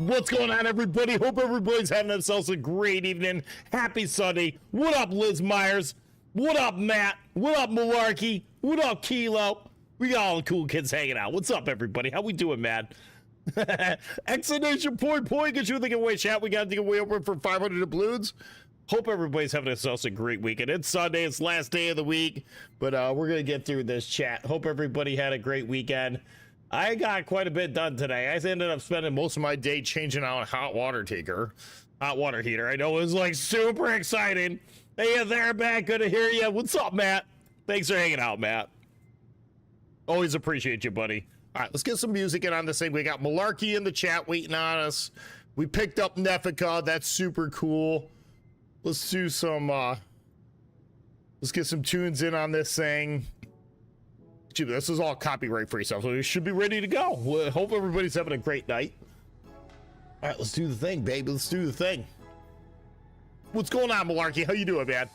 What's going on, everybody? Hope everybody's having themselves a great evening. Happy Sunday. What up, Liz Myers? What up, Matt? What up, Malarkey? What up, Kilo? We got all the cool kids hanging out. What's up, everybody? How we doing, man? Exclamation point, get you thinking away, chat. We got to away over for 500 doubloons. Hope everybody's having themselves a great weekend. It's Sunday. It's last day of the week, but we're going to get through this, chat. Hope everybody had a great weekend. I got quite a bit done today. I ended up spending most of my day changing out a hot water heater. I know it was like super exciting. Hey there, Matt. Good to hear you. What's up, Matt? Thanks for hanging out, Matt. Always appreciate you, buddy. All right, let's get some music in on this thing. We got Malarkey in the chat waiting on us. We picked up Nefika. That's super cool. Let's do some, let's get some tunes in on this thing. This is all copyright free stuff, so we should be ready to go. Hope everybody's having a great night. All right, let's do the thing, baby. Let's do the thing. What's going on, Malarkey? How you doing, man?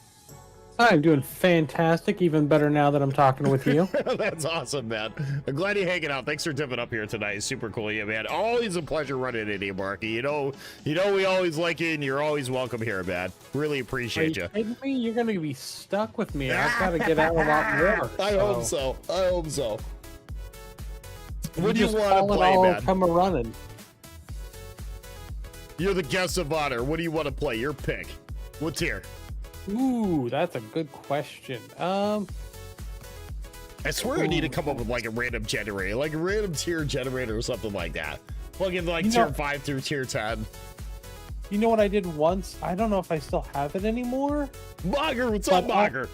I'm doing fantastic, even better now that I'm talking with you. That's awesome, man. I'm glad you're hanging out. Thanks for dipping up here tonight. It's super cool, yeah, man. Always a pleasure running into you, Marky. You know, we always like you, and you're always welcome here, man. Really appreciate you. Kidding me? You're gonna be stuck with me. I've got to get out a lot more. I hope so. I hope so. What do you want to play, man? Come a running. You're the guest of honor. What do you want to play? Your pick. What's here? Ooh, that's a good question. I swear I need to come up with like a random generator, like a random tier generator or something like that. Plug in like tier 5 through tier 10. You know what I did once? I don't know if I still have it anymore. Bogger, what's up, Bogger?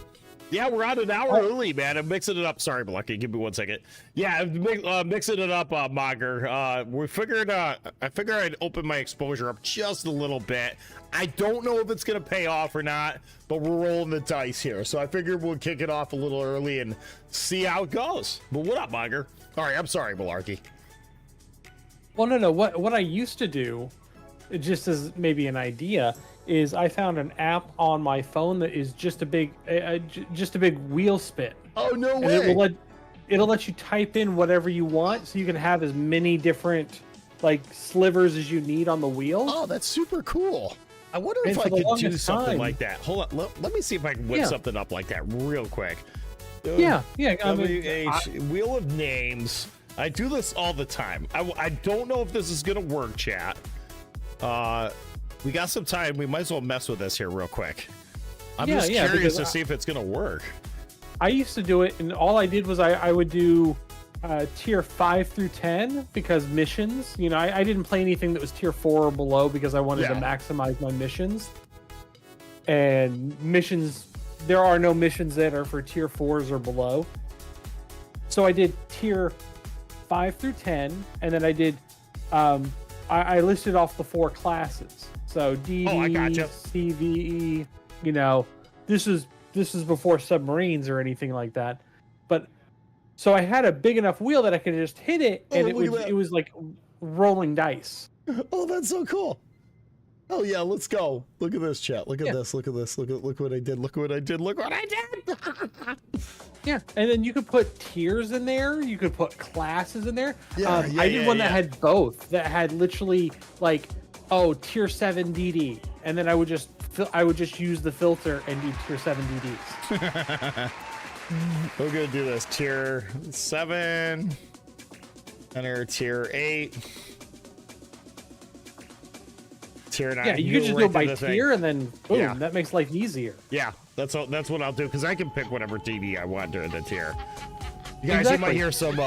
Yeah, we're on an hour early, man. I'm mixing it up. Sorry, Malarkey. Give me 1 second. Yeah, I'm mixing it up, Mogger. We figured, I figured I'd open my exposure up just a little bit. I don't know if it's going to pay off or not, but we're rolling the dice here. So I figured we'll kick it off a little early and see how it goes. But what up, Mogger? All right, I'm sorry, Malarkey. Well, no. What I used to do, just as maybe an idea, is I found an app on my phone that is just a big wheel spin. Oh, no and way. It'll let you type in whatever you want, so you can have as many different like slivers as you need on the wheel. Oh, that's super cool. I wonder if I could do something like that. Hold on, let me see if I can whip something up like that real quick. Yeah. Wheel of names. I do this all the time. I don't know if this is gonna work, chat. We got some time. We might as well mess with this here real quick. I'm just curious to see if it's gonna work. I used to do it, and all I did was I would do tier 5 through 10 because missions. You know, I didn't play anything that was tier 4 or below because I wanted to maximize my missions. And missions, there are no missions that are for tier 4s or below. So I did tier 5 through 10, and then I did I listed off the 4 classes. So DD, CVE, you know, this is before submarines or anything like that. But so I had a big enough wheel that I could just hit it, and it was like rolling dice. Oh, that's so cool. Oh yeah, let's go. Look at this, chat. Look at this. Look at this. Look what I did. Look what I did. Look what I did. Yeah, and then you could put tiers in there. You could put classes in there. I did one that had both. That had literally like, tier 7 DD, and then I would just use the filter and do tier 7 DDs. We're gonna do this tier 7, enter tier 8. Tier 9. Yeah, you could just go by tier, and then boom, that makes life easier. Yeah, that's what I'll do, because I can pick whatever DD I want during the tier. You guys, you might hear some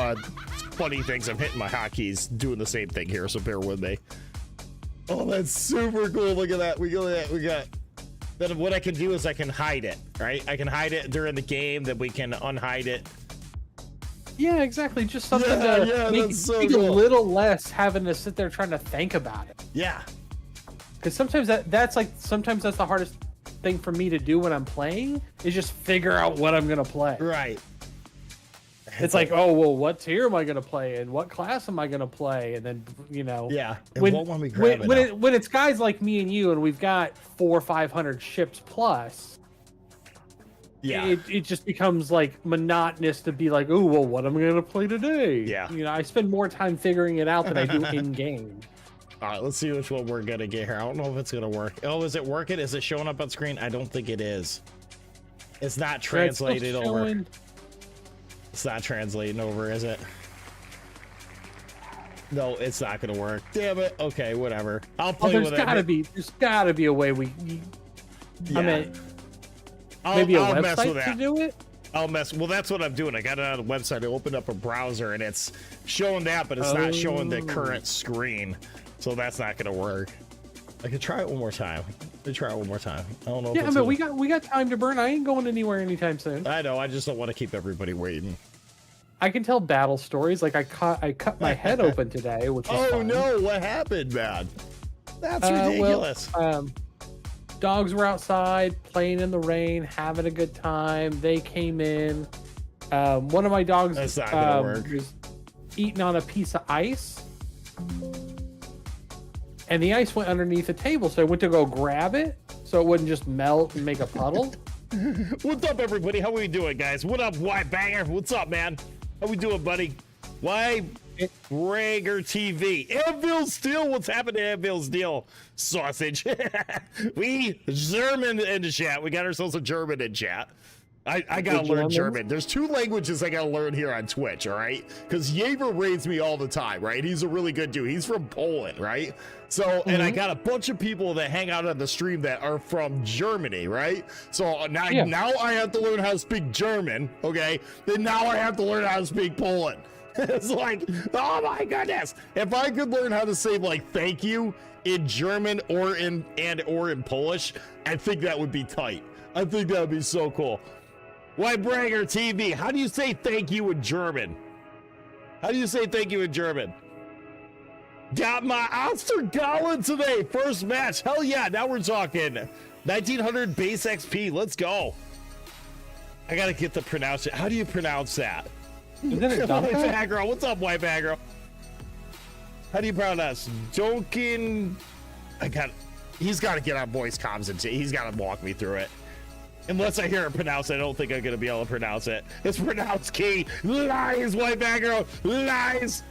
funny things. I'm hitting my hotkeys doing the same thing here, so bear with me. Oh, that's super cool. Look at that. We got. Then what I can do is I can hide it, right? I can hide it during the game, then we can unhide it. Yeah, exactly. Just something to make it a little less having to sit there trying to think about it. Yeah. Because sometimes that's the hardest thing for me to do when I'm playing, is just figure out what I'm gonna play. Right. It's like, oh well, what tier am I gonna play, and what class am I gonna play, and then when it's guys like me and you, and we've got 400 or 500 ships plus, it just becomes like monotonous to be like, oh well, what am I gonna play today? Yeah, I spend more time figuring it out than I do in game. All right, let's see which one we're gonna get here. I don't know if it's gonna work. Oh, is it working? Is it showing up on screen? I don't think it is. It's not translated over. It's not translating over, is it? No, it's not gonna work. Damn it. Okay, whatever. I'll play with it. There's gotta be a way we. Yeah. I mean, maybe I'll a mess with website that. to do it. Well, that's what I'm doing. I got it on the website. I opened up a browser and it's showing that, but it's not showing the current screen. So that's not gonna work. I could try it one more time. I don't know. Yeah, but we got time to burn. I ain't going anywhere anytime soon. I know. I just don't want to keep everybody waiting. I can tell battle stories. Like I cut my head open today, which was fun. No! What happened, man? That's ridiculous. Dogs were outside playing in the rain, having a good time. They came in. One of my dogs That's not gonna work. was eating on a piece of ice, and the ice went underneath the table. So I went to go grab it so it wouldn't just melt and make a puddle. What's up, everybody? How we doing, guys? What up, White Banger? What's up, man? How we doing, buddy? Why Rager TV? Anvil Steel, what's happening to Anvil Steel? Sausage. We German in the chat. We got ourselves a German in chat. I gotta learn German. There's 2 languages I gotta learn here on Twitch, all right? Because Yaver raids me all the time, right? He's a really good dude. He's from Poland, right? So, and I got a bunch of people that hang out on the stream that are from Germany, right? So now I have to learn how to speak German, okay? Then now I have to learn how to speak Poland. It's like, oh my goodness. If I could learn how to say like thank you in German or in Polish, I think that would be tight. I think that would be so cool. White Bragger TV, how do you say thank you in German? How do you say thank you in German? Got my Ostergalen today. First match. Hell yeah. Now we're talking 1900 base XP. Let's go. I got to get the pronounce it. How do you pronounce that? Isn't it White Aggro. What's up, White Aggro? How do you pronounce Donkin? He's got to get on voice comms and he's got to walk me through it. Unless I hear it pronounced, I don't think I'm going to be able to pronounce it. It's pronounced key. Lies, White Aggro. Lies.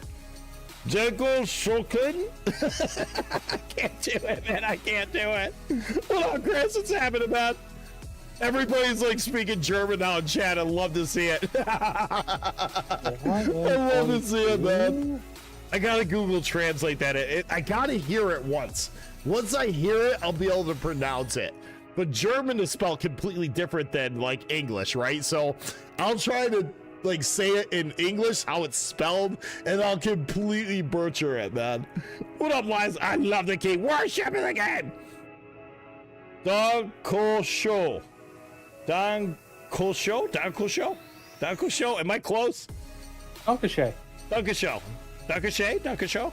Jekyll Shoken? I can't do it, man. I can't do it. What up, Chris? What's happening, man? Everybody's like speaking German now in chat. I love to see it. I love to see it, man. I gotta Google translate that. I gotta hear it once. Once I hear it, I'll be able to pronounce it. But German is spelled completely different than like English, right? So I'll try to like say it in English, how it's spelled, and I'll completely butcher it, man. What up, Lies? I love the key. Worship it again. Dog Cool Show. Don Cool Show? Don Cool Show? Don Cool Show? Am I close? Donkashay. Donkashow. Donkashay? Donkashow?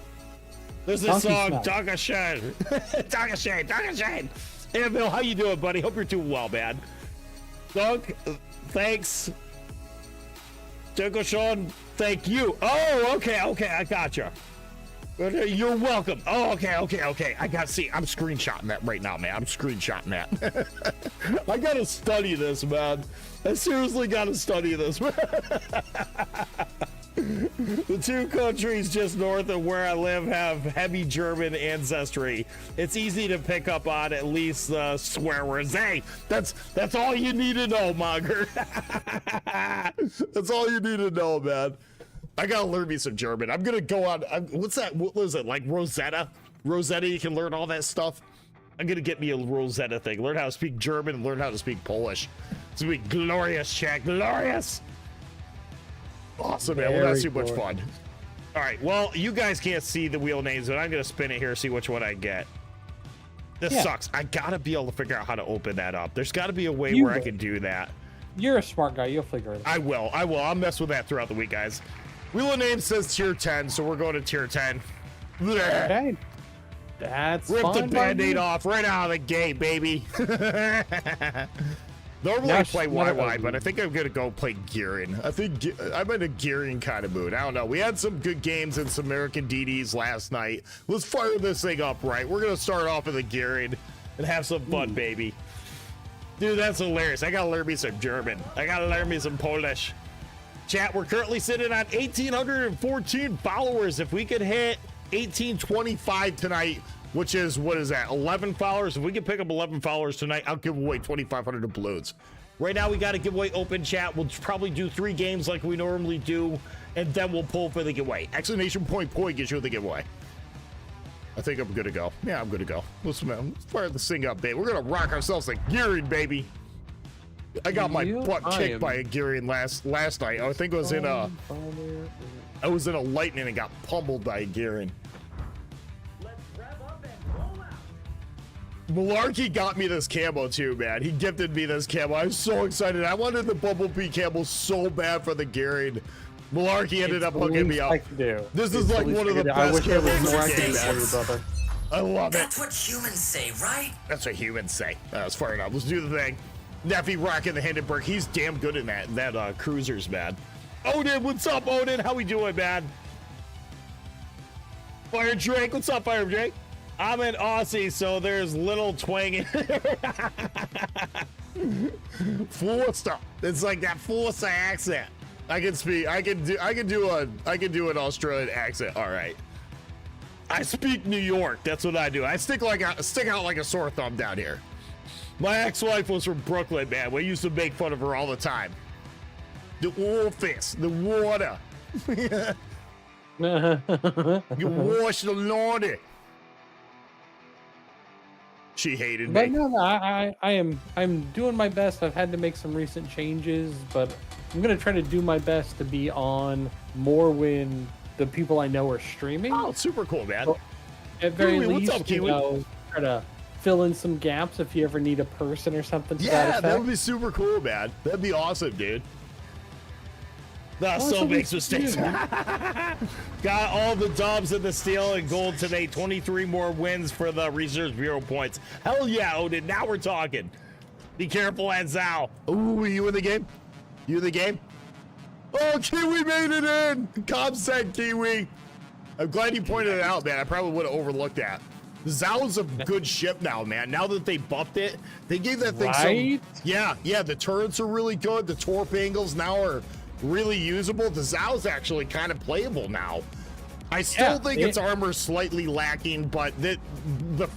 There's this song, Donkashay. Donkashay. Donkashay. Hey, Bill, how you doing, buddy? Hope you're doing well, man. Dunk, thanks. Donkashow, thank you. Oh, okay, I gotcha. You're welcome. Oh, okay. I gotta see. I'm screenshotting that right now, man. I'm screenshotting that. I gotta study this, man. I seriously gotta study this, man. The 2 countries just north of where I live have heavy German ancestry. It's easy to pick up on at least the swear words. Hey, that's all you need to know, Monger. That's all you need to know, man. I gotta learn me some German. I'm gonna go on. What's that? What was it? Like Rosetta? Rosetta, you can learn all that stuff. I'm gonna get me a Rosetta thing. Learn how to speak German and learn how to speak Polish. It's gonna be glorious, chat. Glorious. Awesome, man. Well, that's too much fun. All right. Well, you guys can't see the wheel names, but I'm gonna spin it here, see which one I get. This sucks. I gotta be able to figure out how to open that up. There's gotta be a way where I can do that. You're a smart guy. You'll figure it out. I will. I'll mess with that throughout the week, guys. Wheel of Names says tier 10, so we're going to tier 10. Okay. That's Rip fun, the Band-Aid off right out of the gate, baby. Normally I play YY, but I think I'm going to go play Gearin. I think I'm in a Gearin kind of mood. I don't know. We had some good games and some American DDs last night. Let's fire this thing up right. We're going to start off with a Gearin and have some fun, baby. Dude, that's hilarious. I got to learn me some German. I got to learn me some Polish. Chat, we're currently sitting on 1,814 followers. If we could hit 1825 tonight, which is, what is that, 11 followers? If we can pick up 11 followers tonight, I'll give away 2,500 of balloons. Right now, we got to give away open chat. We'll probably do 3 games like we normally do, and then we'll pull for the giveaway. Exclamation point gets you the giveaway. I think I'm good to go. Yeah, I'm good to go. Let's fire this thing up, baby. We're going to rock ourselves like Gearing, baby. I got my butt kicked by a Gearing last night. I think it was in a... I was in a Lightning and got pummeled by a Gearing. Malarkey got me this camo too, man. He gifted me this camo. I'm so excited. I wanted the Bumblebee camo so bad for the Gearing. Malarkey ended up hooking me up. This is like one of the best camos in the game. I love it. That's what humans say, right? That's what humans say. That's fair enough. Let's do the thing. Neffy rocking the Hindenburg. He's damn good in that cruiser's, man. Odin, what's up, Odin? How we doing, man? Fire Drake, what's up, Fire Drake? I'm an Aussie, so there's little twang in Forster. It's like that Forster accent. I can do an Australian accent. All right. I speak New York. That's what I do. I stick out like a sore thumb down here. My ex-wife was from Brooklyn, man. We used to make fun of her all the time. The office, the water. You wash the laundry. She hated me. But no, I'm doing my best. I've had to make some recent changes, but I'm gonna try to do my best to be on more when the people I know are streaming. Oh, super cool, man. So at very Kiwi, least, what's up, Kiwi? Try to fill in some gaps if you ever need a person or something. To Yeah, that that would be super cool, man. That'd be awesome, dude. That still makes mistakes. Got all the dubs in the steel and gold today. 23 more wins for the Reserves Bureau points. Hell yeah, Odin. Now we're talking. Be careful, Anzao. Ooh, you in the game? You in the game? Oh, Kiwi made it in. Cobb said Kiwi. I'm glad you pointed it out, man. I probably would have overlooked that. The Zao's a good ship now, man. Now that they buffed it, they gave that thing some... Yeah, the turrets are really good. The torp angles now are really usable. The Zao's actually kind of playable now. I still think its armor slightly lacking, but the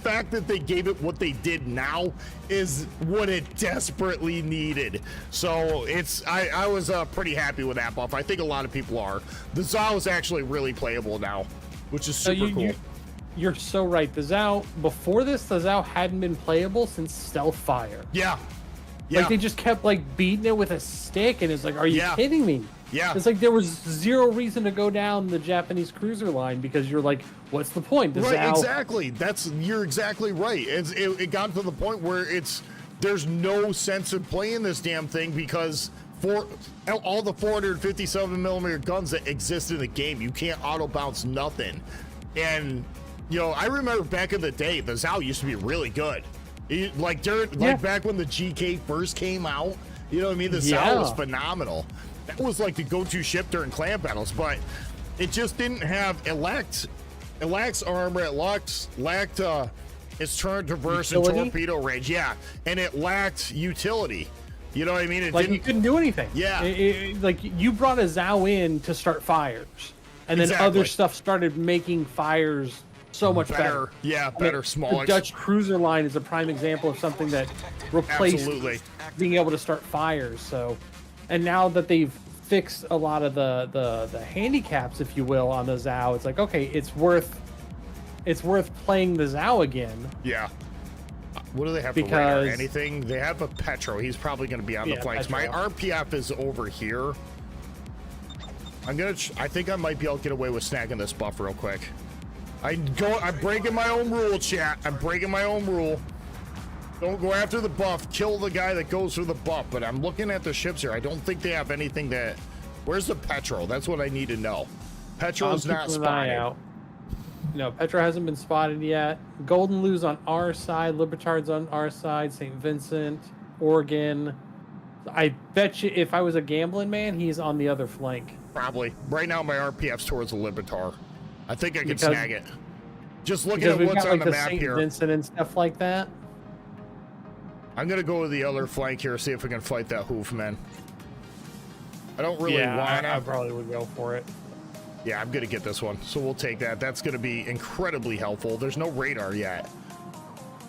fact that they gave it what they did now is what it desperately needed. So I was pretty happy with that buff. I think a lot of people are. The Zao is actually really playable now, which is super cool. You're so right. The Zao, before this, the Zao hadn't been playable since Stealth Fire. Yeah. Like they just kept like beating it with a stick, and it's like, are you kidding me? Yeah. It's like there was zero reason to go down the Japanese cruiser line because you're like, what's the point? The Right, Zao... exactly. You're exactly right. It got to the point where there's no sense in playing this damn thing because for all the 457 millimeter guns that exist in the game, you can't auto bounce nothing. And you know, I remember back in the day, the Zao used to be really good. Like back when the GK first came out, you know what I mean? The Zao was phenomenal. That was like the go-to ship during clan battles, but it just didn't have, it lacked armor, it lacked its turn, traverse, and torpedo range. Yeah, and it lacked utility. You know what I mean? You couldn't do anything. Yeah. Like you brought a Zao in to start fires, and then other stuff started making fires so much better. Yeah, better, smaller. The Dutch cruiser line is a prime example of something that replaced being able to start fires. So, and now that they've fixed a lot of the handicaps, if you will, on the Zao, it's like, okay, it's worth playing the Zao again. Yeah. What do they have for radar? Anything? They have a Petro. He's probably going to be on the flanks. Petro. My RPF is over here. I think I might be able to get away with snagging this buff real quick. I'm breaking my own rule, chat. I'm breaking my own rule. Don't go after the buff. Kill the guy that goes for the buff. But I'm looking at the ships here. I don't think they have anything that... Where's the Petro? That's what I need to know. Petro is not spotted. No, Petro hasn't been spotted yet. Golden Lou's on our side. Libertard's on our side. St. Vincent, Oregon. I bet you if I was a gambling man, he's on the other flank. Probably. Right now, my RPF's towards the Libertar. I think I can snag it. Just looking at what's on the map here. St. Vincent and stuff like that. I'm going to go to the other flank here, see if we can fight that Hoofman. I don't really want to. I probably would go for it. Yeah, I'm gonna get this one, so we'll take that. That's gonna be incredibly helpful. There's no radar yet.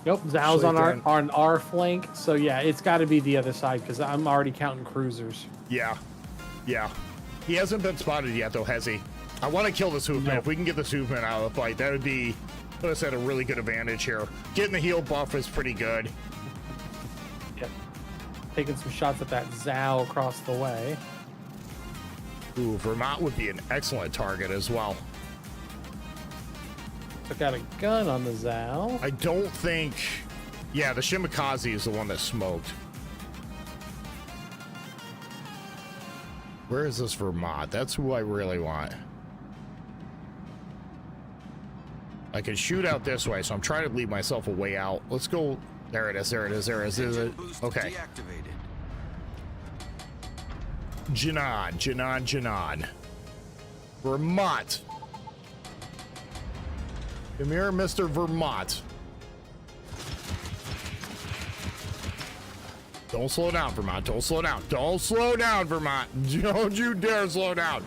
Yep, Zhao's Slow on down. our flank, so yeah, it's got to be the other side because I'm already counting cruisers. Yeah, yeah. He hasn't been spotted yet, though, has he? I want to kill this Hoofman. No. If we can get this Hoofman out of the fight, that would be, put us at a really good advantage here. Getting the heal buff is pretty good. Yep. Taking some shots at that Zhao across the way. Ooh, Vermont would be an excellent target as well. Took out a gun on the Zhao. I don't think... Yeah, the Shimakaze is the one that smoked. Where is this Vermont? That's who I really want. I can shoot out this way, so I'm trying to leave myself a way out. Let's go. There it is. There it is. There it is. Is it? Okay. Janan. Vermont. Come here, Mr. Vermont. Don't slow down, Vermont. Don't slow down. Don't slow down, Vermont. Don't you dare slow down.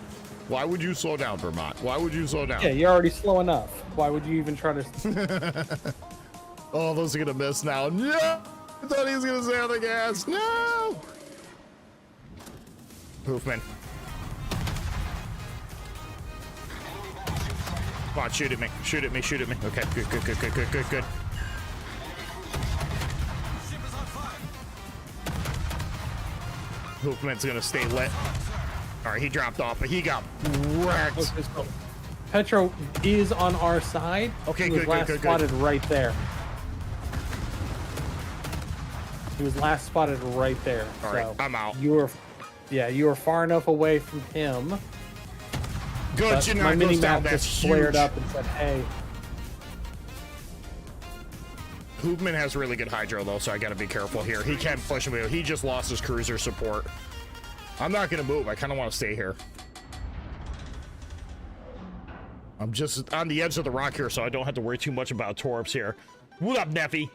Why would you slow down, Vermont? Why would you slow down? Yeah, you're already slow enough. Why would you even try to... Oh, those are gonna miss now. No! I thought he was gonna stay on the gas. No! Hoofman. Come on, shoot at me. Shoot at me. Shoot at me. Okay, good. Hoofman's gonna stay lit. All right, he dropped off, but he got wrecked. Petro is on our side. Okay, He was good. last spotted right there. He was last spotted right there. All right, I'm out. You were far enough away from him. Good, But my Janan mini goes down. map That's just flared huge. up and said, "Hey, Hoofman has really good hydro though, so I gotta be careful here. He can push me. He just lost his cruiser support. I'm not gonna move. I kind of want to stay here. I'm just on the edge of the rock here, so I don't have to worry too much about Torps here. What up, Neffy?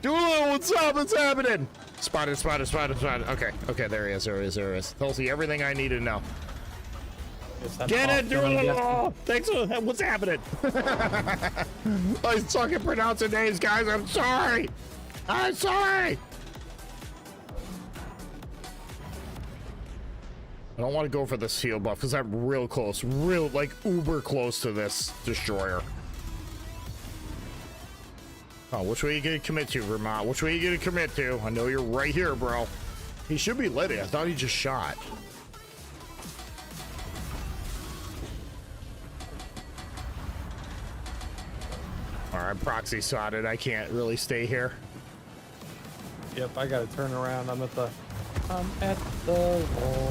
Doolittle, what's up? What's happening? Spotted. Okay, there he is. Tulsi, everything I need to know. guess that's Get off it, then, I'm guessing." Doolittle! Thanks for what's happening? I suck at pronouncing names, guys. I'm sorry. I don't want to go for the seal buff because I'm real close, like uber close to this destroyer. Oh, which way are you gonna commit to, Vermont? Which way are you gonna commit to? I know you're right here, bro. He should be lit. I thought he just shot. All right, proxy spotted. I can't really stay here. Yep, I gotta turn around. I'm at the wall.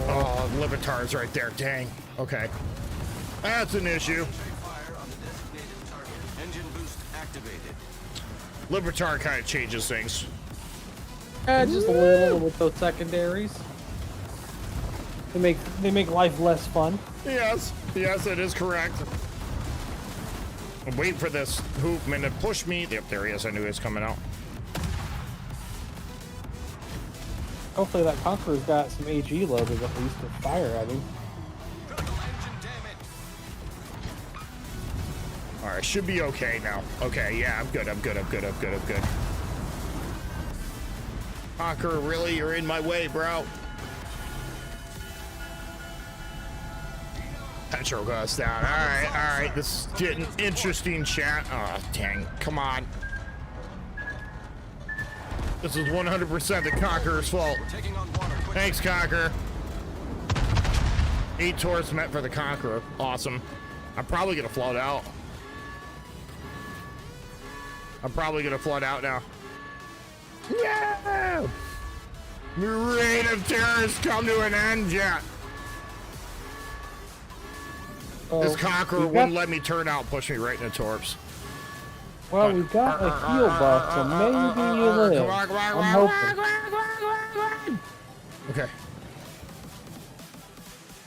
Oh, Libertar's right there. Dang. Okay. That's an issue. Fire on the designated target. Engine boost activated. Libertar kind of changes things. Just a little with those secondaries. They make life less fun. Yes, it is correct. I'm waiting for this Hoofman to push me. Yep, there he is. I knew he was coming out. Hopefully that Conqueror's got some HE loaded at least to fire at him. Critical engine damage. All right, should be okay now. Okay, yeah, I'm good. Conqueror, really? You're in my way, bro. Petro goes down. All right. This is getting interesting, chat. Oh, dang. Come on. This is 100% the Conqueror's fault. We're taking on water quickly. Thanks, Conqueror. 8 tours meant for the Conqueror. Awesome. I'm probably going to flood out. Now. Yeah! The reign of terrorists come to an end, Jet. This Conqueror wouldn't let me turn out, push me right into Torps. Well, we've got a heal buff, so maybe you live. I'm hoping. Okay.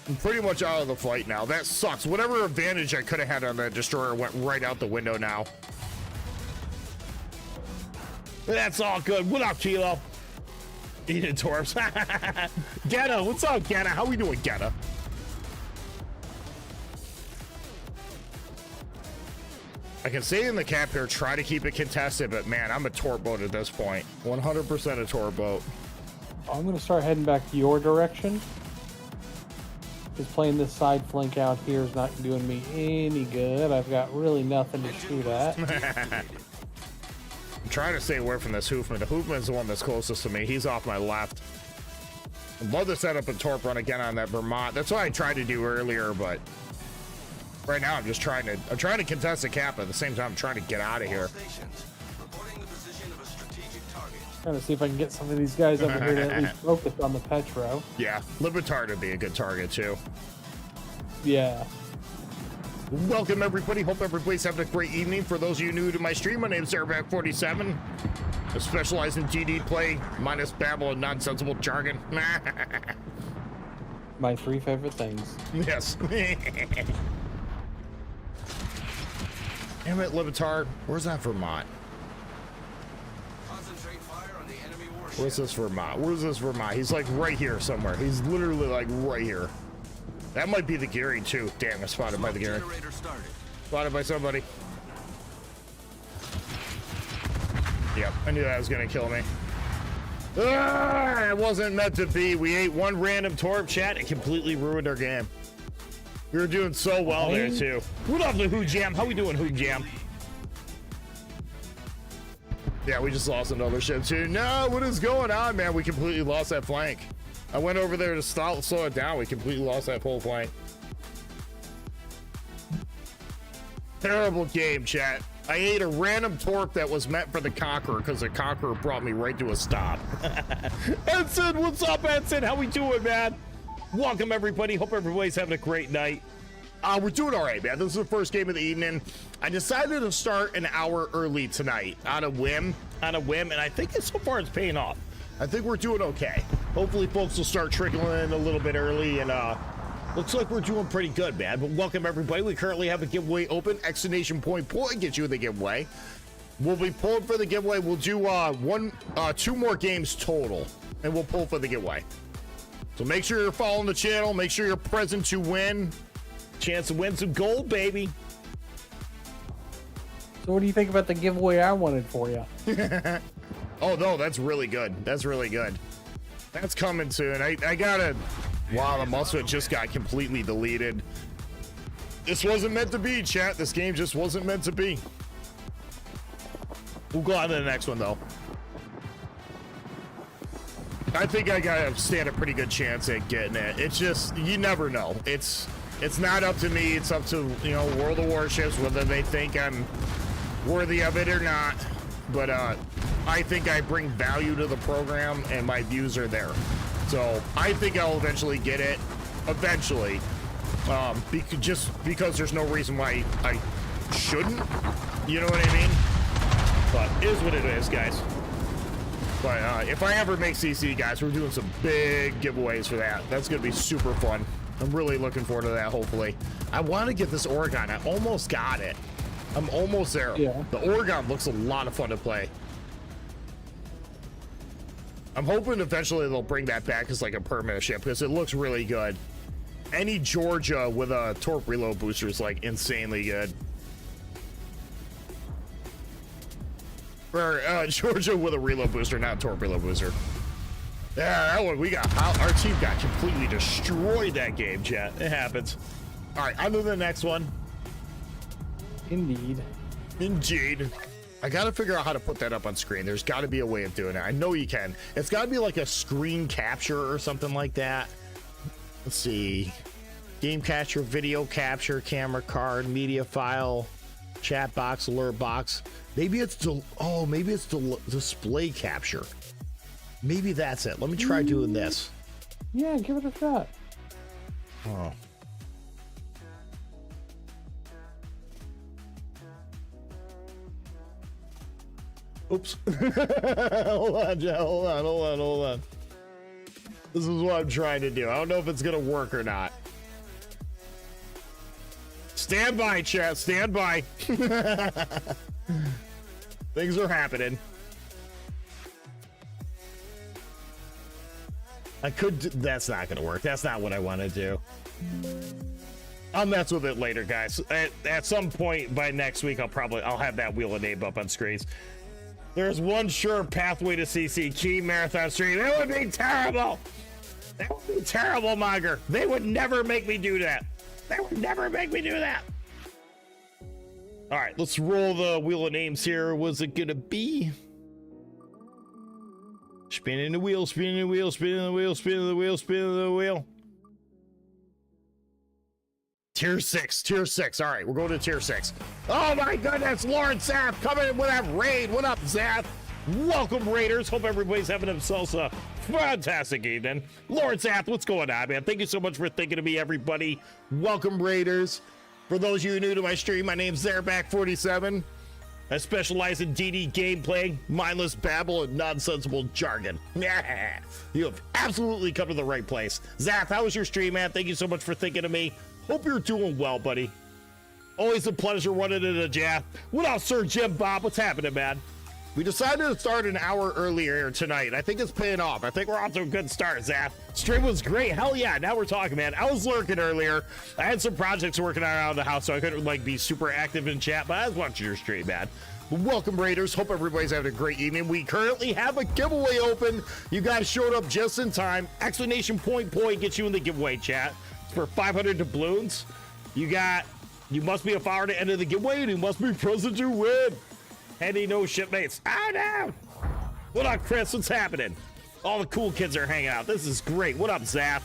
I'm pretty much out of the fight now. That sucks. Whatever advantage I could have had on that destroyer went right out the window now. That's all good. What up, Kilo? Eating torps. Getta, what's up, Getta? How we doing, Getta? I can say in the cap here, try to keep it contested, but man, I'm a torp boat at this point. 100% a torp boat. I'm going to start heading back to your direction. Because playing this side flank out here is not doing me any good. I've got really nothing to shoot at. I'm trying to stay away from this Hoofman. The Hoofman is the one that's closest to me. He's off my left. I'd love to set up a torp run again on that Vermont. That's what I tried to do earlier, but right now I'm just trying to contest the cap, but at the same time I'm trying to get out of here. Trying to see if I can get some of these guys over here to at least focus on the Petro. Yeah, Libertard would be a good target too. Yeah. Welcome everybody. Hope everybody's having a great evening. For those of you new to my stream, my name is Airback47. I specialize in GD play, minus babble and nonsensical jargon. My 3 favorite things. Yes. Damn it, Libertard. Where's that Vermont? Concentrate fire on the enemy warship. Where's this Vermont? Where's this Vermont? He's like right here somewhere. He's literally like right here. That might be the Geary too. Damn, I spotted by the Geary. Generator started. Spotted by somebody. Yep, I knew that was gonna kill me. Ah, it wasn't meant to be. We ate one random torp, chat. It completely ruined our game. We were doing so well there too. What up, the Who Jam? How we doing, Who Jam? Yeah, we just lost another ship too. No, what is going on, man? We completely lost that flank. I went over there to slow it down. We completely lost that whole flank. Terrible game, chat. I ate a random torp that was meant for the Conqueror because the Conqueror brought me right to a stop. Edson, what's up, Edson? How we doing, man? Welcome, everybody. Hope everybody's having a great night. We're doing all right, man. This is the first game of the evening. I decided to start an hour early tonight on a whim, and I think so far it's paying off. I think we're doing okay. Hopefully, folks will start trickling in a little bit early, and looks like we're doing pretty good, man. But welcome, everybody. We currently have a giveaway open. Exclamation point pull and get you the giveaway. We'll be pulling for the giveaway. We'll do 2 more games total, and we'll pull for the giveaway. So make sure you're following the channel. Make sure you're present to win. Chance to win some gold, baby. So what do you think about the giveaway I wanted for you? Oh, no, that's really good. That's really good. That's coming soon. I gotta... Wow, the muscle just got completely deleted. This wasn't meant to be, chat. This game just wasn't meant to be. We'll go on to the next one, though. I think I gotta stand a pretty good chance at getting it. It's just, you never know. It's not up to me. It's up to, you know, World of Warships, whether they think I'm worthy of it or not. But I think I bring value to the program, and my views are there. So I think I'll eventually get it. Eventually. Just because there's no reason why I shouldn't. You know what I mean? But it is what it is, guys. But if I ever make CC, guys, we're doing some big giveaways for that. That's going to be super fun. I'm really looking forward to that, hopefully. I want to get this Oregon. I almost got it. I'm almost there. Yeah. The Oregon looks a lot of fun to play. I'm hoping eventually they'll bring that back as like a permanent ship because it looks really good. Any Georgia with a torp reload booster is like insanely good. Or Georgia with a reload booster, not a torp reload booster. Yeah, that one our team got completely destroyed that game, chat. It happens. All right, on to the next one. Indeed. Indeed. I gotta figure out how to put that up on screen. There's gotta be a way of doing it. I know you can. It's gotta be like a screen capture or something like that. Let's see. Game capture, video capture, camera card, media file, chat box, alert box. Maybe it's display capture. Maybe that's it. Let me try doing this. Yeah, give it a shot. Oh. Oops. Hold on, Jack. Hold on. This is what I'm trying to do. I don't know if it's gonna work or not. Stand by, chat. Stand by. Things are happening. I could. That's not gonna work. That's not what I want to do. I'll mess with it later, guys. At some point by next week, I'll have that wheel of name up on screens. There's one sure pathway to CC Key Marathon Stream. It would be terrible. That would be terrible, Monger. They would never make me do that. They would never make me do that. All right, let's roll the wheel of names here. Was it gonna be? Spinning the wheel, spinning the wheel, spinning the wheel, spinning the wheel, spinning the wheel. Tier 6, tier 6. All right, we're going to tier 6. Oh my goodness, Lord Zath coming in with that raid. What up, Zath? Welcome, Raiders. Hope everybody's having themselves a fantastic evening. Lord Zath, what's going on, man? Thank you so much for thinking of me, everybody. Welcome, Raiders. For those of you new to my stream, my name's Zareback47. I specialize in DD gameplay, mindless babble, and nonsensical jargon. You have absolutely come to the right place. Zath, how was your stream, man? Thank you so much for thinking of me. Hope you're doing well, buddy. Always a pleasure running into Jath. What up, Sir Jim Bob? What's happening, man? We decided to start an hour earlier tonight. I think it's paying off. I think we're off to a good start, Zath. Stream was great. Hell yeah, now we're talking, man. I was lurking earlier. I had some projects working around the house, so I couldn't be super active in chat, but I was watching your stream, man. Welcome, Raiders. Hope everybody's having a great evening. We currently have a giveaway open. You guys showed up just in time. Explanation point gets you in the giveaway chat. It's for 500 doubloons. You must be a follower to enter the giveaway, and you must be present to win. Handy no shipmates. Oh no! What up, Chris? What's happening? All the cool kids are hanging out. This is great. What up, Zap?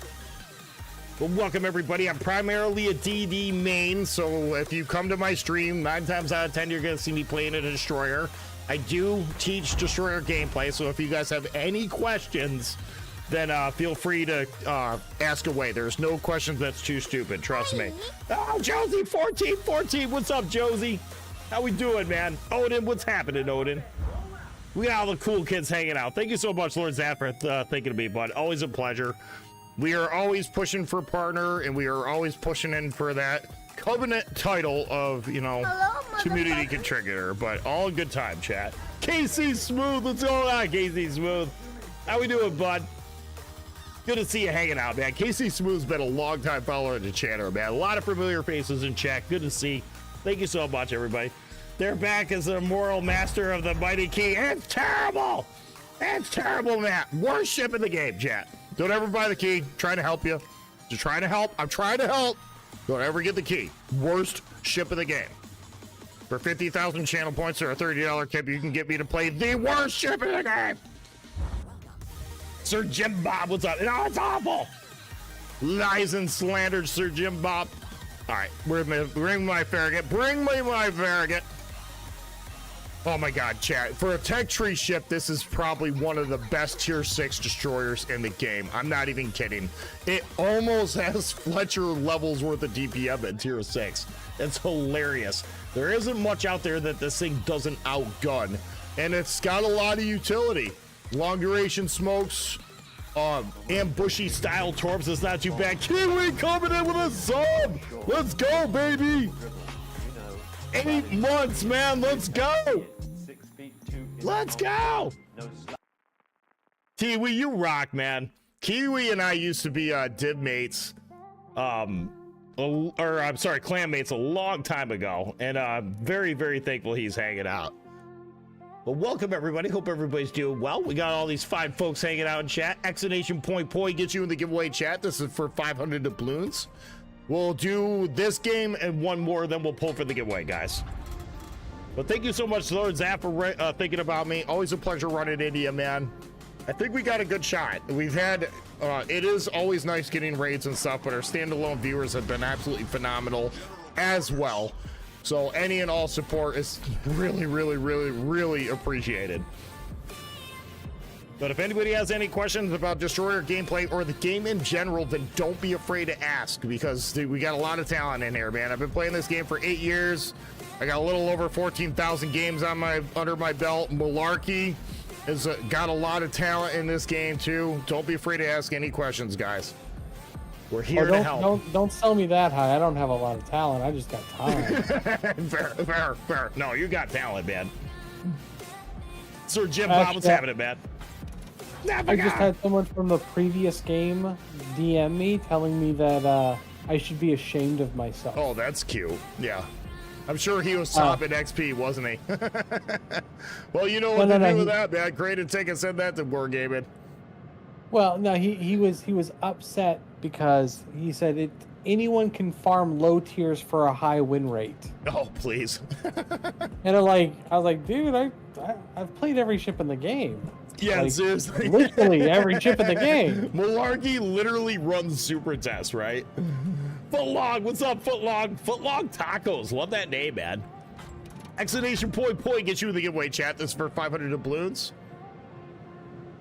Well, welcome everybody. I'm primarily a DD main, so if you come to my stream, 9 times out of 10 you're gonna see me playing a Destroyer. I do teach Destroyer gameplay, so if you guys have any questions, then feel free to ask away. There's no questions that's too stupid, trust me. Oh, Josie 1414, what's up, Josie? How we doing, man? Odin, what's happening, Odin? We got all the cool kids hanging out. Thank you so much, Lord Zath, for thinking of me, bud. Always a pleasure. We are always pushing for partner, and we are always pushing in for that covenant title of, you know, community contributor, but all a good time, chat. KC Smooth, what's going on, KC Smooth? How we doing, bud? Good to see you hanging out, man. KC Smooth's been a long time follower of the channel, man. A lot of familiar faces in chat. Good to see. Thank you so much, everybody. They're back as the moral master of the mighty key. It's terrible. It's terrible, Matt. Worst ship in the game, chat. Don't ever buy the key. Trying to help you. Just trying to help. I'm trying to help. Don't ever get the key. Worst ship in the game. For 50,000 channel points or a $30 tip, you can get me to play the worst ship in the game. Sir Jim Bob, what's up? No, it's awful. Lies and slandered Sir Jim Bob. All right, bring my Farragut. Bring me my Farragut. Oh my God, chat. For a tech tree ship, this is probably one of the best tier 6 destroyers in the game. I'm not even kidding. It almost has Fletcher levels worth of DPM at tier 6. It's hilarious. There isn't much out there that this thing doesn't outgun. And it's got a lot of utility. Long duration smokes, ambushy style torps is not too bad. Kiwi coming in with a sub. Let's go, baby. 8 months, man. Let's go. Let's go. Kiwi, you rock, man. Kiwi and I used to be div mates, clan mates a long time ago, and I'm very, very thankful he's hanging out. Well, welcome everybody. Hope everybody's doing well. We got all these fine folks hanging out in chat. Exclamation point poi gets you in the giveaway chat. This is for 500 doubloons. We'll do this game and one more, then we'll pull for the giveaway, guys. But thank you so much, Lord Zapp, for thinking about me. Always a pleasure running into you, man. I think we got a good shot. We've had, it is always nice getting raids and stuff, but our standalone viewers have been absolutely phenomenal as well. So any and all support is really, really, really, really appreciated. But if anybody has any questions about Destroyer gameplay or the game in general, then don't be afraid to ask, because dude, we got a lot of talent in here, man. I've been playing this game for 8 years. I got a little over 14,000 games on under my belt. Malarkey has got a lot of talent in this game too. Don't be afraid to ask any questions, guys. We're here to help. Don't sell me that high. I don't have a lot of talent. I just got time. fair. No, you got talent, man. Sir Jim Bob, what's happening, man? I just had someone from the previous game DM me telling me that I should be ashamed of myself. Oh, that's cute. Yeah. I'm sure he was top in XP, wasn't he? Well, you know what to do with that, man. Great to take and send that to Wargaming. Well, no, he was upset because he said anyone can farm low tiers for a high win rate. Oh, please. And I was like, dude, I've played every ship in the game. Yeah, Like, seriously. literally every ship in the game. Malarkey literally runs super tests, right? Footlong, what's up, Footlong? Footlong Tacos, love that name, man. Exclamation point gets you the giveaway, chat. This is for 500 doubloons.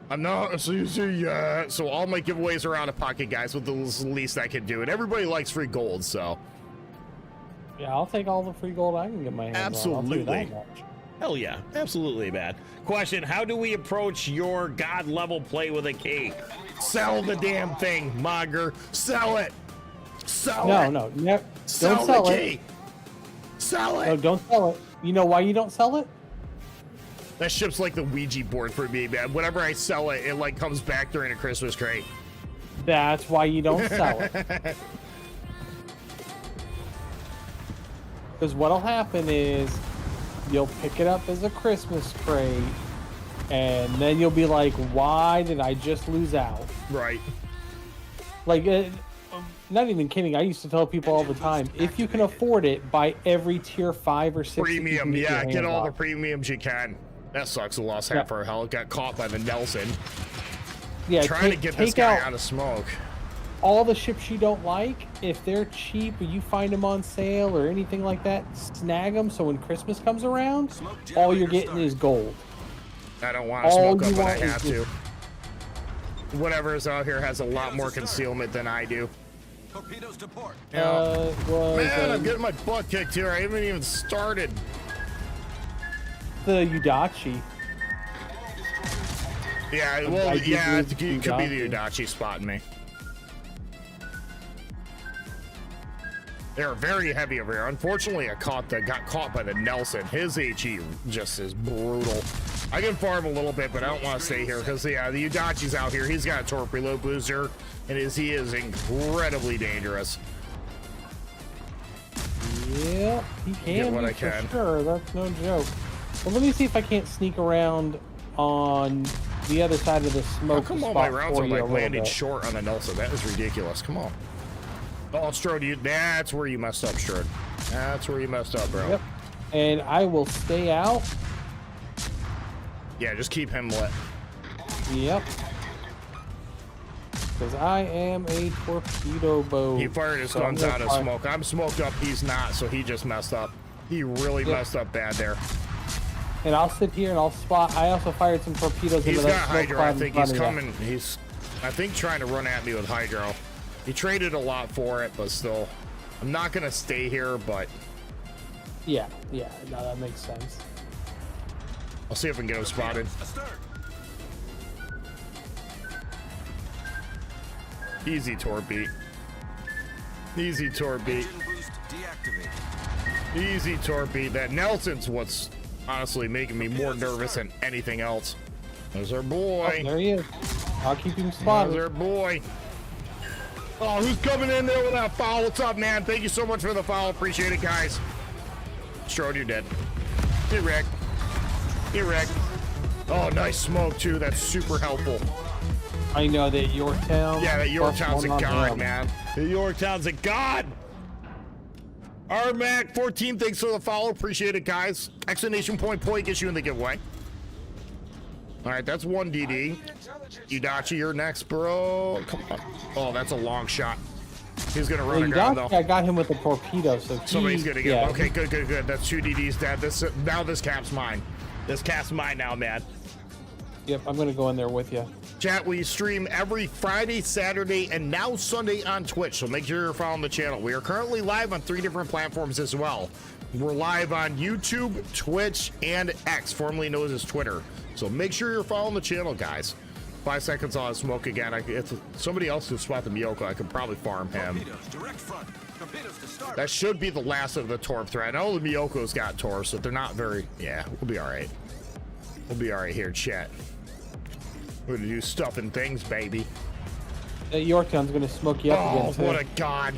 I'm not a CC yet, so all my giveaways are out of pocket, guys, with the least I can do. And everybody likes free gold, so. Yeah, I'll take all the free gold I can get my hands on. Absolutely. I'll tell you that much. Hell yeah, absolutely, man. Question, how do we approach your god level play with a key? Sell the damn thing, Monger. Sell it. Sell it. No, Sell don't sell the it. key. Sell it. No, don't sell it. You know why you don't sell it? That ship's like the Ouija board for me, man. Whenever I sell it, it like comes back during a Christmas crate. That's why you don't sell it. Because what'll happen is you'll pick it up as a Christmas crate, and then you'll be like, why did I just lose out? Right. Like, not even kidding. I used to tell people all the time, if you can afford it, buy every tier 5 or 6. Premium, yeah. Get all the premiums you can. That sucks. I lost half our health. Got caught by the Nelson. Yeah, Trying to get this guy out of smoke. All the ships you don't like, if they're cheap or you find them on sale or anything like that, snag them so when Christmas comes around, all you're getting is gold. I don't want to smoke up, but I want is have to. Whatever is out here has a lot more concealment than I do. Torpedoes to port. Man, I'm getting my butt kicked here. I haven't even started. The Udachi. Yeah, well, yeah, it could be the Udachi spotting me. They're very heavy over here. Unfortunately, I got caught by the Nelson. His HE just is brutal. I can farm a little bit, but I don't want to stay here because the Udachi's out here. He's got a torpedo booster, and he is incredibly dangerous. Yeah, he can what be I for can. sure. That's no joke. Well, let me see if I can't sneak around on the other side of the smoke. Come on, my rounds are like landing short on the Nelson. That is ridiculous. Come on. Oh, Strode, that's where you messed up, Strode. That's where you messed up, bro. Yep. And I will stay out. Yeah, just keep him lit. Yep. Because I am a torpedo boat. He fired his guns out of smoke. I'm smoked up. He's not, so he just messed up. He really messed up bad there. And I'll sit here and I'll spot. I also fired some torpedoes into that smoke Hydro. cloud I in think front he's of you. coming. He's, I think, trying to run at me with Hydro. He traded a lot for it, but still, I'm not gonna stay here. But yeah, no, that makes sense. I'll see if I can get him spotted. Easy torpedo. Easy torpedo. Engine boost deactivated. Easy torpedo. That Nelson's what's honestly making me more nervous than anything else. There's our boy. Oh, there he is. I'll keep him There's spotted. our boy. Oh, who's coming in there with that foul? What's up, man? Thank you so much for the foul. Appreciate it, guys. Strode, you're dead. Get wrecked. Get wrecked. Oh, nice smoke, too. That's super helpful. I know that Yorktown. Yeah, that Yorktown's a +1 on god, him. man. The Yorktown's a god. RMAC 14, thanks for the follow. Appreciate it, guys. Exclamation point gets you in the giveaway. All right, that's one DD. Udachi, you're next, bro. Come on. Oh, that's a long shot. He's gonna run aground though. I got him with a torpedo, so Somebody's gonna get him. Okay, he- good. That's two DDs dead. Now this cap's mine. This cap's mine now, man. Yep, I'm gonna go in there with you. Chat, we stream every Friday, Saturday, and now Sunday on Twitch, so make sure you're following the channel. We are currently live on 3 different platforms as well. We're live on YouTube, Twitch, and X, formerly known as Twitter. So make sure you're following the channel, guys. 5 seconds on smoke again. If somebody else can spot the Miyoko, I could probably farm him. Torpedoes, direct front. Torpedoes to start. That should be the last of the Torp threat. I know the Miyoko's got Torps, so they're not very... Yeah, we'll be all right. We'll be all right here, chat. We're gonna do stuff and things, baby. Yorktown's gonna smoke you up Oh, again. what too. a god!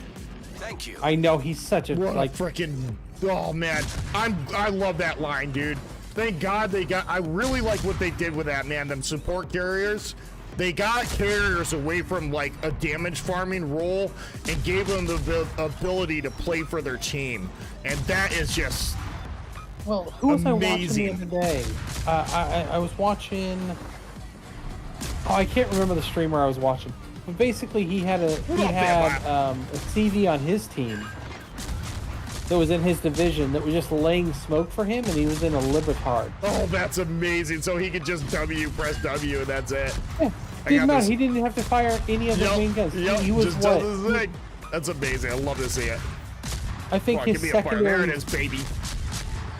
Thank you. I know he's such a What like. a freaking! Oh man, I love that line, dude. Thank God they got. I really like what they did with that, man. Them support carriers. They got carriers away from like a damage farming role and gave them the ability to play for their team, and that is just Well, who was I watching amazing. the other day? I was watching. Oh, I can't remember the streamer I was watching. But basically, he had a CV on his team that was in his division that was just laying smoke for him, and he was in a Libertard. Oh, that's amazing. So he could just press W, and that's it. Yeah, I didn't got matter. this. He didn't have to fire any of the main guns. He was just what? does his thing. That's amazing. I love to see it. I think Come on, his give me a fire. There it secondary, is, baby.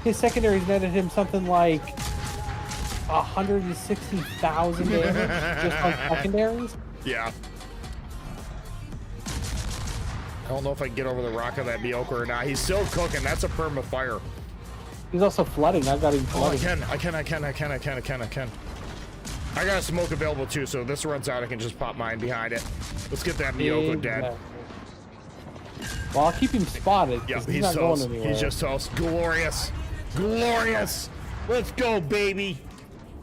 his secondaries netted him something like 160,000 damage just on secondaries. Yeah. I don't know if I can get over the rock of that Miyoko or not. He's still cooking. That's a perma fire. He's also flooding. I got him Oh, I flooding. can. I got a smoke available too, so this runs out. I can just pop mine behind it. Let's get that Miyoko dead. Well, I'll keep him spotted. 'cause Yeah, he's he's not going toast. anywhere. He's just toast. Glorious. Glorious. Let's go, baby.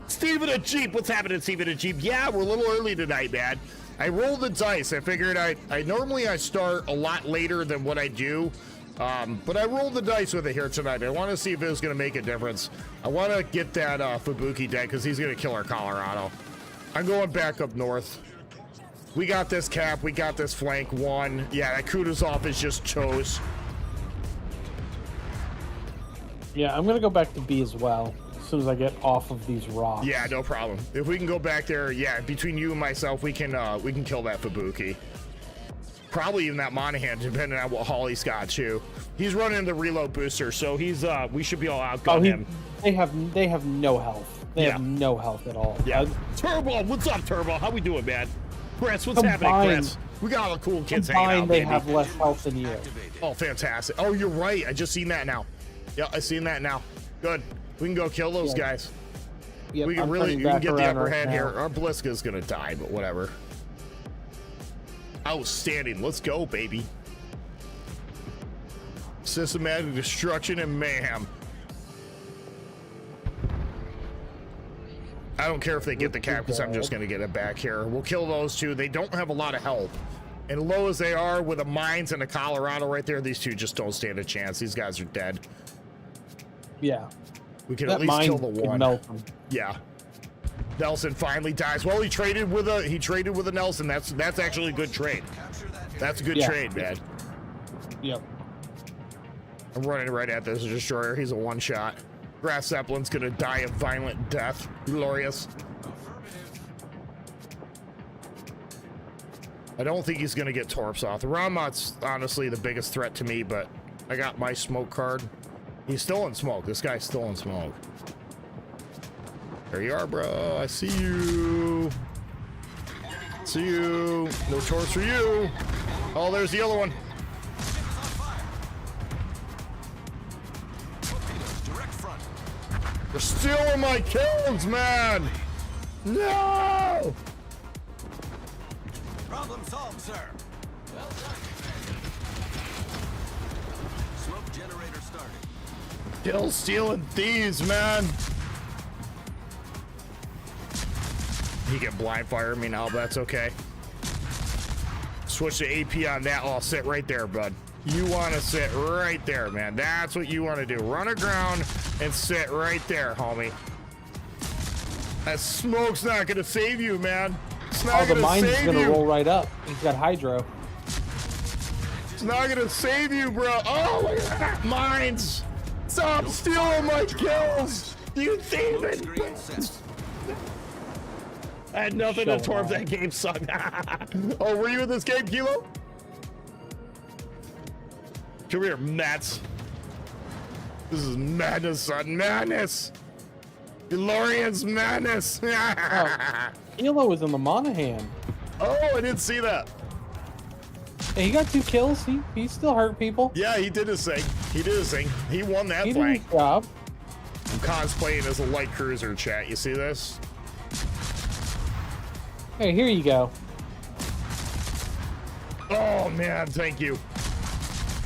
Steven at Jeep. What's happening, Steven at Jeep? Yeah, we're a little early tonight, man. I rolled the dice. I figured I normally start a lot later than what I do. But I rolled the dice with it here tonight. I want to see if it was going to make a difference. I want to get that Fubuki dead because he's going to kill our Colorado. I'm going back up north. We got this cap. We got this flank one. Yeah, that Kutuzov is just toast. Yeah, I'm gonna go back to B as well as soon as I get off of these rocks. Yeah, no problem. If we can go back there, yeah, between you and myself, we can kill that Fubuki. Probably even that Monahan, depending on what Holly's got too. He's running the reload booster, so he's we should be all outgun him. They have no health. They have no health at all. Yeah. Turbo, what's up, Turbo? How we doing, man? Chris, what's happening, Chris? We got all the cool kids hanging out, Combined, they baby. have less health than you. Oh, fantastic. Oh, you're right. I just seen that now. Yeah, I seen that now. Good. We can go kill those guys. Yep, We can I'm really turning we can back get the around upper right hand now. here. Our Bliska's gonna die, but whatever. Outstanding. Let's go, baby. Systematic destruction and mayhem. I don't care if they get the cap because I'm just gonna get it back here. We'll kill those two. They don't have a lot of help. And low as they are with the mines and the Colorado right there, these two just don't stand a chance. These guys are dead. Yeah. We can That at least mine kill the could one. melt them. Yeah. Nelson finally dies. Well, he traded with a Nelson. That's actually a good trade. That's a good trade, man. Yep. I'm running right at this destroyer. He's a one shot. Grass Zeppelin's gonna die a violent death. Glorious. I don't think he's gonna get Torps off. The Ramot's honestly the biggest threat to me, but I got my smoke card. He's still in smoke. This guy's still in smoke. There you are, bro. I see you. See you. No torch for you. Oh, there's the other one. They're stealing my kills, man. No. Problem solved, sir. Well done. Smoke generator started. Kill stealing thieves, man. He can blind fire me now, but that's okay. Switch the AP on that. I'll sit right there, bud. You want to sit right there, man. That's what you want to do. Run aground and sit right there, homie. That smoke's not going to save you, man. It's not Oh, the going to mine's save gonna you. roll right up. He's got hydro. It's not going to save you, bro. Oh, look at that. Mines. Stop stealing my kills. You thieving. Screen set. I had nothing Show to torp. off. That game sucked. Oh, were you in this game, Kilo? Come here, Mets. This is madness, son. Madness. Glorious madness. Elo was in the Monahan. Oh, I didn't see that. Hey, he got 2 kills. He still hurt people. Yeah, he did his thing. He did his thing. He won that He did flank. his job. I'm cosplaying as a light cruiser, chat. You see this? Hey, here you go. Oh man, thank you.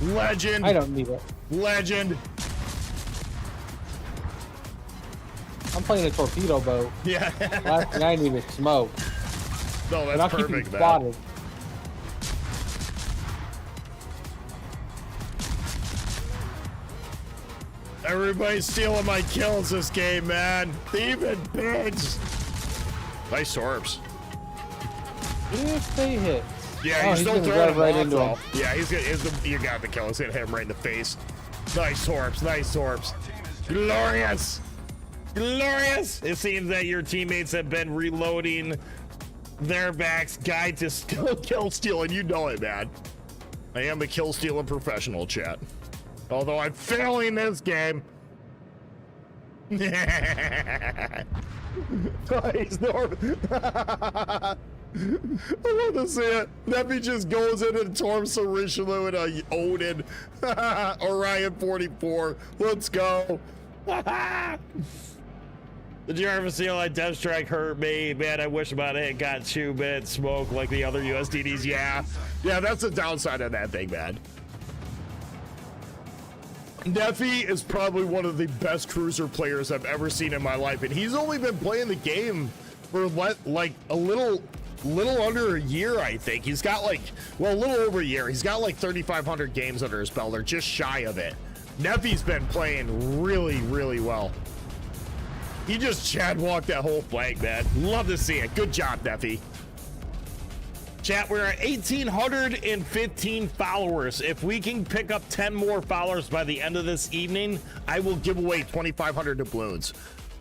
Legend. I don't need it. Legend. I'm playing a torpedo boat. Yeah. Last thing I need is smoke. No, And that's I'll keep you perfect, man. spotted. Everybody's stealing my kills this game, man. Thieving pigs. Nice orbs. If they hit. Yeah, Oh, you're he's still gonna throwing drive him right off, into though. him. Yeah, you got the kill. He's gonna hit him right in the face. Nice orbs, nice orbs. Glorious. Glorious. It seems that your teammates have been reloading their backs. Guide to kill stealing. You know it, man. I am a kill stealing professional, chat. Although I'm failing this game. Nice, Norm. I love to see it. Neppy just goes in and torps Sarishalo and a Odin. Orion 44. Let's go. The Jarvis CLI Death Strike hurt me. Man, I wish about it. It got 2 minutes smoke like the other USDDs. Yeah. Yeah, that's the downside of that thing, man. Neffy is probably one of the best cruiser players I've ever seen in my life, and he's only been playing the game for like a little under a year, I think. He's got like, well, a little over a year. He's got like 3,500 games under his belt, or just shy of it. Neffy's been playing really, really well. He just Chad walked that whole flank, man. Love to see it. Good job, Neffy. Chat, we're at 1,815 followers. If we can pick up 10 more followers by the end of this evening, I will give away 2,500 doubloons.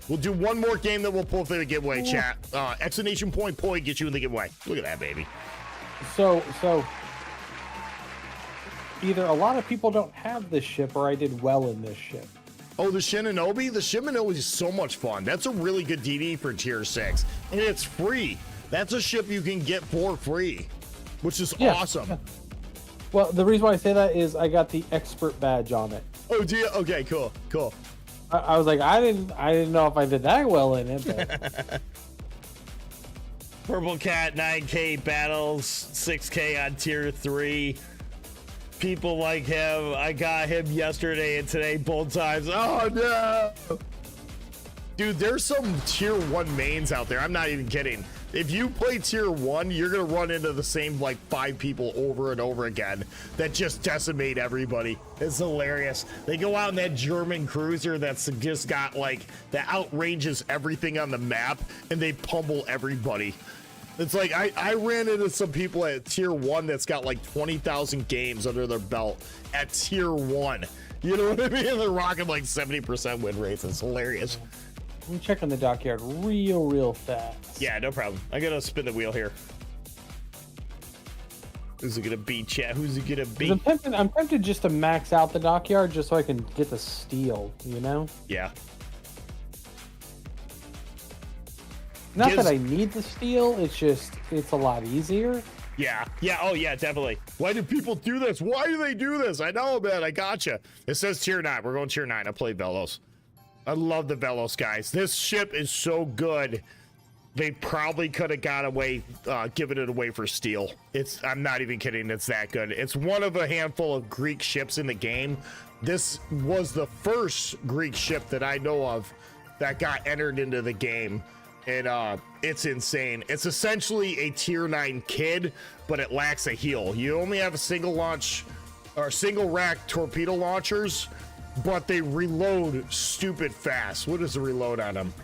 We'll do one more game that we'll pull through the giveaway, chat. Exclamation point Poi get you in the giveaway. Look at that, baby. So either a lot of people don't have this ship or I did well in this ship. Oh, the Shinanobi? The Shinanobi is so much fun. That's a really good DD for tier 6. And it's free. That's a ship you can get for free, which is awesome. Yeah. Well, the reason why I say that is I got the expert badge on it. Oh, do you? Okay, cool. I was like, I didn't know if I did that well in it. But... Purple Cat 9K battles, 6K on tier 3. People like him. I got him yesterday and today both times. Oh no! Dude, there's some tier 1 mains out there. I'm not even kidding. If you play tier 1, you're gonna run into the same like 5 people over and over again that just decimate everybody. It's hilarious. They go out in that German cruiser that's just got like that outranges everything on the map, and they pummel everybody. It's like I ran into some people at tier 1 that's got like 20,000 games under their belt at tier 1. You know what I mean? They're rocking like 70% win rates. It's hilarious. I'm checking the dockyard real fast. Yeah, no problem. I gotta spin the wheel here. Who's it gonna be, chat? Who's it gonna be? I'm tempted just to max out the dockyard just so I can get the steel, you know? Yeah. Not that I need the steel, it's a lot easier. Yeah. Oh, yeah, definitely. Why do people do this? Why do they do this? I know, man. I gotcha. It says tier 9. We're going tier 9. I play Velos. I love the Velos, guys. This ship is so good. They probably could have got away, given it away for steel. I'm not even kidding. It's that good. It's one of a handful of Greek ships in the game. This was the first Greek ship that I know of that got entered into the game. And it's insane. It's essentially a tier 9 kid, but it lacks a heel. You only have a single launch or single rack torpedo launchers, but they reload stupid fast. What is the reload on them?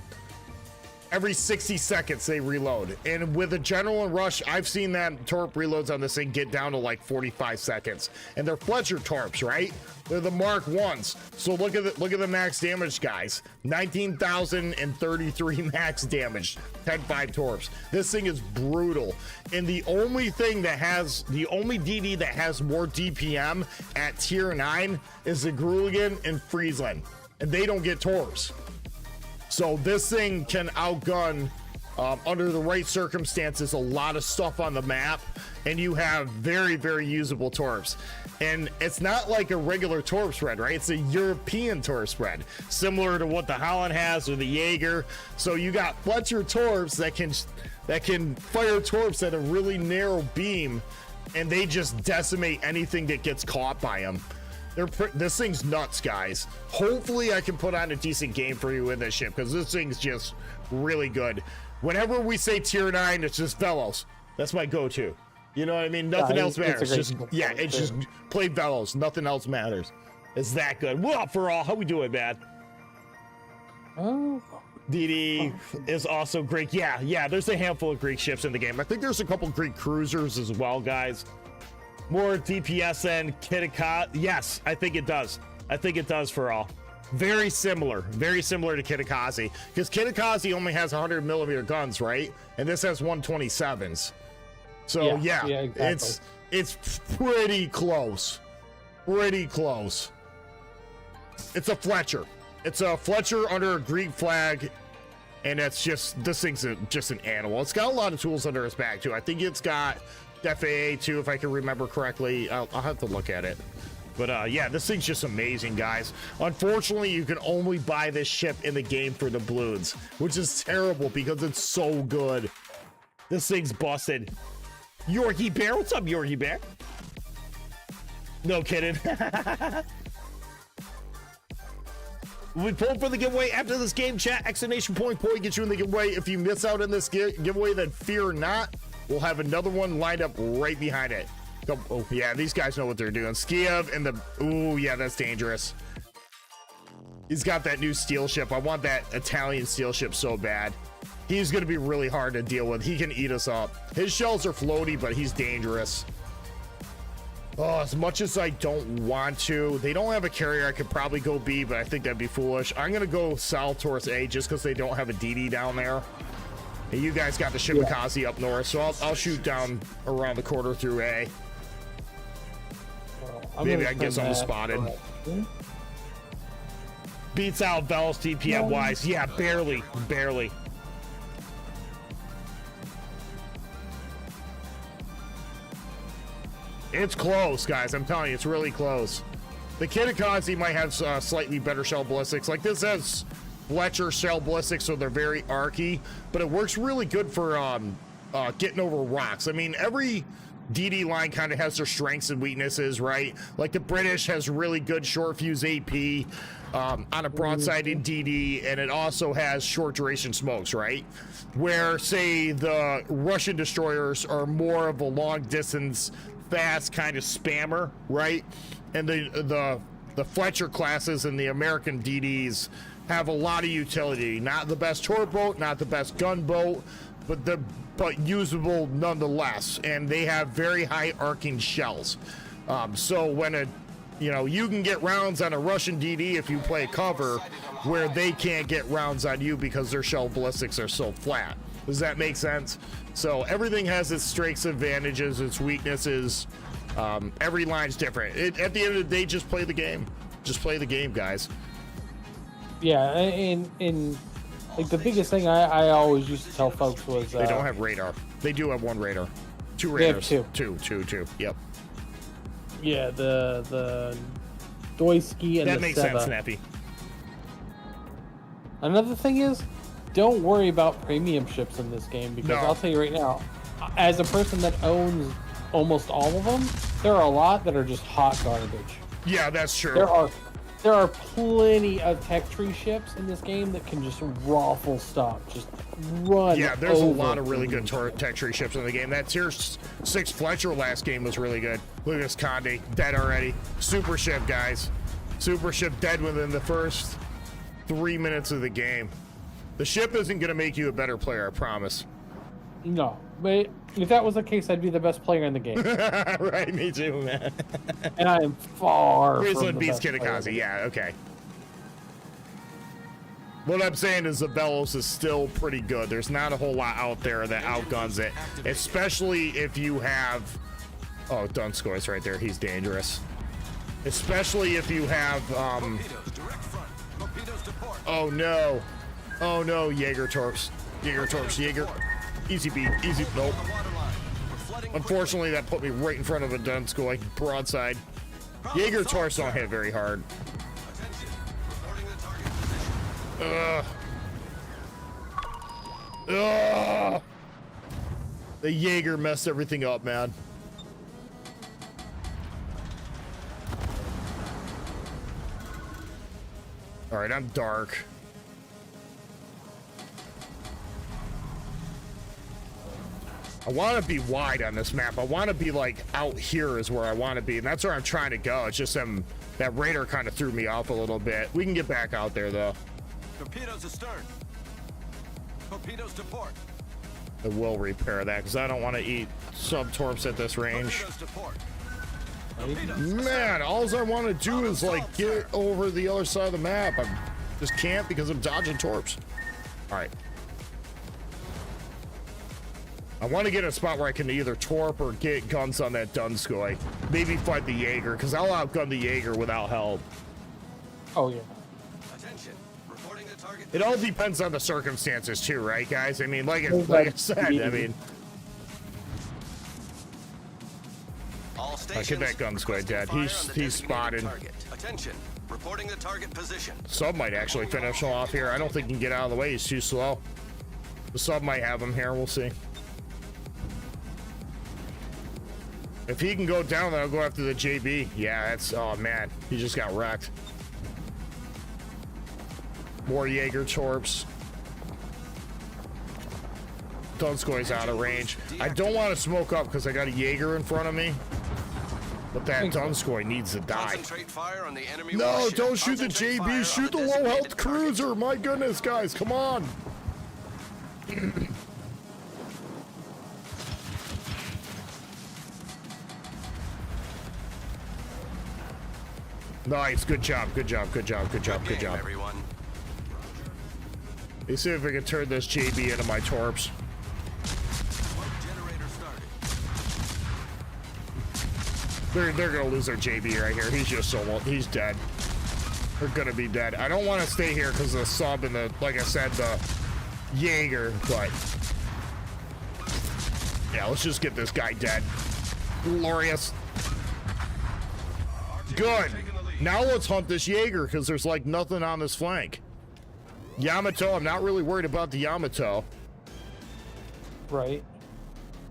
Every 60 seconds they reload. And with a general and rush, I've seen that torp reloads on this thing get down to like 45 seconds. And they're Fletcher torps, right? They're the Mark 1s. So look at the max damage, guys. 19,033 max damage. 10.5 torps. This thing is brutal. And the only DD that has more DPM at tier 9 is the Gruligan and Friesland. And they don't get torps. So this thing can outgun under the right circumstances, a lot of stuff on the map, and you have very, very usable torps. And it's not like a regular torp spread, right? It's a European torp spread, similar to what the Holland has or the Jaeger. So you got Fletcher torps that can fire torps at a really narrow beam, and they just decimate anything that gets caught by them. This thing's nuts, guys. Hopefully I can put on a decent game for you with this ship, because this thing's just really good. Whenever we say tier 9, it's just Velos. That's my go-to. You know what I mean? Nothing else matters. Just play Velos. Nothing else matters. It's that good. Well, for all, how we doing, man? Oh. DD is also Greek. Yeah, there's a handful of Greek ships in the game. I think there's a couple Greek cruisers as well, guys. More DPS than Kitakazi. Yes, I think it does. I think it does for all. Very similar to Kitakazi, because Kitakazi only has 100mm guns, right? And this has 127s. So yeah, exactly. It's pretty close. It's a Fletcher. It's a Fletcher under a Greek flag, and it's just, this thing's just an animal. It's got a lot of tools under its back too. I think it's got FAA too, if I can remember correctly. I'll have to look at it. But yeah, this thing's just amazing, guys. Unfortunately, you can only buy this ship in the game for the balloons, which is terrible because it's so good. This thing's busted. Yorkie Bear, what's up, Yorkie Bear? No kidding. We pulled for the giveaway after this game, chat. Exclamation point get you in the giveaway. If you miss out on this giveaway, then fear not. We'll have another one lined up right behind it. Oh, yeah, these guys know what they're doing. Skiev and the... Ooh, yeah, that's dangerous. He's got that new steel ship. I want that Italian steel ship so bad. He's going to be really hard to deal with. He can eat us up. His shells are floaty, but he's dangerous. Oh, as much as I don't want to. They don't have a carrier. I could probably go B, but I think that'd be foolish. I'm going to go south towards A just because they don't have a DD down there. And you guys got the Shimakaze up north, so I'll shoot down around the corner through A. Maybe I can get something spotted. Beats out Velos DPM wise. Yeah, barely. It's close, guys. I'm telling you, it's really close. The Kitakazi might have slightly better shell ballistics. Like this has Fletcher shell ballistics, so they're very archy, but it works really good for getting over rocks. I mean, every DD line kind of has their strengths and weaknesses, right? Like the British has really good short fuse AP on a broadside in DD, and it also has short duration smokes, right? Where, say, the Russian destroyers are more of a long distance, fast kind of spammer, right? And the Fletcher classes and the American DDs have a lot of utility. Not the best torp boat, not the best gunboat, but usable nonetheless, and they have very high arcing shells. So when you can get rounds on a Russian DD if you play cover, where they can't get rounds on you because their shell ballistics are so flat. Does that make sense? So everything has its strengths, advantages, its weaknesses. Every line's different. At the end of the day, just play the game. Just play the game, guys. Yeah, and like the biggest thing I always used to tell folks was they don't have radar. They do have one radar. Two radars. They have two. Yep. Yeah, the Doisky and that the makes Seva. sense, Snappy. Another thing is, don't worry about premium ships in this game, because I'll tell you right now, as a person that owns almost all of them, there are a lot that are just hot garbage. Yeah, that's true. There are plenty of tech tree ships in this game that can just raffle stuff, just run. Yeah, there's a lot of really good tech tree ships in the game. That tier 6 Fletcher last game was really good. Look at this Conde, dead already. Super ship, guys. Super ship dead within the first 3 minutes of the game. The ship isn't going to make you a better player, I promise. No, but if that was the case, I'd be the best player in the game. Right, me too, man. And I am far from the beats best Kitakazi, yeah, okay. What I'm saying is the Velos is still pretty good. There's not a whole lot out there that outguns it, especially if you have... Oh, Dunskoy's right there. He's dangerous. Especially if you have... Oh, no. Oh, no, Jaeger Torps. Jaeger torps, Jaeger. Easy beat, easy. Nope. Unfortunately, that put me right in front of a Donskoy broadside. Jaeger torps don't hit very hard. Ugh. Ugh. The Jaeger messed everything up, man. All right, I'm dark. I want to be wide on this map. I want to be like out here is where I want to be, and that's where I'm trying to go. It's just that radar kind of threw me off a little bit. We can get back out there though. Torpedoes astern. Torpedoes to port. I will repair that because I don't want to eat sub-torps at this range. Torpedoes to port. Man, all I want to do is like get over the other side of the map. I just can't because I'm dodging torps. All right. I want to get a spot where I can either torp or get guns on that Donskoy. Maybe fight the Jaeger because I'll outgun the Jaeger without help. Oh yeah. Attention. Reporting the target. It all depends on the circumstances too, right, guys? I mean, like I said, I mean, All stations. get that Donskoy dead. He's spotted. Attention. Reporting the target position. Sub might actually finish him off here. I don't think he can get out of the way. He's too slow. The sub might have him here. We'll see. If he can go down, then I'll go after the JB. Yeah, that's... Oh, man. He just got wrecked. More Jaeger torps. Donskoy's out of range. I don't want to smoke up because I got a Jaeger in front of me. But that Donskoy needs to die. Concentrate fire on the enemy No, warship. don't shoot the Concentrate JB. fire Shoot on the designated low-health target. cruiser. My goodness, guys. Come on. Nice. Good job. Good job. Good job. Good job. Good Game, job. everyone. Let's see if we can turn this JB into my torps. Smoke generator started. They're gonna lose their JB right here. He's just so low. He's dead. They're gonna be dead. I don't want to stay here because the sub and the, like I said, the Jaeger, but yeah, let's just get this guy dead. Glorious. Good. Now let's hunt this Jaeger because there's like nothing on this flank. Yamato, I'm not really worried about the Yamato. Right.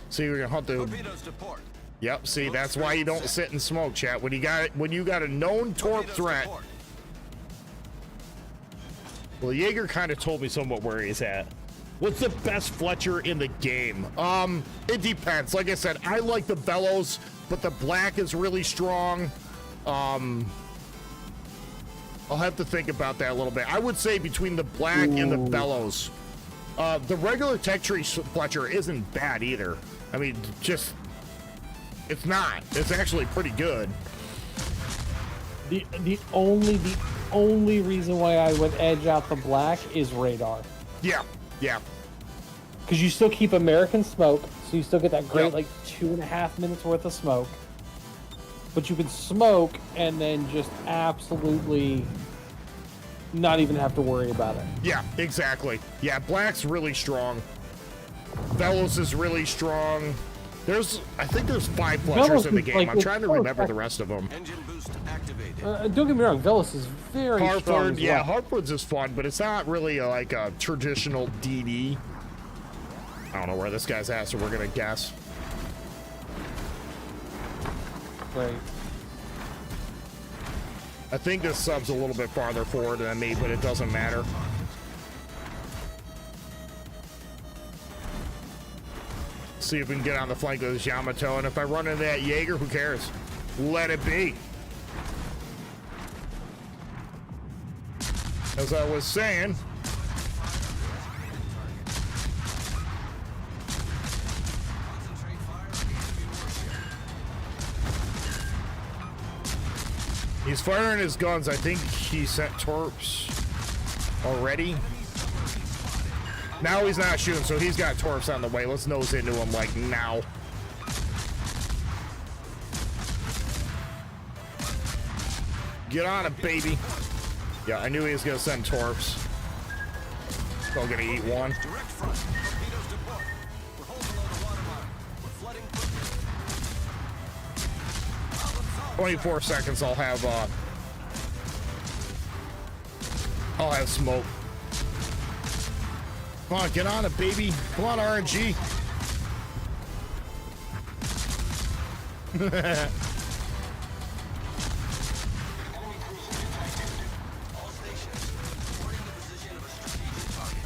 See, we can hunt the. Torpedoes to port. Yep. See, that's why you don't sit and smoke, chat. When you got a known torp Torpedoes to threat. port. Well, Jaeger kind of told me somewhat where he's at. What's the best Fletcher in the game? It depends. Like I said, I like the Bellows, but the black is really strong. I'll have to think about that a little bit. I would say between the black and the Bellows. The regular Tech Tree Fletcher isn't bad either. I mean, just it's not. It's actually pretty good. The only reason why I would edge out the black is radar. Yeah, yeah. Because you still keep American smoke, so you still get that great Yep. like 2.5 minutes worth of smoke. But you can smoke and then just absolutely not even have to worry about it. Yeah, exactly. Yeah, black's really strong. Bellows is really strong. I think there's 5 Fletchers Velos in the is, game. like, I'm trying to it's remember so the rest of them. Engine boost activated. Don't get me wrong, Velos is very strong Hartford, as yeah, well. Hartford's is fun, but it's not really like a traditional DD. I don't know where this guy's at, so we're gonna guess. Right. I think this sub's a little bit farther forward than me, but it doesn't matter. See if we can get on the flank of this Yamato, and if I run into that Jaeger, who cares? Let it be. As I was saying, Concentrate fire on the enemy warship. he's firing his guns. I think he sent torps already. Now he's not shooting, so he's got torps on the way. Let's nose into him like now. Get on it, baby. Yeah, I knew he was gonna send torps. Still gonna eat one. Direct front. Torpedoes to port. We're holding below the waterline. We're flooding quickly. 24 seconds. I'll have smoke. Come on, get on it, baby. Come on, RNG. All stations. Reporting the position of a strategic target.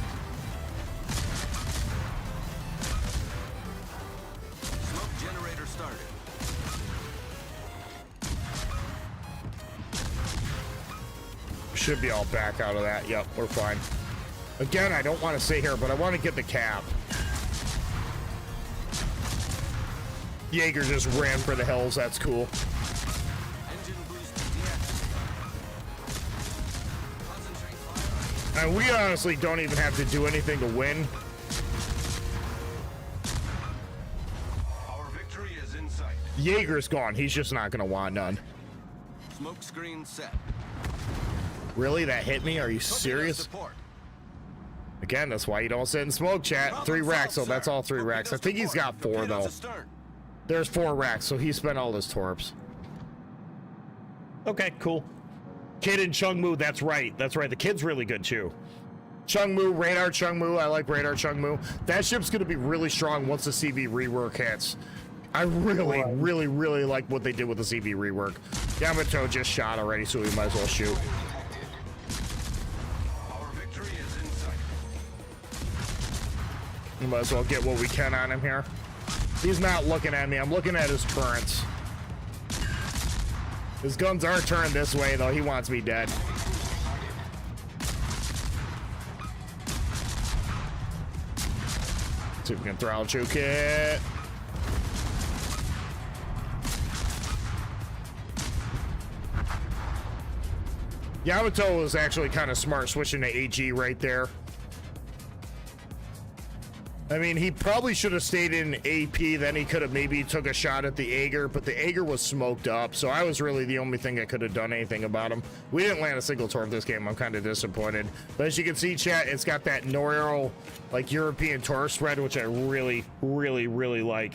Smoke generator started. Should be all back out of that. Yep, we're fine. Again, I don't want to stay here, but I want to get the cap. Jaeger just ran for the hills. That's cool. Engine boost deactivated. Concentrate fire. And we honestly don't even have to do anything to win. Our victory is in sight. Jaeger's gone. He's just not going to want none. Smoke screen set. Really? That hit me? Are you Torpedoes serious? to port. Again, that's why you don't sit in smoke, chat. 3 racks, so that's all 3 racks. I think he's got 4, though. Torpedoes astern. There's 4 racks, so he spent all his torps. Okay, cool. Kid and Chungmu, that's right. That's right. The kid's really good, too. Chungmu, Radar Chungmu. I like Radar Chungmu. That ship's going to be really strong once the CV rework hits. I really like what they did with the CV rework. Yamato just shot already, so we might as well shoot. Our victory is in sight. We might as well get what we can on him here. He's not looking at me. I'm looking at his turrets. His guns are turned this way, though. He wants me dead. See if we can throttle choke it. Yamato was actually kind of smart switching to AG right there. I mean, he probably should have stayed in AP, then he could have maybe took a shot at the Aegir, but the Aegir was smoked up, so I was really the only thing that could have done anything about him. We didn't land a single torp this game. I'm kind of disappointed. But as you can see, chat, it's got that Noro, like, European torp spread, which I really like.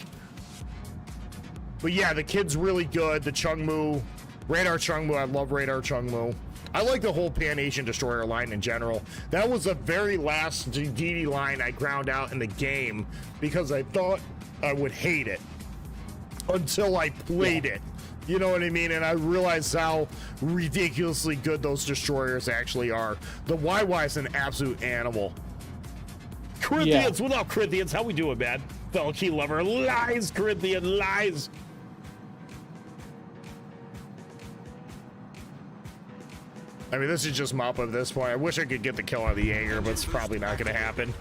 But yeah, the kid's really good. The Chungmu, Radar Chungmu, I love Radar Chungmu. I like the whole Pan-Asian Destroyer line in general. That was the very last DD line I ground out in the game because I thought I would hate it until I played it. You know what I mean? And I realized how ridiculously good those destroyers actually are. The YY is an absolute animal. Corinthians, without Corinthians, how we doing, man? Fellow key lover, lies, Corinthian, lies. I mean, this is just mop at this point. I wish I could get the kill on the Jaeger, but it's probably not going to happen.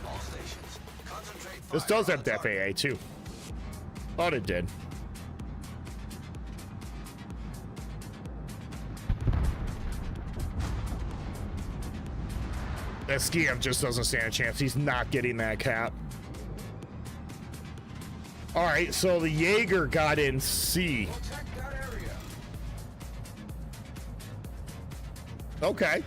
All stations. Concentrate fire. This does have Def AA, too. Thought it did. That Skiam just doesn't stand a chance. He's not getting that cap. All right, so the Jaeger got in C. Protect that area. Okay.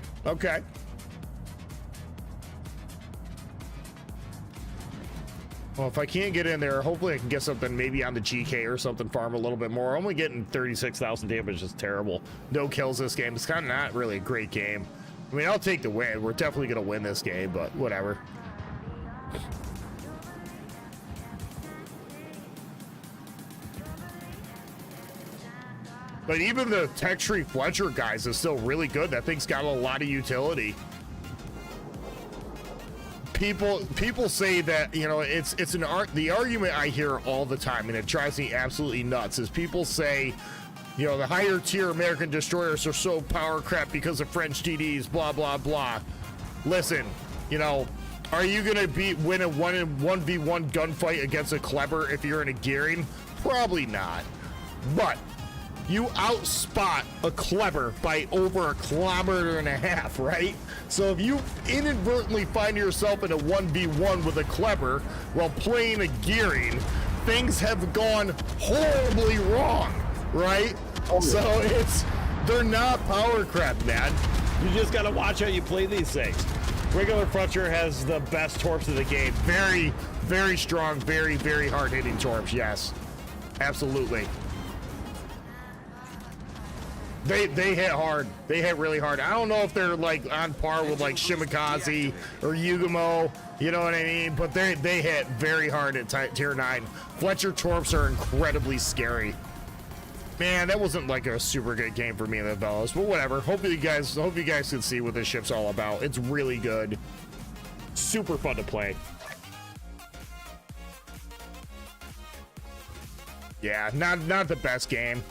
Well, if I can't get in there, hopefully I can get something maybe on the GK or something, farm a little bit more. Only getting 36,000 damage is terrible. No kills this game. It's kind of not really a great game. I mean, I'll take the win. We're definitely going to win this game, but whatever. But even the Tech Tree Fletcher guys is still really good. That thing's got a lot of utility. People say that, you know, it's an art. The argument I hear all the time, and it drives me absolutely nuts, is people say, you know, the higher tier American destroyers are so power crap because of French DDs, blah blah blah. Listen, you know, are you gonna win a 1v1 gunfight against a Kleber if you're in a Gearing? Probably not. But you outspot a Kleber by over 1.5 kilometers, right? So if you inadvertently find yourself in a 1v1 with a Kleber while playing a Gearing, things have gone horribly wrong, right? Oh, yeah. So they're not power crap, man. You just gotta watch how you play these things. Regular Fletcher has the best torps of the game. Very, very strong, very, very hard-hitting torps, yes. Absolutely. They hit hard. They hit really hard. I don't know if they're like on par with like Shimikaze or Yugumo, you know what I mean? But they hit very hard at tier 9. Fletcher torps are incredibly scary. Man, that wasn't like a super good game for me and the fellas, but whatever. Hope you guys can see what this ship's all about. It's really good. Super fun to play. Yeah, not the best game,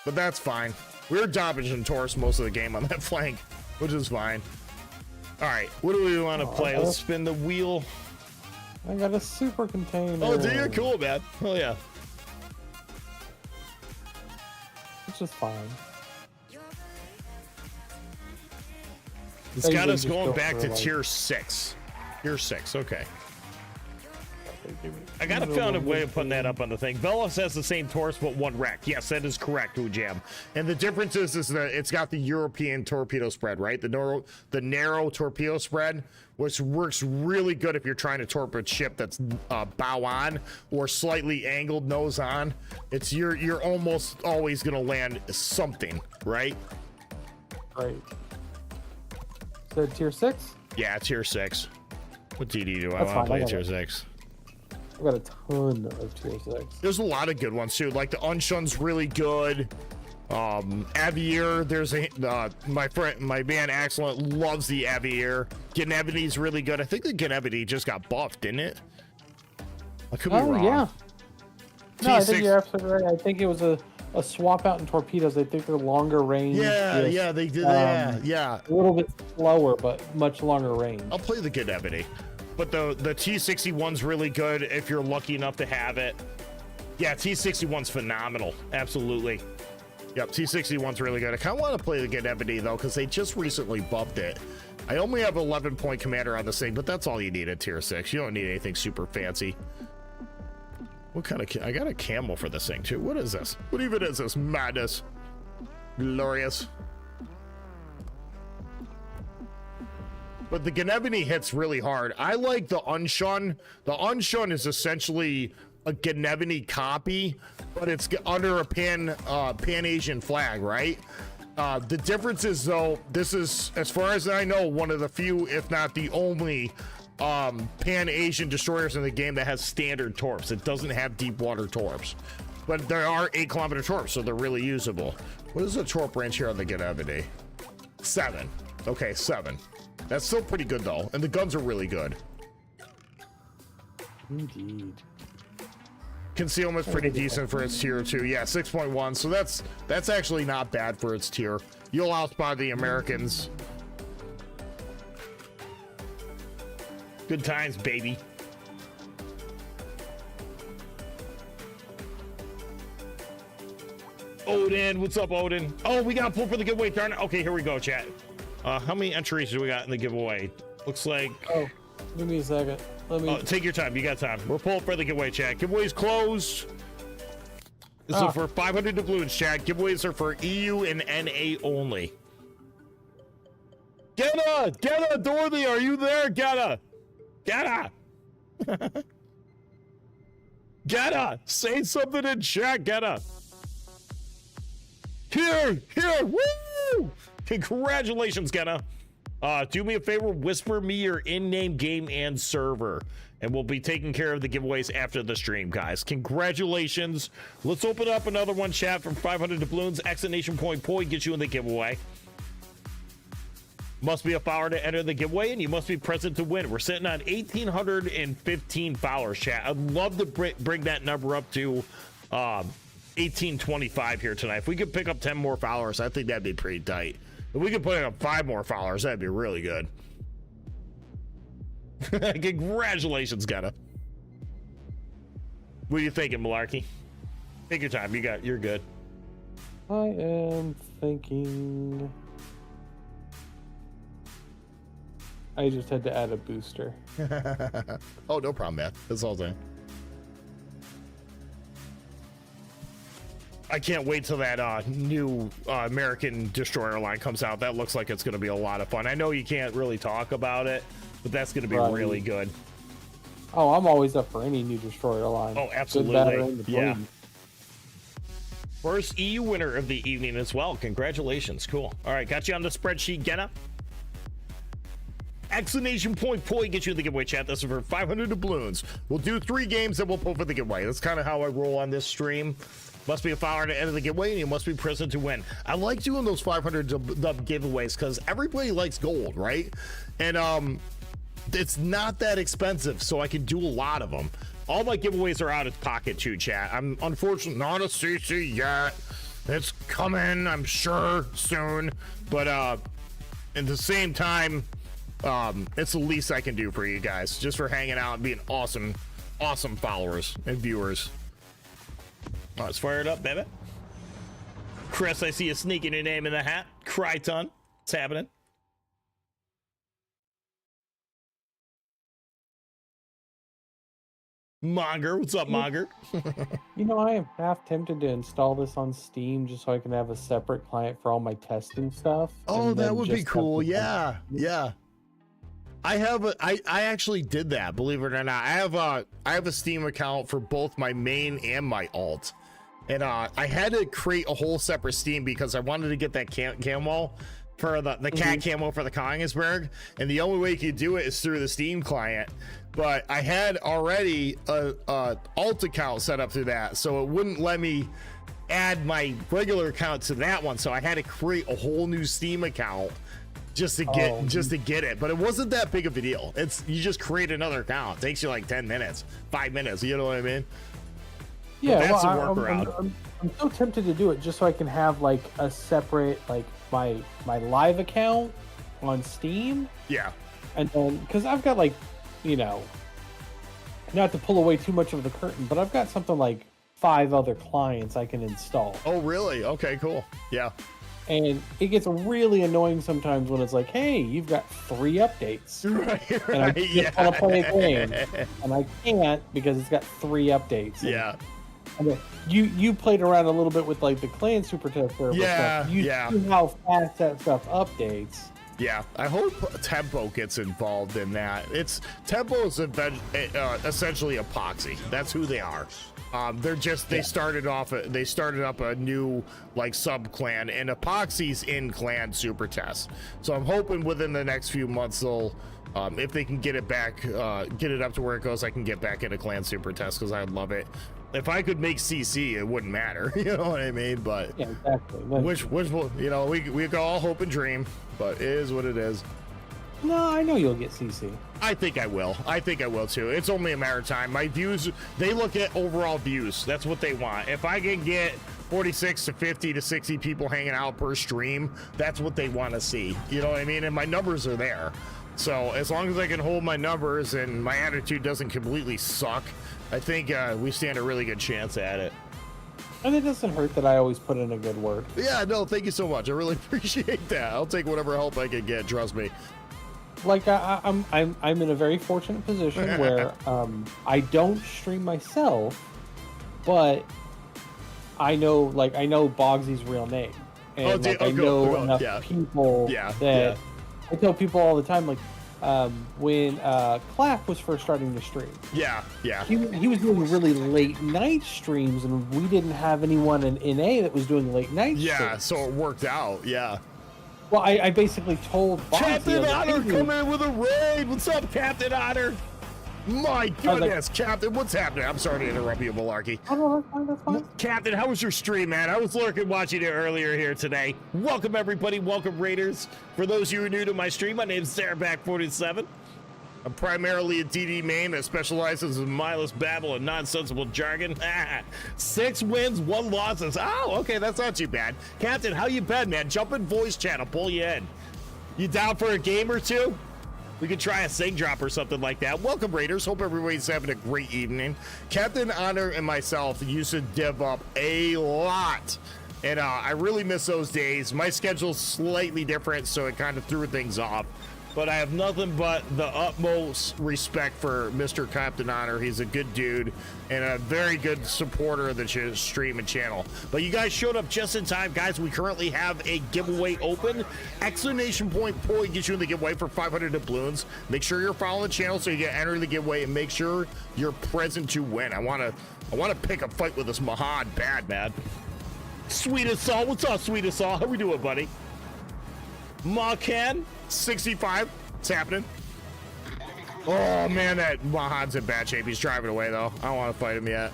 but that's fine. We were dodging torps most of the game on that flank, which is fine. All right, what do we want to play? Let's spin the wheel. I got a super container. Oh, do you? Cool, man. Oh, yeah. Which is fine. It's got us going back to tier 6. Tier 6, okay. I gotta find a way of putting that up on the thing. Velos has the same torps, but 1 wreck. Yes, that is correct, Ujam. And the difference is that it's got the European torpedo spread, right? The narrow torpedo spread, which works really good if you're trying to torpedo a ship that's bow on or slightly angled nose on. It's you're almost always gonna land something, right? Right. So tier 6? Yeah, tier 6. What DD do I That's want to fine, play I tier got 6? I've got a ton of tier 6. There's a lot of good ones too. Like the Unshun's really good. Avier, there's a my man Excellent loves the Avier. Genevity's really good. I think the Genevity just got buffed, didn't it? I could be wrong. Yeah. No, I think T6 you're absolutely right. I think it was a swap out in torpedoes. I think they're longer range. Yeah, just, yeah, they did. Yeah. A little bit slower, but much longer range. I'll play the Genevity. But the T61's really good if you're lucky enough to have it. Yeah, T61's phenomenal. Absolutely. Yep, T61's really good. I kind of want to play the Genevity, though, because they just recently buffed it. I only have 11-point commander on this thing, but that's all you need at tier 6. You don't need anything super fancy. What kind of... I got a camel for this thing, too. What is this? What even is this? Madness. Glorious. But the Genevity hits really hard. I like the Unshun. The Unshun is essentially a Genevity copy, but it's under a Pan-Asian flag, right? The difference is, though, this is, as far as I know, one of the few, if not the only, Pan-Asian destroyers in the game that has standard torps. It doesn't have deep water torps. But there are 8-kilometer torps, so they're really usable. What is the torp range here on the Genevity? 7. Okay, 7. That's still pretty good, though. And the guns are really good. Indeed. Concealment's pretty decent for its tier 2. Yeah, 6.1. So that's actually not bad for its tier. You'll outspot the Americans. Good times, baby. Odin, what's up, Odin? Oh, we got to pull for the giveaway, darn it. Okay, here we go, chat. How many entries do we got in the giveaway? Looks like... Oh, give me a second. Let me... take your time. You got time. We're pulling for the giveaway, chat. Giveaways closed. This is for 500 doubloons, chat. Giveaways are for EU and NA only. Geta, Dorothy, are you there? Geta. Geta, say something in chat, Geta. Here, woo! Congratulations, Geta. Do me a favor, whisper me your in-name game and server, and we'll be taking care of the giveaways after the stream, guys. Congratulations. Let's open up another one, chat, from 500 doubloons. Exit Nation Point Poi gets you in the giveaway. Must be a follower to enter the giveaway, and you must be present to win. We're sitting on 1,815 followers, chat. I'd love to bring that number up to 1825 here tonight. If we could pick up 10 more followers, I think that'd be pretty tight. If we could put up 5 more followers, that'd be really good. Congratulations, Geta. What are you thinking, Malarkey? Take your time. You're good. I am thinking... I just had to add a booster. Oh, no problem, man. That's all I'm saying. I can't wait till that new American Destroyer line comes out. That looks like it's going to be a lot of fun. I know you can't really talk about it, but that's going to be really good. Oh, I'm always up for any new Destroyer line. Oh, Good, absolutely. bad, or in Yeah. between. First EU winner of the evening as well. Congratulations. Cool. All right, got you on the spreadsheet, Genna. Exclamation point Poi get you in the giveaway chat. This is for 500 doubloons. We'll do 3 games and we'll pull for the giveaway. That's kind of how I roll on this stream. Must be a follower to enter the giveaway and you must be present to win. I like doing those 500 dub giveaways because everybody likes gold, right? And it's not that expensive, so I can do a lot of them. All my giveaways are out of pocket too, chat. I'm unfortunately not a CC yet. It's coming, I'm sure, soon. But at the same time, it's the least I can do for you guys, just for hanging out and being awesome followers and viewers. Let's fire it up, baby. Chris, I see you sneaking your name in the hat. Kryton, what's happening? Monger, what's up, Monger? You know, I am half tempted to install this on Steam just so I can have a separate client for all my testing stuff. Oh, and that then would be just have cool. the- Yeah. I actually did that, believe it or not. I have a Steam account for both my main and my alt. And I had to create a whole separate Steam because I wanted to get that camo for the cat camo for the Konigsberg, and the only way you could do it is through the Steam client. But I had already a alt account set up through that, so it wouldn't let me add my regular account to that one. So I had to create a whole new Steam account just to get it. But it wasn't that big of a deal. It's you just create another account. It takes you like 10 minutes, 5 minutes. You know what I mean? Yeah, that's a well, workaround. I'm so tempted to do it just so I can have like a separate like my live account on Steam, Yeah. and then because I've got like, you know, not to pull away too much of the curtain, but I've got something like 5 other clients I can install. Oh, really? Okay, cool. Yeah. And it gets really annoying sometimes when it's like, hey, you've got 3 updates. Right. And I just want to play a game. And I can't because it's got 3 updates. And, Yeah. I mean, you played around a little bit with like the clan super tester. Yeah, Stuff. You yeah. see how fast that stuff updates. Yeah, I hope Tempo gets involved in that. Tempo is essentially epoxy. That's who they are. They started up a new like sub clan, and epoxy's in clan super test. So I'm hoping within the next few months they'll, if they can get it back, get it up to where it goes, I can get back into clan super test because I'd love it. If I could make CC, it wouldn't matter. You know what I mean? But Yeah, exactly. which will, you know, we can all hope and dream, but it is what it is. No, I know you'll get CC. I think I will. I think I will too. It's only a matter of time. My views, they look at overall views. That's what they want. If I can get 46 to 50 to 60 people hanging out per stream, that's what they want to see. You know what I mean? And my numbers are there. So as long as I can hold my numbers and my attitude doesn't completely suck, I think we stand a really good chance at it. And it doesn't hurt that I always put in a good word. Yeah, no, thank you so much. I really appreciate that. I'll take whatever help I can get. Trust me. Like I'm in a very fortunate position where I don't stream myself, but I know Bogsy's real name, and I know enough people that I tell people all the time, like when Clap was first starting to stream. Yeah. He was doing really late night streams, and we didn't have anyone in NA that was doing late night Yeah, streams. so it worked out. Yeah. Well, I basically told Bogsy, Captain I Otter was like, coming in with a raid. What's up, Captain Otter? My goodness, Captain, what's happening? I'm sorry to interrupt you, Malarkey. Oh, no, that's fine. Captain, how was your stream, man? I was lurking watching it earlier here today. Welcome, everybody. Welcome, Raiders. For those of you who are new to my stream, my name is Sarahback47. I'm primarily a DD main that specializes in mindless babble and nonsensical jargon. 6 wins, 1 losses. Oh, okay, that's not too bad. Captain, how you been, man? Jump in voice chat. I'll pull you in. You down for a game or two? We could try a sing drop or something like that. Welcome, Raiders. Hope everybody's having a great evening. Captain Honor and myself used to div up a lot And I really miss those days. My schedule's slightly different, so it kind of threw things off. But I have nothing but the utmost respect for Mr. Captain Honor. He's a good dude and a very good supporter of the stream and channel. But you guys showed up just in time. Guys, we currently have a giveaway open. Exclamation point gets you in the giveaway for 500 doubloons. Make sure you're following the channel so you get entered in the giveaway, and make sure you're present to win. I want to pick a fight with this Mahad bad, man. Sweetest Saul, what's up, Sweetest Saul? How we doing, buddy? Macan 65, it's happening. Oh man, that Mahad's in bad shape. He's driving away though. I don't want to fight him yet.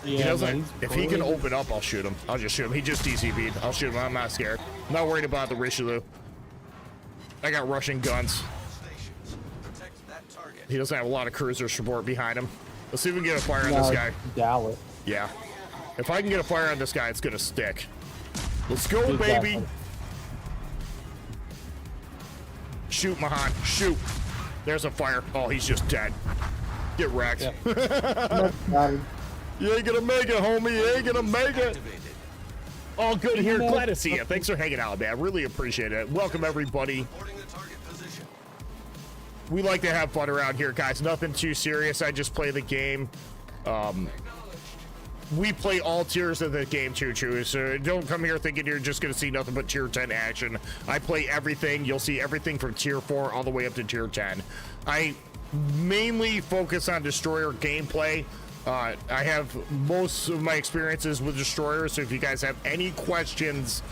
Yeah, He doesn't. man, If he can open up, I'll shoot him. I'll just shoot him. He just DCB'd. I'll shoot him. I'm not scared. I'm not worried about the Richelieu. I got Russian guns. Stations. Protect that target. He doesn't have a lot of cruiser support behind him. Let's see if we can get a fire on this guy. Dallas. Yeah. If I can get a fire on this guy, it's gonna stick. Let's go, Exactly. baby. Shoot, Mahan. Shoot. There's a fire. Oh, he's just dead. Get wrecked. Yeah. You ain't gonna make it, homie. You ain't gonna make it. Activated. All good here. Glad to see you. Thanks for hanging out, man. Really appreciate it. Welcome, everybody. Reporting the target position. We like to have fun around here, guys. Nothing too serious. I just play the game. We play all tiers of the game too, so don't come here thinking you're just gonna see nothing but tier 10 action. I play everything. You'll see everything from tier 4 all the way up to tier 10. I mainly focus on destroyer gameplay. I have most of my experiences with destroyers, so if you guys have any questions,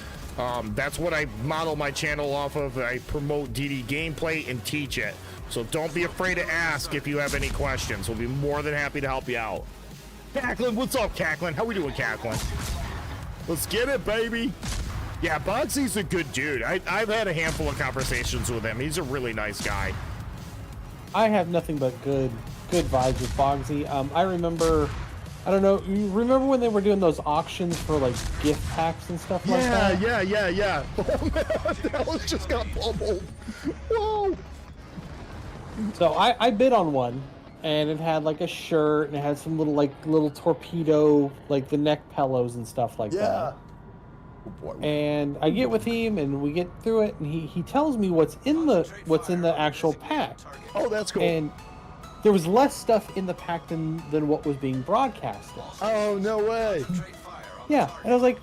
that's what I model my channel off of. I promote DD gameplay and teach it, so don't be afraid to ask if you have any questions. We'll be more than happy to help you out. Cacklin, what's up, Cacklin? How we doing, Cacklin? Let's get it, baby. Yeah, Bogsy's a good dude. I've had a handful of conversations with him. He's a really nice guy. I have nothing but good vibes with Bogsy. I remember, I don't know, you remember when they were doing those auctions for like gift packs and stuff like that? Yeah. Oh man, Dallas just got pummeled. Whoa. So I bid on one, and it had like a shirt, and it had some little torpedo, like the neck pillows and stuff like that. Oh, boy. And I get with him, and we get through it, and he tells me what's in the actual pack. Oh, that's cool. And there was less stuff in the pack than what was being broadcasted. Oh, no way. Yeah, and I was like,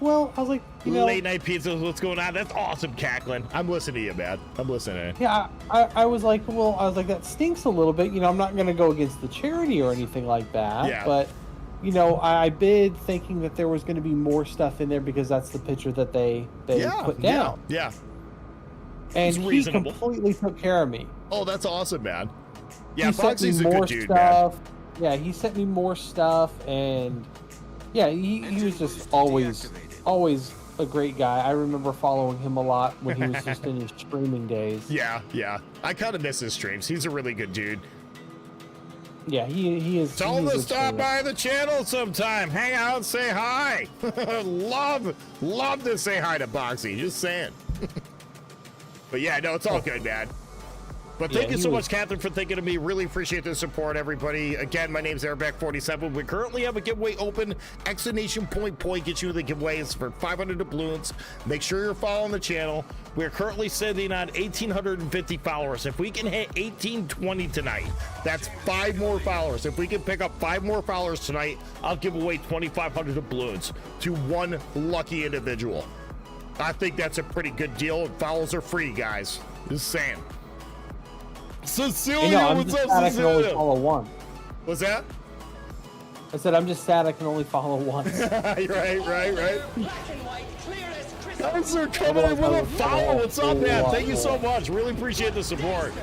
you know, Late night pizzas, what's going on? That's awesome, Cacklin. I'm listening to you, man. I'm listening. yeah, I was like, that stinks a little bit. You know, I'm not going to go against the charity or anything like that. Yeah. But, you know, I bid thinking that there was going to be more stuff in there because that's the picture that they put down. Yeah. And It's he reasonable. completely took care of me. Oh, that's awesome, man. Yeah, He sent me Bogsy's a more good dude, man. stuff. Yeah, he sent me more stuff, and yeah, he was just always a great guy. I remember following him a lot when he was just in his streaming days. Yeah. I kind of miss his streams. He's a really good dude. Yeah, he is. Tell he him is to a stop streamer. by the channel sometime. Hang out and say hi. love to say hi to Bogsy. Just saying. But yeah, no, it's all good, man. But thank Yeah, you he so was- much, Catherine, for thinking of me. Really appreciate the support, everybody. Again, my name's Airback47. We currently have a giveaway open. Exclamation point gets you the giveaways for 500 doubloons. Make sure you're following the channel. We're currently sitting on 1,850 followers. If we can hit 1,820 tonight, that's 5 more followers. If we can pick up 5 more followers tonight, I'll give away 2,500 doubloons to one lucky individual. I think that's a pretty good deal. Follows are free, guys. Just saying. Cecilia, You know, I'm what's just up, sad I can only Cecilia? follow one. What's that? I said I'm just sad I can only follow one. right. Black and white, clear as crystal. Guys are coming in with a follow. What's up, man? Thank you so much. Really appreciate the support.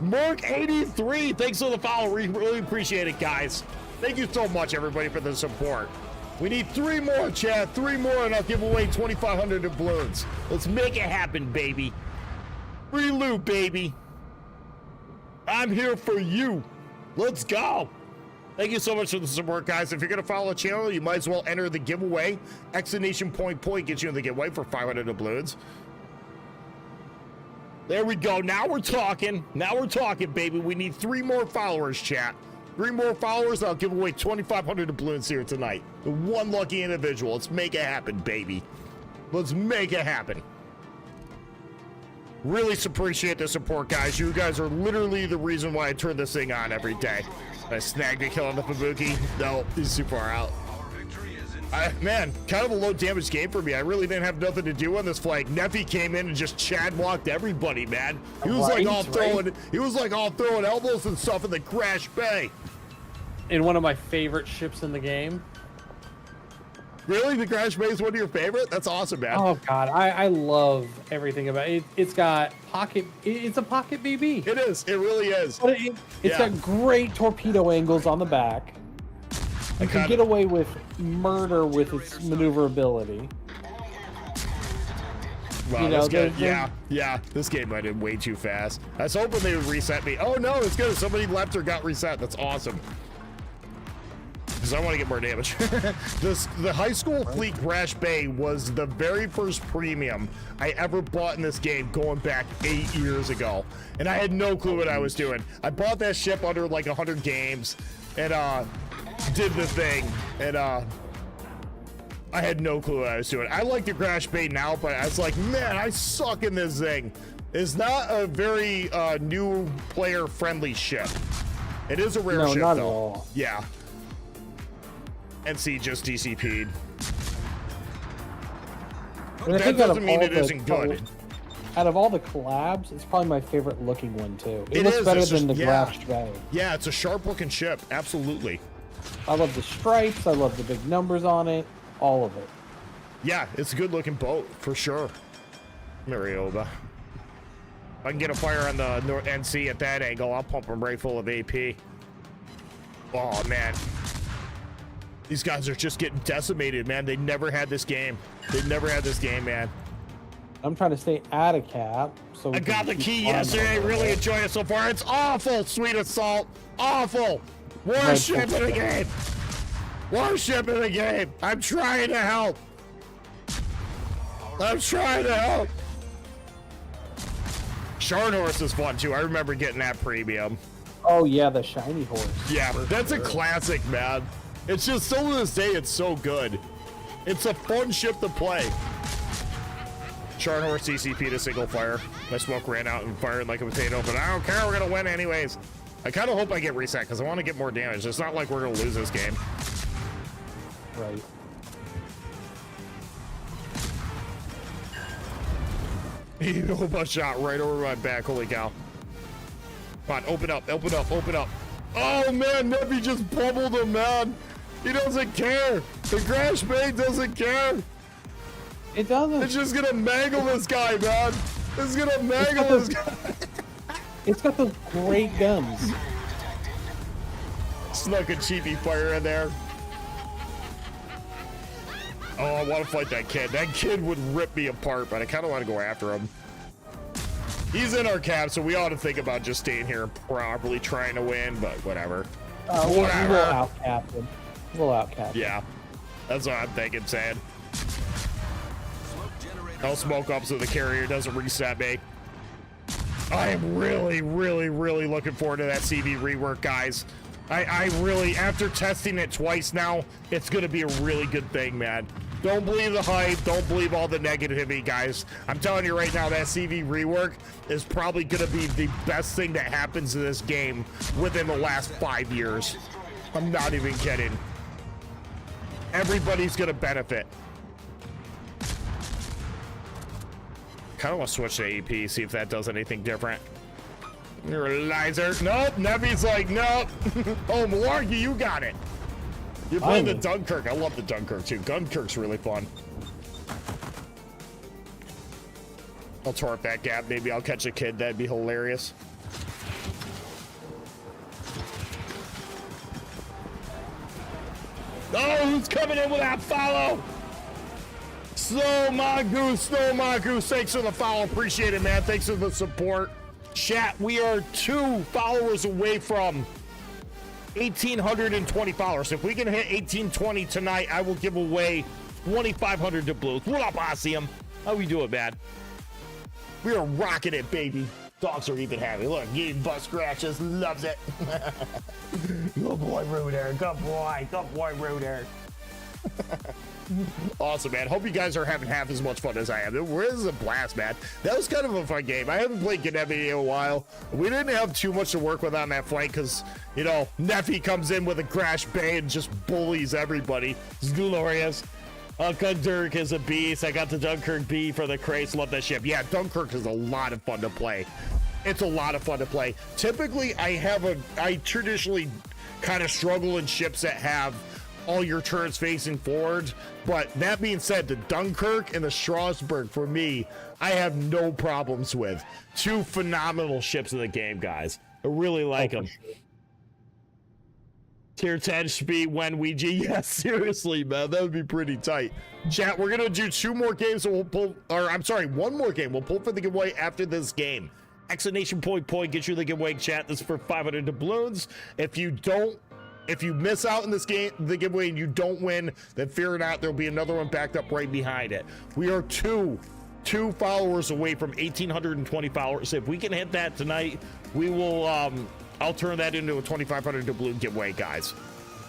Mark83, thanks for the follow. We really appreciate it, guys. Thank you so much, everybody, for the support. We need 3 more, chat. 3 more, and I'll give away 2,500 doubloons. Let's make it happen, baby. Free loot, baby. I'm here for you. Let's go. Thank you so much for the support, guys. If you're going to follow the channel, you might as well enter the giveaway. Exclamation point gets you in the giveaway for 500 doubloons. There we go. Now we're talking. Now we're talking, baby. We need 3 more followers, chat. 3 more followers, I'll give away 2,500 doubloons here tonight. The one lucky individual. Let's make it happen, baby. Let's make it happen. Really appreciate the support, guys. You guys are literally the reason why I turn this thing on every day. I snagged a kill on the Fubuki. No, he's too far out. Man, kind of a low damage game for me. I really didn't have nothing to do on this flank. Neffy came in and just Chad walked everybody, man. He was like all throwing elbows and stuff in the Crash Bay. In one of my favorite ships in the game. Really? The Crash Bay is one of your favorite? That's awesome, man. Oh god, I love everything about it. It's got pocket. It's a pocket BB. It is. It really is. But it's got great torpedo angles on the back. You can get away with murder with its maneuverability. Wow, you know, yeah. This game might have been way too fast. I was hoping they would reset me. Oh no, it's good. Somebody left or got reset. That's awesome. Because I want to get more damage. The High School Fleet Crash Bay was the very first premium I ever bought in this game going back 8 years ago. And I had no clue what I was doing. I bought that ship under like 100 games and did the thing. And I had no clue what I was doing. I like the Crash Bay now, but I was like, man, I suck in this thing. It's not a very new player friendly ship. It is a rare ship, not though. At all. Yeah. NC just DCP'd. That doesn't mean it isn't good. Out of all the collabs, it's probably my favorite looking one too. It looks is. better It's than the just- Crash Bay. Yeah, it's a sharp looking ship. Absolutely. I love the stripes. I love the big numbers on it. All of it. Yeah, it's a good looking boat for sure. Marioba. I can get a fire on the NC at that angle. I'll pump them right full of AP. Oh man. These guys are just getting decimated, man. They never had this game. They never had this game, man. I'm trying to stay at a cap. So I got the key yesterday. Really enjoyed it so far. It's awful, Sweet Assault. Awful. Worst ship in the game. Worst ship in the game. I'm trying to help. I'm trying to help. Sharn Horse is fun too. I remember getting that premium. Oh yeah, the shiny horse. Yeah, that's a classic, man. It's just still to this day, it's so good. It's a fun ship to play. Sharn Horse CCP to single fire. My smoke ran out and firing like a potato, but I don't care. We're gonna win anyways. I kind of hope I get reset because I want to get more damage. It's not like we're gonna lose this game. Right. A shot right over my back. Holy cow. Come on, open up, open up, open up. Oh man, Neffy just bubbled him, man. He doesn't care. The Crash Bay doesn't care. It doesn't. It's just gonna mangle this guy, man. It's gonna mangle this guy. It's got those great guns. Snuck a cheapy fire in there. Oh, I want to fight that kid. That kid would rip me apart, but I kind of want to go after him. He's in our cap, so we ought to think about just staying here and properly trying to win, but whatever. We'll outcap him. We'll outcap him. Yeah, that's what I'm thinking, Sad. I'll smoke up so the carrier doesn't reset me. I am really, really, really looking forward to that CV rework, guys. I really, after testing it twice now, it's going to be a really good thing, man. Don't believe the hype. Don't believe all the negativity, guys. I'm telling you right now, that CV rework is probably going to be the best thing that happens to this game within the last 5 years. I'm not even kidding. Everybody's going to benefit. Kind of want to switch to AP, see if that does anything different. You're a liar. Nope. Neffy's like, nope. Oh, Malarkey, you got it. You're playing the Dunkirk. I love the Dunkirk, too. Dunkirk's really fun. I'll tore up that gap. Maybe I'll catch a kid. That'd be hilarious. Oh, who's coming in with that follow? Snow Mongoose, thanks for the follow. Appreciate it, man. Thanks for the support. Chat, we are 2 followers away from 1,820 followers. If we can hit 1,820 tonight, I will give away 2,500 doubloons. What up, Asium? How we doing, man? We are rocking it, baby. Dogs are even happy. Look, getting butt scratches, loves it. Good boy, Ruder. Good boy, Ruder. Awesome, man. Hope you guys are having half as much fun as I am. It was a blast, man. That was kind of a fun game. I haven't played Gnemi in a while. We didn't have too much to work with on that fight because, you know, Neffy comes in with a Crash Bay and just bullies everybody. It's glorious. Dunkirk is a beast. I got the Dunkirk B for the craze. Love that ship. Yeah, Dunkirk is a lot of fun to play. It's a lot of fun to play. Typically, I traditionally kind of struggle in ships that have all your turns facing forward, but that being said, the Dunkirk and the Strasbourg, for me, I have no problems with. Two phenomenal ships in the game, guys. I really like them. Sure. Tier 10 should be when Ouija. Yeah, seriously, man, that would be pretty tight. Chat, we're gonna do two more games, so we'll pull, or I'm sorry, one more game. We'll pull for the giveaway after this game. Exclamation point gets you the giveaway. Chat, this is for 500 doubloons. If you miss out in this game, the giveaway, and you don't win, then fear not, there'll be another one backed up right behind it. We are two followers away from 1,820 followers. If we can hit that tonight, we will, I'll turn that into a 2,500 doubloon giveaway, guys.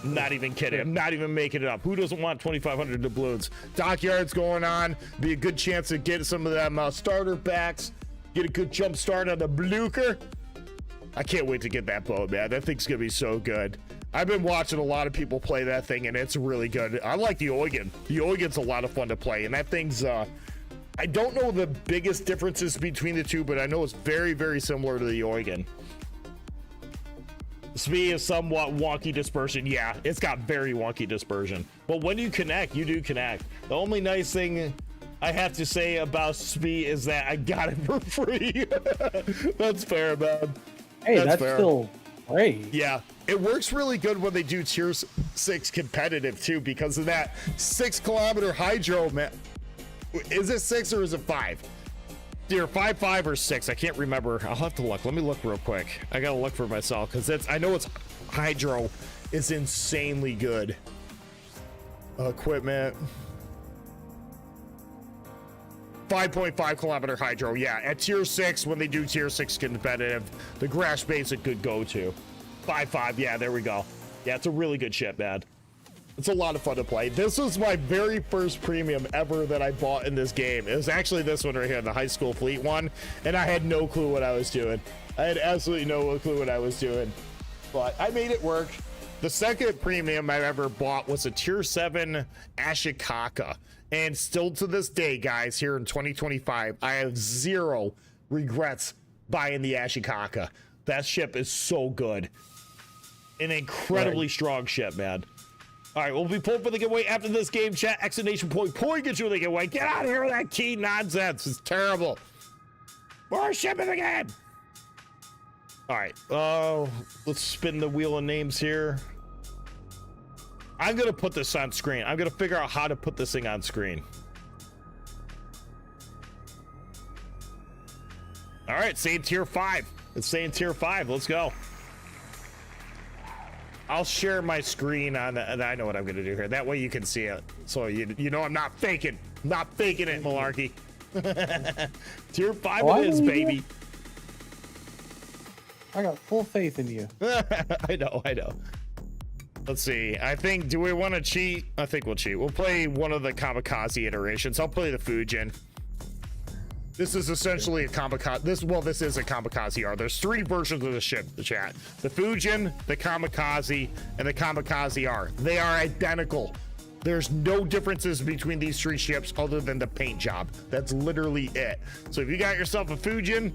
I'm not even kidding. I'm not even making it up. Who doesn't want 2,500 doubloons? Dockyard's going on. Be a good chance to get some of them starter backs. Get a good jump start on the Blucher. I can't wait to get that boat, man. That thing's gonna be so good. I've been watching a lot of people play that thing, and it's really good. I like the Eugen. The Eugen's a lot of fun to play, and that thing's, I don't know the biggest differences between the two, but I know it's very, very similar to the Eugen. Speed is somewhat wonky dispersion. Yeah, it's got very wonky dispersion. But when you connect, you do connect. The only nice thing I have to say about Speed is that I got it for free. That's fair, man. Hey, that's fair. Still great. Yeah, it works really good when they do tier 6 competitive too, because of that 6 kilometer hydro, man. Is it 6 or is it 5? Either 5 or 6. I can't remember. I'll have to look. Let me look real quick. I gotta look for myself because I know it's hydro is insanely good. Equipment. 5.5 kilometer hydro. Yeah, at tier 6 when they do tier 6 competitive, the Crash Bay is a good go-to. 5.5. Yeah, there we go. Yeah, it's a really good ship, man. It's a lot of fun to play. This was my very first premium ever that I bought in this game. It was actually this one right here, the High School Fleet one, and I had no clue what I was doing. I had absolutely no clue what I was doing, but I made it work. The second premium I ever bought was a tier 7 Ashikaga, and still to this day, guys, here in 2025, I have zero regrets buying the Ashikaga. That ship is so good. An incredibly strong ship, man. All right, we'll be pulling for the giveaway after this game, chat. Exclamation point get you the giveaway. Get out of here with that key nonsense. It's terrible. More ship in the game. All right, let's spin the wheel of names here. I'm gonna put this on screen. I'm gonna figure out how to put this thing on screen. All right, saying tier 5. It's saying tier 5. Let's go. I'll share my screen on and I know what I'm gonna do here. That way you can see it. So you know I'm not faking. I'm not faking it, Malarkey. Tier 5 it is, baby. I got full faith in you. I know. Let's see. I think, do we want to cheat? I think we'll cheat. We'll play one of the Kamikaze iterations. I'll play the Fujin. This is essentially a Kamikaze. This is a Kamikaze R. There's 3 versions of the ship, the chat. The Fujin, the Kamikaze, and the Kamikaze R. They are identical. There's no differences between these 3 ships other than the paint job. That's literally it. So if you got yourself a Fujin,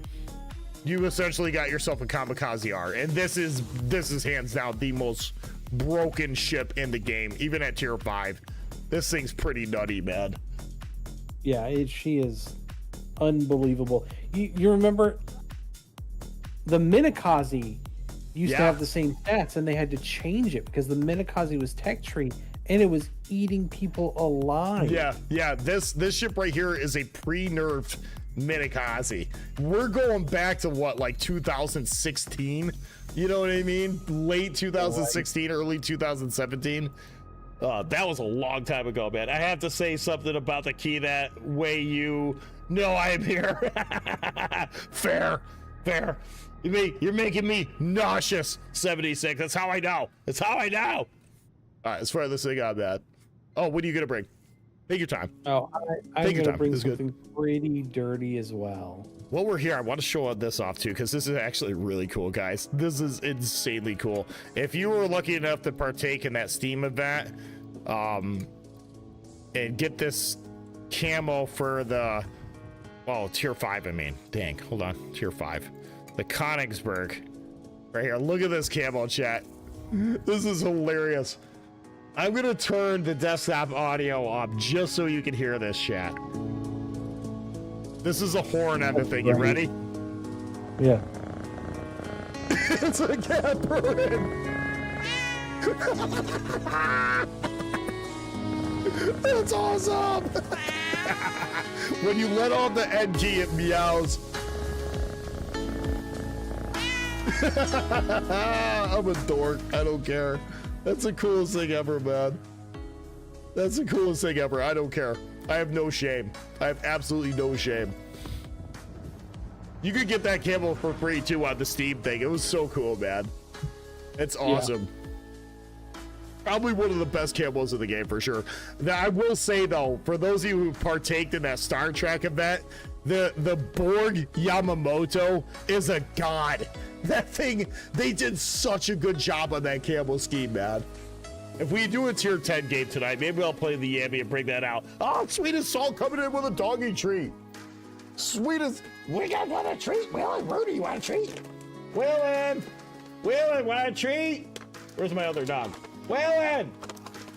you essentially got yourself a Kamikaze R. And this is hands down the most broken ship in the game, even at tier 5. This thing's pretty nutty, man. Yeah, she is unbelievable. You remember the Minakaze used to have the same stats, and they had to change it because the Minakaze was tech tree and it was eating people alive. Yeah. This ship right here is a pre-nerfed Minakaze. We're going back to what, like 2016? You know what I mean? Late 2016, early 2017. That was a long time ago, man. I have to say something about the key that way you know I am here. Fair. Fair. You're making me nauseous. 76. That's how I know. That's how I know. All right, let's fire this thing up, man. Oh, what are you gonna bring? Take your time. Oh, I'm Take your gonna time. bring This is good. something pretty dirty as well. While we're here, I want to show this off too, because this is actually really cool, guys. This is insanely cool. If you were lucky enough to partake in that Steam event, and get this camo for the, tier 5, I mean. Dang, hold on. Tier 5. The Königsberg. Right here. Look at this camo, chat. This is hilarious. I'm going to turn the desktop audio up just so you can hear this, chat. This is a horn and the thing. You ready? Yeah. It's a camper. That's awesome. When you let off the end key, it meows. I'm a dork. I don't care. That's the coolest thing ever, man. That's the coolest thing ever. I don't care. I have no shame. I have absolutely no shame. You could get that camo for free too on the Steam thing. It was so cool, man. It's awesome. Yeah. Probably one of the best camos of the game for sure. Now, I will say though, for those of you who partaked in that Star Trek event, the Borg Yamamoto is a god. That thing, they did such a good job on that camo scheme, man. If we do a tier 10 game tonight, maybe I'll play the Yami and bring that out. Oh, Sweet as Salt coming in with a doggy treat. Sweet as, we got want a treat. Waylon, Rudy, you want a treat? Waylon, want a treat? Where's my other dog? Waylon,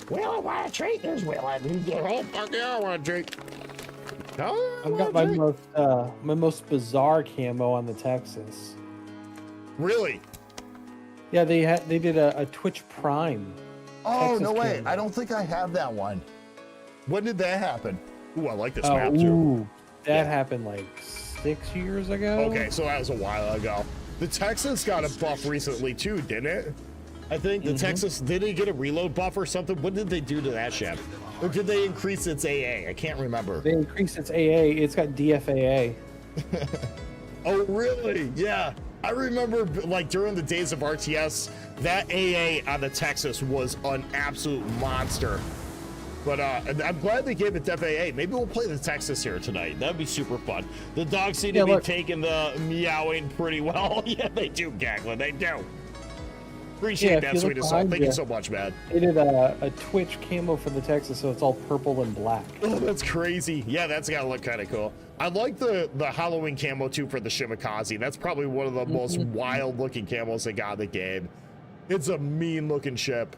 want a treat? There's Waylon. Oh, fuck yeah, I want a treat. Oh, I've got my most bizarre camo on the Texas. Really? Yeah, they did a Twitch Prime. Oh, Texas no way. camo. I don't think I have that one. When did that happen? Ooh, I like this map too. That happened like 6 years ago. Okay, so that was a while ago. The Texas got a buff recently too, didn't it? I think the Texas, did it get a reload buff or something? What did they do to that ship? Or did they increase its AA? I can't remember. They increased its AA. It's got DFAA. Oh, really? Yeah. I remember like during the days of RTS, that AA on the Texas was an absolute monster. But I'm glad they gave it FAA. Maybe we'll play the Texas here tonight. That'd be super fun. The dogs seem to be taking the meowing pretty well. Yeah, they do, Gaglin. They do. Appreciate that, Sweet as Salt. Thank you so much, man. They did a Twitch camo for the Texas, so it's all purple and black. Oh, that's crazy. Yeah, that's gotta look kind of cool. I like the Halloween camo too for the Shimakaze. That's probably one of the most wild looking camos they got in the game. It's a mean looking ship.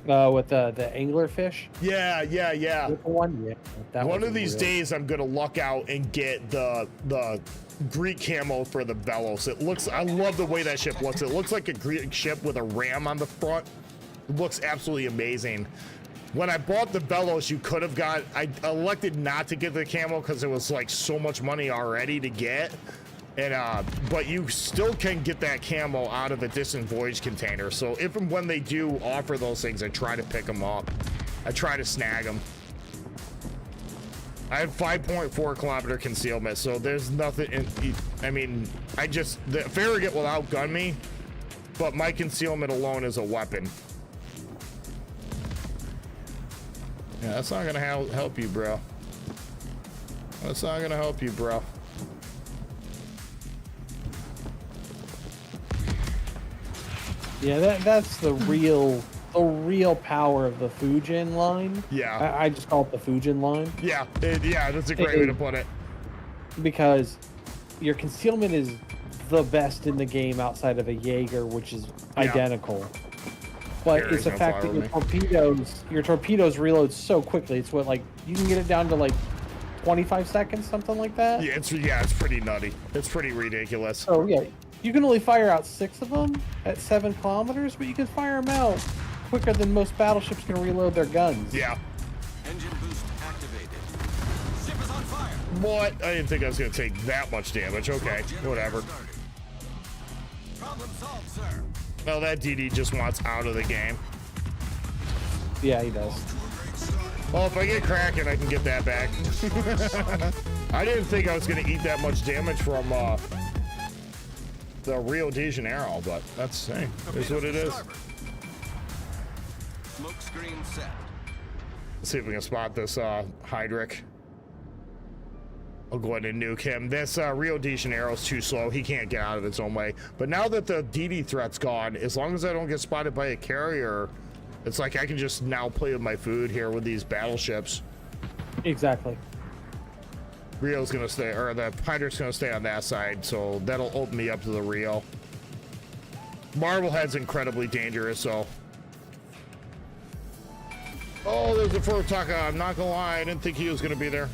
With the anglerfish. Yeah. One of these days, I'm gonna luck out and get the Greek camo for the Velos. I love the way that ship looks. It looks like a Greek ship with a ram on the front. It looks absolutely amazing. When I bought the Velos, you could have got. I elected not to get the camo because it was like so much money already to get. And but you still can get that camo out of a distant voyage container. So if and when they do offer those things, I try to pick them up. I try to snag them. I have 5.4 kilometer concealment, so there's nothing. I mean, the Farragut will outgun me, but my concealment alone is a weapon. Yeah, that's not gonna help you, bro. That's not gonna help you, bro. Yeah, that's the real power of the Fujin line. Yeah. I just call it the Fujin line. Yeah, that's a great way to put it. Because your concealment is the best in the game outside of a Jaeger, which is identical. But it's the fact that your torpedoes reload so quickly. It's what, you can get it down to 25 seconds, something like that. Yeah, it's pretty nutty. It's pretty ridiculous. Oh yeah, you can only fire out 6 of them at 7 kilometers, but you can fire them out quicker than most battleships can reload their guns. Yeah. Engine boost activated. Ship is on fire. What? I didn't think I was gonna take that much damage. Okay, whatever. Problem solved, sir. Well, that DD just wants out of the game. Yeah, he does. To a great start. Well, if I get Kraken, I can get that back. I didn't think I was going to eat that much damage from the Rio de Janeiro, but that's, hey, is what it is. Smoke screen set. Let's see if we can spot this Hydric. I'll go ahead and nuke him. This Rio de Janeiro is too slow. He can't get out of its own way. But now that the DD threat's gone, as long as I don't get spotted by a carrier, it's like I can just now play with my food here with these battleships. Exactly. Rio's gonna stay, or the Hydric's gonna stay on that side, so that'll open me up to the Rio. Marblehead's incredibly dangerous, so. Oh, there's a Furutaka. I'm not gonna lie, I didn't think he was gonna be there.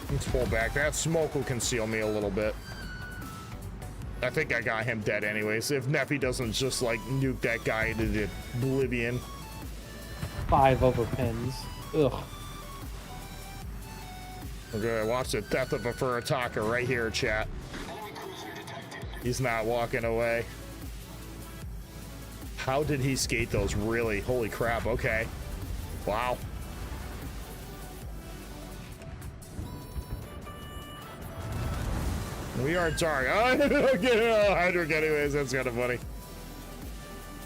Let's pull back. That smoke will conceal me a little bit. I think I got him dead anyways. If Neffy doesn't just like nuke that guy into the oblivion. 5 over pins. Ugh. Okay, watch the death of a Furutaka right here, chat. He's not walking away. How did he skate those? Really? Holy crap. Okay. Wow. We are dark. Oh, I don't get it. Hydric anyways. That's kind of funny.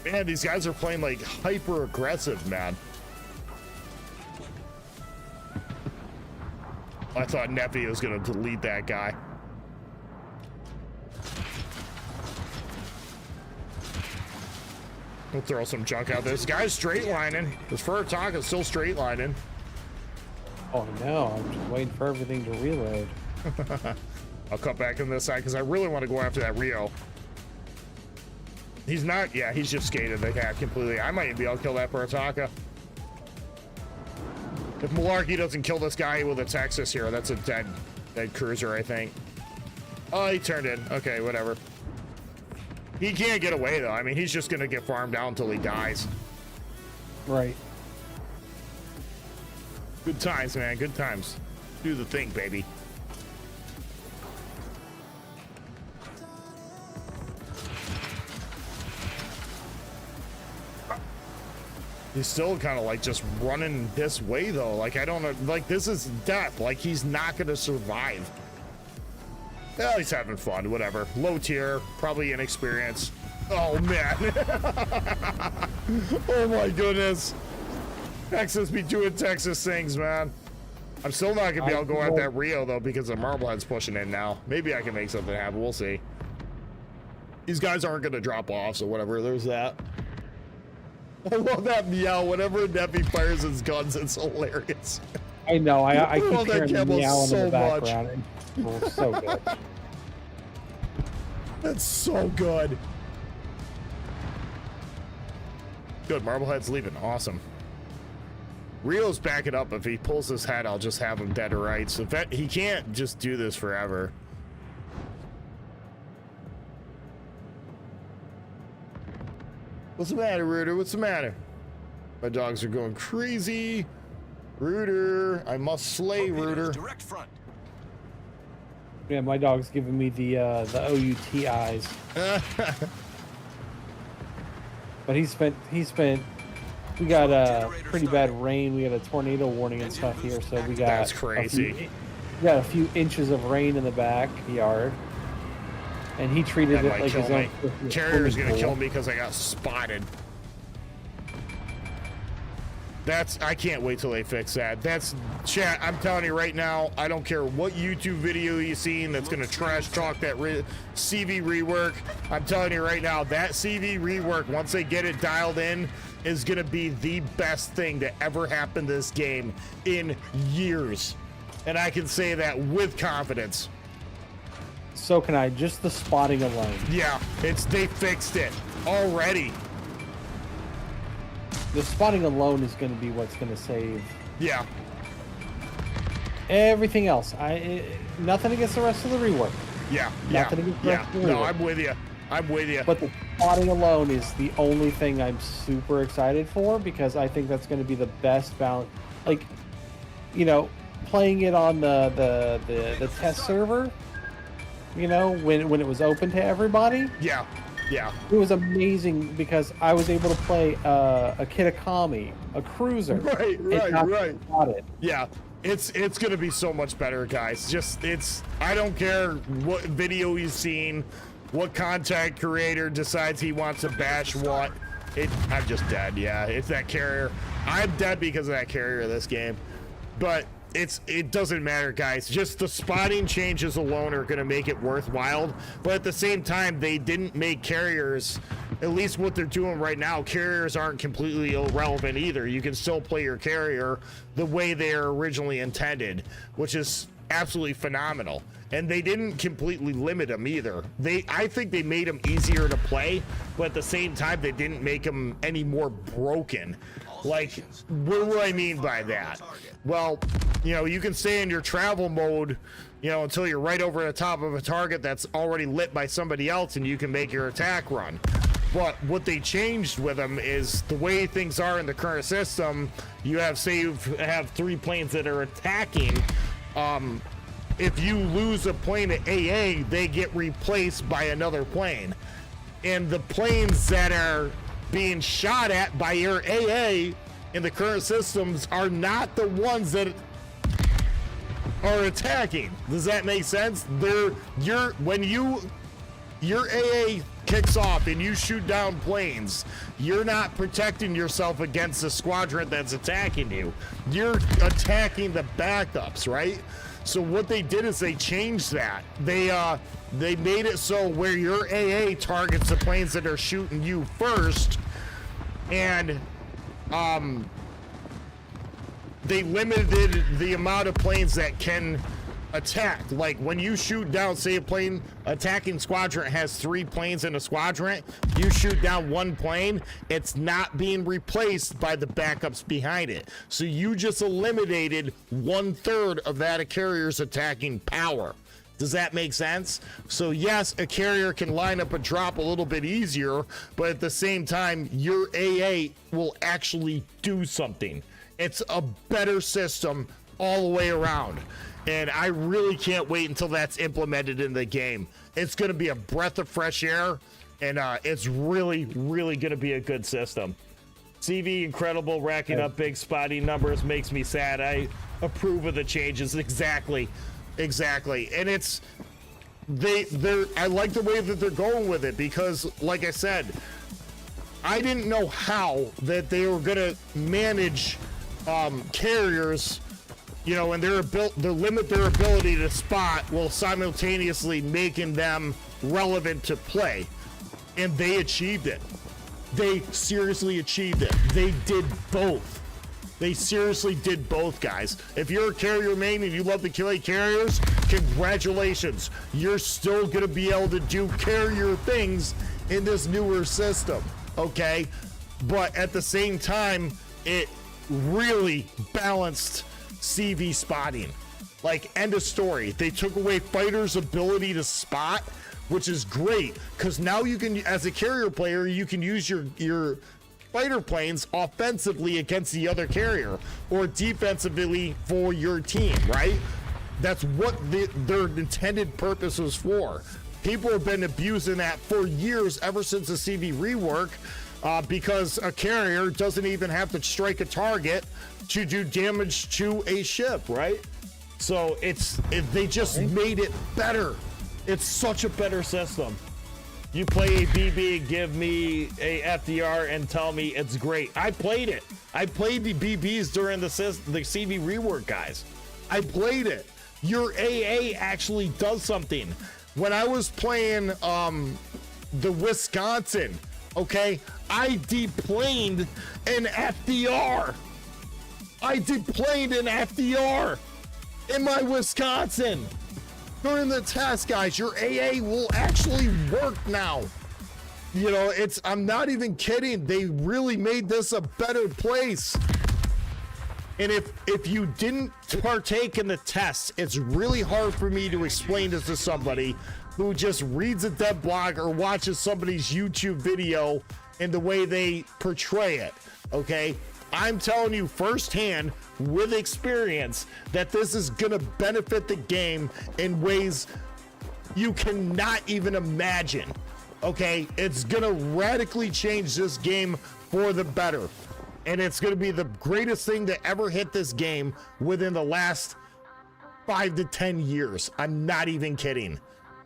Man, these guys are playing like hyper aggressive, man. I thought Neffy was going to delete that guy. We'll throw some junk out there. This guy's straight lining. This Furutaka is still straight lining. Oh no, I'm just waiting for everything to reload. I'll cut back on this side because I really want to go after that Rio. He's not, yeah, he's just skated the cat completely. I might even be able to kill that Furutaka. If Malarkey doesn't kill this guy with a Texas here, that's a dead cruiser, I think. Oh, he turned in. Okay, whatever. He can't get away, though. I mean, he's just going to get farmed out until he dies. Right. Good times, man. Good times. Do the thing, baby. He's still kind of like just running this way though. Like, I don't know, like this is death. Like he's not gonna survive. Well, he's having fun, whatever. Low tier, probably inexperienced. Oh man. Oh my goodness. Texas be doing Texas things, man. I'm still not gonna be able to go at that Rio though because the Marblehead's pushing in now. Maybe I can make something happen, we'll see. These guys aren't gonna drop off, so whatever, there's that. I love that meow. Whenever Neffy fires his guns, it's hilarious. I know. I keep love that hearing the camo meow so in the much. background. It's so good. That's so good. Good. Marblehead's leaving. Awesome. Rio's backing up. If he pulls his head, I'll just have him dead or right. So that he can't just do this forever. What's the matter, Rooter? What's the matter? My dogs are going crazy. Rooter, I must slay Rooter. Direct front. Yeah, my dog's giving me the OUT eyes. But he spent. We got pretty bad rain. We got a tornado warning and stuff here, so we got. That's crazy. We got a few inches of rain in the backyard. And he treated That it might like kill his me. own. Carrier's gonna kill me because I got spotted. I can't wait till they fix that. That's, chat, I'm telling you right now, I don't care what YouTube video you've seen that's gonna trash talk that CV rework. I'm telling you right now, that CV rework, once they get it dialed in, is gonna be the best thing to ever happen to this game in years. And I can say that with confidence. So can I. Just the spotting alone. Yeah, they fixed it already. The spotting alone is going to be what's going to save. Yeah. Everything else. Nothing against the rest of the rework. Yeah. Nothing against the rest of the No, rework. I'm with you. I'm with you. But the spotting alone is the only thing I'm super excited for because I think that's going to be the best balance. Like, you know, playing it on the test server. You know, when it was open to everybody. Yeah. Yeah. It was amazing because I was able to play a Kitakami, a cruiser. Right. Got it. Yeah. It's gonna be so much better, guys. I don't care what video you've seen, what content creator decides he wants to bash what. I'm just dead. Yeah, it's that carrier. I'm dead because of that carrier of this game. But it doesn't matter, guys. Just the spotting changes alone are gonna make it worthwhile. But at the same time, they didn't make carriers, at least what they're doing right now, carriers aren't completely irrelevant either. You can still play your carrier the way they are originally intended, which is absolutely phenomenal. And they didn't completely limit them either. I think they made them easier to play, but at the same time, they didn't make them any more broken. Like, what do I mean by that? Well, you know, you can stay in your travel mode, you know, until you're right over the top of a target that's already lit by somebody else, and you can make your attack run. But what they changed with them is the way things are in the current system. You have, say, you have 3 planes that are attacking. If you lose a plane at AA, they get replaced by another plane. And the planes that are being shot at by your AA in the current systems are not the ones that are attacking. Does that make sense? When your AA kicks off and you shoot down planes, you're not protecting yourself against the squadron that's attacking you. You're attacking the backups, right? So what they did is they changed that. They made it so where your AA targets the planes that are shooting you first, and they limited the amount of planes that can attack. Like when you shoot down, say a plane attacking squadron has 3 planes in a squadron, you shoot down 1 plane, it's not being replaced by the backups behind it. So you just eliminated 1/3 of that carrier's attacking power. Does that make sense? So yes, a carrier can line up a drop a little bit easier, but at the same time, your AA will actually do something. It's a better system all the way around. And I really can't wait until that's implemented in the game. It's going to be a breath of fresh air, and it's really, really going to be a good system. CV, incredible, racking up big spotting numbers makes me sad. I approve of the changes. Exactly. And it's I like the way that they're going with it, because like I said, I didn't know how that they were going to manage carriers, you know, and they limit their ability to spot while simultaneously making them relevant to play. And they achieved it. They seriously achieved it. They did both. They seriously did both, guys. If you're a carrier main and you love to kill carriers, congratulations. You're still going to be able to do carrier things in this newer system, okay? But at the same time, it really balanced CV spotting. Like, end of story. They took away fighters' ability to spot, which is great, because now you can, as a carrier player, you can use your fighter planes offensively against the other carrier, or defensively for your team, right? That's what their intended purpose was for. People have been abusing that for years, ever since the CV rework, because a carrier doesn't even have to strike a target to do damage to a ship, right? So they just made it better. It's such a better system. You play a BB and give me a FDR and tell me it's great. I played it. I played the BBs during the CV rework, guys. I played it. Your AA actually does something. When I was playing the Wisconsin, okay, I deplaned an FDR. I deplaned an FDR in my Wisconsin. During the test, guys, your AA will actually work now. You know, I'm not even kidding. They really made this a better place. And if you didn't partake in the test, it's really hard for me to explain this to somebody who just reads a dev blog or watches somebody's YouTube video in the way they portray it, okay? I'm telling you firsthand, with experience, that this is gonna benefit the game in ways you cannot even imagine. Okay, it's gonna radically change this game for the better. And it's gonna be the greatest thing to ever hit this game within the last 5 to 10 years. I'm not even kidding.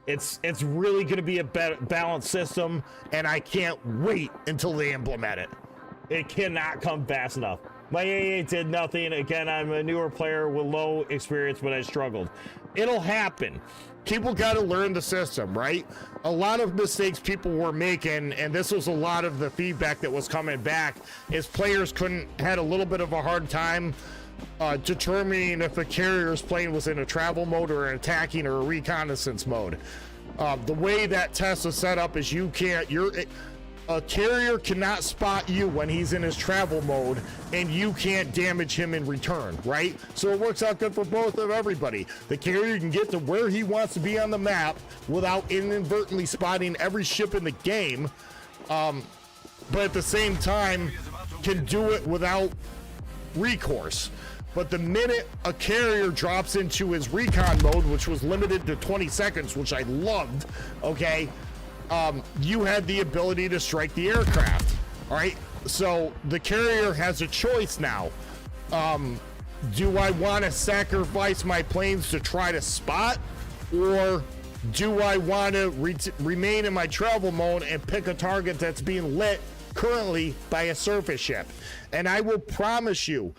It's really gonna be a balanced system, and I can't wait until they implement it. It cannot come fast enough. My AA did nothing. Again, I'm a newer player with low experience, but I struggled. It'll happen. People got to learn the system, right? A lot of mistakes people were making, and this was a lot of the feedback that was coming back, is players had a little bit of a hard time determining if a carrier's plane was in a travel mode or an attacking or a reconnaissance mode. The way that test is set up is a carrier cannot spot you when he's in his travel mode, and you can't damage him in return, right? So it works out good for both of everybody. The carrier can get to where he wants to be on the map without inadvertently spotting every ship in the game, but at the same time can do it without recourse. But the minute a carrier drops into his recon mode, which was limited to 20 seconds, which I loved, okay, you had the ability to strike the aircraft. All right, so the carrier has a choice now. Do I want to sacrifice my planes to try to spot, or do I want to remain in my travel mode and pick a target that's being lit currently by a surface ship? And I will promise you,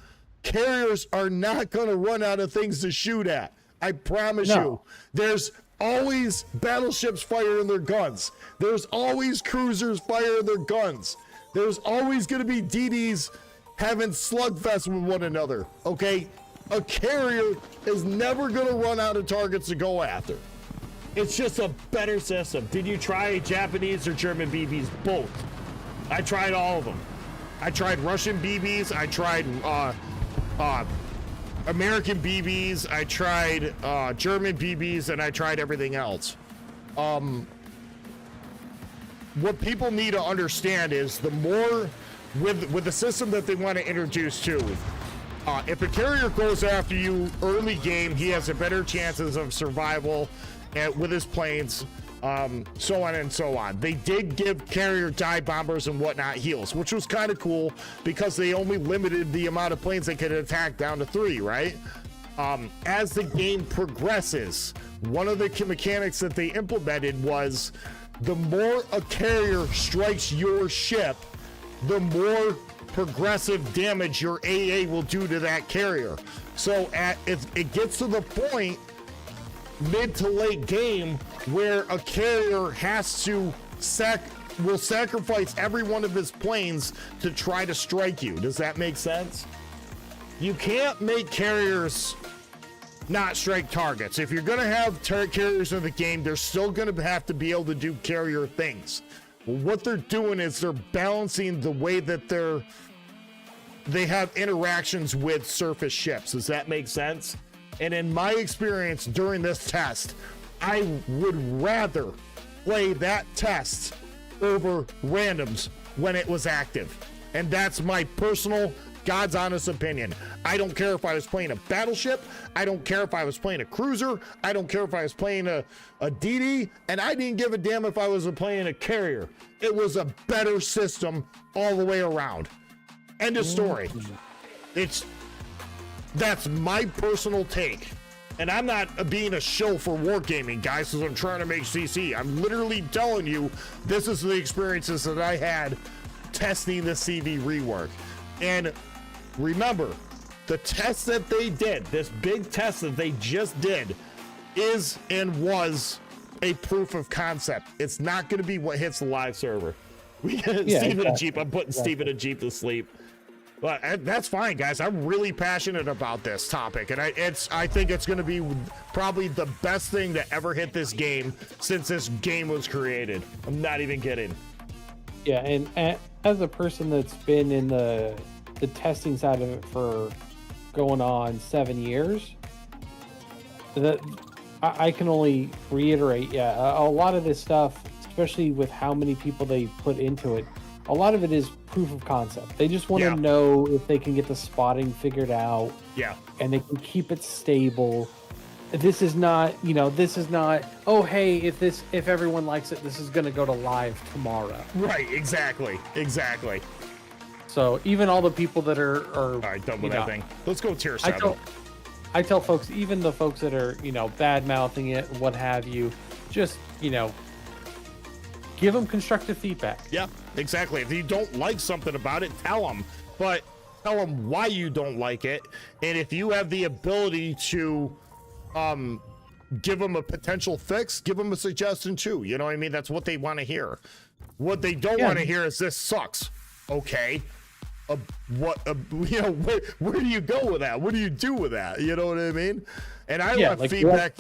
carriers are not going to run out of things to shoot at. I promise you. There's always battleships firing their guns. There's always cruisers firing their guns. There's always going to be DDs having slugfest with one another, okay? A carrier is never going to run out of targets to go after. It's just a better system. Did you try Japanese or German BBs? Both. I tried all of them. I tried Russian BBs. I tried American BBs, I tried German BBs, and I tried everything else. What people need to understand is the more with the system that they want to introduce to, if a carrier goes after you early game, he has a better chances of survival with his planes, so on and so on. They did give carrier dive bombers and whatnot heals, which was kind of cool because they only limited the amount of planes they could attack down to 3, right? As the game progresses, one of the mechanics that they implemented was the more a carrier strikes your ship, the more progressive damage your AA will do to that carrier. So it gets to the point mid to late game where a carrier has to will sacrifice every one of his planes to try to strike you. Does that make sense? You can't make carriers not strike targets. If you're going to have carriers in the game, they're still going to have to be able to do carrier things. Well, what they're doing is they're balancing the way that they have interactions with surface ships. Does that make sense? And in my experience during this test, I would rather play that test over randoms when it was active. And that's my personal, God's honest opinion. I don't care if I was playing a battleship. I don't care if I was playing a cruiser. I don't care if I was playing a DD. And I didn't give a damn if I was playing a carrier. It was a better system all the way around. End of story. That's my personal take. And I'm not being a shill for Wargaming, guys, because I'm trying to make CC. I'm literally telling you, this is the experiences that I had testing the CV rework. And remember, the test that they did, this big test that they just did, is and was a proof of concept. It's not going to be what hits the live server. Stephen and Jeep, I'm putting Stephen and Jeep to sleep. But that's fine, guys. I'm really passionate about this topic, and I think it's going to be probably the best thing to ever hit this game since this game was created. I'm not even kidding. Yeah, and as a person that's been in the testing side of it for going on 7 years, that I can only reiterate. Yeah, a lot of this stuff, especially with how many people they put into it, a lot of it is proof of concept. They just want to know if they can get the spotting figured out. Yeah. And they can keep it stable. this is not, this is not, oh, hey, if everyone likes it, this is going to go to live tomorrow. Right, exactly. So even all the people that are All right, done with that thing. Let's go tier 7. I tell folks, even the folks that are, bad mouthing it, what have you, just, give them constructive feedback. Yeah, exactly. If you don't like something about it, tell them. But tell them why you don't like it. And if you have the ability to give them a potential fix, give them a suggestion too. You know what I mean? That's what they want to hear. What they don't want to hear is this sucks. Okay. Where do you go with that? What do you do with that? You know what I mean? And I left feedback.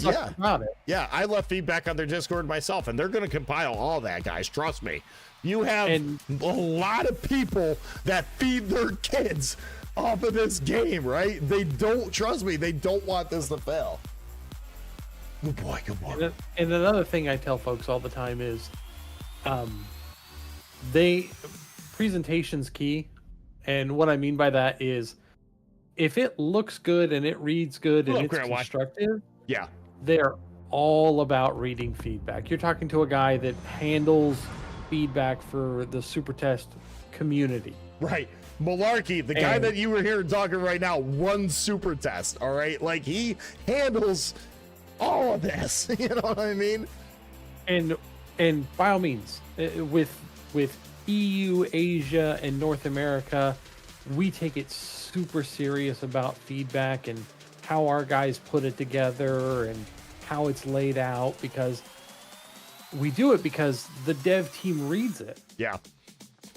Yeah, I left feedback on their Discord myself, and they're going to compile all that, guys. Trust me. You have a lot of people that feed their kids off of this game, right? They don't trust me. They don't want this to fail. Good boy. And another thing I tell folks all the time is, presentation's key. And what I mean by that is, if it looks good and it reads good and it's constructive, yeah, they're all about reading feedback. You're talking to a guy that handles feedback for the Super Test community. Right. Malarkey, the guy that you were here talking right now, runs Super Test, all right? Like, he handles all of this. You know what I mean? And by all means, with EU, Asia, and North America, we take it super serious about feedback and how our guys put it together and how it's laid out, because we do it because the dev team reads it. Yeah.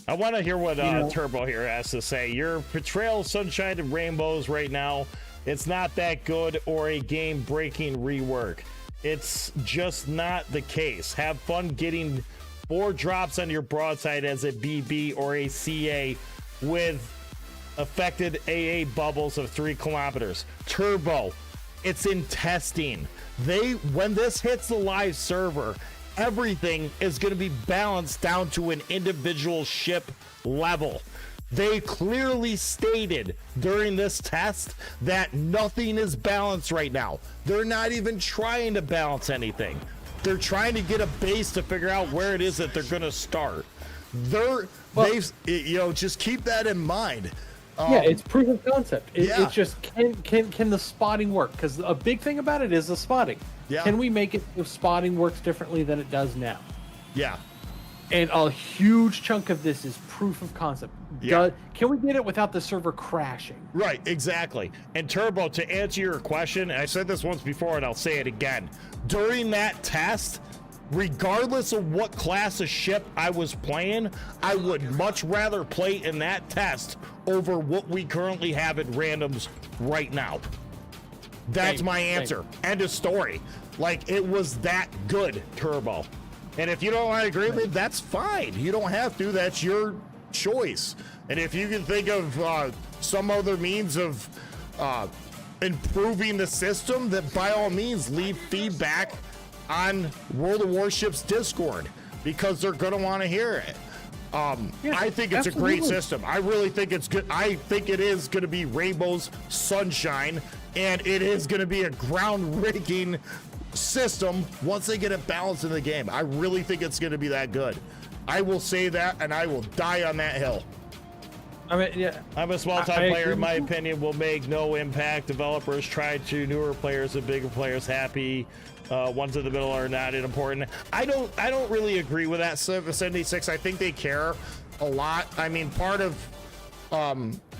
I want to hear what Turbo here has to say. Your portrayal of Sunshine and Rainbows right now, it's not that good or a game-breaking rework. It's just not the case. Have fun getting 4 drops on your broadside as a BB or a CA with affected AA bubbles of 3 kilometers. Turbo, it's in testing. When this hits the live server, everything is going to be balanced down to an individual ship level. They clearly stated during this test that nothing is balanced right now. They're not even trying to balance anything. They're trying to get a base to figure out where it is that they're going to start. Just keep that in mind. It's proof of concept. It's just, can the spotting work? Because a big thing about it is the spotting. Yeah. Can we make it so spotting works differently than it does now? Yeah. And a huge chunk of this is proof of concept. Yeah. Can we get it without the server crashing? Right, exactly. And Turbo, to answer your question, and I said this once before and I'll say it again, during that test, regardless of what class of ship I was playing, I would much rather play in that test over what we currently have at randoms right now. That's my answer. End of story. Like, it was that good, Turbo. And if you don't want to agree with me, that's fine. You don't have to. That's your choice. And if you can think of some other means of improving the system, then by all means, leave feedback on World of Warships Discord, because they're going to want to hear it. I think it's a great system. I really think it's good. I think it is going to be Rainbow's Sunshine, and it is going to be a groundbreaking system once they get it balanced in the game. I really think it's going to be that good. I will say that, and I will die on that hill. I mean, yeah. I'm a small-time player. In my opinion, will make no impact. Developers try to newer players and bigger players happy. Ones in the middle are not important. I don't really agree with that, 76. I think they care a lot. I mean, part of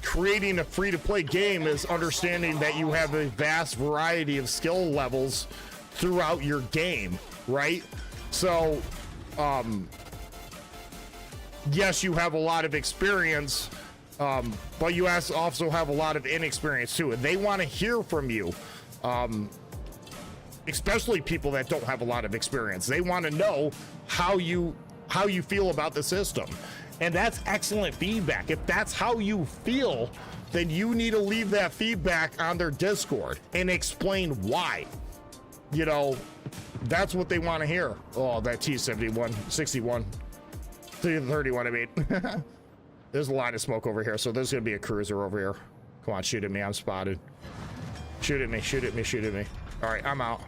creating a free-to-play game is understanding that you have a vast variety of skill levels throughout your game, right? So, yes, you have a lot of experience, but you also have a lot of inexperience too, and they want to hear from you. Especially people that don't have a lot of experience. They want to know how you feel about the system. And that's excellent feedback. If that's how you feel, then you need to leave that feedback on their Discord and explain why. You know, that's what they want to hear. Oh, that T-71, 61, 31, I mean. There's a line of smoke over here, so there's going to be a cruiser over here. Come on, shoot at me. I'm spotted. Shoot at me, shoot at me, shoot at me. All right, I'm out.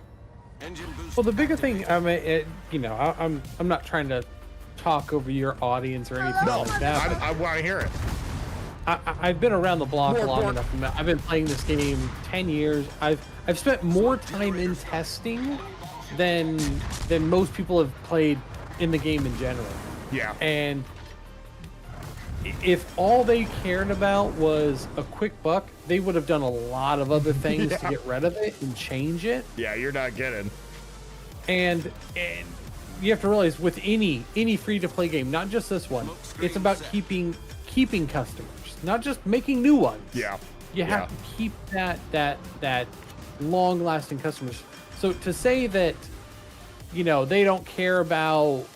Engine boost. Well, the bigger thing, I mean, I'm not trying to talk over your audience or anything No, like that. but I want to hear it. I've been around the block More, long more. enough. I've been playing this game 10 years. I've spent more time in testing than most people have played in the game in general. Yeah. And if all they cared about was a quick buck, they would have done a lot of other things to Yeah. get rid of it and change it. Yeah, you're not kidding. And you have to realize with any free to play game, not just this one, it's about keeping customers, not just making new ones. Yeah. You have to keep that long lasting customers. So to say that, they don't care about,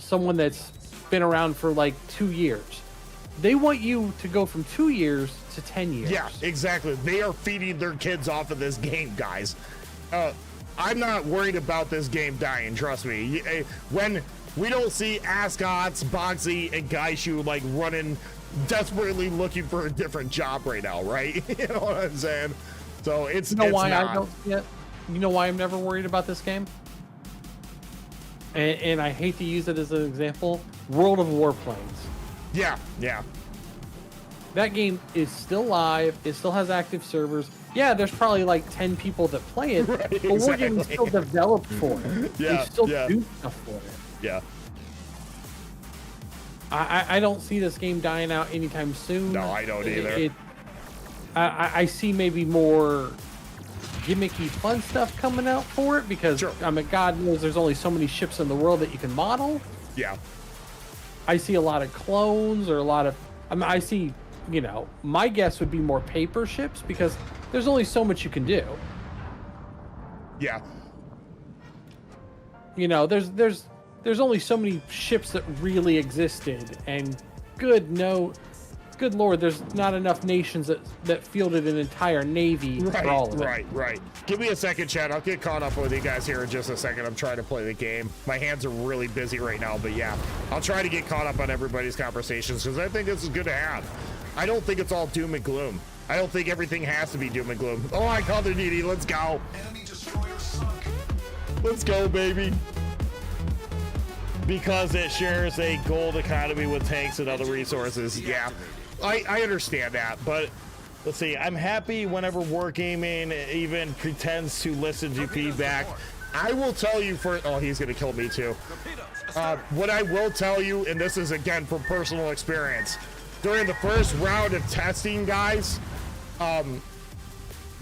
someone that's been around for like 2 years, they want you to go from 2 years to 10 years. Yeah, exactly. They are feeding their kids off of this game, guys. I'm not worried about this game dying, trust me. When we don't see Ascots, Boxy, and Gaishu like running, desperately looking for a different job right now, right? You know what I'm saying? So it's You know it's why not. I don't yet? You know why I'm never worried about this game? And I hate to use it as an example. World of Warplanes. Yeah, yeah. That game is still live. It still has active servers. Yeah, there's probably like 10 people that play it, Right, but Wargaming is still exactly. developed for it. Yeah, They still yeah. do stuff for it. Yeah. I don't see this game dying out anytime soon. No, I don't either. I see maybe more gimmicky fun stuff coming out for it because, Sure. I mean, God knows there's only so many ships in the world that you can model. Yeah. I see a lot of clones or a lot of, I see, my guess would be more paper ships because there's only so much you can do. Yeah. There's only so many ships that really existed, and good Lord, there's not enough nations that fielded an entire navy for all of it. Right. Give me a second, Chad. I'll get caught up with you guys here in just a second. I'm trying to play the game. My hands are really busy right now, but yeah, I'll try to get caught up on everybody's conversations because I think this is good to have. I don't think it's all doom and gloom. I don't think everything has to be doom and gloom. Oh, I called it needy. Let's go. Enemy destroyer sunk. Let's go, baby. Because it shares a gold economy with tanks and other resources. Yeah, I understand that, but let's see. I'm happy whenever Wargaming even pretends to listen to feedback. I will tell you oh, he's gonna kill me too. What I will tell you, and this is again from personal experience, during the first round of testing, guys,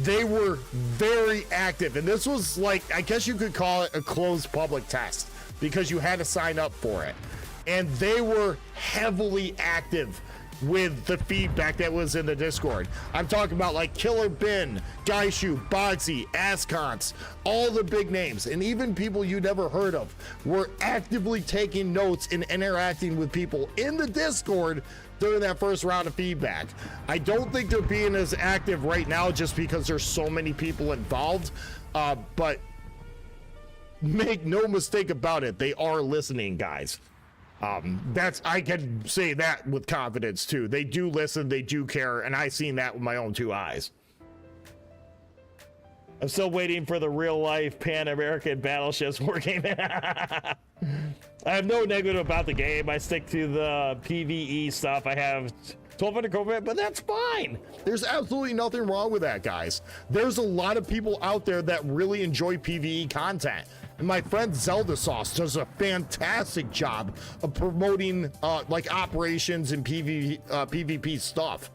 they were very active, and this was like, I guess you could call it a closed public test because you had to sign up for it, and they were heavily active with the feedback that was in the Discord. I'm talking about like Killer Bin, Gaishu, Boxy, Ascons, all the big names, and even people you never heard of were actively taking notes and interacting with people in the Discord during that first round of feedback. I don't think they're being as active right now just because there's so many people involved, but make no mistake about it, they are listening, guys. I can say that with confidence too. They do listen, they do care, and I've seen that with my own two eyes. I'm still waiting for the real life Pan-American battleships working. I have no negative about the game. I stick to the PvE stuff. I have 1200 combat, but that's fine. There's absolutely nothing wrong with that, guys. There's a lot of people out there that really enjoy PvE content. And my friend Zelda Sauce does a fantastic job of promoting like operations and PvP stuff.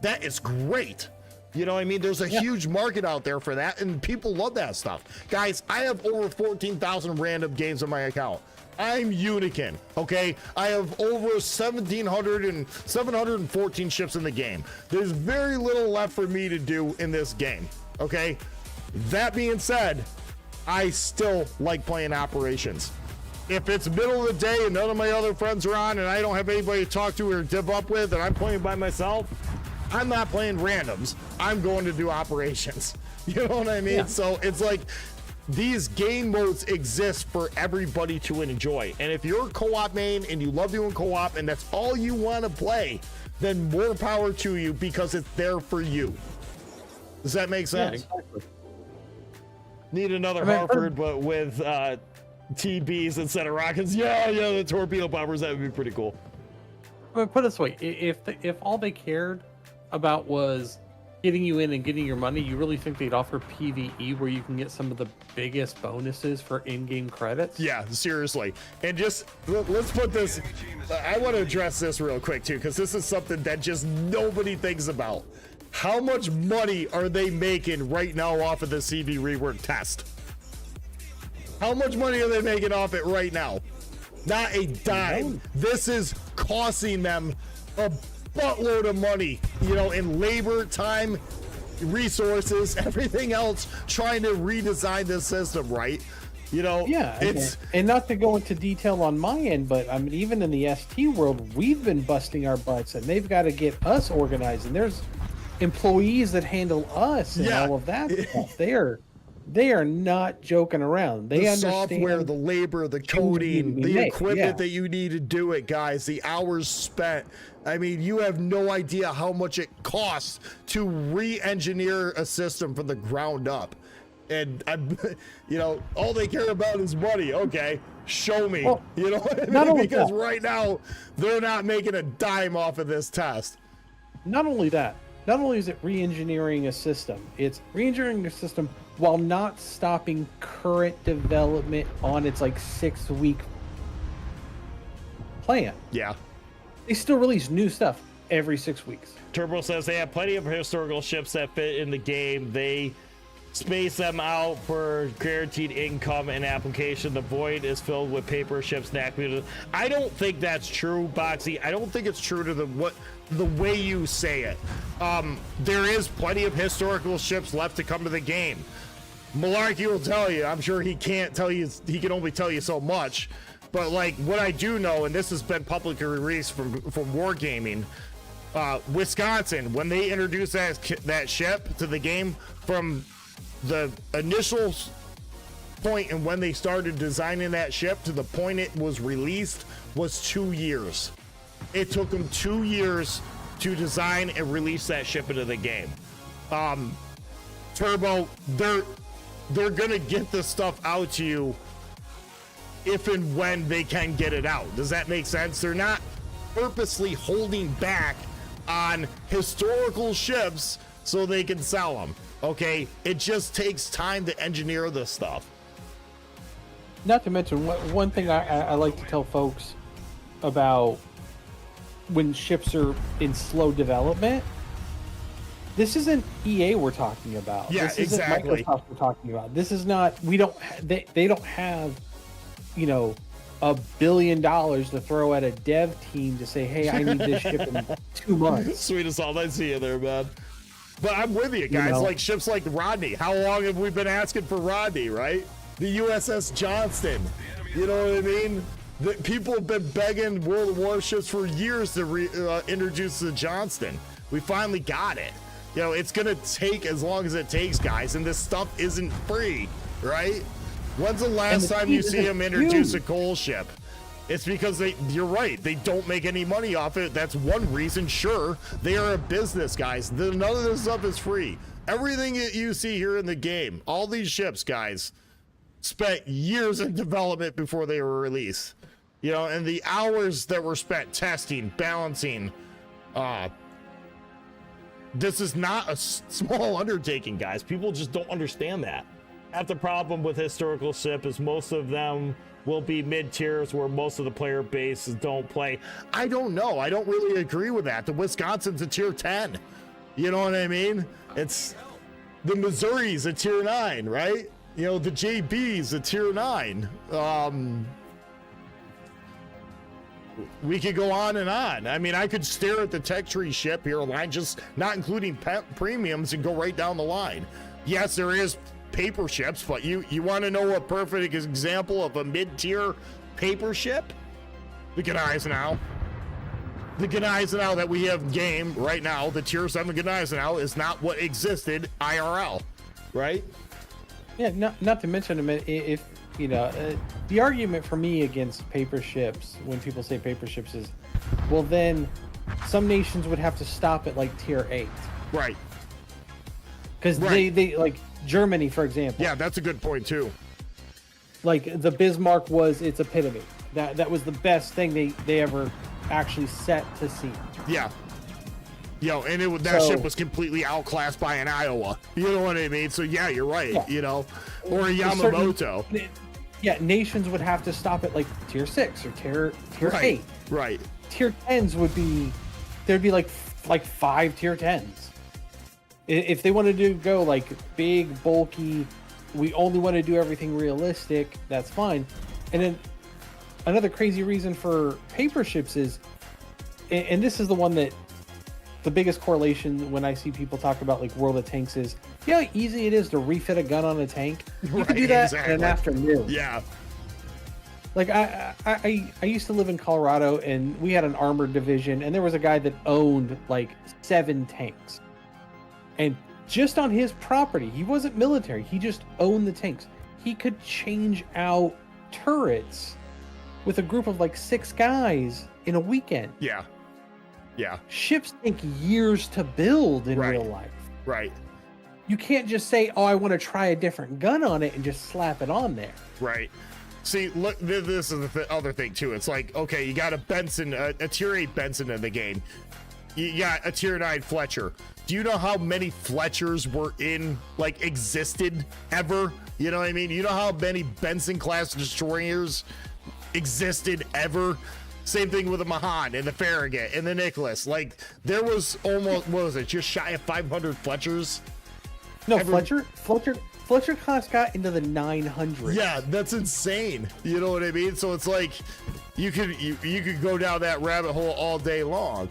That is great. You know what I mean? There's a huge market out there for that, and people love that stuff. Guys, I have over 14,000 random games on my account. I'm Unicorn, okay? I have over 714 ships in the game. There's very little left for me to do in this game, okay? That being said, I still like playing operations. If it's middle of the day and none of my other friends are on and I don't have anybody to talk to or div up with and I'm playing by myself, I'm not playing randoms. I'm going to do operations. You know what I mean? Yeah. So it's like these game modes exist for everybody to enjoy. And if you're a co-op main and you love doing co-op and that's all you want to play, then more power to you because it's there for you. Does that make Yeah, sense? exactly. Need another I mean, Harvard, but with TBs instead of rockets. Yeah, the torpedo bombers, that would be pretty cool. I mean, put it this way: if all they cared about was getting you in and getting your money, you really think they'd offer PvE where you can get some of the biggest bonuses for in-game credits? Yeah, seriously. And just let's put this. I want to address this real quick too, because this is something that just nobody thinks about. How much money are they making right now off of the CV rework test? How much money are they making off it right now? Not a dime. This is costing them a buttload of money, in labor, time, resources, everything else, trying to redesign this system, right? Yeah, and not to go into detail on my end, but I mean, even in the ST world, we've been busting our butts, and they've got to get us organized. And there's employees that handle us and all of that stuff. They are not joking around. They understand software, the labor, the coding, the equipment that you need to do it, guys, the hours spent. I mean, you have no idea how much it costs to re-engineer a system from the ground up. And all they care about is money. Okay, show me. Well, because right now they're not making a dime off of this test. Not only that, not only is it re-engineering a system, it's re-engineering a system while not stopping current development on its 6-week plan. Yeah. They still release new stuff every 6 weeks. Turbo says they have plenty of historical ships that fit in the game. They space them out for guaranteed income and application. The void is filled with paper ships. I don't think that's true, Boxy. I don't think it's true to the way you say it. There is plenty of historical ships left to come to the game. Malarkey will tell you. I'm sure he can't tell you. He can only tell you so much. But what I do know, and this has been publicly released from Wargaming, Wisconsin, when they introduced that ship to the game, from the initial point and when they started designing that ship to the point it was released was 2 years. It took them 2 years to design and release that ship into the game. Turbo, they're gonna get this stuff out to you if and when they can get it out. Does that make sense? They're not purposely holding back on historical ships so they can sell them. Okay, it just takes time to engineer this stuff. Not to mention, one thing I like to tell folks about when ships are in slow development, this isn't EA we're talking about. Yeah, this isn't exactly. Microsoft we're talking about. This is not, they don't have, $1 billion to throw at a dev team to say, hey, I need this ship in 2 months. Sweetest all I see you there, man. But I'm with you guys. Like ships like Rodney. How long have we been asking for Rodney, right? The USS Johnston. You know what I mean? People have been begging World of Warships for years to introduce the Johnston. We finally got it. It's going to take as long as it takes, guys. And this stuff isn't free, right? When's the last time you see them introduce a coal ship? It's because you're right, they don't make any money off it. That's one reason. Sure, they are a business, guys. None of this stuff is free. Everything that you see here in the game, all these ships, guys, spent years in development before they were released. And the hours that were spent testing, balancing, this is not a small undertaking, guys. People just don't understand that. Half the problem with historical ship is most of them will be mid-tiers where most of the player base don't play. I don't know. I don't really agree with that. The Wisconsin's a tier 10. You know what I mean? It's the Missouri's a tier 9, right? The JB's a tier 9. We could go on and on. I mean, I could stare at the Tech Tree ship here line, just not including premiums, and go right down the line. Yes, there is paper ships, but you want to know a perfect example of a mid-tier paper ship? The Gneisenau. The Gneisenau that we have game right now, the tier 7 Gneisenau, is not what existed IRL, right? Yeah, not to mention, if the argument for me against paper ships, when people say paper ships, is, well, then some nations would have to stop at tier 8. Right. because Right. they like Germany, for example. Yeah, that's a good point too. Like the Bismarck was its epitome. That was the best thing they ever actually set to sea. Yeah. And that So- ship was completely outclassed by an Iowa. You know what I mean? So yeah, you're right. Yeah. Or a Yamamoto. Yeah, nations would have to stop at like tier 6 or tier 8. Right. Tier 10s would be there'd be like 5 tier 10s. If they wanted to go like big, bulky, we only want to do everything realistic, that's fine. And then another crazy reason for paper ships is, and this is the one that the biggest correlation when I see people talk about like World of Tanks is, you know how easy it is to refit a gun on a tank? You can do that in an afternoon. Yeah. Like I used to live in Colorado and we had an armored division and there was a guy that owned like 7 tanks. And just on his property, he wasn't military, he just owned the tanks. He could change out turrets with a group of like 6 guys in a weekend. Yeah. Yeah. Ships take years to build in real life. Right. You can't just say, "Oh, I want to try a different gun on it," and just slap it on there. Right. See, look, this is the other thing too. It's like, okay, you got a Benson, a tier 8 Benson in the game. You got a tier 9 Fletcher. Do you know how many Fletchers were existed ever? You know what I mean? You know how many Benson class destroyers existed ever? Same thing with the Mahan and the Farragut and the Nicholas. Like, there was almost, what was it, just shy of 500 Fletchers? No, Fletcher class got into the 900s. Yeah, that's insane. You know what I mean? So it's like you could go down that rabbit hole all day long,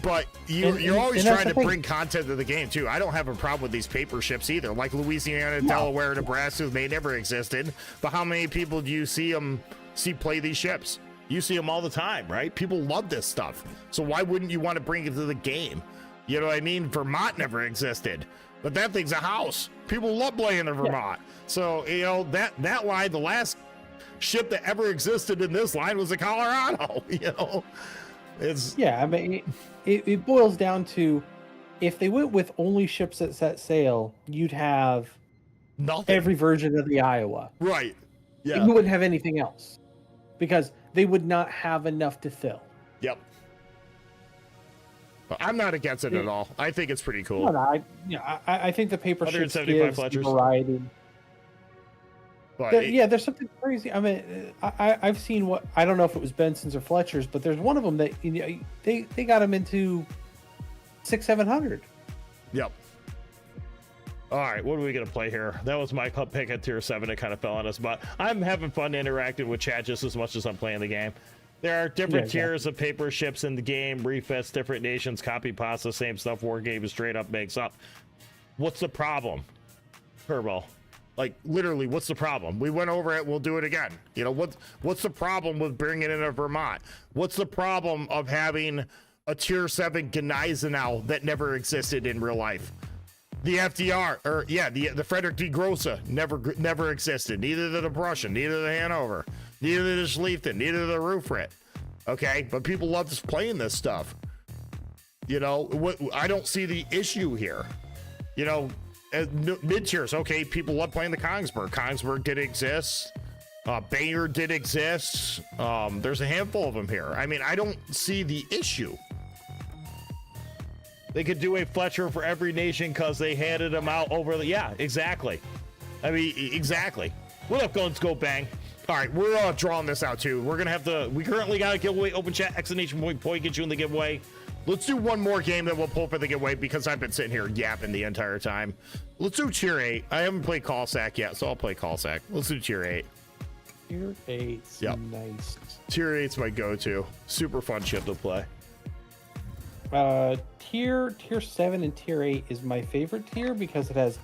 But you're always trying to bring content to the game too. I don't have a problem with these paper ships either. Like Louisiana, Delaware, Nebraska, they never existed. But how many people do you see play these ships? You see them all the time, right? People love this stuff. So why wouldn't you want to bring it to the game? You know what I mean? Vermont never existed, but that thing's a house. People love playing the Vermont. So, that line, the last ship that ever existed in this line was the Colorado, I mean, it boils down to, if they went with only ships that set sail, you'd have nothing. Every version of the Iowa. Right. Yeah. You wouldn't have anything else because they would not have enough to fill. Yep. I'm not against it at all. I think it's pretty cool. I think the paper ships 175 gives Fletchers. variety. But there's something crazy. I mean, I've seen I don't know if it was Benson's or Fletcher's, but there's one of them that they got them into 600-700. Yep. All right, what are we gonna play here? That was my pick at tier 7. It kind of fell on us, but I'm having fun interacting with chat just as much as I'm playing the game. There are different tiers of paper ships in the game, refits, different nations, copy pasta, same stuff. War Game straight up makes up. What's the problem, Turbo? Like, literally, what's the problem? We went over it. We'll do it again. What's the problem with bringing in a Vermont? What's the problem of having a tier 7 Gneisenau that never existed in real life? The FDR, the Frederick D. Grosse never existed. Neither did the Prussian, neither the Hanover, neither did the Schlieffen, neither did the Rufrit. Okay, but people love just playing this stuff. I don't see the issue here. Mid tiers, okay, people love playing the Kongsberg. Kongsberg did exist. Bayard did exist. There's a handful of them here. I mean, I don't see the issue. They could do a Fletcher for every nation because they handed them out over the... Yeah, exactly. I mean, exactly. What up, Guns Go Bang? All right, we're drawing this out, too. We're going to have to... We currently got a giveaway. Open chat, exclamation point, get you in the giveaway. Let's do one more game that we'll pull for the giveaway because I've been sitting here yapping the entire time. Let's do Tier 8. I haven't played Callsack yet, so I'll play Callsack. Let's do Tier 8. Tier 8's nice. Tier 8's my go-to. Super fun ship to play. Tier 7 and tier 8 is my favorite tier because it has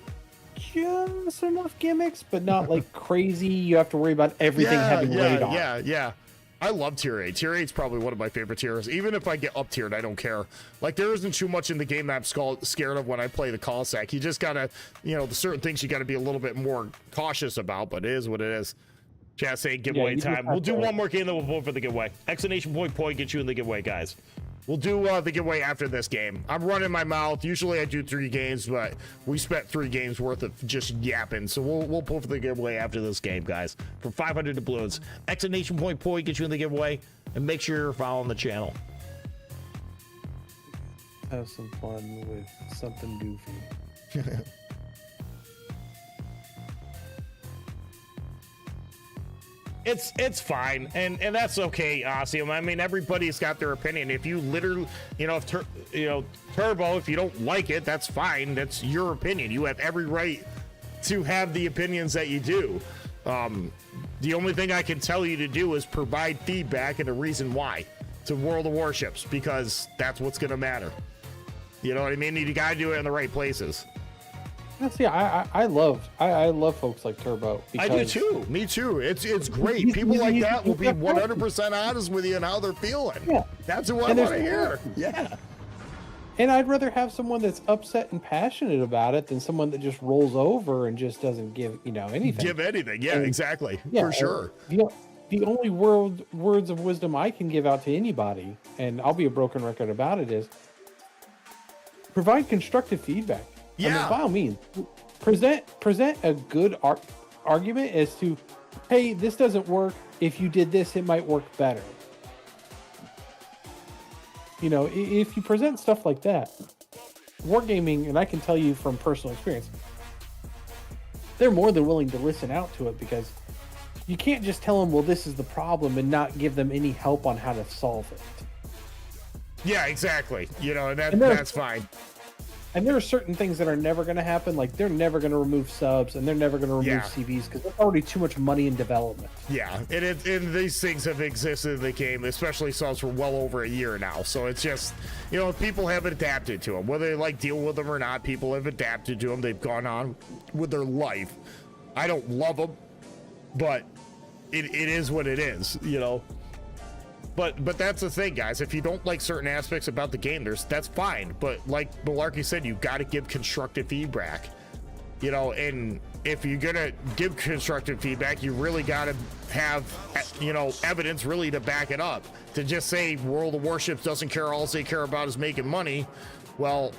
just enough gimmicks, but not like crazy. You have to worry about everything having radar. Yeah. I love tier 8. Tier 8's probably one of my favorite tiers. Even if I get up tiered, I don't care. Like, there isn't too much in the game that I'm scared of when I play the Callsack. You just gotta, the certain things you gotta be a little bit more cautious about, but it is what it is. Chat saying giveaway time. We'll do one more game, then we'll vote for the giveaway. Exclamation point, get you in the giveaway, guys. We'll do the giveaway after this game. I'm running my mouth. Usually I do 3 games, but we spent 3 games worth of just yapping. So we'll pull for the giveaway after this game, guys. For 500 doubloons. Exclamation point Poi gets you in the giveaway. And make sure you're following the channel. Have some fun with something goofy. It's fine, and that's okay, Ossium. I mean, everybody's got their opinion. If you literally, if Turbo, if you don't like it, that's fine. That's your opinion. You have every right to have the opinions that you do. The only thing I can tell you to do is provide feedback and a reason why to World of Warships, because that's what's gonna matter. You know what I mean? You gotta do it in the right places. See, I love folks like Turbo. I do too. Me too. It's great. People like that will be 100% honest with you and how they're feeling. Yeah, that's what I want to hear. Yeah. And I'd rather have someone that's upset and passionate about it than someone that just rolls over and just doesn't give anything. Give anything. Yeah, exactly. Yeah, for sure. The only words of wisdom I can give out to anybody, and I'll be a broken record about it, is provide constructive feedback. Yeah. I mean, by all means, present a good argument as to, hey, this doesn't work. If you did this, it might work better. If you present stuff like that, Wargaming, and I can tell you from personal experience, they're more than willing to listen out to it, because you can't just tell them, well, this is the problem, and not give them any help on how to solve it. Yeah, exactly. That's fine. And there are certain things that are never going to happen. Like, they're never going to remove subs, and they're never going to remove CVs, because there's already too much money in development. Yeah, and these things have existed in the game, especially subs, for well over a year now. So it's just, people have adapted to them. Whether they like deal with them or not, people have adapted to them. They've gone on with their life. I don't love them, but it is what it is, But that's the thing, guys. If you don't like certain aspects about the game, that's fine. But like Malarkey said, you got to give constructive feedback. And if you're gonna give constructive feedback, you really got to have evidence really to back it up. To just say World of Warships doesn't care, all they care about is making money, well,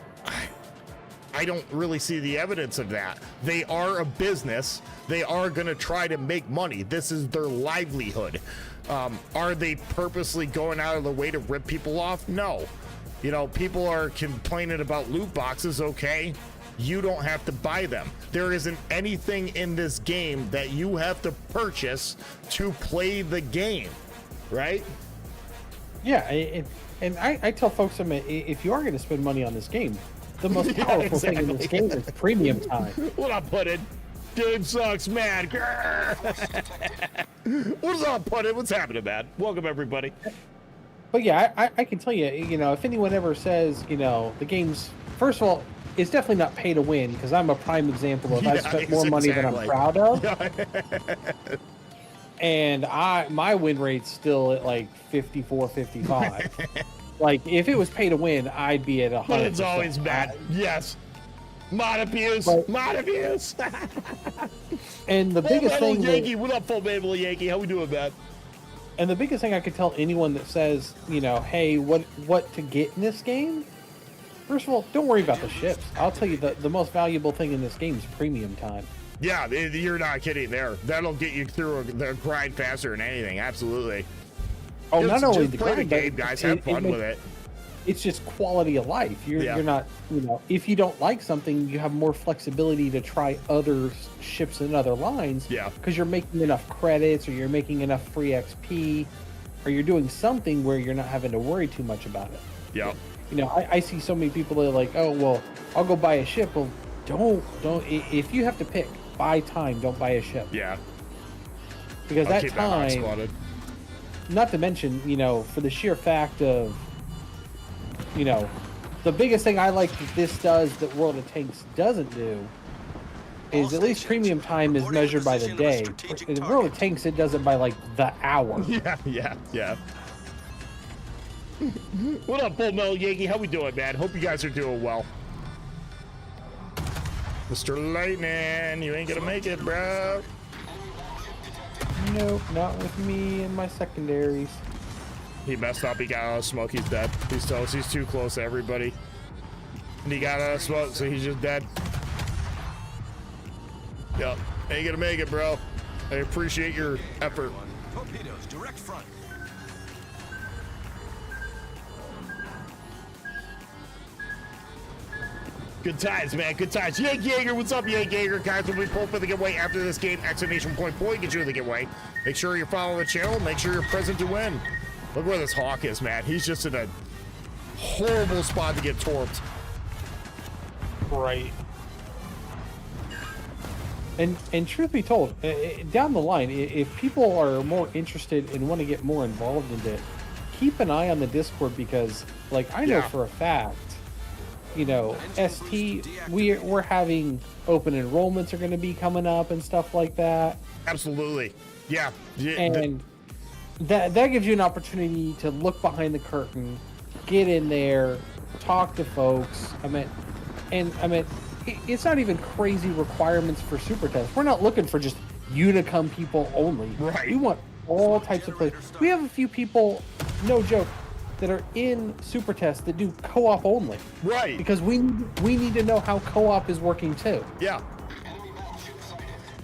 I don't really see the evidence of that. They are a business. They are going to try to make money. This is their livelihood. Are they purposely going out of the way to rip people off? No. People are complaining about loot boxes. Okay, you don't have to buy them. There isn't anything in this game that you have to purchase to play the game, right? Yeah, and I tell folks, if you are going to spend money on this game, the most powerful thing in this game is premium time. What up, Puddin'? Game sucks, man. What's up, Puddin'? What's happening, man? Welcome, everybody. But yeah, I can tell you, if anyone ever says, the game's, first of all, it's definitely not pay to win, because I'm a prime example of I've spent more money than I'm proud of. And my win rate's still at like 54, 55. Like, if it was pay to win, I'd be at 100%. But it's always bad. Yes. Mod abuse. Mod abuse. And the biggest thing, Yankee, what up, Full Mabel Yankee? How we doing, man? And the biggest thing I could tell anyone that says, hey, what to get in this game? First of all, don't worry about the ships. I'll tell you, the most valuable thing in this game is premium time. Yeah, you're not kidding there. That'll get you through the grind faster than anything. Absolutely. Oh, not only the play grind, the game, guys. Have fun with it. It's just quality of life. You're not, if you don't like something, you have more flexibility to try other ships and other lines. Yeah. Because you're making enough credits, or you're making enough free XP, or you're doing something where you're not having to worry too much about it. Yeah. I see so many people that are like, oh, well, I'll go buy a ship. Well, don't. If you have to pick, buy time, don't buy a ship. Yeah. Because that time, not to mention, for the sheer fact of, the biggest thing I like that this does that World of Tanks doesn't do is at least premium time is measured by the day. In World of Tanks, it does it by like the hour. Yeah. What up, Full Metal Yankee? How we doing, man? Hope you guys are doing well. Mr. Lightning, you ain't gonna make it, bro. Nope, not with me and my secondaries. He messed up. He got out of smoke. He's dead. He's toast. He's too close to everybody. And he got out of smoke, so he's just dead. Yep. Ain't gonna make it, bro. I appreciate your effort. Torpedoes, direct front. Good times, man. Good times. Yank Yeager, what's up, Yank Yeager? Guys, when we pull for the giveaway after this game, exclamation point, get you the giveaway. Make sure you're following the channel. Make sure you're present to win. Look where this Hawk is, man. He's just in a horrible spot to get torped. Right. And truth be told, down the line, if people are more interested and want to get more involved in it, keep an eye on the Discord because, like, I know for a fact, you know, ST, we're having open enrollments are going to be coming up and stuff like that. Absolutely. Yeah. And that gives you an opportunity to look behind the curtain, get in there, talk to folks. It's not even crazy requirements for Super Test. We're not looking for just Unicum people only. Right. We want all types of players. We have a few people, no joke, that are in Super Test that do co-op only. Right. Because we need to know how co-op is working too. Yeah.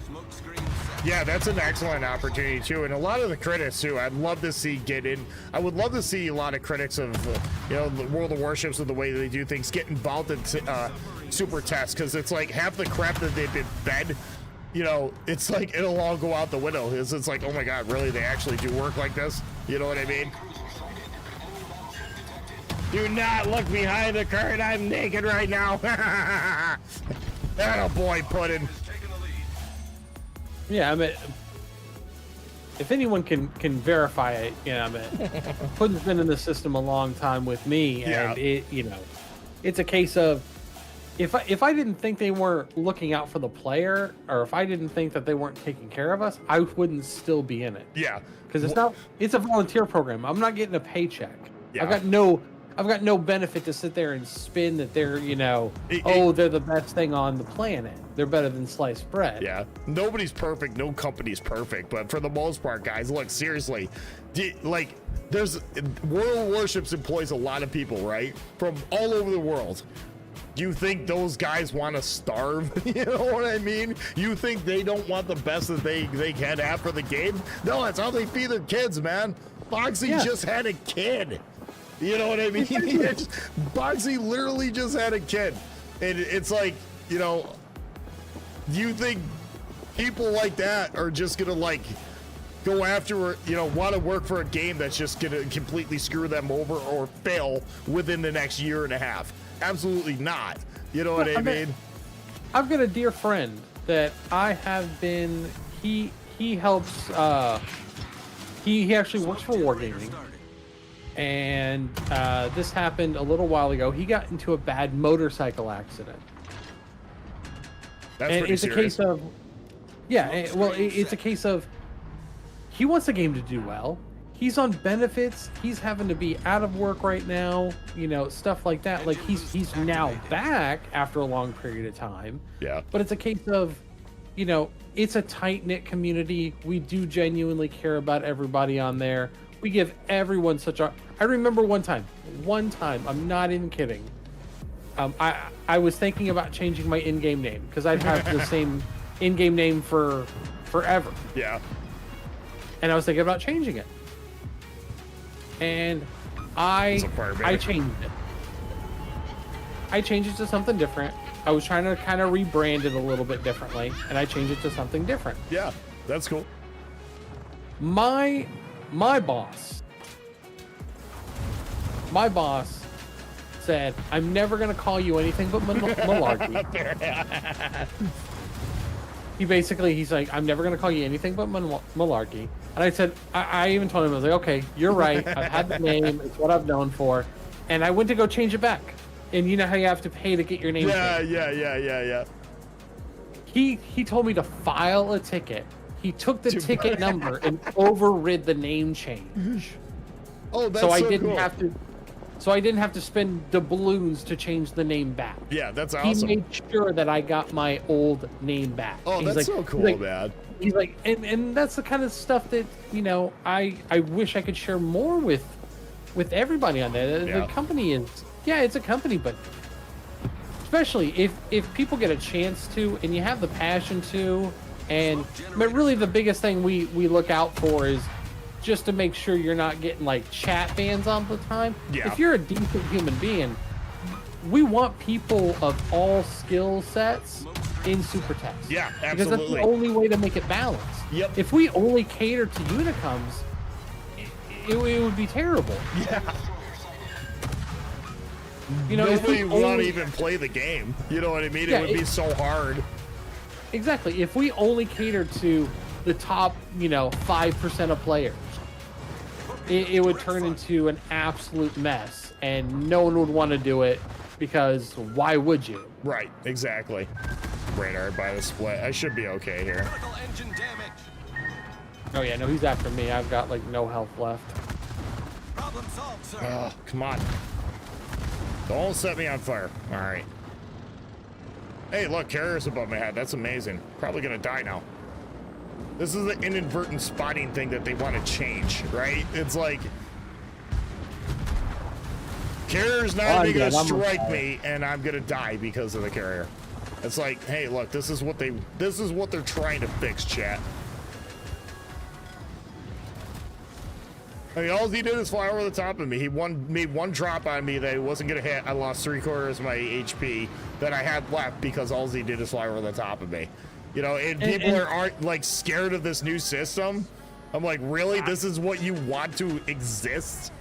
Smoke screen set. Yeah, that's an excellent opportunity too, and a lot of the critics too. I'd love to see get in. I would love to see a lot of critics of, you know, the World of Warships and the way they do things get involved in Super Test, because it's like half the crap that they've been fed. You know, it's like it'll all go out the window. It's like, oh my god, really? They actually do work like this? You know what I mean? Do not look behind the curtain. I'm naked right now. That boy Puddin'. Taking the lead. Yeah, if anyone can verify it, you know, Puddin's been in the system a long time with me, Yeah. and it's a case of if I didn't think they weren't looking out for the player, or if I didn't think that they weren't taking care of us, I wouldn't still be in it. Yeah. Because it's a volunteer program. I'm not getting a paycheck. Yeah. I've got no benefit to sit there and spin that they're, they're the best thing on the planet. They're better than sliced bread. Yeah, nobody's perfect. No company's perfect. But for the most part, guys, look, seriously, there's World of Warships employs a lot of people, right? From all over the world. Do you think those guys want to starve? You know what I mean? You think they don't want the best that they can have for the game? No, that's how they feed their kids, man. Boxy just had a kid. You know what I mean? Boxy literally just had a kid. And it's like, do you think people like that are just going to go after, want to work for a game that's just going to completely screw them over or fail within the next year and a half? Absolutely not. You know what I mean? I've got a dear friend that I have been, he helps, he actually works for Wargaming. And this happened a little while ago. He got into a bad motorcycle accident. That's and pretty it's serious. a case of, it's a case of he wants the game to do well. He's on benefits. He's having to be out of work right now. Stuff like that. Like he's now back after a long period of time. Yeah. But it's a case of, it's a tight knit community. We do genuinely care about everybody on there. We give everyone I remember one time, I'm not even kidding. I was thinking about changing my in-game name because I'd have the same in-game name for forever. Yeah. And I was thinking about changing it. And I changed it. I changed it to something different. I was trying to kind of rebrand it a little bit differently, and I changed it to something different. Yeah, that's cool. My boss said, I'm never going to call you anything but malarkey. He's like, I'm never going to call you anything but malarkey. And I said, I even told him, I was like, okay, you're right. I've had the name. It's what I've known for. And I went to go change it back. And you know how you have to pay to get your name changed? Yeah. He told me to file a ticket. He took the ticket number and overrid the name change. Oh, that's so I so didn't cool. have to. So I didn't have to spend doubloons to change the name back. Yeah, that's awesome. He made sure that I got my old name back. Oh, that's so cool, man. He's like, and that's the kind of stuff that I wish I could share more with with everybody on there. The company is, yeah, it's a company, but especially if people get a chance to, and you have the passion to, but really the biggest thing we look out for is just to make sure you're not getting like chat bans all the time. Yeah. If you're a decent human being, we want people of all skill sets in super text. Yeah, absolutely. Because that's the only way to make it balanced. Yep. If we only cater to Unicums, it would be terrible. Yeah. You know, nobody would want to even play the game. You know what I mean? Yeah, it would be so hard. Exactly. If we only cater to the top, 5% of players, it would turn into an absolute mess, and no one would want to do it because why would you? Right, exactly. Radar by the split. I should be okay here. Critical engine damage. Oh yeah, no, he's after me. I've got like no health left. Problem solved, sir. Oh, come on. Don't set me on fire. All right. Hey, look, carrier's above my head. That's amazing. Probably gonna die now. This is the inadvertent spotting thing that they want to change, right? It's like carrier's not even gonna strike me, and I'm gonna die because of the carrier. It's like, hey, look, this is what they're trying to fix, chat. I mean, all he did is fly over the top of me. He made one drop on me that he wasn't gonna hit. I lost 3/4 of my HP that I had left because all he did is fly over the top of me. You know, and people aren't like scared of this new system. I'm like, really? This is what you want to exist?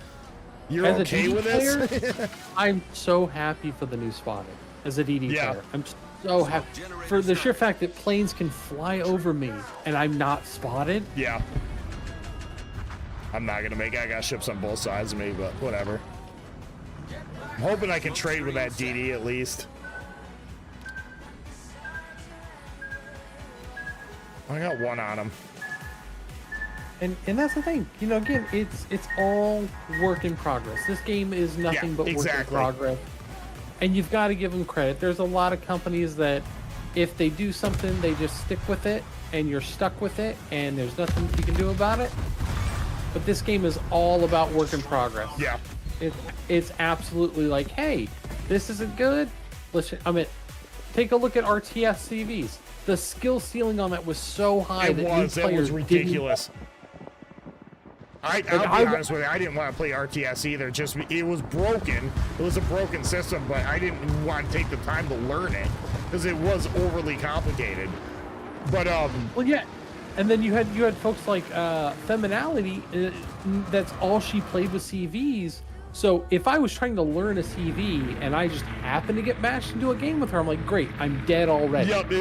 You're as okay a DD with this? player, I'm so happy for the new spotting as a DD player. I'm so happy for the sheer fact that planes can fly over me and I'm not spotted. Yeah. I'm not gonna make it. I got ships on both sides of me, but whatever. I'm hoping I can trade with that DD at least. I got one on him. And that's the thing, again, it's all work in progress. This game is nothing but work in progress. And you've got to give them credit. There's a lot of companies that if they do something, they just stick with it and you're stuck with it and there's nothing you can do about it. But this game is all about work in progress. Yeah. It's absolutely like, hey, this isn't good. Take a look at RTS CVs. The skill ceiling on that was so high It was ridiculous. I'll be honest with you, I didn't want to play RTS either. Just it was broken. It was a broken system, but I didn't want to take the time to learn it because it was overly complicated. But well, yeah. And then you had folks like Feminality. That's all she played with CVs. So if I was trying to learn a CV and I just happened to get matched into a game with her, I'm like, great, I'm dead already. Yep,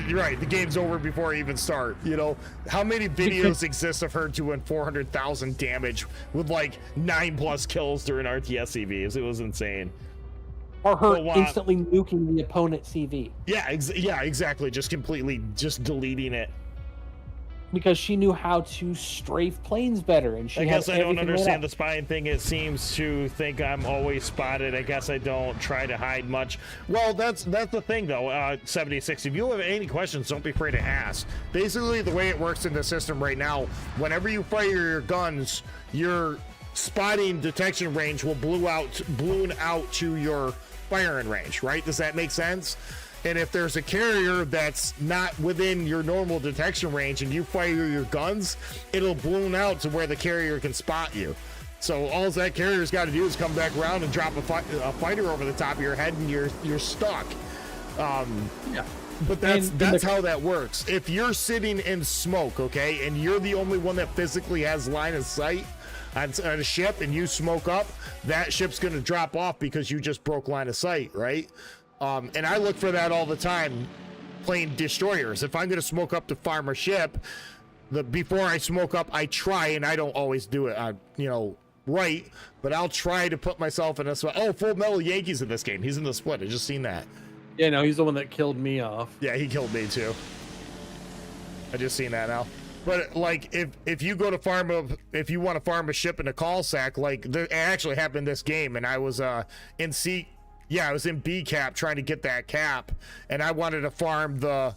you're right. The game's over before I even start. You know, how many videos exist of her doing 400,000 damage with like 9+ kills during RTS CVs? It was insane. Or her instantly nuking the opponent CV. Yeah, exactly. Just completely deleting it. Because she knew how to strafe planes better, and she. I guess I don't understand the spying thing. It seems to think I'm always spotted. I guess I don't try to hide much. Well, that's the thing though. 76. If you have any questions, don't be afraid to ask. Basically, the way it works in the system right now, whenever you fire your guns, your spotting detection range will balloon out to your firing range. Right? Does that make sense? And if there's a carrier that's not within your normal detection range and you fire your guns, it'll balloon out to where the carrier can spot you. So all that carrier's got to do is come back around and drop a fighter over the top of your head and you're stuck. Yeah. But that's how that works. If you're sitting in smoke, okay, and you're the only one that physically has line of sight on a ship and you smoke up, that ship's going to drop off because you just broke line of sight, right? And I look for that all the time playing destroyers. If I'm going to smoke up to farm a ship, before I smoke up, I try, and I don't always do it, right, but I'll try to put myself in a spot. Oh, Full Metal Yankees in this game. He's in the split. I just seen that. Yeah, no, he's the one that killed me off. Yeah, he killed me too. I just seen that now. But like, if you go to if you want to farm a ship in a call sack, like it actually happened this game, and I was in C. Yeah, I was in B cap trying to get that cap, and I wanted to farm the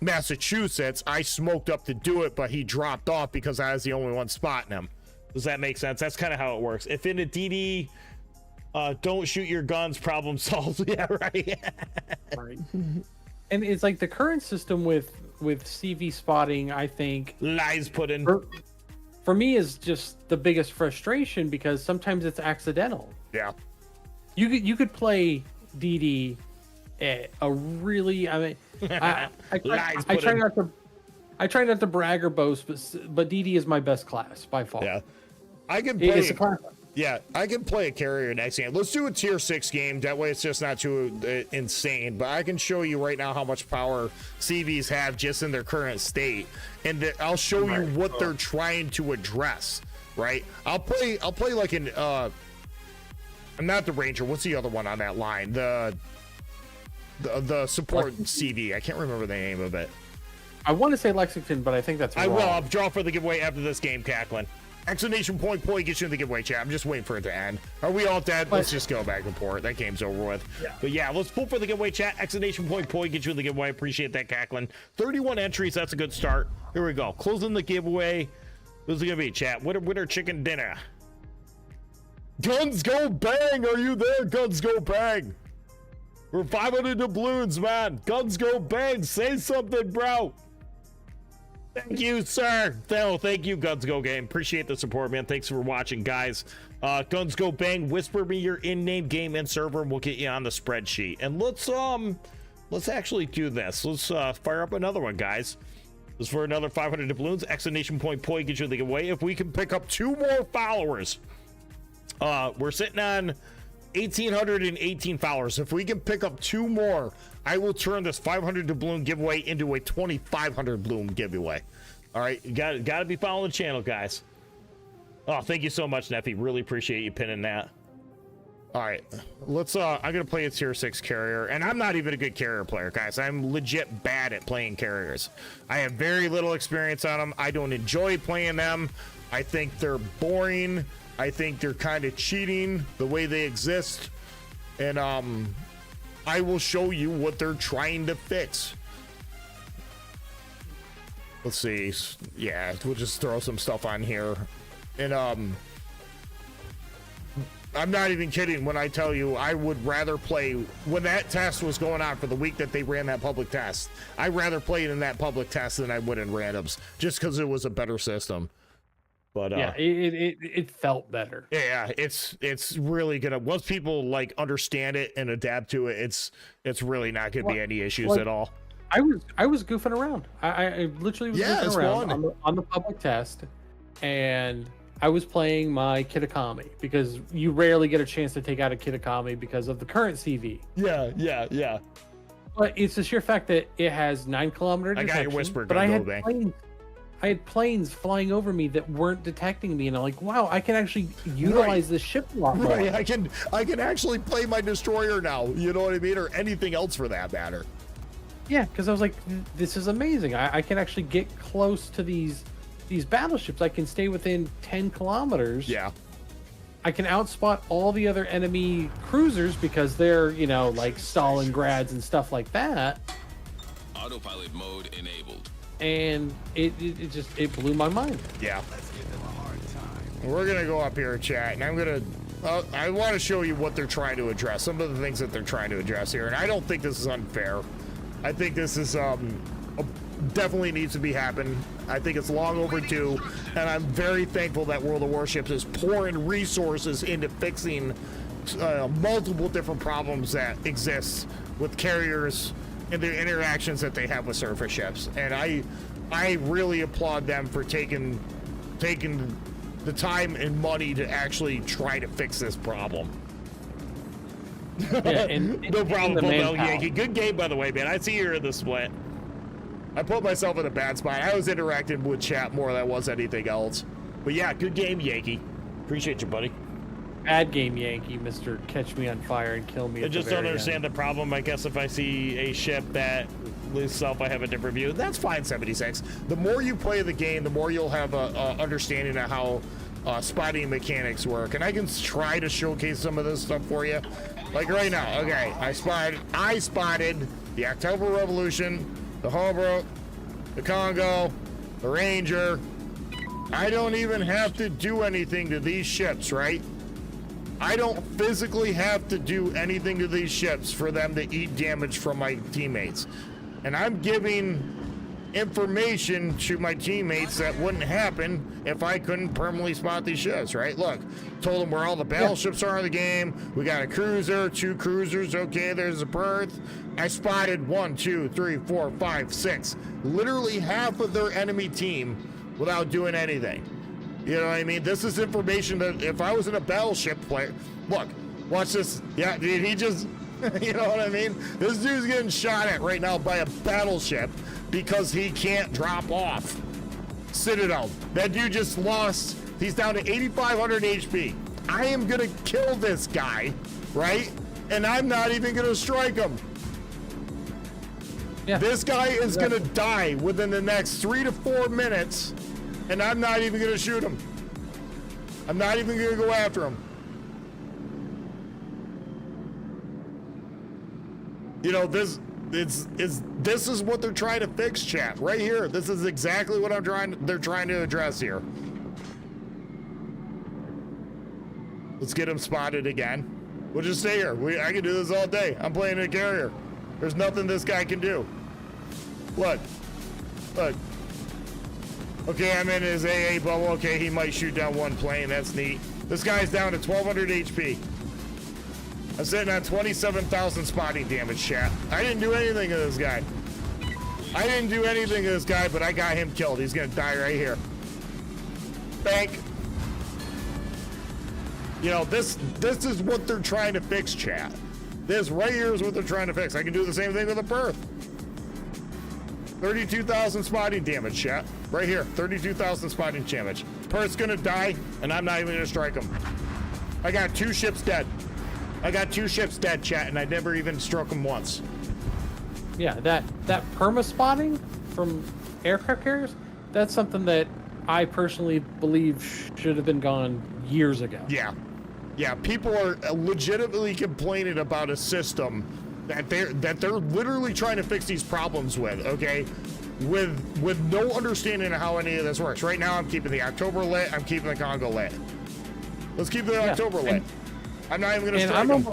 Massachusetts. I smoked up to do it, but he dropped off because I was the only one spotting him. Does that make sense? That's kind of how it works. If in a DD, don't shoot your guns, problem solved. Yeah, right. Right. And it's like the current system with CV spotting, I think Lies put in. For me is just the biggest frustration because sometimes it's accidental. Yeah. You could play DD at a really, I mean, I try not to brag or boast, but DD is my best class by far. Yeah. I can It's a play. class. Yeah, I can play a carrier next game. Let's do a tier 6 game. That way it's just not too insane. But I can show you right now how much power CVs have just in their current state. And I'll show you what they're trying to address, right? I'll play like an I'm not the Ranger. What's the other one on that line? The support CV. I can't remember the name of it. I want to say Lexington, but I think that's wrong. I will. I'll draw for the giveaway after this game, Cacklin. Exclamation point gets you in the giveaway, chat. I'm just waiting for it to end. Are we all dead? Let's just go back and report. That game's over with. Yeah. But yeah, let's pull for the giveaway, chat. Exclamation point gets you in the giveaway. Appreciate that, Cacklin. 31 entries. That's a good start. Here we go. Closing the giveaway. This is going to be, chat. Winner chicken dinner. Guns go bang. Are you there? Guns go bang. We're 500 doubloons, man. Guns go bang. Say something, bro. Thank you, sir. Thank you, Guns Go Game. Appreciate the support, man. Thanks for watching, guys. Guns Go Bang. Whisper me your in-name game and server, and we'll get you on the spreadsheet. And let's actually do this. Let's fire up another one, guys. This is for another 500 doubloons. Exclamation point gets you the giveaway. If we can pick up 2 more followers, we're sitting on 1,818 followers. If we can pick up 2 more, I will turn this 500 doubloon giveaway into a 2,500 bloom giveaway. All right, you got to be following the channel, guys. Oh, thank you so much, Neffy. Really appreciate you pinning that. All right, let's. I'm gonna play a tier 6 carrier, and I'm not even a good carrier player, guys. I'm legit bad at playing carriers. I have very little experience on them. I don't enjoy playing them. I think they're boring. I think they're kind of cheating the way they exist, and I will show you what they're trying to fix. Let's see. Yeah, we'll just throw some stuff on here, and I'm not even kidding when I tell you I would rather play when that test was going on for the week that they ran that public test. I'd rather play it in that public test than I would in randoms, just because it was a better system. But yeah, it felt better. Yeah, it's really gonna, once people like understand it and adapt to it, it's really not gonna be any issues at all. I was goofing around. I literally was goofing around on the public test, and I was playing my Kitakami because you rarely get a chance to take out a Kitakami because of the current CV. Yeah. But it's the sheer fact that it has 9-kilometer detection. I got your whisper. But I had planes flying over me that weren't detecting me, and I'm like, wow, I can actually utilize this ship a lot more. Right, I can actually play my destroyer now. You know what I mean, or anything else for that matter. Yeah, because I was like, this is amazing. I can actually get close to these battleships. I can stay within 10 kilometers. Yeah. I can outspot all the other enemy cruisers because they're, like Stalingrads and stuff like that. Autopilot mode enabled. And it blew my mind. Yeah. We're gonna go up here, chat, and I want to show you what they're trying to address. Some of the things that they're trying to address here, and I don't think this is unfair. I think this is definitely needs to be happening. I think it's long overdue, and I'm very thankful that World of Warships is pouring resources into fixing multiple different problems that exist with carriers and the interactions that they have with surface ships. And I really applaud them for taking the time and money to actually try to fix this problem. Yeah, no problem, Yankee. Good game, by the way, man. I see you're in the split. I put myself in a bad spot. I was interacting with chat more than I was anything else. But yeah, good game, Yankee. Appreciate you, buddy. Bad game, Yankee, Mr. Catch Me on Fire and Kill Me. I just don't understand the problem. I guess if I see a ship that itself, I have a different view. That's fine, 76. The more you play the game, the more you'll have a understanding of how spotting mechanics work. And I can try to showcase some of this stuff for you. Like right now, okay, I spotted the October Revolution, the Holbrook, the Congo, the Ranger, I don't even have to do anything to these ships, right? I don't physically have to do anything to these ships for them to eat damage from my teammates. And I'm giving information to my teammates that wouldn't happen if I couldn't permanently spot these ships, right? Look, told them where all the battleships are in the game. We got a cruiser, 2 cruisers. Okay, there's a berth. I spotted 1, 2, 3, 4, 5, 6. Literally half of their enemy team without doing anything. You know what I mean? This is information that if I was in a battleship player, look, watch this. Yeah, dude, he just, you know what I mean? This dude's getting shot at right now by a battleship because he can't drop off. Citadel. That dude just lost. He's down to 8,500 HP. I am gonna kill this guy, right? And I'm not even gonna strike him. Yeah. This guy is gonna die within the next 3 to 4 minutes, and I'm not even gonna shoot him. I'm not even gonna go after him. You know, this is what they're trying to fix, chat. Right here. This is exactly what they're trying to address here. Let's get him spotted again. We'll just stay here. I can do this all day. I'm playing a carrier. There's nothing this guy can do. Look. Look. Okay, I'm in his AA bubble. Okay, he might shoot down 1 plane. That's neat. This guy's down to 1,200 HP. I'm sitting on 27,000 spotting damage, chat. I didn't do anything to this guy. I didn't do anything to this guy, but I got him killed. He's gonna die right here. Bank. You know, this is what they're trying to fix, chat. This right here is what they're trying to fix. I can do the same thing with a berth. 32,000 spotting damage, chat. Right here, 32,000 spotting damage. Perth's gonna die, and I'm not even gonna strike him. I got 2 ships dead. I got 2 ships dead, chat, and I never even struck them once. Yeah, that perma spotting from aircraft carriers, that's something that I personally believe should have been gone years ago. Yeah. Yeah, people are legitimately complaining about a system that they're literally trying to fix these problems with, okay? With no understanding of how any of this works. Right now I'm keeping the October lit, I'm keeping the Congo lit. Let's keep the October lit. I'm not even gonna strike him.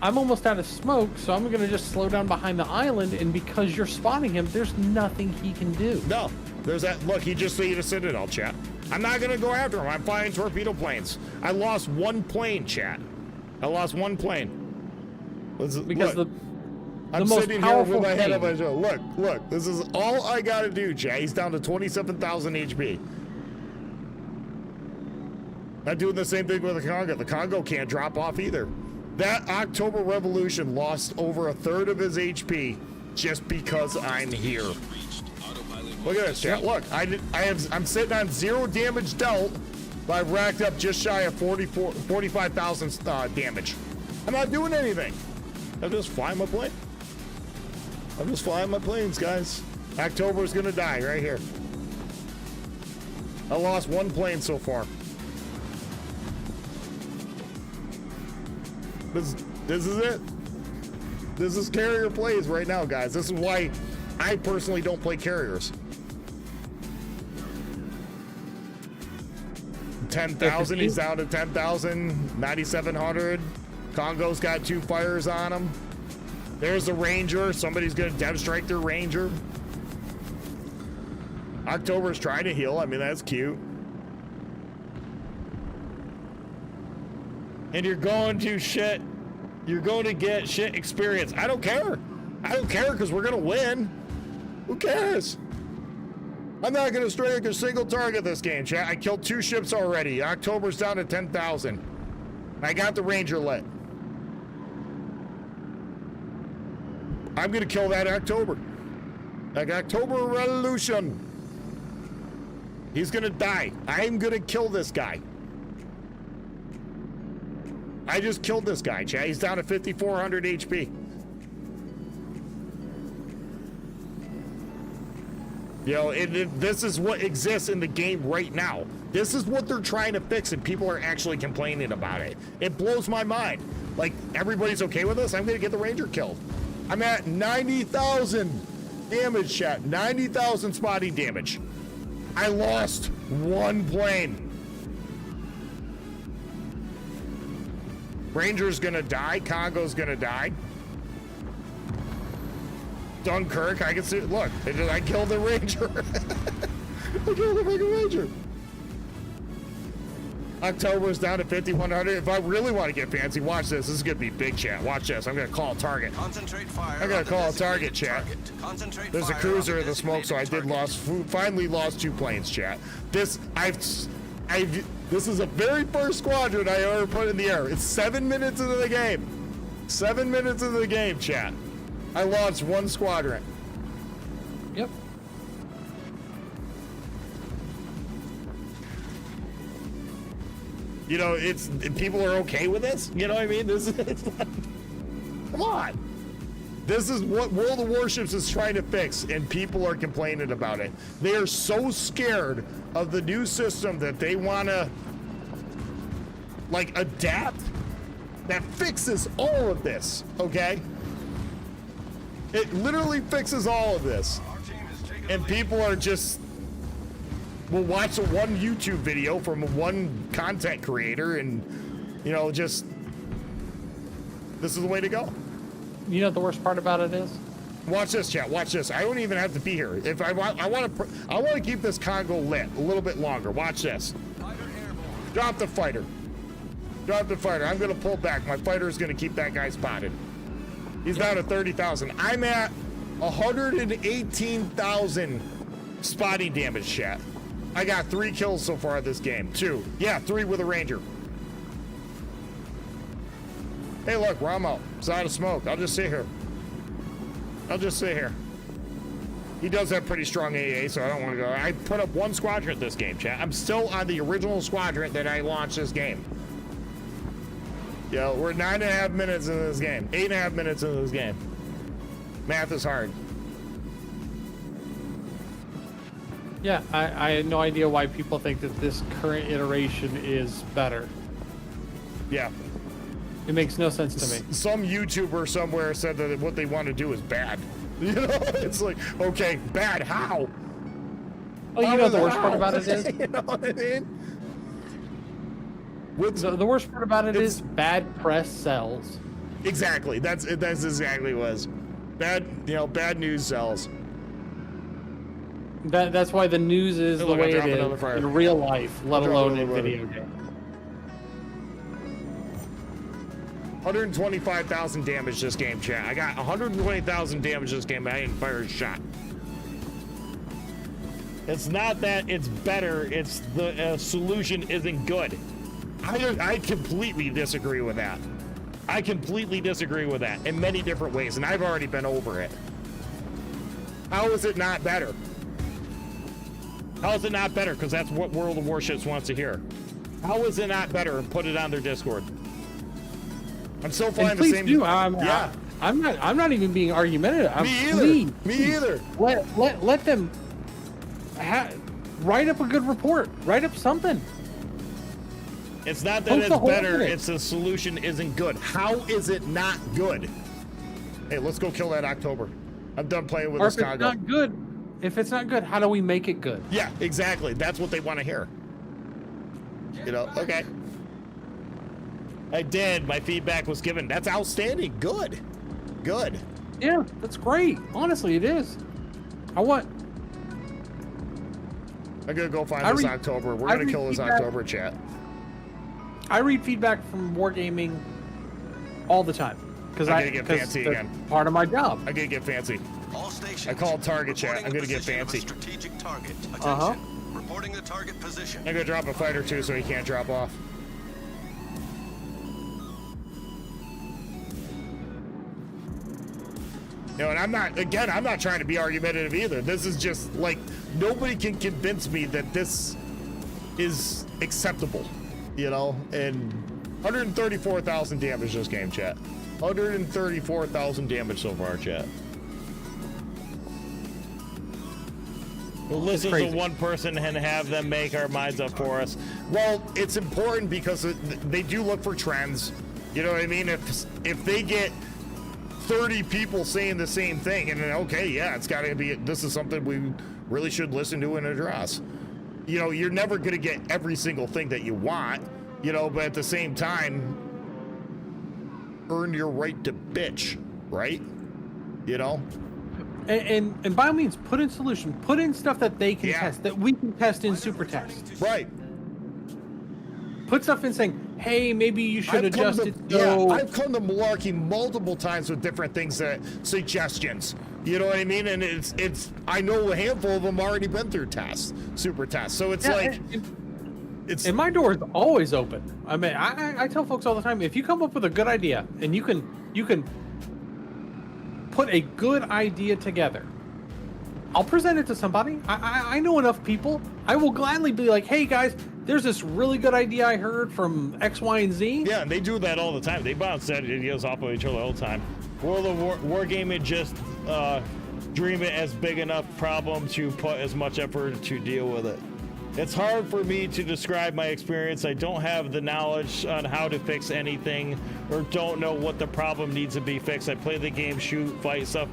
I'm almost out of smoke, so I'm gonna just slow down behind the island, and because you're spotting him, there's nothing he can do. No, there's that. Look, he just ate a Citadel, chat. I'm not gonna go after him. I'm flying torpedo planes. I lost 1 plane, chat. I lost 1 plane. Because look, I'm most sitting here powerful with my head thing- up my shoulder. Look. This is all I gotta do, chat. He's down to 27,000 HP. I'm doing the same thing with the Congo. The Congo can't drop off either. That October Revolution lost over 1/3 of his HP just because I'm here. Look at this, chat. Look, I'm sitting on 0 damage dealt, but I've racked up just shy of 45,000 damage. I'm not doing anything. I'm just flying my plane. I'm just flying my planes, guys. October's gonna die right here. I lost 1 plane so far. This is it. This is carrier plays right now, guys. This is why I personally don't play carriers. 10,000, he's down to 10,000, 9,700. Congo's got 2 fires on him. There's a Ranger. Somebody's gonna dev strike their Ranger. October's trying to heal. I mean, that's cute. And you're going to shit. You're going to get shit experience. I don't care. I don't care because we're going to win. Who cares? I'm not going to strike a single target this game, chat. I killed 2 ships already. October's down to 10,000. I got the Ranger lit. I'm going to kill that October. Like October Revolution. He's going to die. I'm going to kill this guy. I just killed this guy, chat. He's down to 5,400 HP. You know, this is what exists in the game right now. This is what they're trying to fix, and people are actually complaining about it. It blows my mind. Like, everybody's okay with this? I'm going to get the Ranger killed. I'm at 90,000 damage, chat. 90,000 spotting damage. I lost one plane. Ranger's gonna die. Congo's gonna die. Dunkirk, I can see. Look, I killed the Ranger. I killed the fucking Ranger. October's down to 5,100. If I really want to get fancy, watch this. This is gonna be big chat. Watch this. I'm gonna call a target. Concentrate fire. I'm gonna on the call a target, designated chat. target. Concentrate There's a fire cruiser on in the smoke, so I did designated finally lost 2 planes, chat. This is a very first squadron I ever put in the air. It's 7 minutes into the game. 7 minutes into the game, chat. I launched 1 squadron. Yep. You know, people are okay with this. You know what I mean? This is come on. This is what World of Warships is trying to fix, and people are complaining about it. They are so scared of the new system that they want to like adapt that fixes all of this. Okay, it literally fixes all of this, Our team is taking and the lead. people are just will watch one YouTube video from one content creator, and you know, just this is the way to go. You know what the worst part about it is? Watch this, chat. Watch this. I don't even have to be here. If I want to keep this Congo lit a little bit longer. Watch this. Fighter airborne. Drop the fighter. Drop the fighter. I'm gonna pull back. My fighter is gonna keep that guy spotted. He's down to 30,000. I'm at 118,000 spotting damage, chat. I got 3 kills so far this game. 2. Yeah, 3 with a Ranger. Hey, look, Ramo. It's out of smoke. I'll just sit here. I'll just sit here. He does have pretty strong AA, so I don't want to go. I put up 1 squadron this game, chat. I'm still on the original squadron that I launched this game. Yo, we're 9.5 minutes into this game. 8.5 minutes into this game. Math is hard. Yeah, I had no idea why people think that this current iteration is better. Yeah. It makes no sense to me. Some YouTuber somewhere said that what they want to do is bad. You know, it's like, okay, bad how? Oh, you know what the worst part about it is? You know what I mean? The worst part about it is bad press sells. Exactly. That's exactly what it was. Bad news sells. That's why the news is Hey, the look, I way it dropped another is fire. in real life, let Drop alone in another video games. 125,000 damage this game, chat. I got 120,000 damage this game, but I didn't fire a shot. It's not that it's better, it's the solution isn't good. I completely disagree with that. I completely disagree with that in many different ways, and I've already been over it. How is it not better? How is it not better? Because that's what World of Warships wants to hear. How is it not better? Put it on their Discord. I'm still flying And the please same. do. Yeah. I'm not even being argumentative. Me either. Please, Me either. Let them write up a good report. Write up something. It's not that Poke the it's hole better, in it. it's the solution isn't good. How is it not good? Hey, let's go kill that October. I'm done playing with Or this if it's Congo. not good, how do we make it good? Yeah, exactly. That's what they want to hear. You know, okay. I did. My feedback was given. That's outstanding. Good. Good. Yeah, that's great. Honestly, it is. I'm gonna go find this October. We're gonna kill this October, chat. I read feedback from Wargaming all the time because I'm gonna get fancy that's again. part of my job. I'm gonna get fancy. All stations. I called target, chat. reporting I'm gonna the get position of a fancy. Strategic target. Attention. Uh-huh. Reporting the target position. I'm gonna drop a fighter too, so he can't drop off. You know, and I'm not trying to be argumentative either. This is just like, nobody can convince me that this is acceptable, you know? And 134,000 damage this game, chat. 134,000 damage so far, chat. We'll listen to one person and have them make our minds up for us. Well, it's important because they do look for trends. You know what I mean? If they get 30 people saying the same thing, and then, okay, yeah, it's got to be, this is something we really should listen to and address. You know, you're never going to get every single thing that you want, you know, but at the same time, earn your right to bitch, right? You know? And by all means, put in solution, put in stuff that they can test, that we can test in Super Test. Right. Put stuff in saying, hey, maybe you should adjust it. I've come to Malarkey multiple times with different things that suggestions. You know what I mean? And it's I know a handful of them already been through tests, Super Tests. So it's and my door is always open. I mean, I tell folks all the time, if you come up with a good idea and you can put a good idea together, I'll present it to somebody. I know enough people. I will gladly be like, hey guys, there's this really good idea I heard from X, Y, and Z. Yeah, and they do that all the time. They bounce ideas off of each other all the time. World of Wargaming just dream it as big enough problem to put as much effort to deal with it. It's hard for me to describe my experience. I don't have the knowledge on how to fix anything or don't know what the problem needs to be fixed. I play the game, shoot, fight, stuff.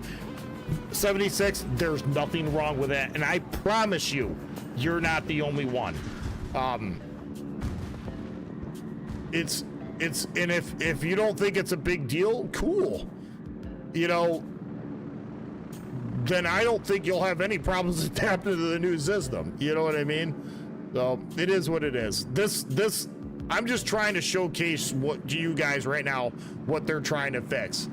76, there's nothing wrong with that. And I promise you, you're not the only one. And if you don't think it's a big deal, cool. You know, then I don't think you'll have any problems adapting to the new system. You know what I mean? So it is what it is. This I'm just trying to showcase what to you guys right now, what they're trying to fix.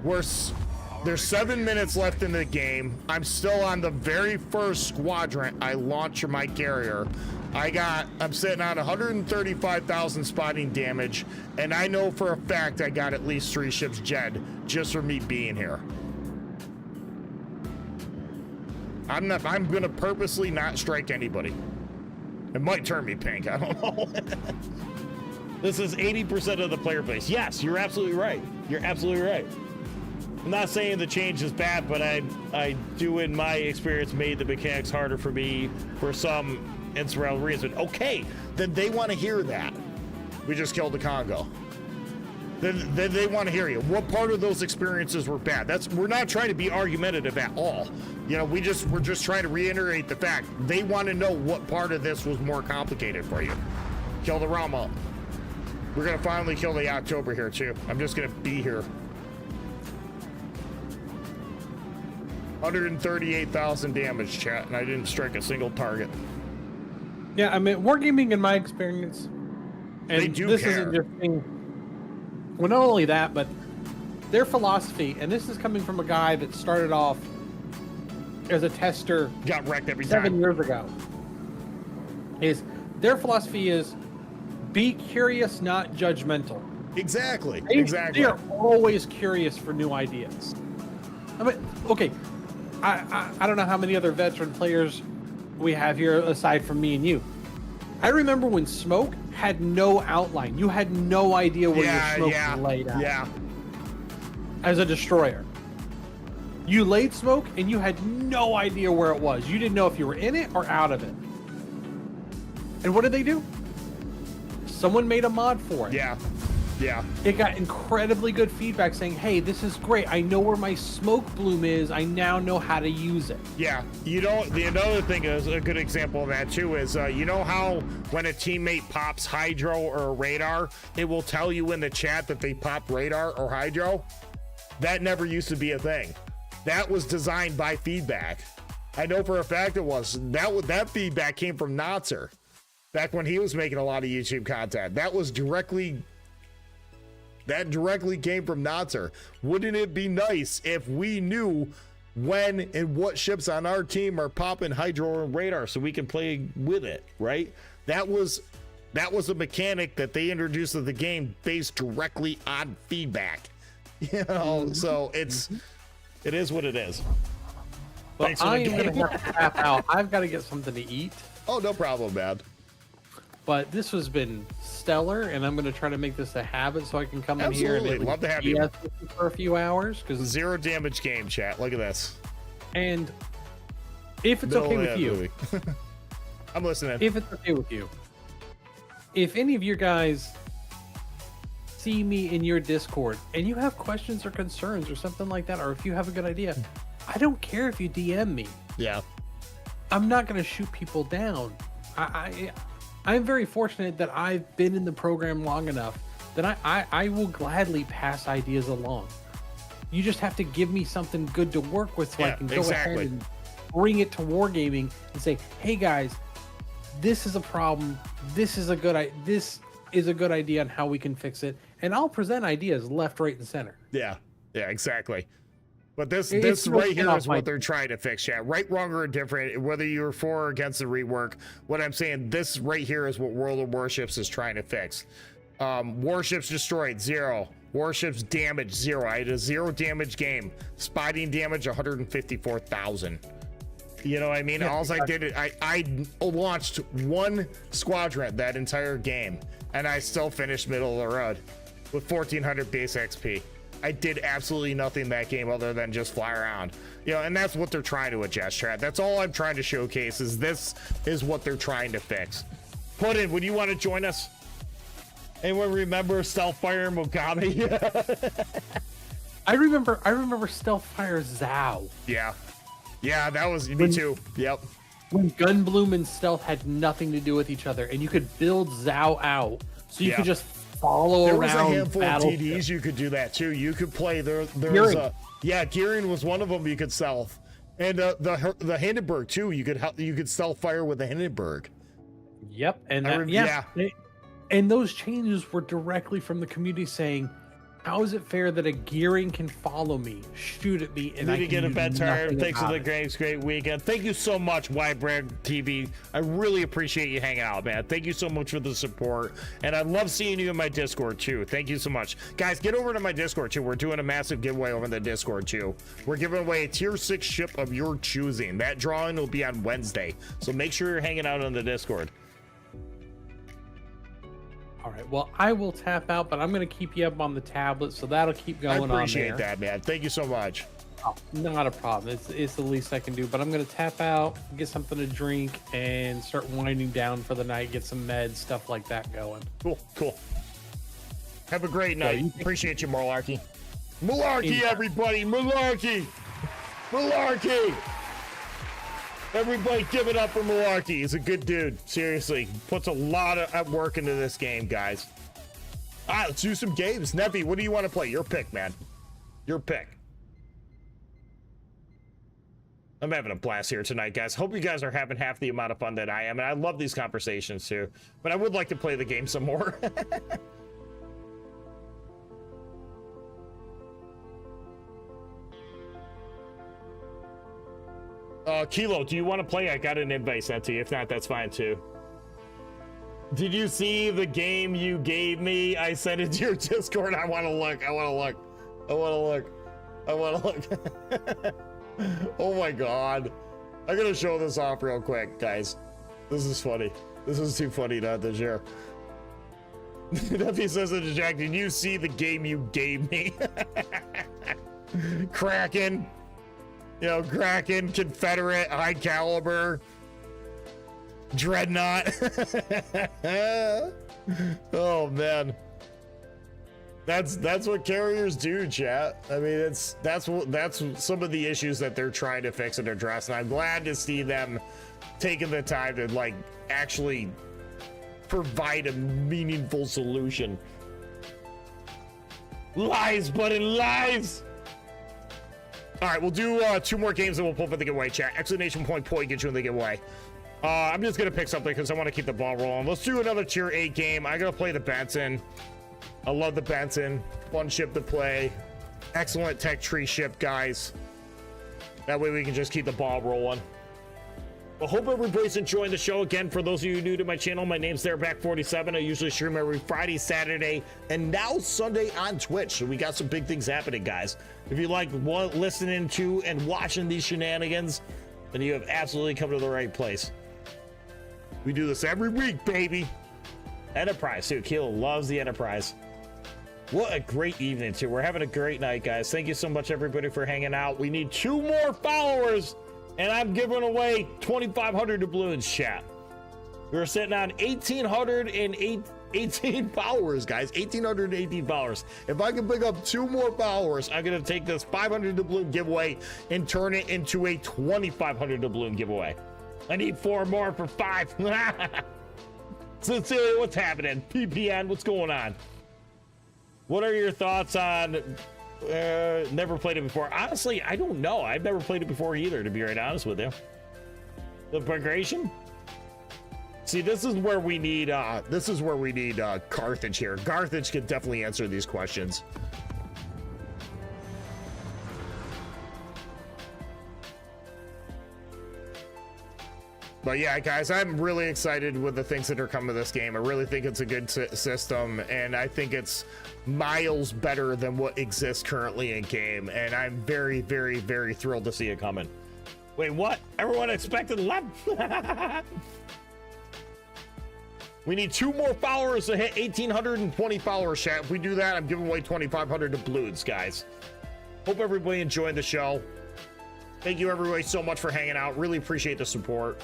There's 7 minutes left in the game. I'm still on the very first squadron I launched my carrier. I'm sitting on 135,000 spotting damage, and I know for a fact I got at least 3 ships dead just for me being here. I'm gonna purposely not strike anybody. It might turn me pink, I don't know. This is 80% of the player base. Yes, you're absolutely right. You're absolutely right. I'm not saying the change is bad, but I do, in my experience, made the mechanics harder for me for some incidental reason. Okay, then they want to hear that. We just killed the Congo. Then they want to hear you. What part of those experiences were bad? We're not trying to be argumentative at all. You know, we're just trying to reiterate the fact. They want to know what part of this was more complicated for you. Kill the Rama. We're gonna finally kill the October here too. I'm just gonna be here. 138,000 damage, chat, and I didn't strike a single target. Yeah, I mean, Wargaming, in my experience, and they do this care. isn't just being, well, not only that, but their philosophy, and this is coming from a guy that started off as a tester, got wrecked every 7 time. years ago, is their philosophy is be curious, not judgmental. Exactly. They are always curious for new ideas. I mean, okay, I don't know how many other veteran players we have here aside from me and you. I remember when Smoke had no outline. You had no idea where your smoke was laid out. Yeah. As a destroyer. You laid smoke and you had no idea where it was. You didn't know if you were in it or out of it. And what did they do? Someone made a mod for it. Yeah. Yeah. It got incredibly good feedback saying, hey, this is great. I know where my smoke bloom is. I now know how to use it. Yeah. You know, another thing is a good example of that too is, you know how when a teammate pops hydro or radar, it will tell you in the chat that they popped radar or hydro? That never used to be a thing. That was designed by feedback. I know for a fact it was. That feedback came from Notzer back when he was making a lot of YouTube content. That directly came from Notzer. Wouldn't it be nice if we knew when and what ships on our team are popping hydro and radar so we can play with it, right? That was a mechanic that they introduced to the game based directly on feedback. You know, so it is what it is. Well, Thanks for the I am game. going to have to tap out. I've got to get something to eat. Oh, no problem, man. But this has been stellar, and I'm going to try to make this a habit so I can come in here and Absolutely. Love to have you. BS with you for a few hours. Because 0 damage game, chat. Look at this. And if it's okay with you, I'm listening. if it's okay with you, if any of you guys see me in your Discord and you have questions or concerns or something like that, or if you have a good idea, I don't care if you DM me. Yeah. I'm not going to shoot people down. I'm very fortunate that I've been in the program long enough that I will gladly pass ideas along. You just have to give me something good to work with so I can go ahead and bring it to Wargaming and say, hey guys, this is a problem. This is a good idea on how we can fix it. And I'll present ideas left, right, and center. Yeah, exactly. But this It's right here is my- what they're trying to fix, chat. Right, wrong, or indifferent, whether you're for or against the rework, what I'm saying, this right here is what World of Warships is trying to fix. Warships destroyed, 0. Warships damaged, 0. I had a 0 damage game. Spotting damage, 154,000. You know what I mean? Yeah, All I did, I launched 1 squadron that entire game, and I still finished middle of the road with 1,400 base XP. I did absolutely nothing that game other than just fly around. You know, and that's what they're trying to adjust, chat. That's all I'm trying to showcase is this is what they're trying to fix. Put in, would you want to join us? Anyone remember Stealth Fire Mogami? I remember Stealth Fire Zao. Yeah, that was me too. Yep. When Gunbloom and Stealth had nothing to do with each other, and you could build Zao out, so you could just follow there was a around. handful of TDs you could do that too. You could play there was Gearing was one of them you could stealth, and the Hindenburg too. You could stealth fire with the Hindenburg. Yep, and and those changes were directly from the community saying, how is it fair that a Gearing can follow me, shoot at me, and I can get a do bedtime? nothing Thanks for about the it? great weekend. Thank you so much, Brand TV. I really appreciate you hanging out, man. Thank you so much for the support, and I love seeing you in my Discord too. Thank you so much, guys. Get over to my Discord too. We're doing a massive giveaway over in the Discord too. We're giving away a tier 6 ship of your choosing. That drawing will be on Wednesday, so make sure you're hanging out on the Discord. All right, well, I will tap out, but I'm going to keep you up on the tablet, so that'll keep going on there. I appreciate that, man. Thank you so much. Oh, not a problem. It's the least I can do, but I'm going to tap out, get something to drink, and start winding down for the night, get some meds, stuff like that going. Cool. Have a great night. you- Appreciate you, Malarkey. Malarkey, everybody. Malarkey. Everybody give it up for Malarkey. He's a good dude. Seriously. Puts a lot of work into this game, guys. All right, let's do some games. Nevi, what do you want to play? Your pick, man. Your pick. I'm having a blast here tonight, guys. Hope you guys are having half the amount of fun that I am. And I love these conversations, too. But I would like to play the game some more. Kilo, do you want to play? I got an invite sent to you. If not, that's fine too. Did you see the game you gave me? I sent it to your Discord. I want to look. Oh my god. I'm gonna show this off real quick, guys. This is funny. This is too funny not to share. Duffy says to Jack, did you see the game you gave me? Kraken. You know, Kraken, Confederate, High Caliber, Dreadnought. Oh man, that's what carriers do, chat. I mean, that's some of the issues that they're trying to fix and address, and I'm glad to see them taking the time to like actually provide a meaningful solution. Lies, button, lies. All right, we'll do 2 more games and we'll pull for the giveaway, chat. Exclamation point Poi get you in the giveaway. I'm just going to pick something because I want to keep the ball rolling. Let's do another tier 8 game. I'm going to play the Benson. I love the Benson. Fun ship to play. Excellent tech tree ship, guys. That way we can just keep the ball rolling. I hope everybody's enjoying the show. Again, for those of you new to my channel, my name's ThereBack47. I usually stream every Friday, Saturday, and now Sunday on Twitch. So we got some big things happening, guys. If you like listening to and watching these shenanigans, then you have absolutely come to the right place. We do this every week, baby. Enterprise, too. Kilo loves the Enterprise. What a great evening, too. We're having a great night, guys. Thank you so much, everybody, for hanging out. We need 2 more followers. And I'm giving away 2,500 doubloons, chat. We're sitting on 1,808 18 followers, guys. 1,818 followers. If I can pick up 2 more followers, I'm going to take this 500 doubloon giveaway and turn it into a 2,500 doubloon giveaway. I need 4 more for 5. Cecilia, what's happening? PPN, what's going on? What are your thoughts on never played it before? Honestly, I don't know. I've never played it before either, to be right honest with you. The migration? See, this is where we need Carthage here. Carthage could definitely answer these questions. But yeah, guys, I'm really excited with the things that are coming to this game. I really think it's a good system, and I think it's miles better than what exists currently in game. And I'm very, very, very thrilled to see it coming. Wait, what? Everyone expected 11? We need 2 more followers to hit 1,820 followers, chat. If we do that, I'm giving away 2,500 doubloons, guys. Hope everybody enjoyed the show. Thank you, everybody, so much for hanging out. Really appreciate the support.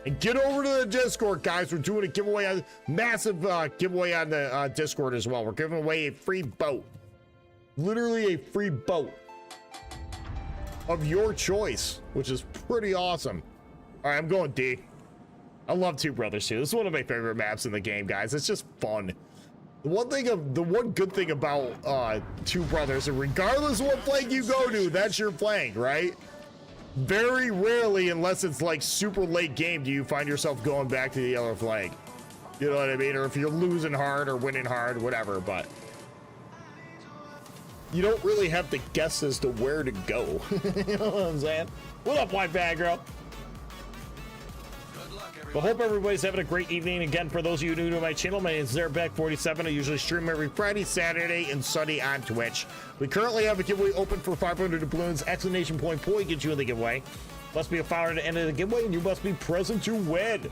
And get over to the Discord, guys. We're doing a giveaway, a massive giveaway on the Discord as well. We're giving away a free boat. Literally a free boat of your choice, which is pretty awesome. All right, I'm going D. I love Two Brothers 2. This is one of my favorite maps in the game, guys. It's just fun. The one good thing about Two Brothers, and regardless of what flank you go to, that's your flank, right? Very rarely, unless it's like super late game, do you find yourself going back to the other flank. You know what I mean? Or if you're losing hard or winning hard, whatever, but you don't really have to guess as to where to go. You know what I'm saying? What up, white bag girl? I hope everybody's having a great evening. Again, for those of you new to my channel, my name is Zerbeck47. I usually stream every Friday, Saturday, and Sunday on Twitch. We currently have a giveaway open for 500 doubloons. Exclamation point gets you in the giveaway. Must be a follower at the end of the giveaway, and you must be present to win.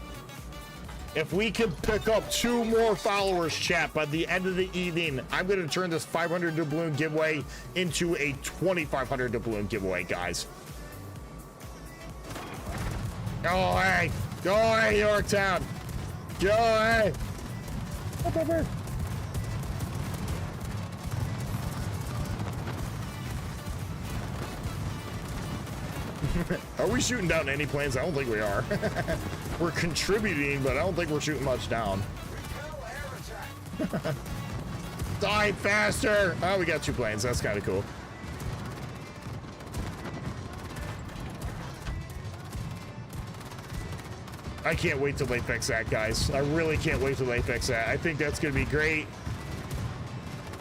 If we can pick up 2 more followers, chat, by the end of the evening, I'm going to turn this 500 doubloon giveaway into a 2,500 doubloon giveaway, guys. Oh, hey. Go away, Yorktown. Go away. Up over. Are we shooting down any planes? I don't think we are. We're contributing, but I don't think we're shooting much down. Die faster. Oh, we got 2 planes. That's kind of cool. I can't wait till they fix that, guys. I really can't wait till they fix that. I think that's going to be great.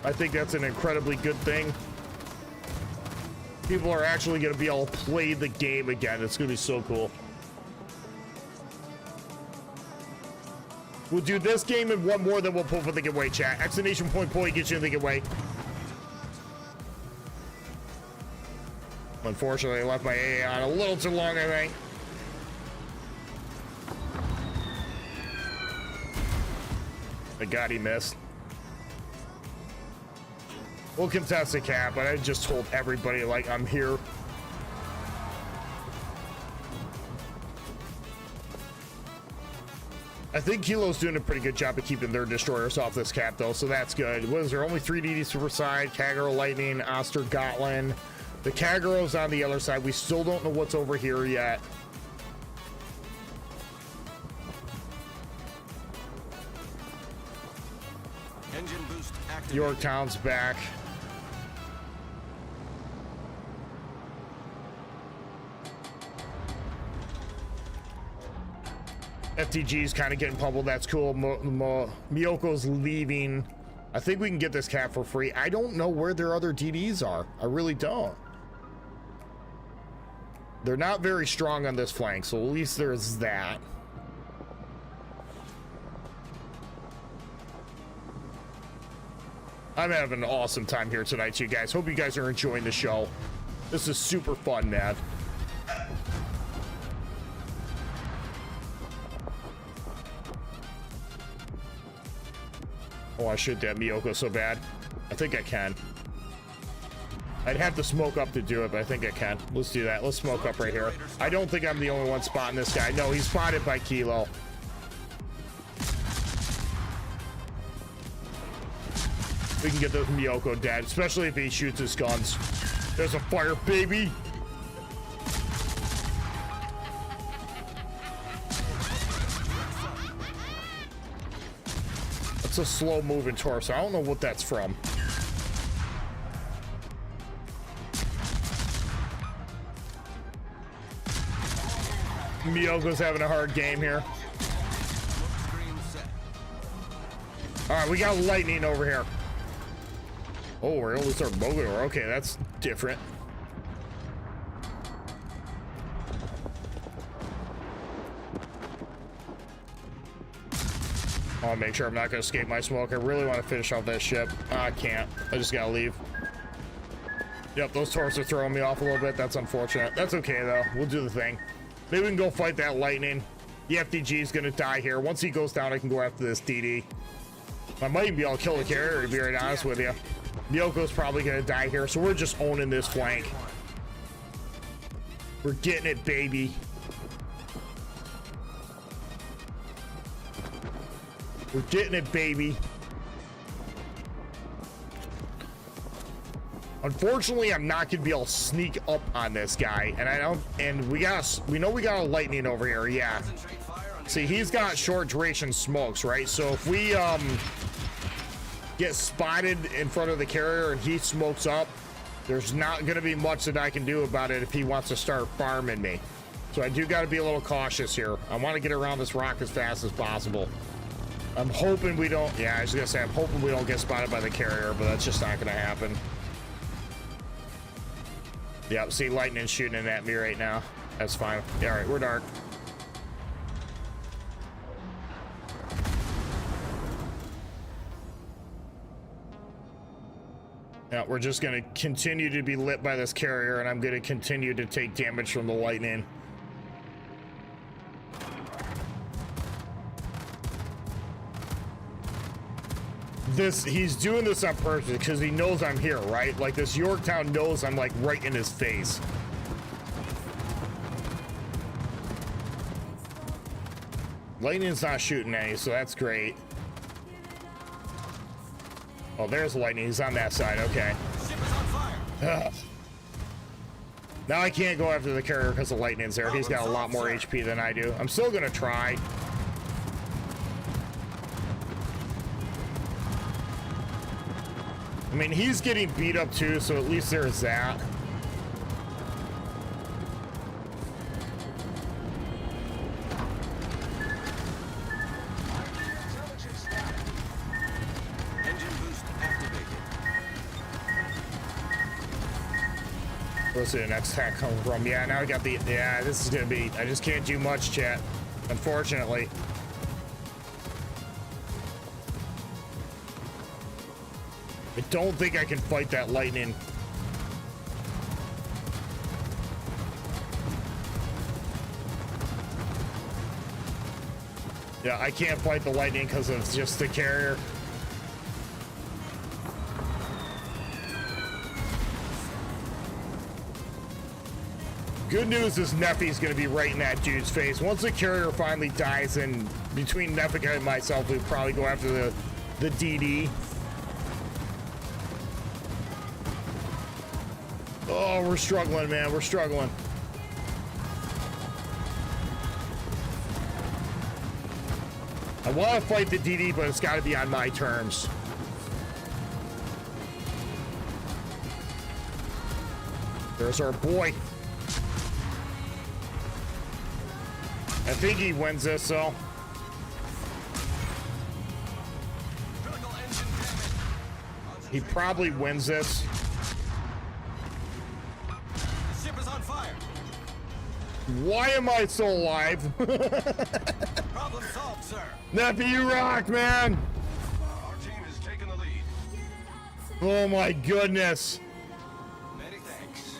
I think that's an incredibly good thing. People are actually going to be able to play the game again. It's going to be so cool. We'll do this game and 1 more, then we'll pull for the giveaway, chat. Exclamation point gets you in the giveaway. Unfortunately, I left my AA on a little too long, I think. God, he missed. We'll contest the cap, but I just told everybody, like, I'm here. I think Kilo's doing a pretty good job of keeping their destroyers off this cap, though, so that's good. What is there? Only 3 DDs per side. Kagero, Lightning, Oster, Gotland. The Kagero's on the other side. We still don't know what's over here yet. Engine boost activated. Yorktown's back. FTG's kind of getting pummeled. That's cool. Miyoko's leaving. I think we can get this cap for free. I don't know where their other DDs are. I really don't. They're not very strong on this flank, so at least there's that. I'm having an awesome time here tonight, you guys. Hope you guys are enjoying the show. This is super fun, man. Oh, I should that Miyoko so bad. I think I can. I'd have to smoke up to do it, but I think I can. Let's do that. Let's smoke up right here. I don't think I'm the only one spotting this guy. No, he's spotted by Kilo. We can get the Miyoko dead, especially if he shoots his guns. There's a fire, baby. That's a slow moving torso. I don't know what that's from. Miyoko's having a hard game here. All right, we got lightning over here. Oh, we're gonna lose our Bogor. Okay, that's different. I want to make sure I'm not gonna escape my smoke. I really want to finish off that ship. I can't. I just gotta leave. Yep, those torps are throwing me off a little bit. That's unfortunate. That's okay though. We'll do the thing. Maybe we can go fight that lightning. The FDG is gonna die here. Once he goes down, I can go after this DD. I might even be able to kill the carrier, to be right honest with you. Miyoko's probably gonna die here, so we're just owning this flank. We're getting it, baby. We're getting it, baby. Unfortunately, I'm not gonna be able to sneak up on this guy, and I don't. And we know we got a lightning over here. Yeah. See, he's got short duration smokes, right? So if we get spotted in front of the carrier and he smokes up, there's not gonna be much that I can do about it if he wants to start farming me. So I do got to be a little cautious here. I want to get around this rock as fast as possible. I'm hoping we don't. Yeah, I was gonna say I'm hoping we don't get spotted by the carrier, but that's just not gonna happen. Yep, see lightning shooting at me right now. That's fine. Yeah, all right, we're dark. Yeah, we're just gonna continue to be lit by this carrier, and I'm gonna continue to take damage from the lightning. He's doing this on purpose because he knows I'm here, right? Like this Yorktown knows I'm like right in his face. Lightning's not shooting any, so that's great. Oh, there's lightning. He's on that side. Okay. Ship is on fire. Ugh. Now I can't go after the carrier because the lightning's there. He's got a lot more HP than I do. I'm still gonna try. I mean, he's getting beat up too, so at least there's that. Engine boost activated. Let's see the next attack come from. Yeah, now we got the. Yeah, this is gonna be. I just can't do much, chat. Unfortunately. I don't think I can fight that lightning. Yeah, I can't fight the lightning because of just the carrier. Good news is Neffy's going to be right in that dude's face. Once the carrier finally dies, and between Neffica and myself, we'll probably go after the DD. Oh, we're struggling, man. We're struggling. I want to fight the DD, but it's got to be on my terms. There's our boy. I think he wins this, so. Critical engine damage. He probably wins this. The ship is on fire. Why am I still alive? Problem solved, sir. Neffy, you rock, man. Our team is taking the lead. Oh my goodness. Many thanks.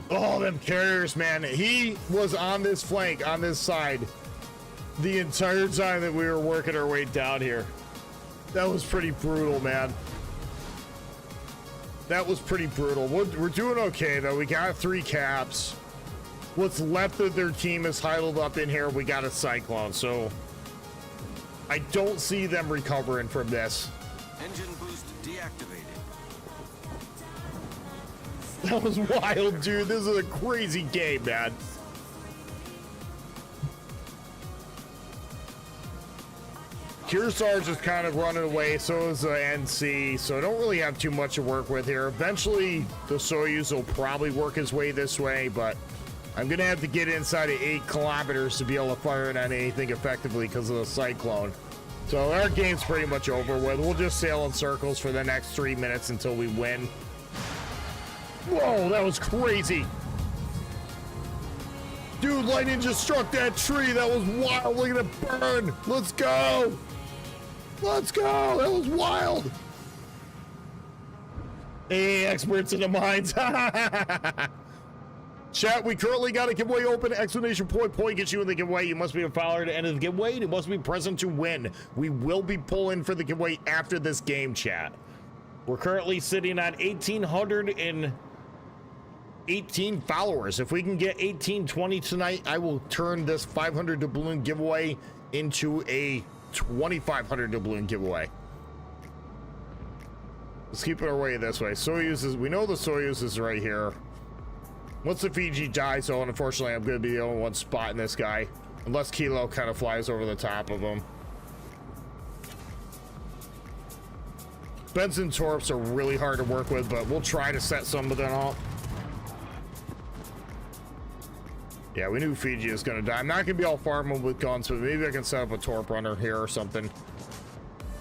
Oh, them carriers, man. He was on this flank, on this side, the entire time that we were working our way down here. That was pretty brutal, man. That was pretty brutal. We're doing okay, though. We got 3 caps. What's left of their team is huddled up in here. We got a Cyclone, so I don't see them recovering from this. Engine boost deactivated. deactivated. That was wild, dude. This is a crazy game, man. Kearsarge is kind of running away, so is NC, so I don't really have too much to work with here. Eventually, the Soyuz will probably work his way this way, but I'm going to have to get inside of 8 kilometers to be able to fire it on anything effectively because of the cyclone. So our game's pretty much over with. We'll just sail in circles for the next 3 minutes until we win. Whoa, that was crazy. Dude, lightning just struck that tree. That was wild. Look at it burn. Let's go. Let's go. That was wild. Hey, experts in the mines. Chat, we currently got a giveaway open. Explanation point gets you in the giveaway. You must be a follower to enter the giveaway. You must be present to win. We will be pulling for the giveaway after this game, chat. We're currently sitting on 1,818 followers. If we can get 1820 tonight, I will turn this 500 doubloon giveaway into a 2,500 doubloon giveaway. Let's keep it our way this way. Soyuz is, we know the Soyuz is right here. Once the Fiji dies, so unfortunately I'm going to be the only one spotting this guy. Unless Kilo kind of flies over the top of him. Benson Torps are really hard to work with, but we'll try to set some of them up. Yeah, we knew Fiji is going to die. I'm not going to be all farming with guns, but maybe I can set up a Torp runner here or something.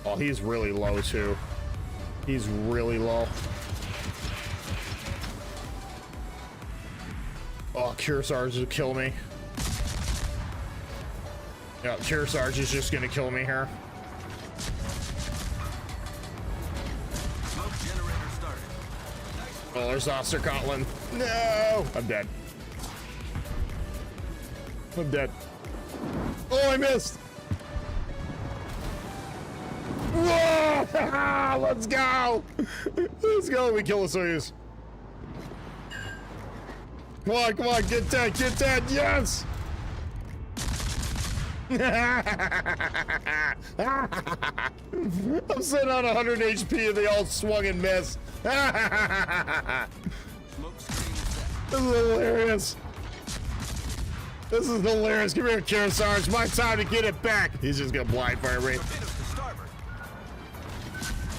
Oh, he's really low, too. He's really low. Oh, Kearsarge will kill me. Yeah, Kearsarge is just going to kill me here. Smoke generator started. Oh, there's Osterkotland. No! I'm dead. I'm dead. Oh, I missed! Whoa! Let's go! Let's go! We kill the Soyuz. Come on, come on, get that, yes! I'm sitting on 100 HP and they all swung and missed. Smoke screen set. This is hilarious. This is hilarious. Come here, Kearsarge. My time to get it back. He's just gonna blind fire me. Torpedoes to starboard.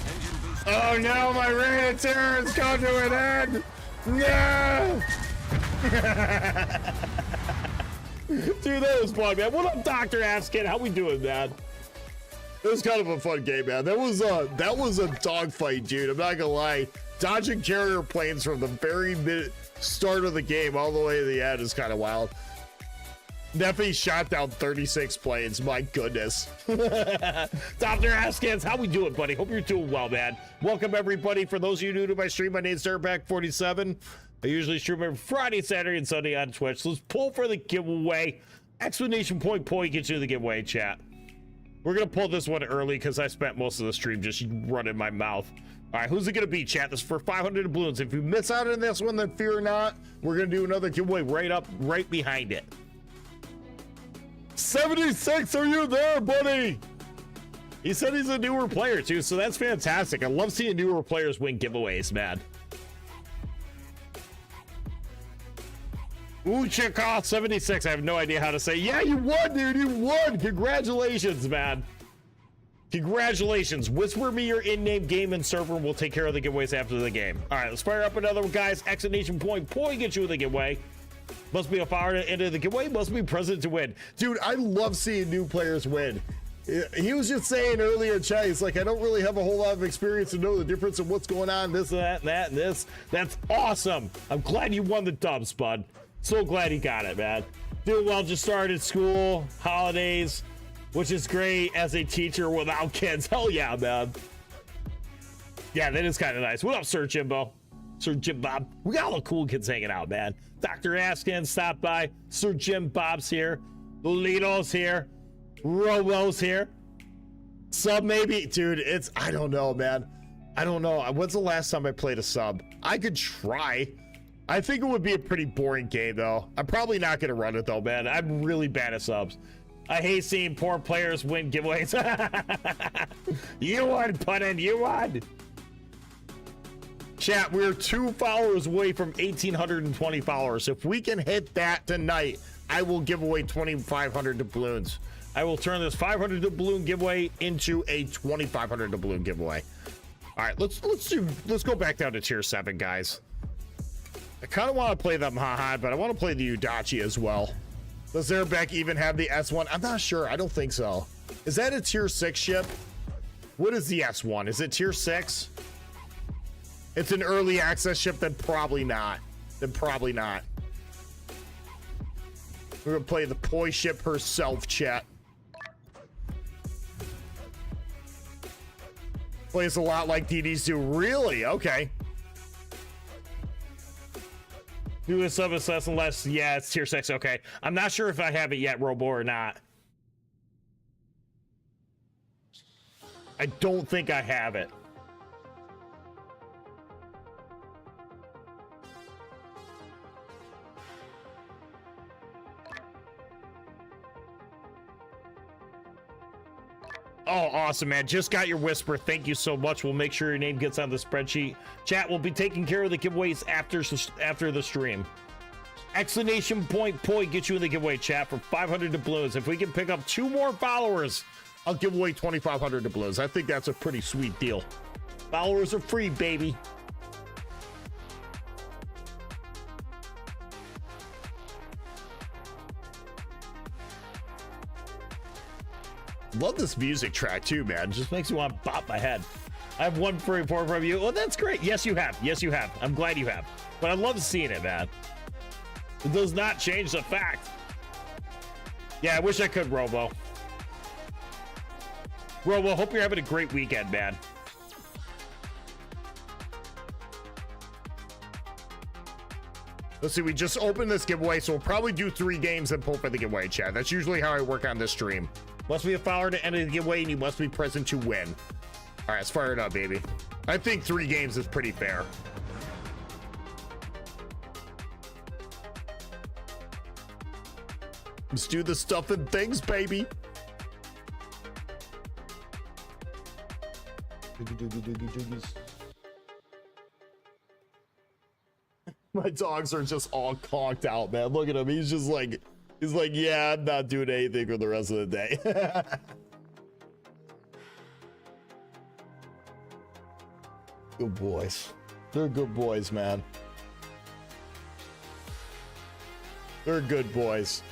Engine boost. Oh no, my reign of terror has come to an end. No! Dude, that was fun, man. What up, Dr. Askin? How we doing, man? It was kind of a fun game, man. That was a dogfight, dude. I'm not gonna lie. Dodging carrier planes from the very start of the game all the way to the end is kind of wild. Neffy shot down 36 planes. My goodness. Dr. Askins, how we doing, buddy? Hope you're doing well, man. Welcome, everybody. For those of you new to my stream, my name's Dirtbag47. I usually stream every Friday, Saturday, and Sunday on Twitch. So let's pull for the giveaway. Explanation point gets you the giveaway, chat. We're going to pull this one early because I spent most of the stream just running my mouth. All right, who's it going to be, chat? This is for 500 balloons. If you miss out on this one, then fear not. We're going to do another giveaway right behind it. 76, are you there, buddy? He said he's a newer player, too, so that's fantastic. I love seeing newer players win giveaways, man. Ooh, Chickoff 76. I have no idea how to say. Yeah, you won, dude. You won. Congratulations, man. Congratulations. Whisper me your in-name game and server, and we'll take care of the giveaways after the game. All right, let's fire up another one, guys. Explanation point gets you the giveaway. Must be a follower to enter the giveaway. Must be present to win. Dude, I love seeing new players win. He was just saying earlier, chat, he's like, I don't really have a whole lot of experience to know the difference of what's going on, this and that and that and this. That's awesome. I'm glad you won the dubs, bud. So glad he got it, man. Doing well, just started school, holidays, which is great as a teacher without kids. Hell yeah, man. Yeah, that is kind of nice. What up, Sir Jimbo? Sir Jim Bob. We got all the cool kids hanging out, man. Dr. Askin stopped by. Sir Jim Bob's here. Lito's here. Robo's here. Sub maybe. Dude, I don't know, man. I don't know. When's the last time I played a sub? I could try. I think it would be a pretty boring game, though. I'm probably not going to run it, though, man. I'm really bad at subs. I hate seeing poor players win giveaways. You won, Puddin'. You won. Chat, we're 2 followers away from 1,820 followers. If we can hit that tonight, I will give away 2,500 doubloons. I will turn this 500 doubloon giveaway into a 2,500 doubloon giveaway. All right, let's go back down to tier 7, guys. I kind of want to play the Mahad, but I want to play the Udachi as well. Does Zerbeck even have the S1? I'm not sure. I don't think so. Is that a tier 6 ship? What is the S1? Is it tier 6? It's an early access ship, then probably not. Then probably not. We're gonna play the Poi ship herself, chat. Plays a lot like DDs do. Really? Okay. Do a sub assassin less. Yeah, it's tier 6. Okay. I'm not sure if I have it yet, Robo, or not. I don't think I have it. Oh, awesome, man. Just got your whisper. Thank you so much. We'll make sure your name gets on the spreadsheet. Chat will be taking care of the giveaways after the stream. Exclamation point gets you in the giveaway, chat, for 500 doubloons. If we can pick up 2 more followers, I'll give away 2,500 doubloons. I think that's a pretty sweet deal. Followers are free, baby. Love this music track too, man. Just makes me want to bop my head. I have one free report from you. Oh, that's great. Yes, you have. Yes, you have. I'm glad you have. But I love seeing it, man. It does not change the fact. Yeah, I wish I could, Robo. Robo, hope you're having a great weekend, man. Let's see, we just opened this giveaway, so we'll probably do 3 games and pull for the giveaway, chat. That's usually how I work on this stream. Must be a follower to enter the giveaway, and you must be present to win. All right, let's fire it up, baby. I think 3 games is pretty fair. Let's do the stuff and things, baby. My dogs are just all conked out, man. Look at him. He's just like, yeah, I'm not doing anything for the rest of the day. Good boys. They're good boys, man. They're good boys.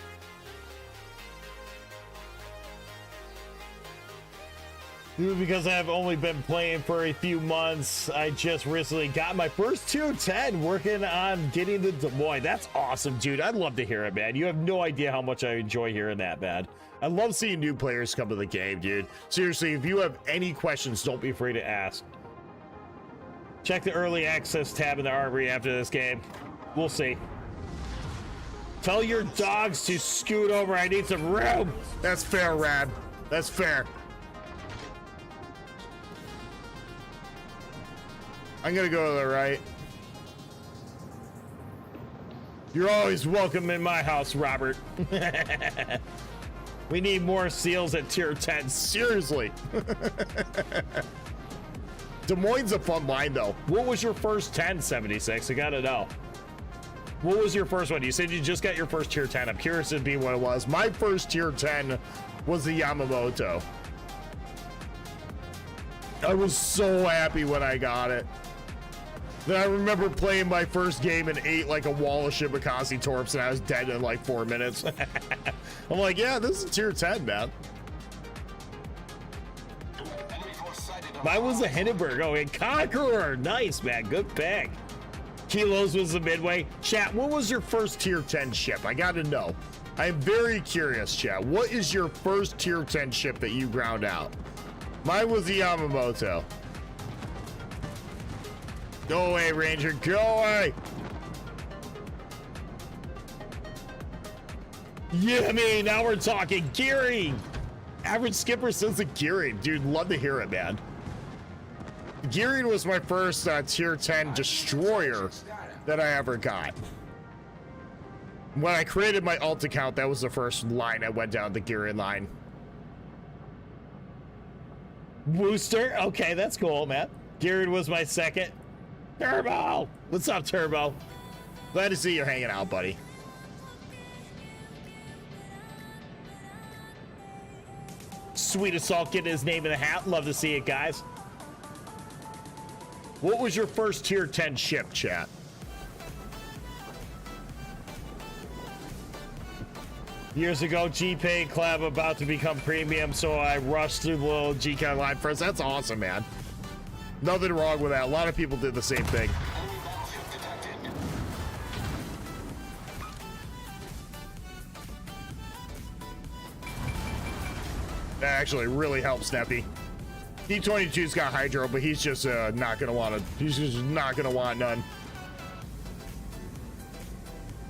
Because I've only been playing for a few months, I just recently got my first tier 10 working on getting the Des Moines. That's awesome, dude. I'd love to hear it, man. You have no idea how much I enjoy hearing that, man. I love seeing new players come to the game, dude. Seriously, if you have any questions, don't be afraid to ask. Check the early access tab in the armory after this game. We'll see. Tell your dogs to scoot over. I need some room. That's fair, Rad. That's fair. I'm gonna go to the right. You're always welcome in my house, Robert. We need more seals at tier 10. Seriously. Des Moines' a fun line, though. What was your first 10, 76? I gotta know. What was your first one? You said you just got your first tier 10. I'm curious to be what it was. My first tier 10 was the Yamamoto. I was so happy when I got it. Then I remember playing my first game and ate like a wall of Shibakaze Torps and I was dead in like 4 minutes. I'm like, yeah, this is tier 10, man. Mine was a Hindenburg. Oh, and Conqueror. Nice, man. Good pick. Kilos was the Midway. Chat, what was your first tier 10 ship? I got to know. I'm very curious, chat. What is your first tier 10 ship that you ground out? Mine was the Yamamoto. Go away, Ranger. Go away. Yeah, I mean, now we're talking. Gearing. Average skipper says the gearing. Dude, love to hear it, man. Gearing was my first tier 10 destroyer that I ever got. When I created my alt account, that was the first line I went down the gearing line. Wooster. Okay, that's cool, man. Gearing was my second. Turbo! What's up, Turbo? Glad to see you're hanging out, buddy. Sweet Assault getting his name in the hat. Love to see it, guys. What was your first tier 10 ship, chat? Years ago, G-Pay Collab about to become premium, so I rushed through the little G-Con line first. That's awesome, man. Nothing wrong with that. A lot of people did the same thing. That actually really helps Snappy. D22's got Hydro, but he's just not gonna want to. He's just not gonna want none.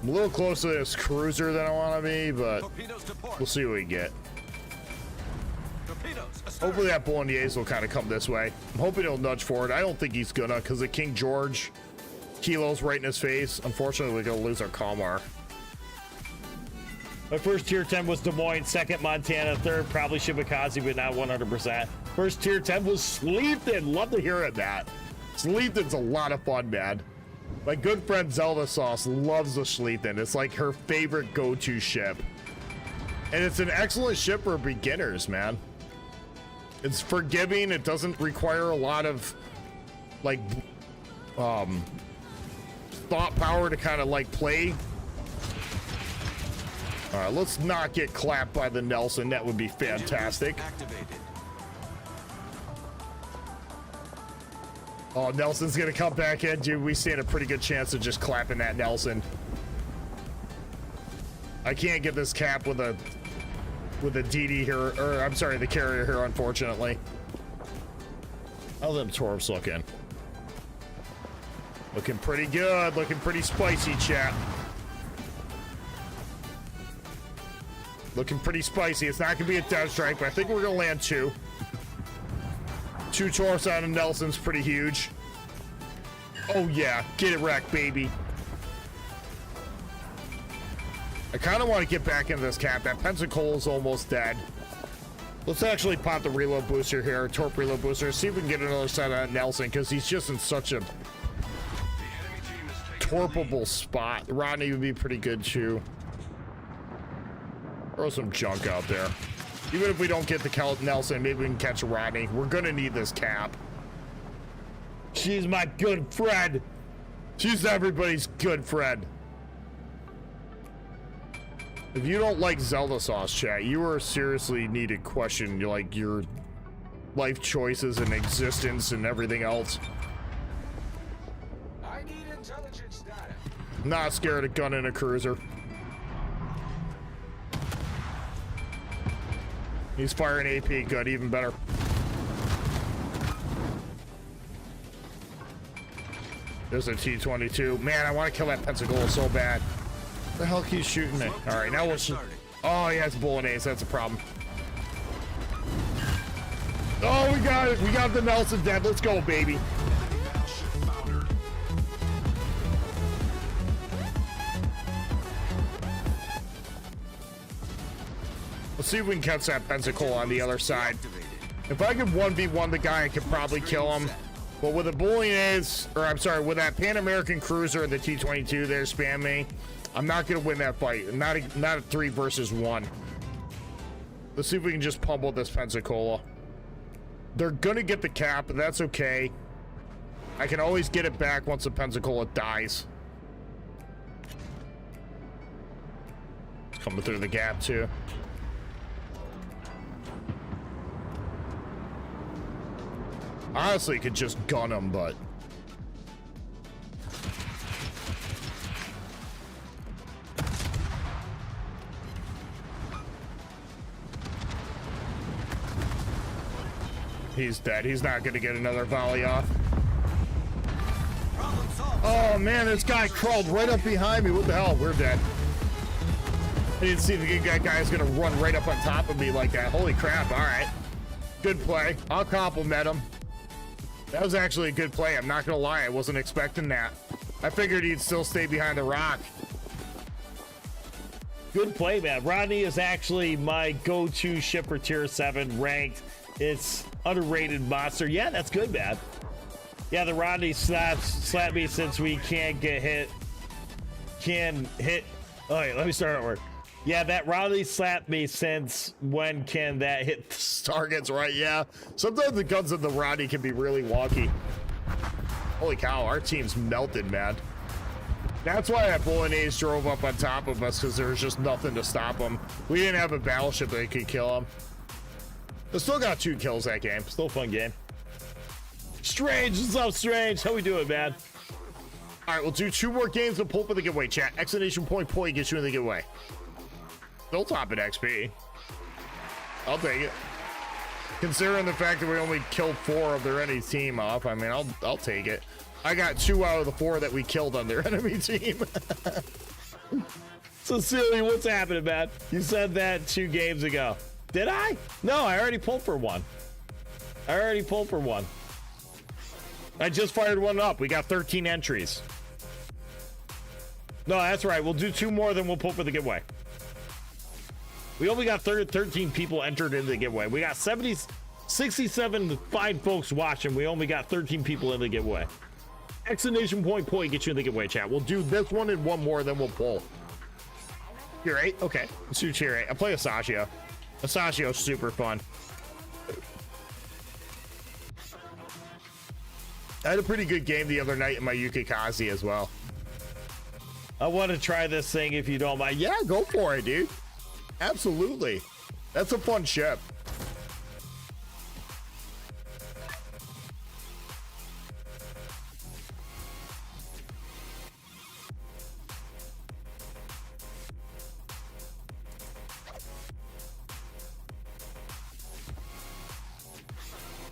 I'm a little closer to this cruiser than I want to be, but we'll see what we get. Hopefully that Bolognese will kind of come this way. I'm hoping he'll nudge forward. I don't think he's gonna, because the King George Kilo's right in his face. Unfortunately, we're gonna lose our Kalmar. My first tier 10 was Des Moines, second Montana, third probably Shibakaze, but not 100%. First tier 10 was Sleepton. Love to hear it, that. Sleepton's a lot of fun, man. My good friend Zelda Sauce loves the Sleepton. It's like her favorite go-to ship. And it's an excellent ship for beginners, man. It's forgiving. It doesn't require a lot of, like, thought power to kind of, like, play. All right, let's not get clapped by the Nelson. That would be fantastic. Oh, Nelson's gonna come back in, dude. We stand a pretty good chance of just clapping that Nelson. I can't get this cap with a DD here, or I'm sorry, the carrier here, unfortunately. How them Torps looking? Looking pretty good. Looking pretty spicy, chat. Looking pretty spicy. It's not gonna be a death strike, but I think we're gonna land two. Two Torps out of Nelson's pretty huge. Oh yeah, get it wrecked, baby. I kind of want to get back into this cap. That Pensacola's almost dead. Let's actually pop the reload booster here, Torp reload booster. See if we can get another set on Nelson, because he's just in such a torpable spot. Rodney would be pretty good too. Throw some junk out there. Even if we don't get the Nelson, maybe we can catch a Rodney. We're gonna need this cap. She's my good friend. She's everybody's good friend. If you don't like Zelda Sauce, chat, you are seriously need to question like your life choices and existence and everything else. I need intelligence data. Not scared of gun in a cruiser. He's firing AP, good, even better. There's a T-22. Man, I want to kill that Pensacola so bad. The hell keeps shooting it? All right, now we'll shoot. Oh, he has Bolognese. That's a problem. Oh, we got it. We got the Nelson dead. Let's go, baby. Let's see if we can catch that Pensacola on the other side. If I could 1v1 the guy, I could probably kill him. But with the Bolognese, or I'm sorry, with that Pan American Cruiser and the T-22 there spam me, I'm not going to win that fight. Not a 3 versus 1. Let's see if we can just pummel this Pensacola. They're going to get the cap, but that's okay. I can always get it back once the Pensacola dies. It's coming through the gap, too. Honestly, could just gun him, but... He's dead. He's not going to get another volley off. Oh, man, this guy crawled right up behind me. What the hell? We're dead. I didn't see that guy is going to run right up on top of me like that. Holy crap. All right. Good play. I'll compliment him. That was actually a good play. I'm not going to lie. I wasn't expecting that. I figured he'd still stay behind the rock. Good play, man. Rodney is actually my go-to ship for tier 7 ranked. It's underrated monster. Yeah, that's good, man. Yeah, the Rodney slapped me since we can't get hit. Can hit. Oh, wait, let me start over. Yeah, that Rodney slapped me since when can that hit targets, right? Yeah. Sometimes the guns of the Rodney can be really wonky. Holy cow, our team's melted, man. That's why that Bolognese drove up on top of us, because there was just nothing to stop him. We didn't have a battleship that could kill him. But still got 2 kills that game. Still a fun game. Strange, what's up, Strange? How we doing, man? All right, we'll do 2 more games to pull for the giveaway, chat. Exclamation point gets you in the giveaway. Still top at XP. I'll take it. Considering the fact that we only killed 4 of their enemy team off, I mean, I'll take it. I got 2 out of the 4 that we killed on their enemy team. So, Silly, what's happening, man? You said that 2 games ago. Did I? No, I already pulled for 1. I just fired 1 up. We got 13 entries. No, that's right. We'll do 2 more, then we'll pull for the giveaway. We only got 13 people entered into the giveaway. We got 67 fine folks watching. We only got 13 people in the giveaway. Exclamation point get you in the giveaway, chat. We'll do this one and 1 more, then we'll pull. Tier 8? Okay. Let's do tier 8. I play Asashio. Asashio's super fun. I had a pretty good game the other night in my Yukikaze as well. I want to try this thing if you don't mind. Yeah, go for it, dude. Absolutely. That's a fun ship.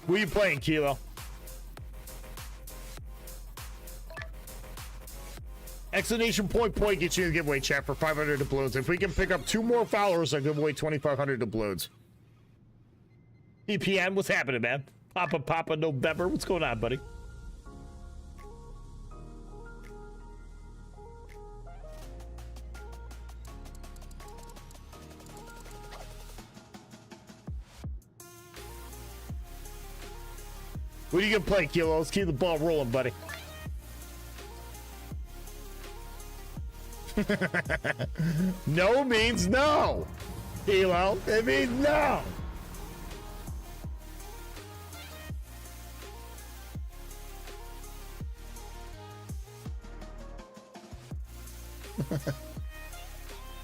Who are you playing, Kilo? Exclamation point gets you in the giveaway, chat, for 500 doubloons. If we can pick up 2 more followers, I'll give away 2,500 doubloons. EPN, what's happening, man? Papa November, what's going on, buddy? What are you gonna play, Kilo? Let's keep the ball rolling, buddy. No means no, Kilo. It means no.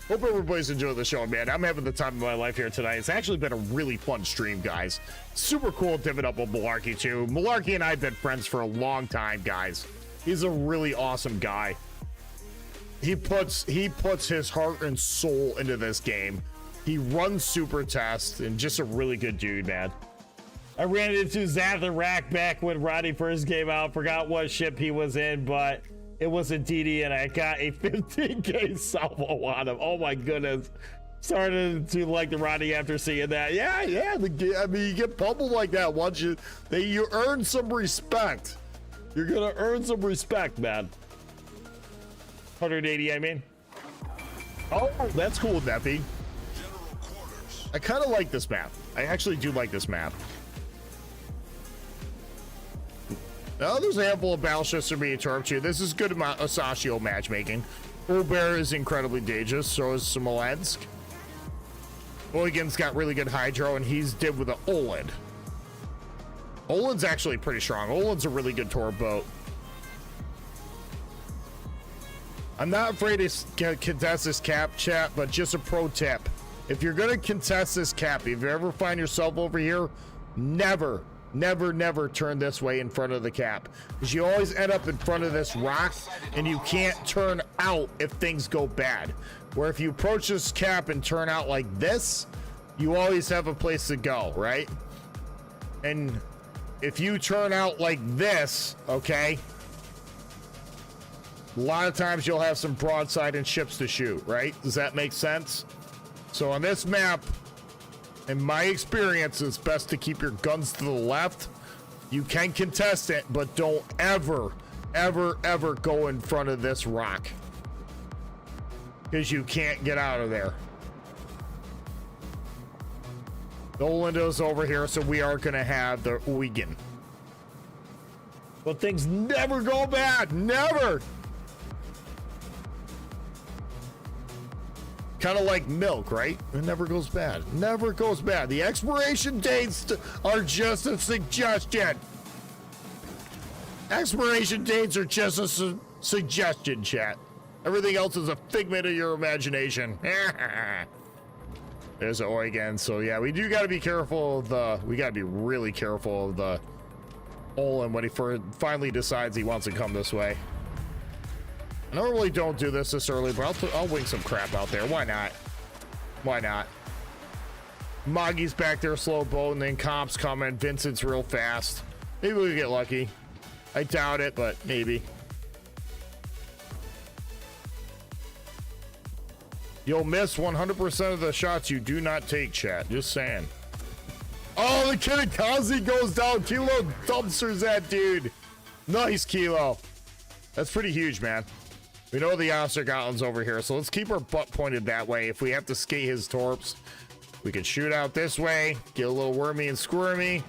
Hope everybody's enjoying the show, man. I'm having the time of my life here tonight. It's actually been a really fun stream, guys. Super cool diving up with Malarkey, too. Malarkey and I have been friends for a long time, guys. He's a really awesome guy. He puts his heart and soul into this game. He runs super tests and just a really good dude, man. I ran into Zathrak back when Roddy first came out. Forgot what ship he was in, but it was a DD and I got a 15k salvo on him. Oh my goodness. Started to like the Roddy after seeing that. Yeah. I mean, you get pummeled like that once you earn some respect. You're gonna earn some respect, man. 180, I mean. Oh, that's cool, Neppy. I kind of like this map. I actually do like this map. Oh, there's a handful of battleships for me to torp to. This is good amount of Asashio matchmaking. Uber is incredibly dangerous. So is Smolensk. Mulligan's got really good hydro, and he's did with an Olin. Olin's actually pretty strong. Olin's a really good tour boat. I'm not afraid to contest this cap, chat, but just a pro tip. If you're going to contest this cap, if you ever find yourself over here, never turn this way in front of the cap. Because you always end up in front of this rock, and you can't turn out if things go bad. Where if you approach this cap and turn out like this, you always have a place to go, right? And if you turn out like this, okay, a lot of times you'll have some broadside and ships to shoot, right? Does that make sense? So on this map, in my experience, it's best to keep your guns to the left. You can contest it, but don't ever go in front of this rock. Because you can't get out of there. The Olindo's over here, so we are going to have the Uyghur. But things never go bad. Never. Kind of like milk, right? It never goes bad. Never goes bad. The expiration dates are just a suggestion. Expiration dates are just a suggestion, chat. Everything else is a figment of your imagination. There's an oi again. So yeah, we do got to be careful of the. We got to be really careful of the Olin when he finally decides he wants to come this way. I normally don't do this early, but I'll wing some crap out there. Why not? Why not? Moggy's back there slow boat, and then Comp's coming. Vincent's real fast. Maybe we get lucky. I doubt it, but maybe. You'll miss 100% of the shots you do not take, chat. Just saying. Oh, the Kinakazi goes down. Kilo dumpsters that dude. Nice, Kilo. That's pretty huge, man. We know the Ostergotland's over here, so let's keep our butt pointed that way. If we have to skate his torps, we can shoot out this way, get a little wormy and squirmy.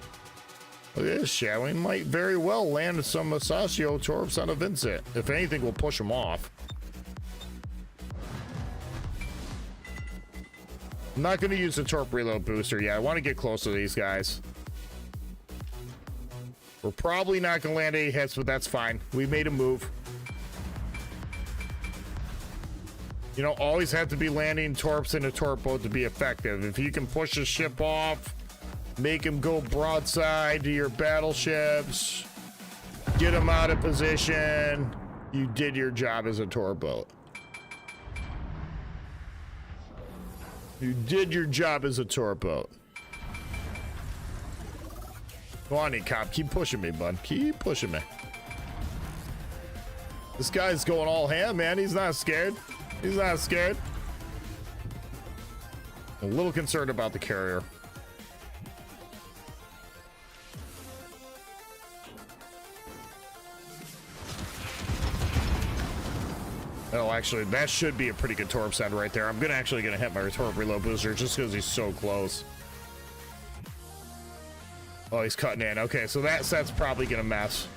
Look at this shit. We might very well land some Masaccio torps on a Vincent. If anything, we'll push him off. I'm not going to use the torp reload booster yet. I want to get close to these guys. We're probably not going to land any hits, but that's fine. We made a move. You don't always have to be landing torps in a torp boat to be effective. If you can push the ship off, make him go broadside to your battleships, get him out of position, you did your job as a torp boat. You did your job as a torp boat. Go on, cop. Keep pushing me, bud. Keep pushing me. This guy's going all ham, man. He's not scared. He's not scared. A little concerned about the carrier. Oh, actually, that should be a pretty good torp set right there. I'm actually gonna hit my torp reload booster just because he's so close. Oh, he's cutting in. Okay, so that set's probably gonna mess.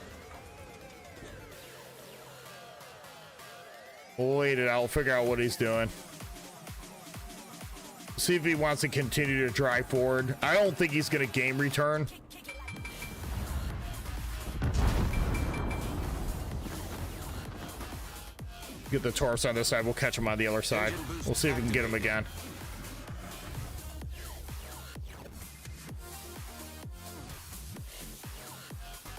We'll wait it out, figure out what he's doing. See if he wants to continue to drive forward. I don't think he's gonna game return. Get the torps on this side, we'll catch him on the other side. We'll see if we can get him again.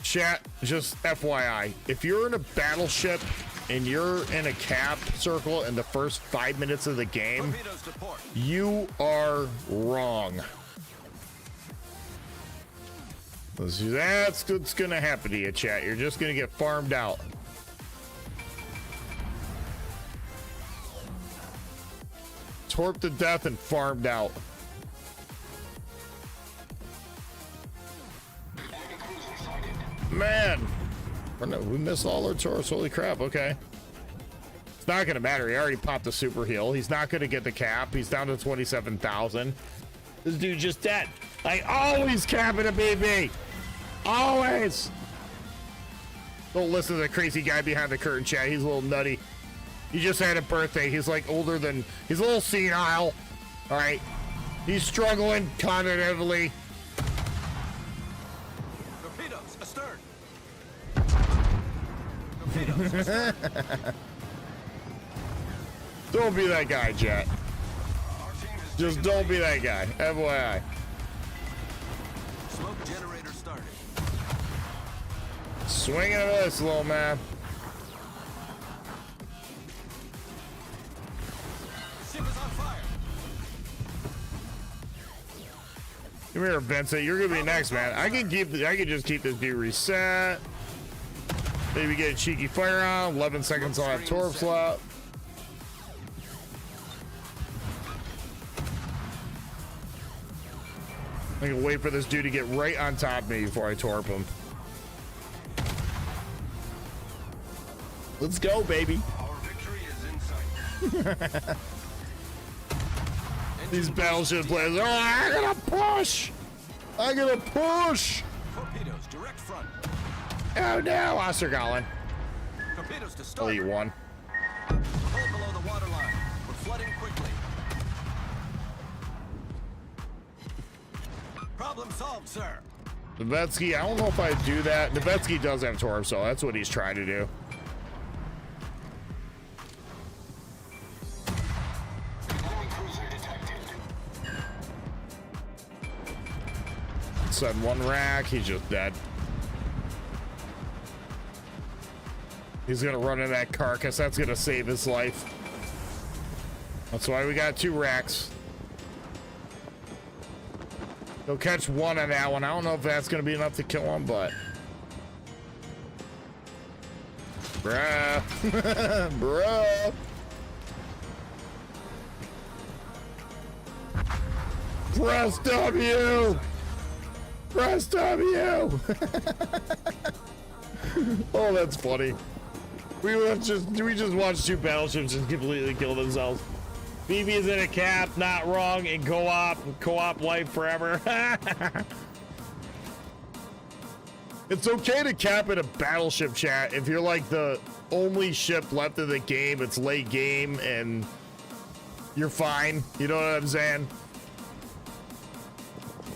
Chat, just FYI, if you're in a battleship and you're in a cap circle in the first 5 minutes of the game, you are wrong. That's what's gonna happen to you, chat. You're just gonna get farmed out. Torped to death and farmed out. Man, we missed all our torps. Holy crap. Okay. It's not going to matter. He already popped the super heal. He's not going to get the cap. He's down to 27,000. This dude just dead. I always cap in a BB. Always. Don't listen to the crazy guy behind the curtain, chat. He's a little nutty. He just had a birthday. He's like older than, he's a little senile. All right. He's struggling cognitively. Torpedoes astern. Torpedoes astern. Don't be that guy, Jet. Just don't be that guy. FYI. Smoke generator started. Swing and a miss, little man. Ship is on fire. Come here, Vincent. You're gonna be next, man. I can just keep this dude reset. Maybe get a cheeky fire on. 11 seconds. I'll have torps left. I can wait for this dude to get right on top of me before I torp him. Let's go, baby. Our victory is in sight. These battleship players. Oh, I gotta push. I gotta push. Torpedoes direct front. Oh no, Ostergalen. Torpedoes to Oh, start. you won. Hold below the waterline. We're flooding quickly. Problem solved, sir. Nevetsky, I don't know if I do that. Nevetsky does have Torp, so that's what he's trying to do. Send one rack, he's just dead. He's gonna run in that carcass, that's gonna save his life. That's why we got 2 racks. He'll catch one on that one. I don't know if that's gonna be enough to kill him, but bruh. Bruh. Press W. Press W. Oh, that's funny. We just watched 2 battleships just completely kill themselves. BB is in a cap, not wrong, in co-op life forever. It's okay to cap in a battleship, chat, if you're like the only ship left in the game, it's late game, and you're fine. You know what I'm saying?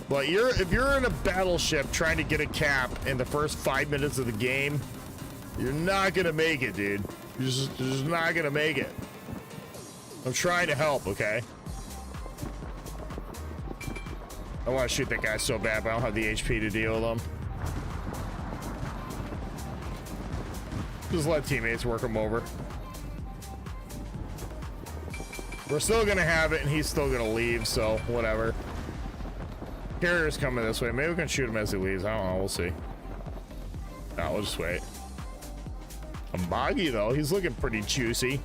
But if you're in a battleship trying to get a cap in the first 5 minutes of the game, you're not gonna make it, dude. You're just not gonna make it. I'm trying to help, okay? I want to shoot that guy so bad, but I don't have the HP to deal with him. Just let teammates work him over. We're still gonna have it, and he's still gonna leave, so whatever. Carrier's coming this way. Maybe we can shoot him as he leaves. I don't know. We'll see. No, we'll just wait. A Moggy, though. He's looking pretty juicy.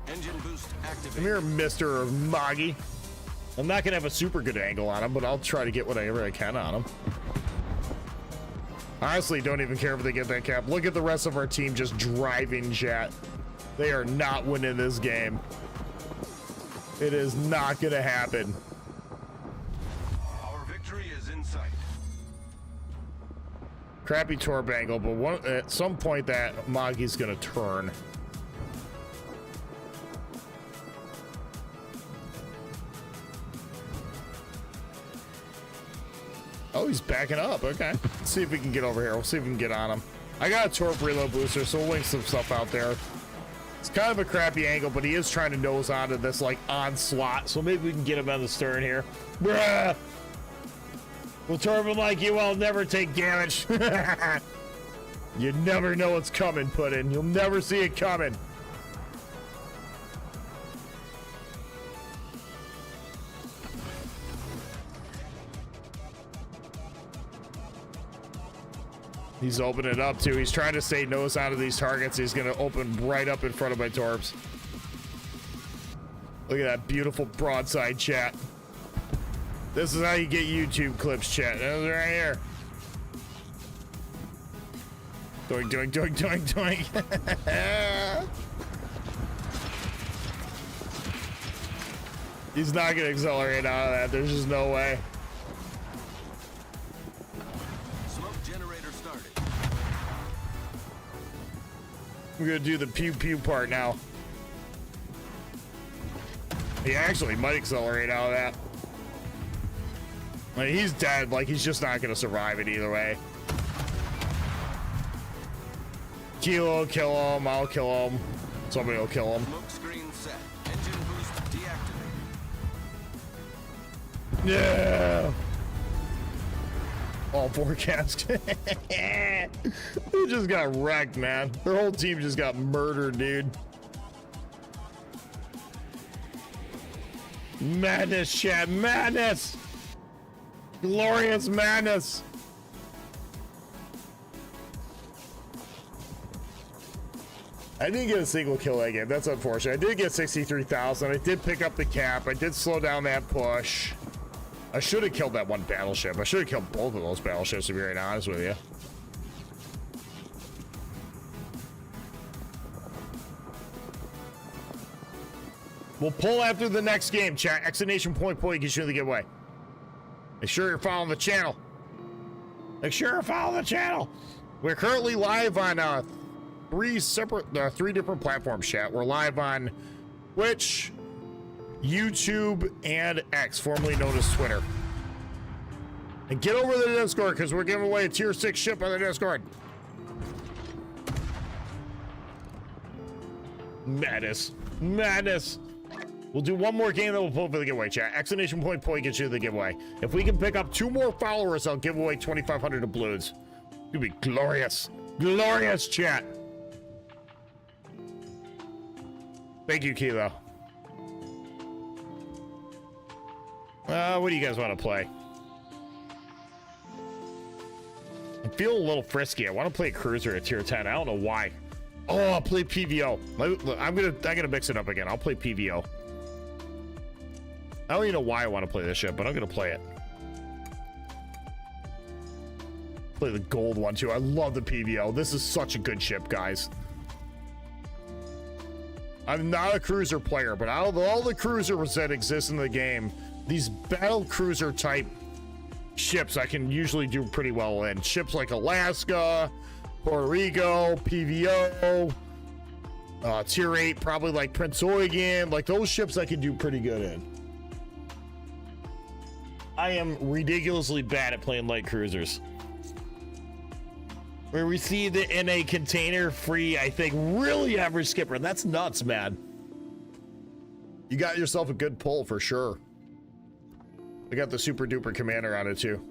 Engine boost activated. Come here, Mr. Moggy. I'm not going to have a super good angle on him, but I'll try to get whatever I can on him. Honestly, don't even care if they get that cap. Look at the rest of our team just driving, chat. They are not winning this game. It is not going to happen. Crappy torp angle, but at some point that Moggy's gonna turn. Oh, he's backing up. Okay. Let's see if we can get over here. We'll see if we can get on him. I got a torp reload booster, so we'll link some stuff out there. It's kind of a crappy angle, but he is trying to nose onto this like onslaught, so maybe we can get him on the stern here. Bruh! Well, Torvin like you, I'll never take damage. You never know what's coming, Puddin'. You'll never see it coming. He's opening it up, too. He's trying to stay nose out of these targets. He's going to open right up in front of my torps. Look at that beautiful broadside, chat. This is how you get YouTube clips, chat. That was right here. Doink, doink, doink, doink, doink. He's not gonna accelerate out of that. There's just no way. Smoke generator started. We're gonna do the pew pew part now. He actually might accelerate out of that. Like, he's dead. Like, he's just not gonna survive it either way. Kilo, kill him. I'll kill him. Somebody will kill him. Smoke screen set. Engine boost deactivated. Yeah. All forecast. They just got wrecked, man. Their whole team just got murdered, dude. Madness, chat. Madness. Glorious madness. I didn't get a single kill that game. That's unfortunate. I did get 63,000. I did pick up the cap. I did slow down that push. I should have killed that one battleship. I should have killed both of those battleships, to be right honest with you. We'll pull after the next game, chat. Exclamation point, gets you the giveaway. Make sure you're following the channel. Make sure you're following the channel. We're currently live on three different platforms, chat. We're live on Twitch, YouTube, and X, formerly known as Twitter. And get over to the Discord because we're giving away a tier 6 ship on the Discord. Madness. Madness. We'll do one more game that we'll pull for the giveaway, chat. Exclamation point gets you the giveaway. If we can pick up 2 more followers, I'll give away 2,500 doubloons. It'll be glorious. Glorious, chat. Thank you, Kilo. What do you guys want to play? I feel a little frisky. I want to play Cruiser at tier 10. I don't know why. Oh, I'll play PVO. I'm gonna mix it up again. I'll play PVO. I don't even know why I want to play this ship, but I'm gonna play it. Play the gold one too. I love the PVO. This is such a good ship, guys. I'm not a cruiser player, but out of all the cruisers that exist in the game, these battle cruiser type ships I can usually do pretty well in. Ships like Alaska, Puerto Rico, PVO, tier 8, probably like Prince Eugen, like those ships I can do pretty good in. I am ridiculously bad at playing light cruisers. We received it in a container free, I think, really average skipper. That's nuts, man. You got yourself a good pull for sure. I got the super duper commander on it too.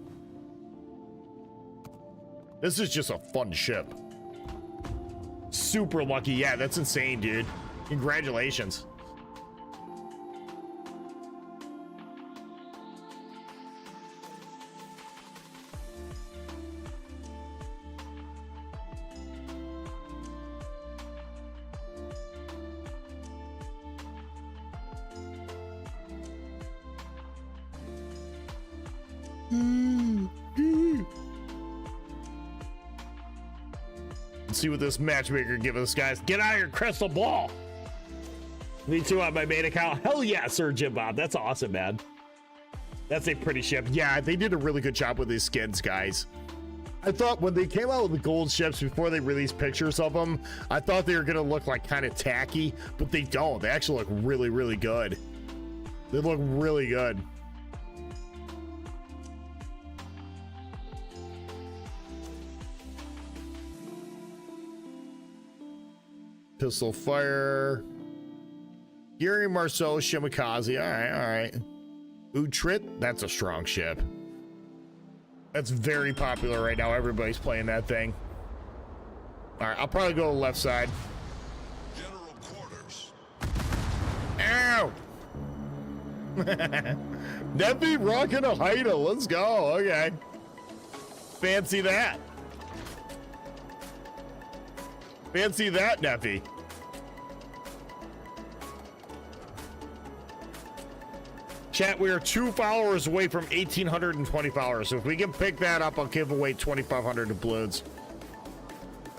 This is just a fun ship. Super lucky. Yeah, that's insane, dude. Congratulations. Let's see what this matchmaker gives us, guys. Get out of your crystal ball. Me too on my main account. Hell yeah, Sir Jim Bob. That's awesome, man. That's a pretty ship. Yeah, they did a really good job with these skins, guys. I thought when they came out with the gold ships before they released pictures of them, I thought they were going to look like kind of tacky, but they don't. They actually look really, really good. They look really good. Pistol fire. Yuri Marceau Shimakaze. All right. Utrecht, that's a strong ship. That's very popular right now. Everybody's playing that thing. All right, I'll probably go to the left side. General quarters. Ow! Neppy rocking a Haida. Let's go. Okay. Fancy that. Fancy that, Neppy. Chat, we are 2 followers away from 1,820 followers. So if we can pick that up, I'll give away 2,500 doubloons.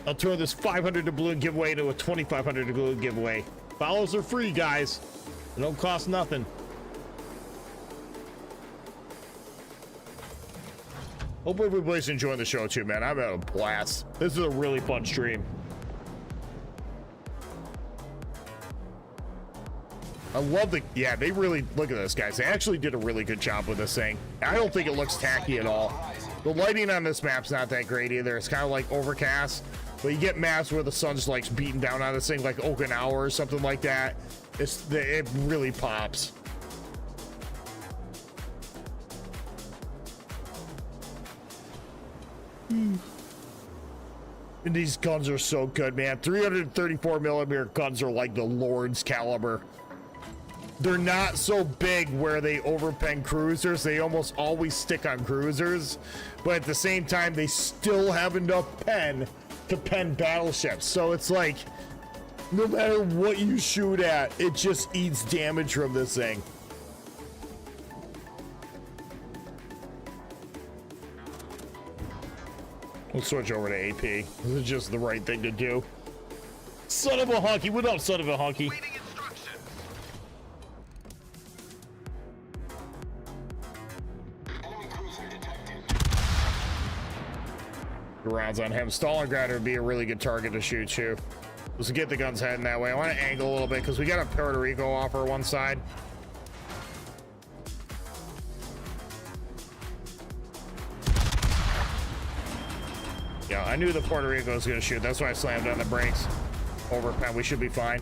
I'll turn this 500 doubloon giveaway into a 2,500 doubloon giveaway. Follows are free, guys. They don't cost nothing. Hope everybody's enjoying the show too, man. I'm having a blast. This is a really fun stream. I love the, yeah, they really, look at this, guys. They actually did a really good job with this thing. I don't think it looks tacky at all. The lighting on this map's not that great either. It's kind of like overcast, but you get maps where the sun's like beating down on this thing, like Okinawa or something like that. It really pops. And these guns are so good, man. 334 millimeter guns are like the Lord's caliber. They're not so big where they overpen cruisers. They almost always stick on cruisers, but at the same time, they still have enough pen to pen battleships. So it's like, no matter what you shoot at, it just eats damage from this thing. We'll switch over to AP. This is just the right thing to do. Son of a honky. What up, son of a honky? rounds on him. Stalingrad would be a really good target to shoot too. Let's get the guns heading that way. I want to angle a little bit because we got a Puerto Rico off our one side. Yeah, I knew the Puerto Rico was going to shoot. That's why I slammed on the brakes. Overpen, we should be fine.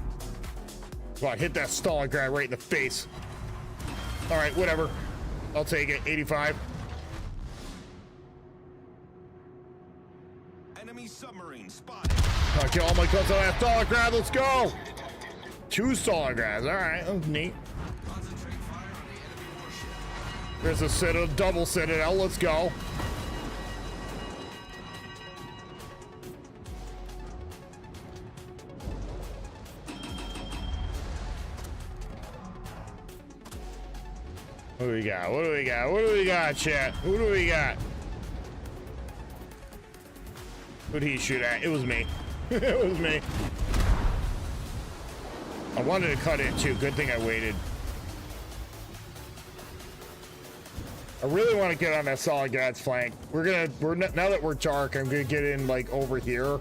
Come on, hit that Stalingrad right in the face. All right, whatever. I'll take it. 85. Enemy submarine spotted. I'll get all my guns on that Stalingrad. Let's go. 2 Stalingrads. All right, that was neat. Concentrate fire on the enemy warship. There's a Citadel, double Citadel. Let's go. What do we got? What do we got? What do we got, chat? Who do we got? Who'd he shoot at? It was me. It was me. I wanted to cut in too. Good thing I waited. I really want to get on that Stalingrad flank. Now that we're dark, I'm gonna get in like over here,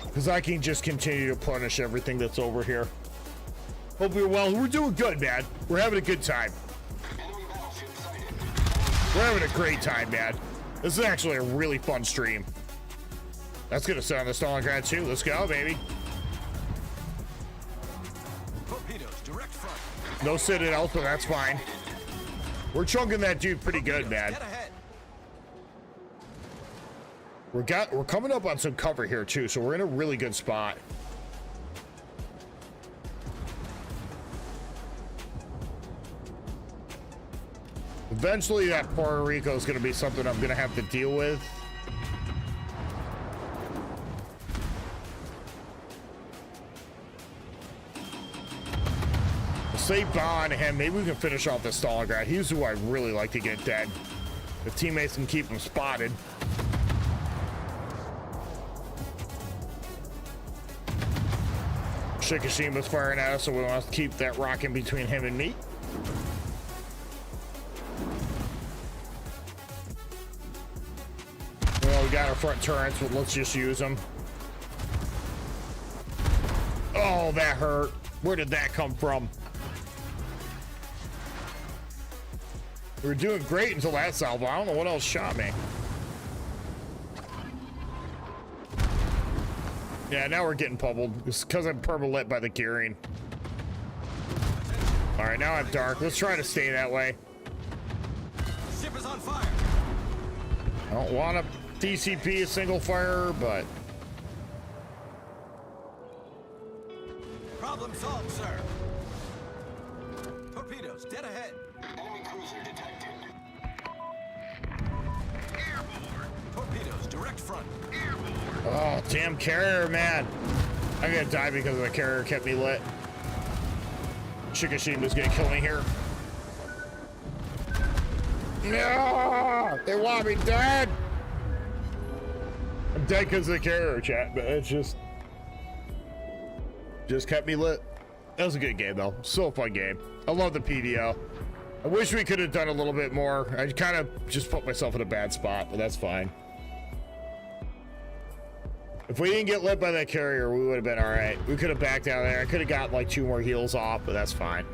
because I can just continue to punish everything that's over here. Hope you're well. We're doing good, man. We're having a good time. We're having a great time, man. This is actually a really fun stream. That's gonna sit on the Stalingrad too. Let's go, baby. Torpedoes, direct front. No Citadel, so that's fine. We're chunking that dude pretty good, man. Get ahead. We're coming up on some cover here too, so we're in a really good spot. Eventually, that Puerto Rico is going to be something I'm going to have to deal with. Save Bond him. Maybe we can finish off the Stalingrad. He's who I really like to get dead. If teammates can keep him spotted. Shikishima's firing at us, so we want to keep that rocking between him and me. Well, we got our front turrets, but let's just use them. Oh, that hurt. Where did that come from? We were doing great until that salvo. I don't know what else shot me. Yeah, now we're getting pummeled. It's because I'm purple lit by the gearing. All right, now I'm dark. Let's try to stay that way. Ship is on fire. I don't want to DCP a single fire, but Problem solved, sir. Torpedoes, dead ahead. Enemy cruiser detected. Airborne. Torpedoes, direct front. Airborne. oh, damn carrier, man. I'm gonna die because the carrier kept me lit. Shikishima's gonna kill me here. No, they want me dead. I'm dead because of the carrier, chat, but it's just kept me lit. That was a good game though. So fun game. I love the PVO. I wish we could have done a little bit more. I kind of just put myself in a bad spot, but that's fine. If we didn't get lit by that carrier, we would have been all right. We could have backed out there. I could have got like 2 more heals off, but that's fine.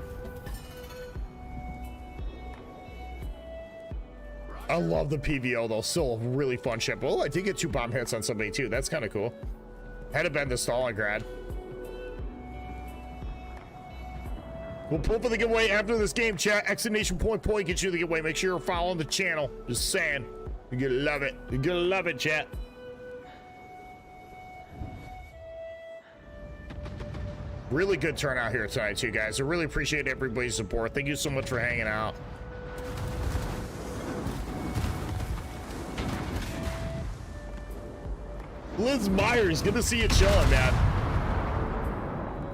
I love the PVO though. Still a really fun ship. Oh, I did get 2 bomb hits on somebody too. That's kind of cool. Had to been the Stalingrad. We'll pull for the giveaway after this game, chat. Exclamation point gets you the giveaway. Make sure you're following the channel. Just saying. You're gonna love it. You're gonna love it, chat. Really good turnout here tonight, too, guys. I really appreciate everybody's support. Thank you so much for hanging out. Liz Myers, good to see you chilling, man.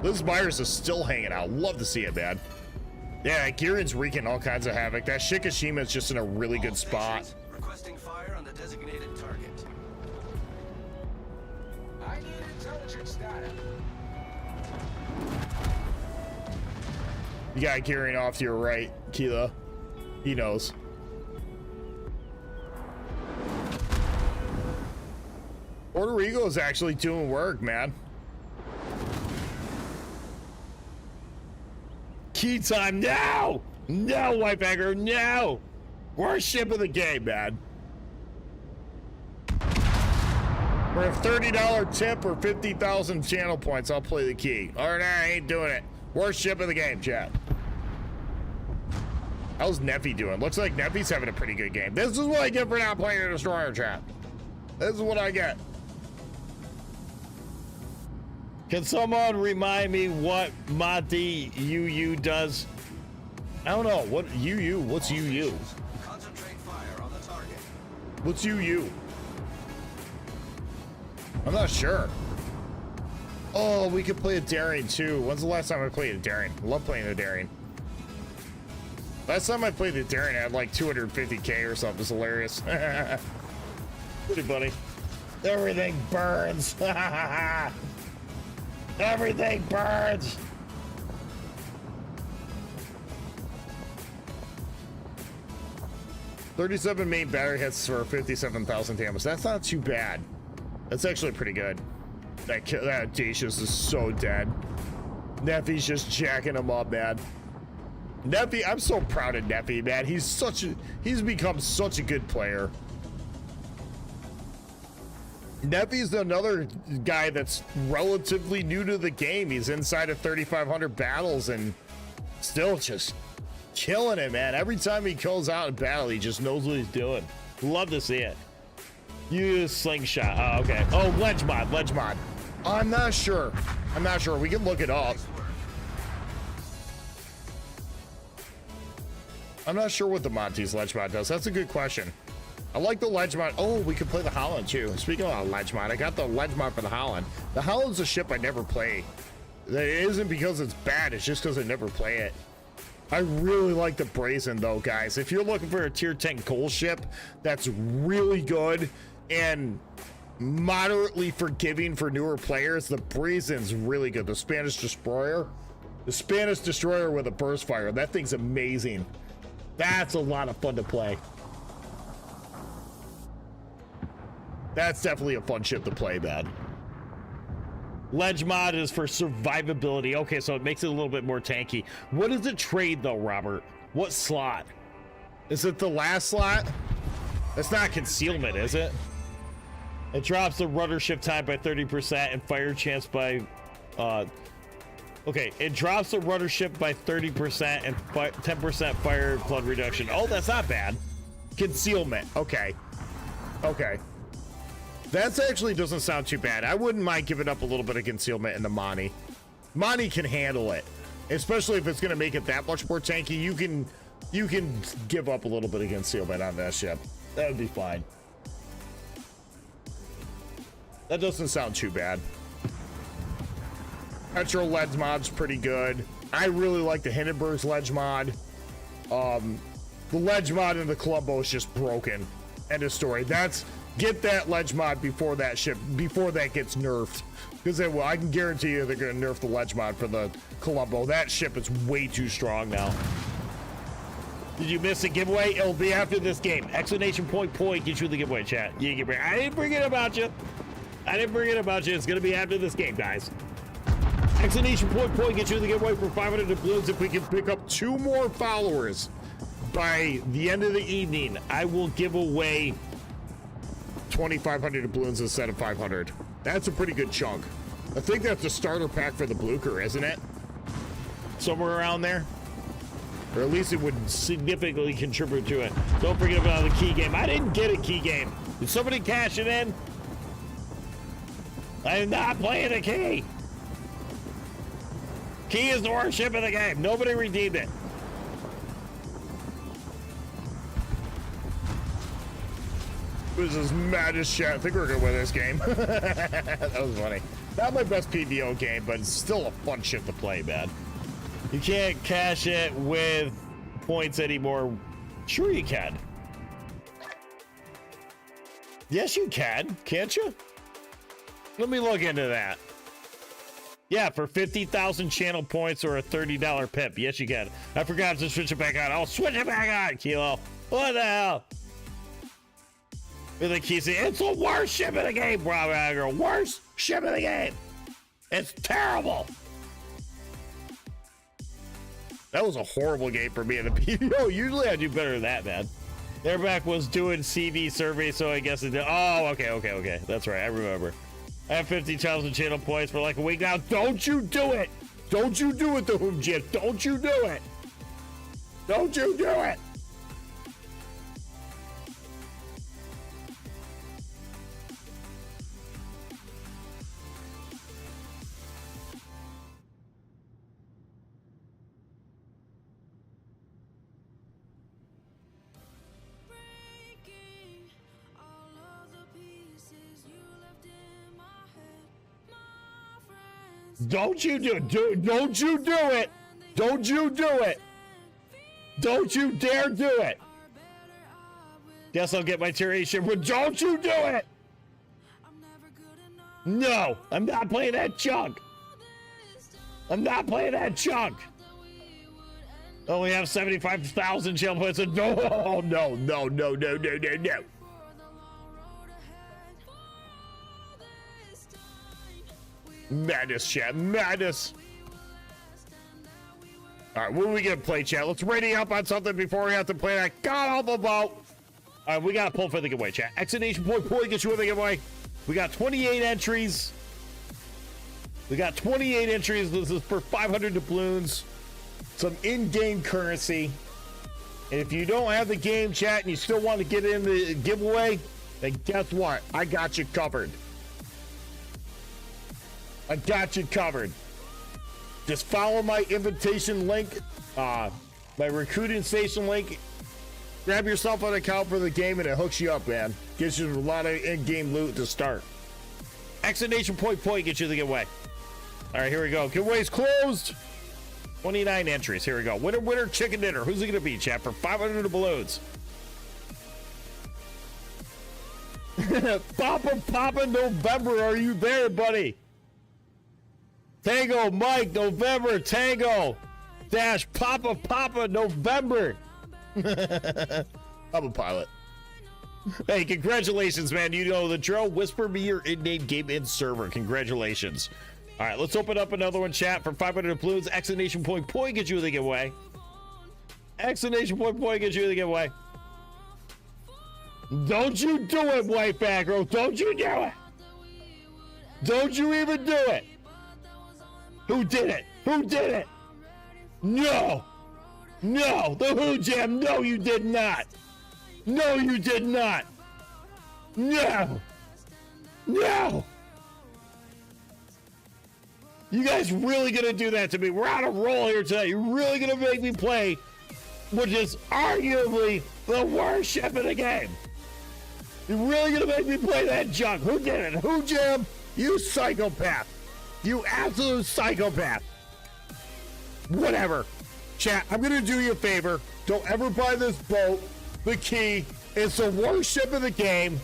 Liz Myers is still hanging out. Love to see it, man. Yeah, Gieran's wreaking all kinds of havoc. That Shikishima is just in a really good spot. Requesting fire on the designated target. I need intelligence data. You got Gieran off to your right, Keela. He knows. Puerto Rico is actually doing work, man. Key time now! No, Whitebacker, no! Worst ship of the game, man. For a $30 tip or 50,000 channel points, I'll play the key. All right, I ain't doing it. Worst ship of the game, chat. How's Neffy doing? Looks like Neffy's having a pretty good game. This is what I get for not playing a destroyer, chat. This is what I get. Can someone remind me what Monty UU does? I don't know. What UU? What's UU? Concentrate fire on the target. What's UU? I'm not sure. Oh, we could play a Daring too. When's the last time I played a Daring? I love playing a Daring. Last time I played the Daring, I had like 250k or something. It's hilarious. Pretty funny. Everything burns. Everything burns. $37 main battery hits for 57,000 damage. That's not too bad. That's actually pretty good. That Audacious is so dead. Neffy's just jacking him up, man. Neffy, I'm so proud of Neffy, man. He's become such a good player. Neffy's another guy that's relatively new to the game. He's inside of 3,500 battles and still just killing it, man. Every time he kills out in battle, he just knows what he's doing. Love to see it. Use slingshot. Oh, okay. Oh, ledge mod. I'm not sure. We can look it up. I'm not sure what the Monty's ledge mod does. That's a good question. I like the ledge mod. Oh, we could play the Holland too. Speaking of ledge mod, I got the ledge mod for the Holland. The Holland's a ship I never play. It isn't because it's bad. It's just because I never play it. I really like the Brazen though, guys. If you're looking for a tier 10 goal ship that's really good and moderately forgiving for newer players, the Brazen's really good. The Spanish Destroyer with a burst fire. That thing's amazing. That's a lot of fun to play. That's definitely a fun ship to play, man. Ledge mod is for survivability. Okay, so it makes it a little bit more tanky. What does it trade though, Robert? What slot? Is it the last slot? That's not concealment, is it? It drops the rudder shift time by 30% and fire chance by okay, it drops the rudder shift by 30% and 10% fire flood reduction. Oh, that's not bad. Concealment. Okay. That actually doesn't sound too bad. I wouldn't mind giving up a little bit of concealment in the Monty. Monty can handle it, especially if it's going to make it that much more tanky. You can give up a little bit of concealment on that ship. That would be fine. That doesn't sound too bad. Petro ledge mod's pretty good. I really like the Hindenburg's ledge mod. The ledge mod in the Colombo is just broken. End of story. Get that ledge mod before that gets nerfed, because I can guarantee you they're going to nerf the ledge mod for the Colombo. That ship is way too strong now. Did you miss a giveaway? It'll be after this game. Explanation point gets you the giveaway, chat. I didn't bring it about you. It's going to be after this game, guys. Explanation point gets you the giveaway for 500 doubloons. If we can pick up 2 more followers by the end of the evening, I will give away 2,500 doubloons instead of 500. That's a pretty good chunk. I think that's the starter pack for the Blucher, isn't it? Somewhere around there. Or at least it would significantly contribute to it. Don't forget about the key game. I didn't get a key game. Did somebody cash it in? I'm not playing a key. Key is the worst ship of the game. Nobody redeemed it. This is mad as shit. I think we're gonna win this game. That was funny. Not my best PVO game, but it's still a fun ship to play, man. You can't cash it with points anymore. Sure you can. Yes, you can. Can't you? Let me look into that. Yeah, for 50,000 channel points or a $30 pip. Yes, you can. I forgot to switch it back on. I'll switch it back on, Kilo. What the hell? And the key said, it's the worst ship in the game, bro. I go, worst ship in the game. It's terrible. That was a horrible game for me in the PvO. Usually I do better than that, man. Airback was doing CV survey, so I guess it did. Oh, okay. That's right. I remember. I have 50,000 channel points for like a week now. Don't you do it. Don't you do it, the Whom Jim. Don't you do it. Don't you do it. Don't you do it. Don't you do it. Don't you do it. Don't you dare do it. Guess I'll get my tier 8 ship, but don't you do it. No, I'm not playing that junk. I'm not playing that junk. Only have 75,000 channel points. No. Madness, chat. Madness. All right, when are we gonna play, chat? Let's ready up on something before we have to play that god awful boat. All right, we gotta pull for the giveaway, chat. Exonation point gets you with the giveaway. We got 28 entries. This is for 500 doubloons. Some in-game currency. And if you don't have the game, chat, and you still want to get in the giveaway, then guess what? I got you covered. Just follow my invitation link, my recruiting station link. Grab yourself an account for the game and it hooks you up, man. Gives you a lot of in-game loot to start. Exonation point gets you the giveaway. All right, here we go. Giveaway's closed. 29 entries. Here we go. Winner, chicken dinner. Who's it going to be, chat, for 500 balloons? Papa November, are you there, buddy? Tango Mike November Tango dash Papa November. I'm a pilot. Hey, congratulations, man. You know the drill. Whisper me your in-name game in server. Congratulations. All right, let's open up another one, chat, for 500 balloons. Exonation point gets you the giveaway. Exonation point gets you the giveaway. Don't you do it, White Backrow. Don't you do it. Don't you even do it. Who did it? No, the Who Jam. No, you did not. No. You guys really gonna do that to me? We're on a roll here tonight. You're really gonna make me play, which is arguably the worst ship in the game. You're really gonna make me play that junk? Who did it? Who Jam? You psychopath. You absolute psychopath. Whatever. Chat, I'm going to do you a favor. Don't ever buy this boat. The key is the worst ship in the game.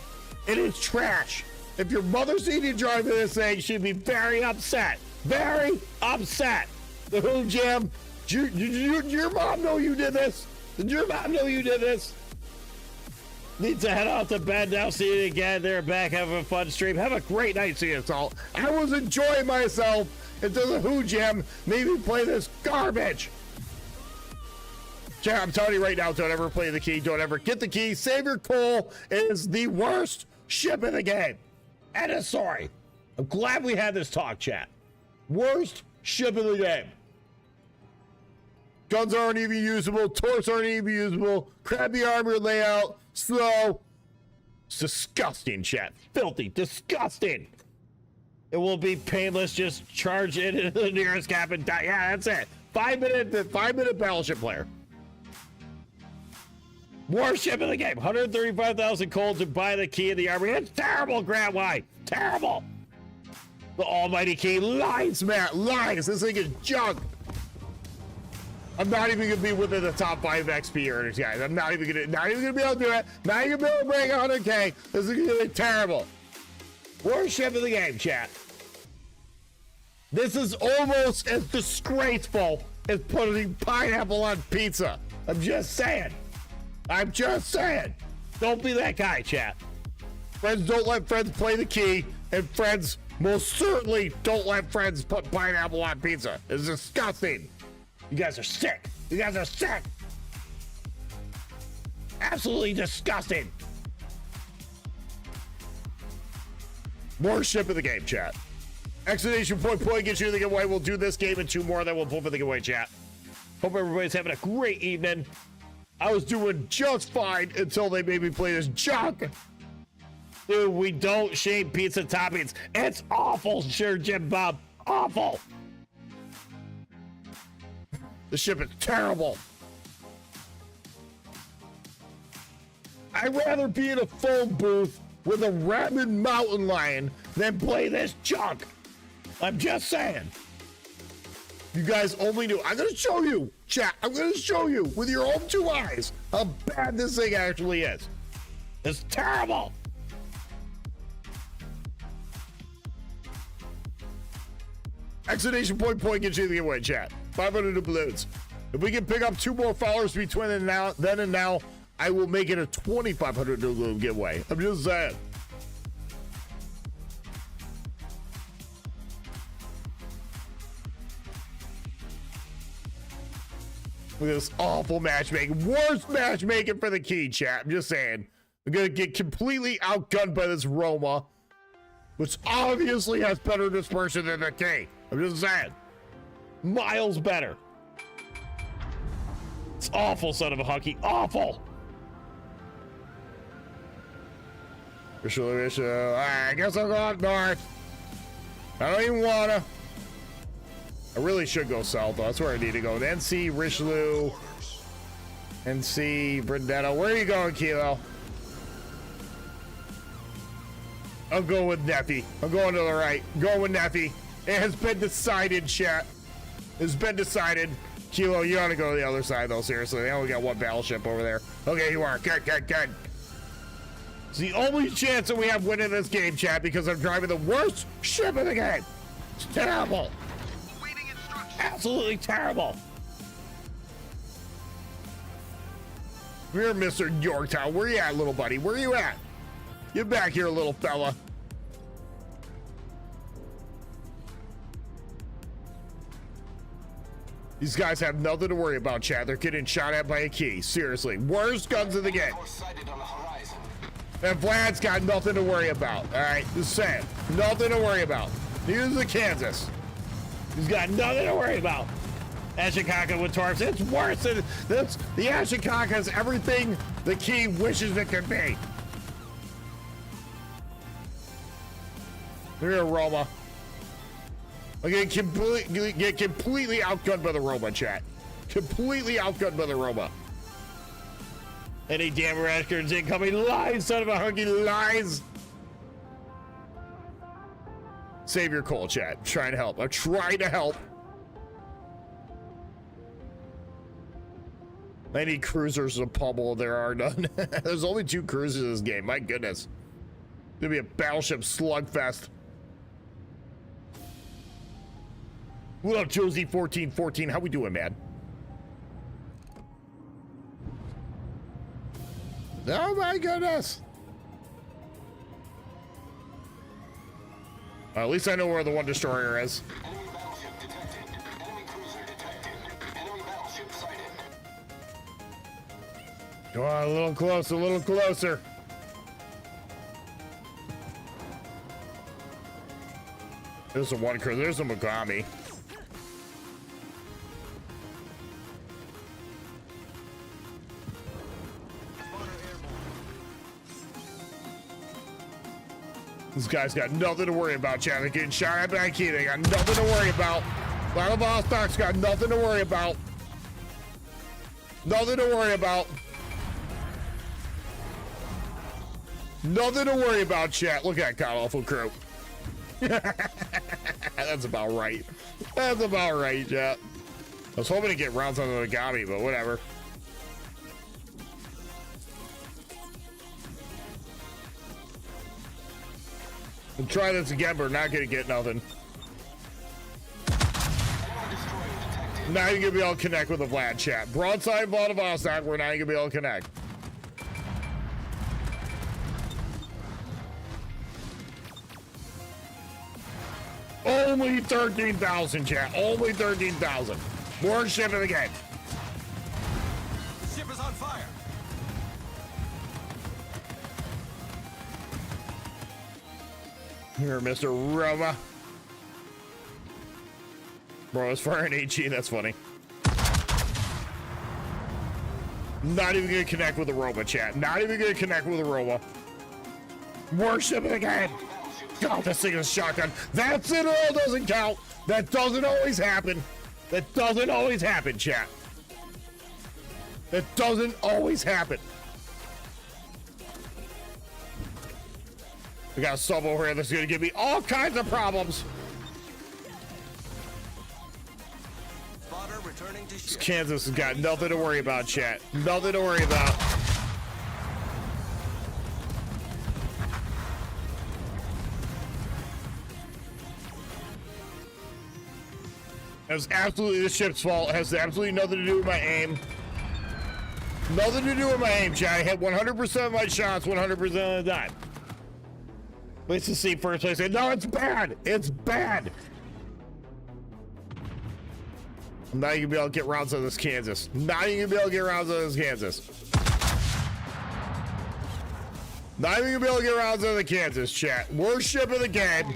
It is trash. If your mother seen you driving this thing, she'd be very upset. Very upset. The Who Jam. Did your mom know you did this? Did your mom know you did this? Need to head off to bed now. See you again. They're back having a fun stream. Have a great night, see you all. I was enjoying myself until the Who Jam made me play this garbage. Chat, I'm telling you right now, don't ever play the key. Don't ever get the key. Save your coal. It is the worst ship in the game. And I'm sorry. I'm glad we had this talk, chat. Worst ship in the game. Guns aren't even usable. Torps aren't even usable. Crappy armor layout. Slow. It's disgusting, chat. Filthy. Disgusting. It will be painless. Just charge it into the nearest cap and die. Yeah, that's it. 5 minute battleship player. Worst ship in the game. 135,000 coal to buy the key of the army. It's terrible, Grant White. Terrible. The almighty key. Lies, man. Lies. This thing is junk. I'm not even gonna be within the top 5 XP earners, guys. I'm not even gonna be able to do it. Not even gonna be able to break 100K. This is gonna be terrible. Worst ship in the game, chat. This is almost as disgraceful as putting pineapple on pizza. I'm just saying. Don't be that guy, chat. Friends don't let friends play the key, and friends most certainly don't let friends put pineapple on pizza. It's disgusting. You guys are sick. You guys are sick. Absolutely disgusting. More ship in the game, chat. Exclamation point gets you the giveaway. We'll do this game and 2 more, then we'll pull for the giveaway, chat. Hope everybody's having a great evening. I was doing just fine until they made me play this junk. Dude, we don't shame pizza toppings. It's awful, sure, Jim Bob. Awful. The ship is terrible. I'd rather be in a phone booth with a rabid mountain lion than play this junk. I'm just saying. You guys only knew. I'm going to show you, chat. I'm going to show you with your own 2 eyes how bad this thing actually is. It's terrible. Exclamation point gets you the giveaway, chat. 500 doubloons. If we can pick up 2 more followers between then and now, I will make it a 2,500 doubloon giveaway. I'm just saying. Look at this awful matchmaking. Worst matchmaking for the key, chat. I'm just saying. I'm going to get completely outgunned by this Roma, which obviously has better dispersion than the key. I'm just saying. Miles better. It's awful, son of a hunky. Awful. Richelieu. I guess I'll go up north. I don't even wanna. I really should go south, though. That's where I need to go. NC, Richelieu, NC, Brindetto. Where are you going, Kilo? I'll go with Neffy. I'm going to the right. Going with Neffy. It has been decided, chat. It's been decided. Kilo, you ought to go to the other side, though. Seriously, they only got 1 battleship over there. Okay, you are. Good. It's the only chance that we have winning this game, chat, because I'm driving the worst ship in the game. It's terrible. Absolutely terrible. Come here, Mr. Yorktown. Where you at, little buddy? Where you at? Get back here, little fella. These guys have nothing to worry about, chat. They're getting shot at by a key. Seriously. Worst guns in the game. And Vlad's got nothing to worry about. All right? Just saying. Nothing to worry about. Neither does Kansas. He's got nothing to worry about. Ashikaga with Torps. It's worse than this. The Ashikaga is everything the key wishes it could be. Here, Roma. I'm gonna get completely outgunned by the Roma, chat. Completely outgunned by the Roma. Any damn records incoming. Lies, son of a hunky, lies. Save your coal, chat. I'm trying to help. I'm trying to help. I need cruisers to pummel. There are none. There's only 2 cruisers in this game. My goodness. It's gonna be a battleship slugfest. What up, Josie1414? How we doing, man? Oh my goodness. At least I know where the 1 destroyer is. Enemy battleship detected. Enemy cruiser detected. Enemy battleship sighted. Go on, a little closer, a little closer. There's the 1 cruiser. There's the Mogami. This guy's got nothing to worry about, chat. They're getting shot at by a key. They got nothing to worry about. Vladivostok's got nothing to worry about. Nothing to worry about. Nothing to worry about, chat. Look at that god awful crew. That's about right. That's about right, chat. I was hoping to get rounds on the Nagami, but whatever. We'll try this again, but we're not gonna get nothing. Now you're gonna be able to connect with the Vlad, chat. Broadside Vladivostok, we're not gonna be able to connect. Only 13,000, chat. Only 13,000. More ship in the game. The ship is on fire. Here, Mr. Roma. Bro, it's firing HE. That's funny. Not even gonna connect with the Roma, chat. Not even gonna connect with the Roma. More ship in the game. God, this thing is a shotgun. That's it all doesn't count. That doesn't always happen. That doesn't always happen, chat. That doesn't always happen. We got a sub over here that's gonna give me all kinds of problems. Spotter returning to ship. Kansas has got nothing to worry about, chat. Nothing to worry about. It was absolutely the ship's fault. It has absolutely nothing to do with my aim. Nothing to do with my aim, chat. I hit 100% of my shots 100% of the time. At least to see first place. No, it's bad. It's bad. I'm not even gonna be able to get rounds on this Kansas. Not even gonna be able to get rounds on this Kansas. Not even gonna be able to get rounds on the Kansas, chat. Worst ship in the game.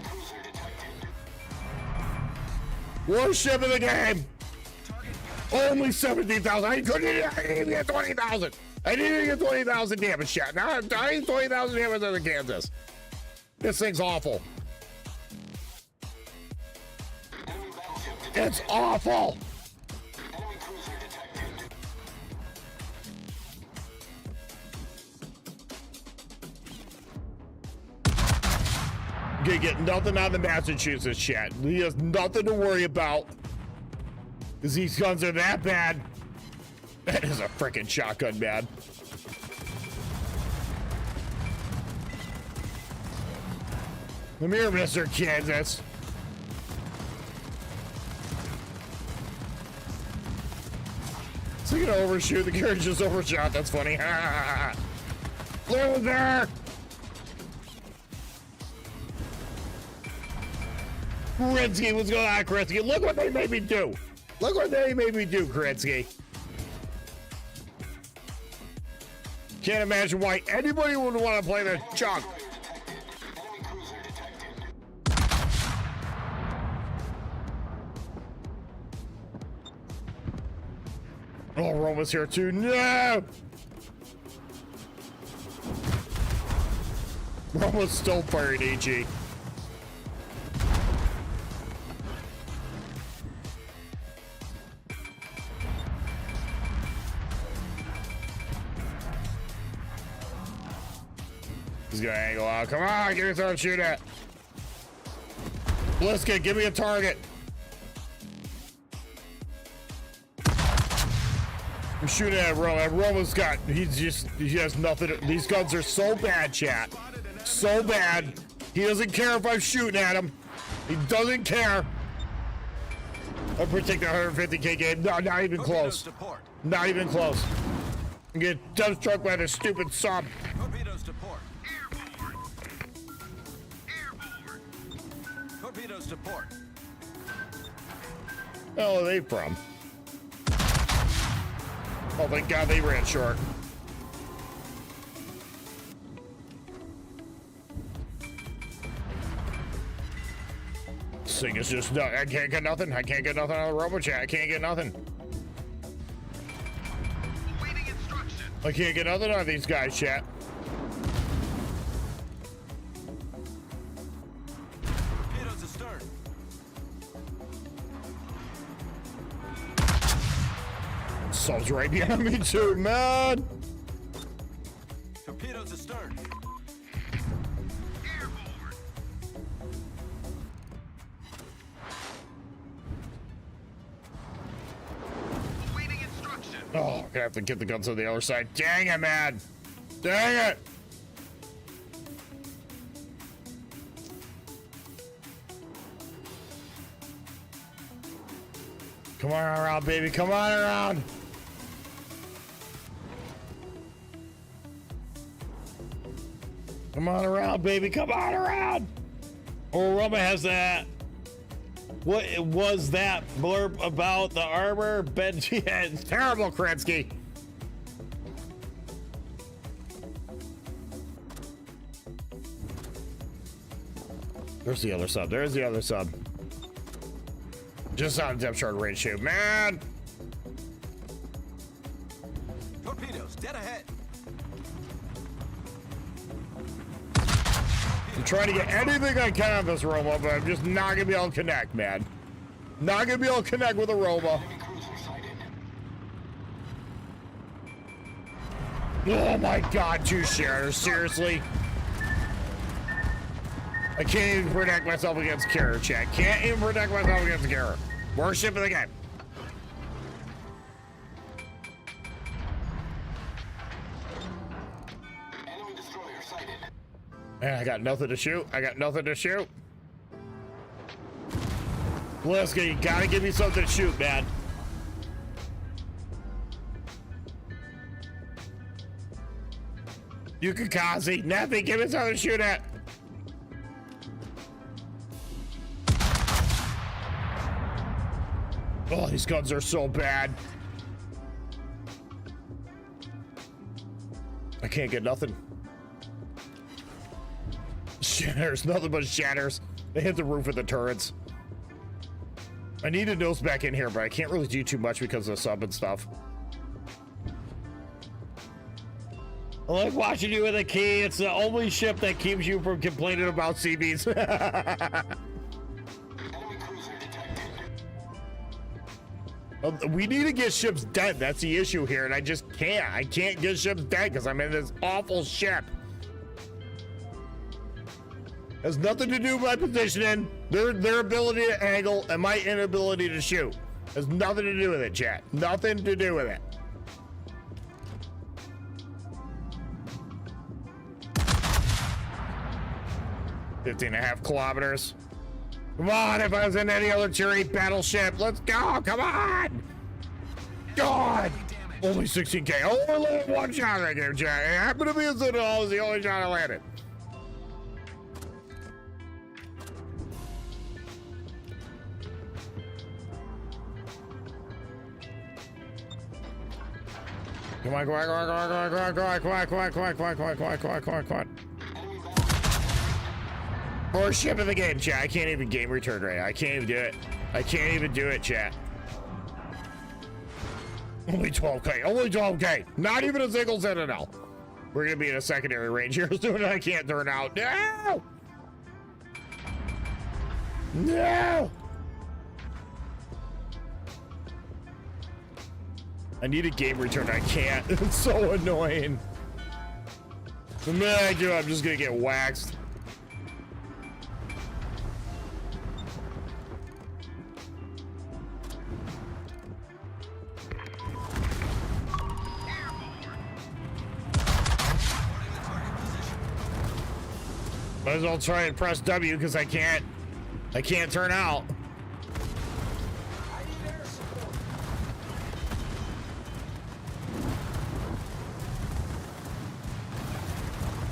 Worst ship in the game. Only 17,000. I didn't even get 20,000. I didn't even get 20,000 damage, chat. Now I'm dying 20,000 damage on the Kansas. This thing's awful. It's awful. Enemy cruiser detected. Gonna get nothing out of the Massachusetts, chat. He has nothing to worry about. Because these guns are that bad. That is a freaking shotgun, man. Come here, Mr. Kansas. So you're gonna overshoot. The carriage just overshot. That's funny. Loser! Krinsky, what's going on, Krinsky? Look what they made me do. Look what they made me do, Krinsky. Can't imagine why anybody would want to play the junk. Enemy cruiser detected. Oh, Roma's here too. No! Roma's still firing AG. He's gonna angle out. Come on, give me something to shoot at. Bliska, give me a target. I'm shooting at Roma. Roma's got, he has nothing. These guns are so bad, chat. So bad. He doesn't care if I'm shooting at him. He doesn't care. I predict the 150K game. No, not even close. To port. Not even close. I'm getting dump struck by this stupid sub. Torpedoes to port. Torpedoes to port. Where are they from? Oh, thank God they ran short. This thing is just, I can't get nothing. I can't get nothing on the RoboChat. I can't get nothing. Awaiting instruction. I can't get nothing on these guys, chat. Torpedoes astern. Sub's right behind me too, man. Torpedoes astern. Airborne. Awaiting instruction. Oh, I'm gonna have to get the guns on the other side. Dang it, man. Dang it. Come on around, baby. Come on around. Come on around, baby. Come on around. Oh, Roma has that. What was that blurb about the armor? Ben, yeah, it's terrible, Krensky. There's the other sub. There's the other sub. Just on depth charge range shoot, man. Torpedoes, dead ahead. I'm trying to get anything I can on this Roma, but I'm just not gonna be able to connect, man. Not gonna be able to connect with a Roma. Enemy cruiser sighted. Oh my god, 2 shares, seriously? I can't even protect myself against Kara, chat. Can't even protect myself against Kara. Worst ship of the game. Enemy destroyer sighted. Man, I got nothing to shoot. I got nothing to shoot. Bliska, you gotta give me something to shoot, man. Yukikaze, nothing. Give me something to shoot at. Oh, these guns are so bad. I can't get nothing. Shatters, nothing but shatters. They hit the roof of the turrets. I need a nose back in here, but I can't really do too much because of sub and stuff. I like watching you with a key. It's the only ship that keeps you from complaining about CBs. Enemy cruiser detected. We need to get ships dead. That's the issue here, and I just can't. I can't get ships dead because I'm in this awful ship. Has nothing to do with my positioning, their ability to angle, and my inability to shoot. Has nothing to do with it, chat. Nothing to do with it. .5 kilometers. Come on, if I was in any other tier 8 battleship, let's go, come on! God! Only 16K. I only landed one shot right there, chat. It happened to be a Citadel. It was the only shot I landed. Come on, come on, come on, come on, come on, come on, come on, come on, come on, come on, come on, come on, come on, come on, come on. First ship of the game, chat. I can't even game return right now. I can't even do it. I can't even do it, chat. Only 12K. Only 12K. Not even a single Citadel. We're gonna be in a secondary range here soon. I can't turn out. No! No! I need a game return. I can't. It's so annoying. The minute I do, I'm just gonna get waxed. Might as well try and press W because I can't turn out.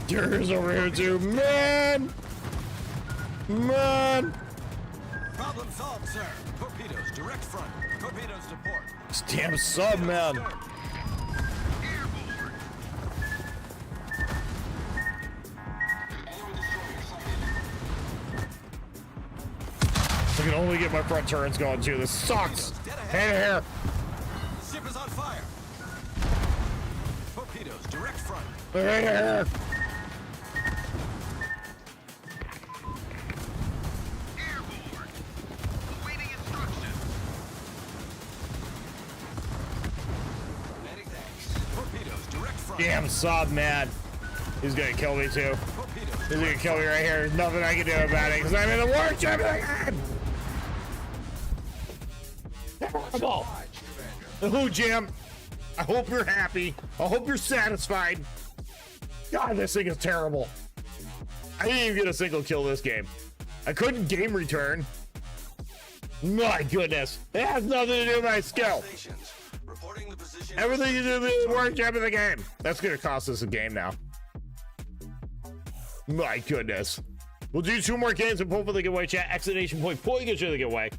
Deer's over here too, man! Man! Problem solved, sir. Torpedoes, direct front. Torpedoes to port. This damn sub, man. I can only get my front turrets going too. This sucks. Hey here. The ship is on fire. Torpedoes, direct front. Hey here. Torpedoes, direct front. Damn sub, man. He's gonna kill me too. Torpedoes, He's gonna kill me right here. There's nothing I can do about it because I'm in the worst ship again. Terrible. Who, Jim? I hope you're happy. I hope you're satisfied. God, this thing is terrible. I didn't even get a single kill this game. I couldn't game return. My goodness. It has nothing to do with my skill. stations. Reporting the position. Everything to do with the worst ship of the game. That's gonna cost us a game now. My goodness. We'll do 2 more games and pull for the giveaway, chat. Exclamation point. Pull, get you the giveaway.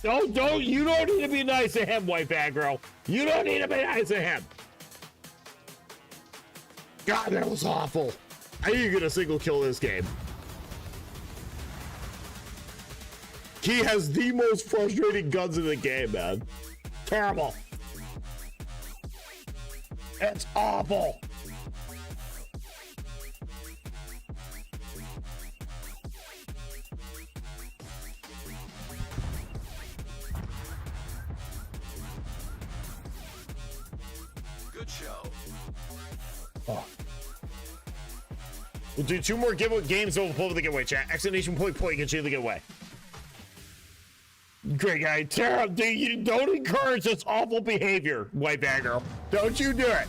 Don't. You don't need to be nice to him, White Aggro. You don't need to be nice to him. God, that was awful. I need to get a single kill this game. He has the most frustrating guns in the game, man. Terrible. It's awful. Good show. Oh. We'll do 2 more games, so we'll pull for the giveaway, chat. Exclamation point, get you the giveaway. Great guy. Tara, dude, you don't encourage this awful behavior, White Aggro. Don't you do it.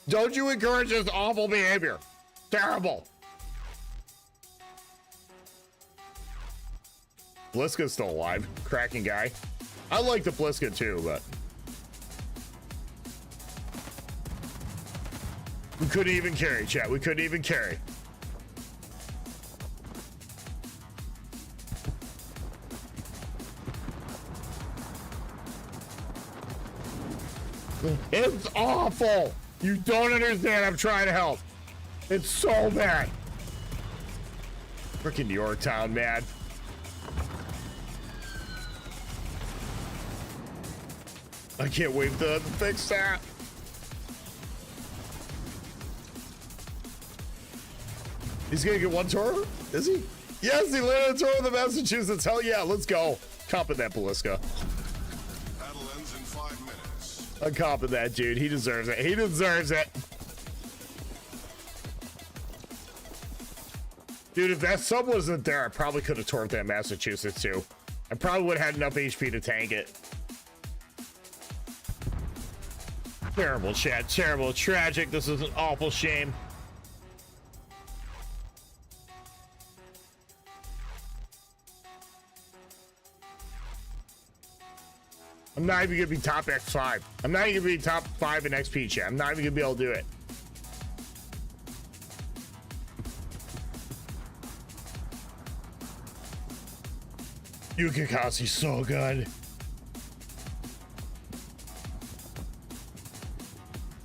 Don't you encourage this awful behavior. Terrible. Bliska's still alive. Cracking guy. I like the Bliska too, but we couldn't even carry, chat. We couldn't even carry. It's awful. You don't understand. I'm trying to help. It's so bad. Freaking Yorktown, man. I can't wait to fix that. He's gonna get 1 tour? Is he? Yes, he landed a tour with the Massachusetts. Hell yeah, let's go. Comping that Bliska. Battle ends in 5 minutes. I'm comping that, dude. He deserves it. He deserves it. Dude, if that sub wasn't there, I probably could have torqued that Massachusetts too. I probably would have had enough HP to tank it. Terrible, chat. Terrible. Tragic. This is an awful shame. I'm not even gonna be top X5. I'm not even gonna be top 5 in XP, chat. I'm not even gonna be able to do it. Yukikasi's so good.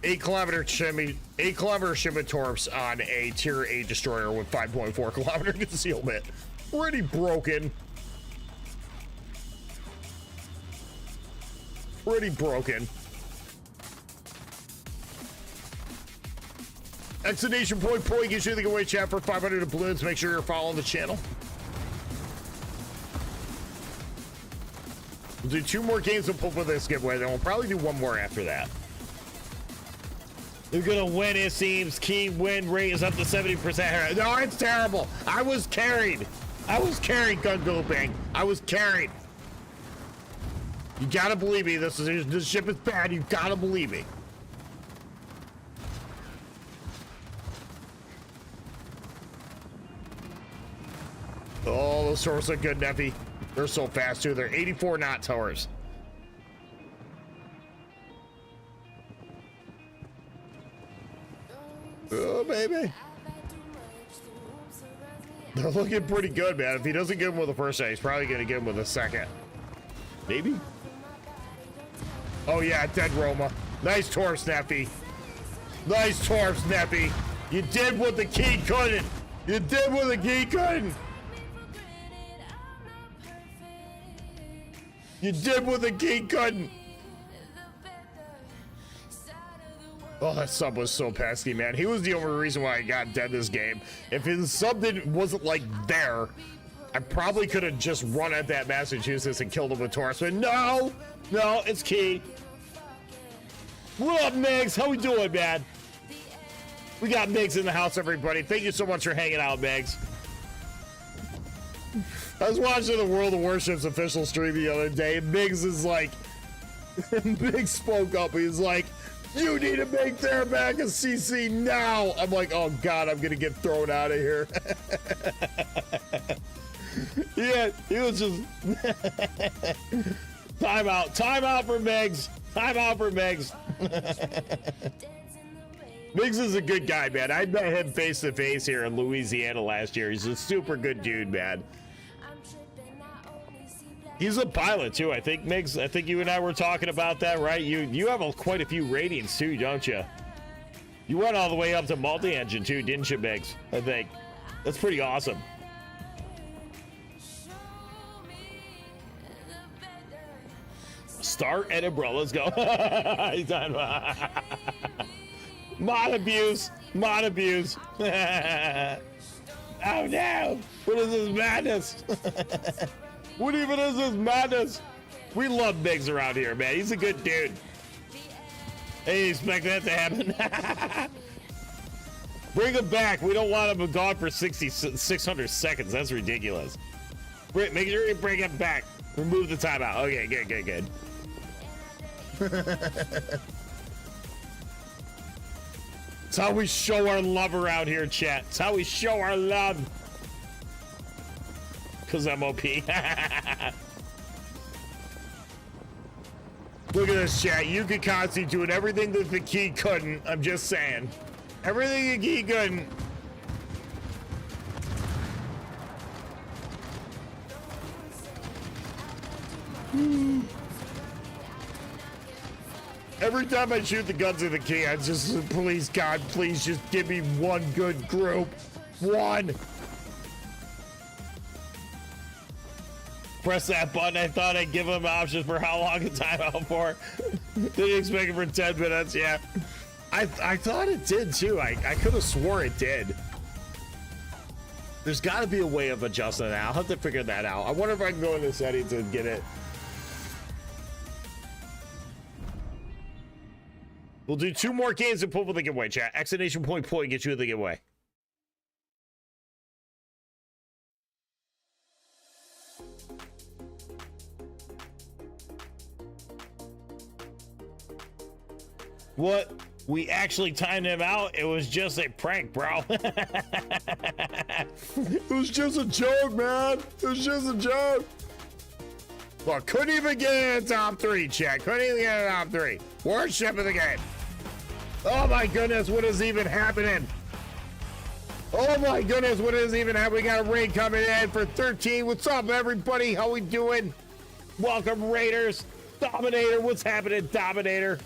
8-kilometer shipment torps on a tier 8 destroyer with 5.4 kilometer concealment. Pretty broken. Pretty broken. Exclamation point gives you the giveaway, chat, for 500 doubloons. Make sure you're following the channel. We'll do 2 more games to pull for this giveaway, then we'll probably do 1 more after that. They're gonna win, it seems. Key win rate is up to 70%. No, it's terrible. I was carried. Gun Go Bang. I was carried. You gotta believe me. This ship is bad. You gotta believe me. Oh, those towers are good, Neffy. They're so fast too. They're 84 knot towers. Oh, baby. They're looking pretty good, man. If he doesn't get him with the first shot, he's probably gonna get him with the second. Maybe. Oh yeah, dead Roma. Nice torps, Neffy. Nice torps, Neffy. You did what the key couldn't. You did what the key couldn't. You did what the key couldn't. Oh, that sub was so pesky, man. He was the only reason why I got dead this game. If his sub wasn't like there, I probably could have just run at that Massachusetts and killed him with torps. But no, it's key. What up, Megs? How we doing, man? We got Megs in the house, everybody. Thank you so much for hanging out, Megs. I was watching the World of Warships official stream the other day, and Migs is like, Migs spoke up. He's like, you need to make Theraback a CC now. I'm like, oh God, I'm gonna get thrown out of here. Yeah, he was just time out for Megs. Time out for Megs. Migs is a good guy, man. I met him face to face here in Louisiana last year. He's a super good dude, man. He's a pilot too, I think, Migs. I think you and I were talking about that, right? You have quite a few ratings too, don't you? You went all the way up to multi-engine too, didn't you, Migs? I think that's pretty awesome. Start Edinburgh. Let's go. He's done. Mod abuse. Mod abuse. Oh no! What is this madness? What even is this madness? We love Migs around here, man. He's a good dude. Hey, expect that to happen. Bring him back. We don't want him gone for 600 seconds. That's ridiculous. Make sure you bring him back. Remove the timeout. Okay, good. It's how we show our love around here, chat. It's how we show our love. Because I'm OP. Look at this, chat. Yuka Katsu doing everything that the key couldn't. I'm just saying. Everything the key couldn't. Every time I shoot the guns of the key, I just, please, God, please just give me one good group. One. Press that button. I thought I'd give him options for how long a timeout for. Didn't expect it for 10 minutes. Yeah. I thought it did too. I could have swore it did. There's got to be a way of adjusting that. I'll have to figure that out. I wonder if I can go into settings and get it. We'll do 2 more games and pull for the giveaway, chat. Exclamation point get you the giveaway. What? We actually timed him out. It was just a prank, bro. It was just a joke, man. It was just a joke. Look, couldn't even get in the top 3, chat. Couldn't even get in the top 3. Worst ship of the game. Oh my goodness, what is even happening? Oh my goodness, what is even happening? We got a raid coming in for 13. What's up, everybody? How we doing? Welcome, Raiders. Dominator, what's happening, Dominator?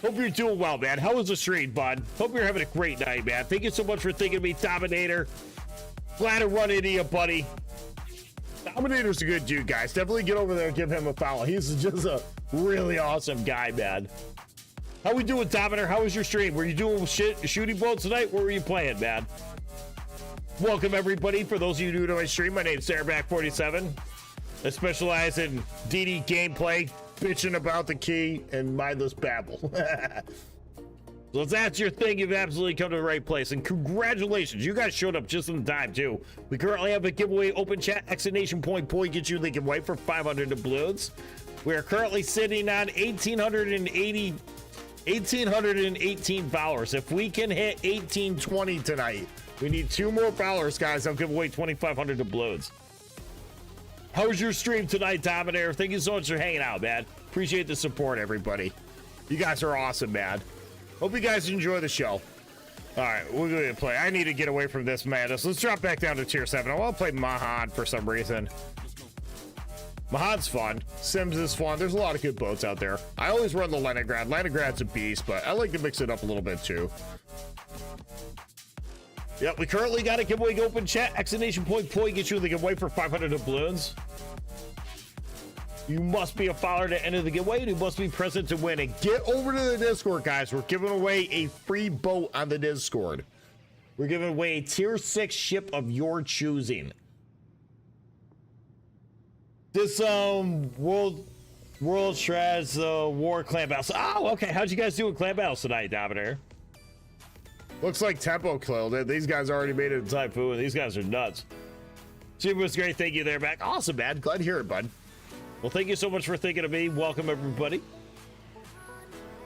Hope you're doing well, man. How was the stream, bud? Hope you're having a great night, man. Thank you so much for thinking of me, Dominator. Glad to run into you, buddy. Dominator's a good dude, guys. Definitely get over there and give him a follow. He's just a really awesome guy, man. How we doing, Dominator? How was your stream? Were you doing shooting boats tonight? What were you playing, man? Welcome, everybody. For those of you new to my stream, my name's Sarahback47. I specialize in DD gameplay, bitching about the key, and mindless babble. So if that's your thing, you've absolutely come to the right place. And congratulations, you guys showed up just in time, too. We currently have a giveaway open chat. Exclamation point get you the giveaway for 500 doubloons. We are currently sitting on 1,818 followers. If we can hit 1820 tonight, we need 2 more followers, guys. I'll give away 2,500 doubloons. How was your stream tonight, Dominator? Thank you so much for hanging out, man. Appreciate the support, everybody. You guys are awesome, man. Hope you guys enjoy the show. All right, we're going to play. I need to get away from this madness. Let's drop back down to tier 7. I want to play Mahan for some reason. Mahan's fun. Sims is fun. There's a lot of good boats out there. I always run the Leningrad. Leningrad's a beast, but I like to mix it up a little bit too. Yep, we currently got a giveaway open chat. Exclamation point get you the giveaway for 500 doubloons. You must be a follower to enter the giveaway, and you must be present to win. And get over to the Discord, guys. We're giving away a free boat on the Discord. We're giving away a tier 6 ship of your choosing. This World Shreds War Clan Battles. Oh, okay. How'd you guys do in Clan Battles tonight, Dominator? Looks like Tempo killed it. These guys already made it to Typhoon. These guys are nuts. Stream was great. Thank you there, back. Awesome, man. Glad to hear it, bud. Well, thank you so much for thinking of me. Welcome, everybody.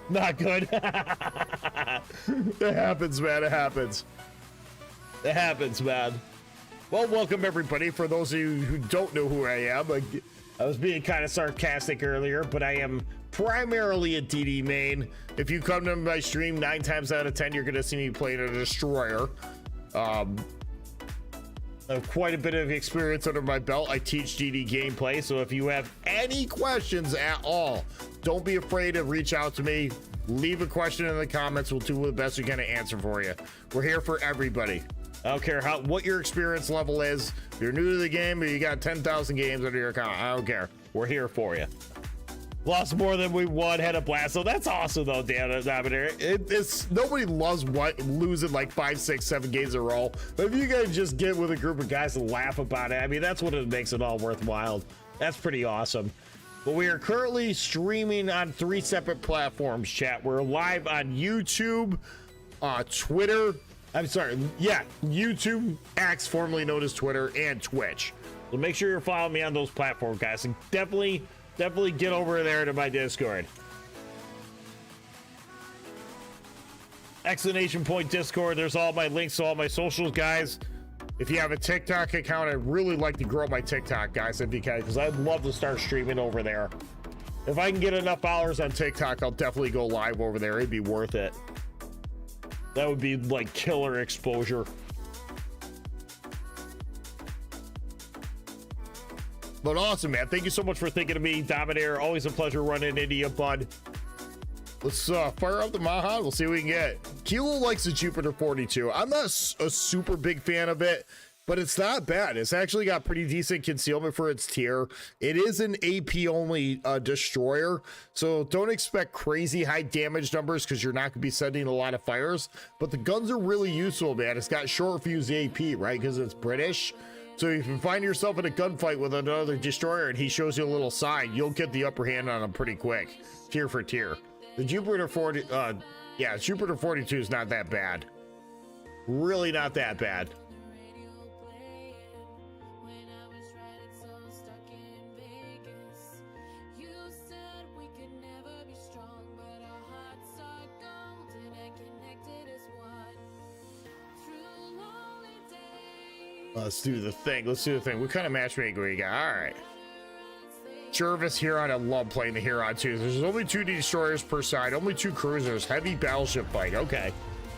Not good. It happens, man. It happens. It happens, man. Well, welcome, everybody. For those of you who don't know who I am, I was being kind of sarcastic earlier, but I am primarily a DD main. If you come to my stream, 9 times out of 10, you're going to see me playing a destroyer. I have quite a bit of experience under my belt. I teach DD gameplay, so if you have any questions at all, don't be afraid to reach out to me. Leave a question in the comments. We'll do the best we can to answer for you. We're here for everybody. I don't care what your experience level is. If you're new to the game or you got 10,000 games under your account, I don't care. We're here for you. Lost more than we won, had a blast. So that's awesome though, Dan. It's nobody loves losing like 5, 6, 7 games in a row. But if you guys just get with a group of guys and laugh about it, I mean, that's what it makes it all worthwhile. That's pretty awesome. But we are currently streaming on 3 separate platforms, chat. We're live on YouTube, Twitter. I'm sorry, yeah, YouTube, X, formerly known as Twitter, and Twitch. So make sure you're following me on those platforms, guys, and definitely get over there to my Discord. Exclamation point Discord. There's all my links to all my socials, guys. If you have a TikTok account, I'd really like to grow my TikTok, guys, if you can, because I'd love to start streaming over there. If I can get enough followers on TikTok, I'll definitely go live over there. It'd be worth it. That would be like killer exposure. But awesome, man. Thank you so much for thinking of me, Dominator. Always a pleasure running into you, bud. Let's fire up the Mahad. We'll see what we can get. Kilo likes the Jupiter 42. I'm not a super big fan of it, but it's not bad. It's actually got pretty decent concealment for its tier. It is an AP only destroyer, so don't expect crazy high damage numbers because you're not going to be sending a lot of fires. But the guns are really useful, man. It's got short fuse AP, right? Because it's British. So if you find yourself in a gunfight with another destroyer and he shows you a little sign, you'll get the upper hand on him pretty quick, tier for tier. The Jupiter 40, yeah, Jupiter 42 is not that bad. Really not that bad. Let's do the thing. Let's do the thing. What kind of matchmaking we got? All right. Jervis, Huron. I love playing the Huron too. There's only 2 destroyers per side, only 2 cruisers. Heavy battleship fight. Okay.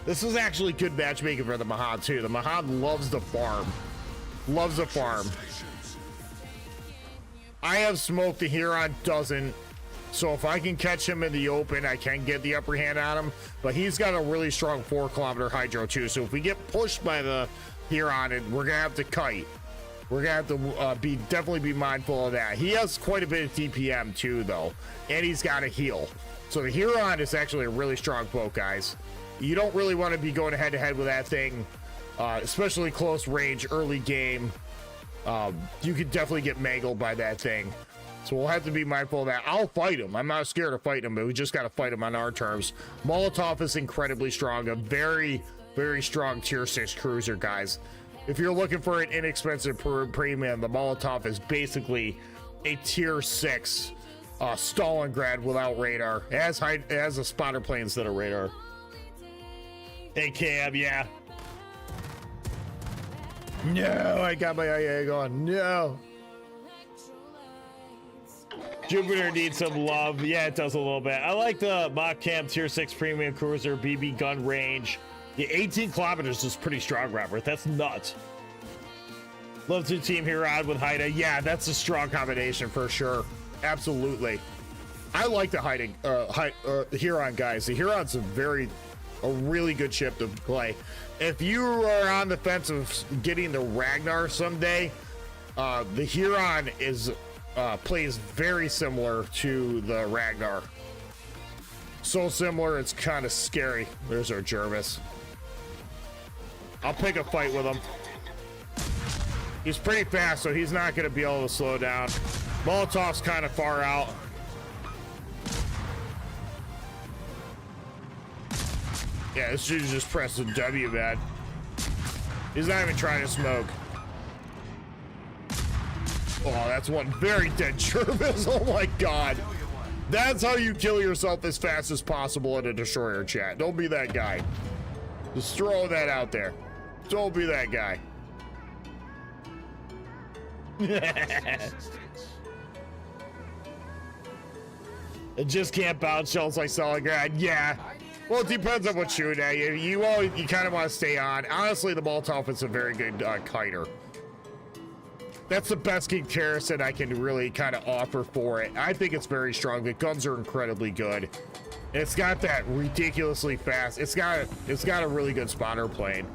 This is actually good matchmaking for the Mahad too. The Mahad loves the farm. Loves the farm. I have smoke. The Huron doesn't. So if I can catch him in the open, I can get the upper hand on him. But he's got a really strong 4-kilometer hydro too. So if we get pushed by the Huron, and we're gonna have to kite. We're gonna have to definitely be mindful of that. He has quite a bit of DPM too, though, and he's got a heal. So the Huron is actually a really strong boat, guys. You don't really want to be going head to head with that thing, especially close range, early game. You could definitely get mangled by that thing. So we'll have to be mindful of that. I'll fight him. I'm not scared of fighting him, but we just got to fight him on our terms. Molotov is incredibly strong. A very strong tier 6 cruiser, guys. If you're looking for an inexpensive premium, the Molotov is basically a tier 6 Stalingrad without radar. It has a spotter plane instead of radar. Hey Cam, yeah. No, I got my IA going. No. Jupiter needs some love. Yeah, it does a little bit. I like the Mach Cam tier 6 premium cruiser, BB gun range. The 18 kilometers is pretty strong, Robert. That's nuts. Love to team Huron with Haida. Yeah, that's a strong combination for sure. Absolutely. I like the Huron, guys. The Huron's a really good ship to play. If you are on the fence of getting the Ragnar someday, the Huron plays very similar to the Ragnar. So similar, it's kind of scary. There's our Jervis. I'll pick a fight with him. He's pretty fast, so he's not going to be able to slow down. Molotov's kind of far out. Yeah, this dude just pressed the W, man. He's not even trying to smoke. Oh, that's one very dead Jervis. Oh my god. That's how you kill yourself as fast as possible in a destroyer, chat. Don't be that guy. Just throw that out there. Don't be that guy. It just can't bounce shells like Stalingrad. Yeah. Well, it depends on what shooting at you. You kind of want to stay on. Honestly, the Molotov is a very good kiter. That's the best King Terracid I can really kind of offer for it. I think it's very strong. The guns are incredibly good. It's got that ridiculously fast. It's got a really good spotter plane.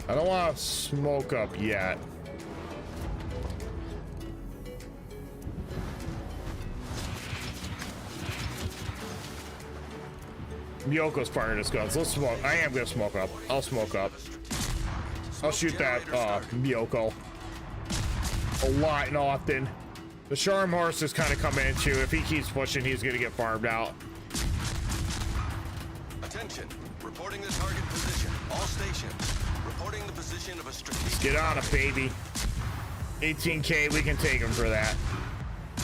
I don't want to smoke up yet. Miyoko's firing his guns. Let's smoke. I am gonna smoke up. I'll smoke up. I'll shoot that Miyoko a lot and often. The Sharm horse is kind of coming in too. If he keeps pushing, he's gonna get farmed out. Attention. Reporting the target position. All stations. Reporting the position of a strategic. Get on it, baby. 18K, we can take him for that.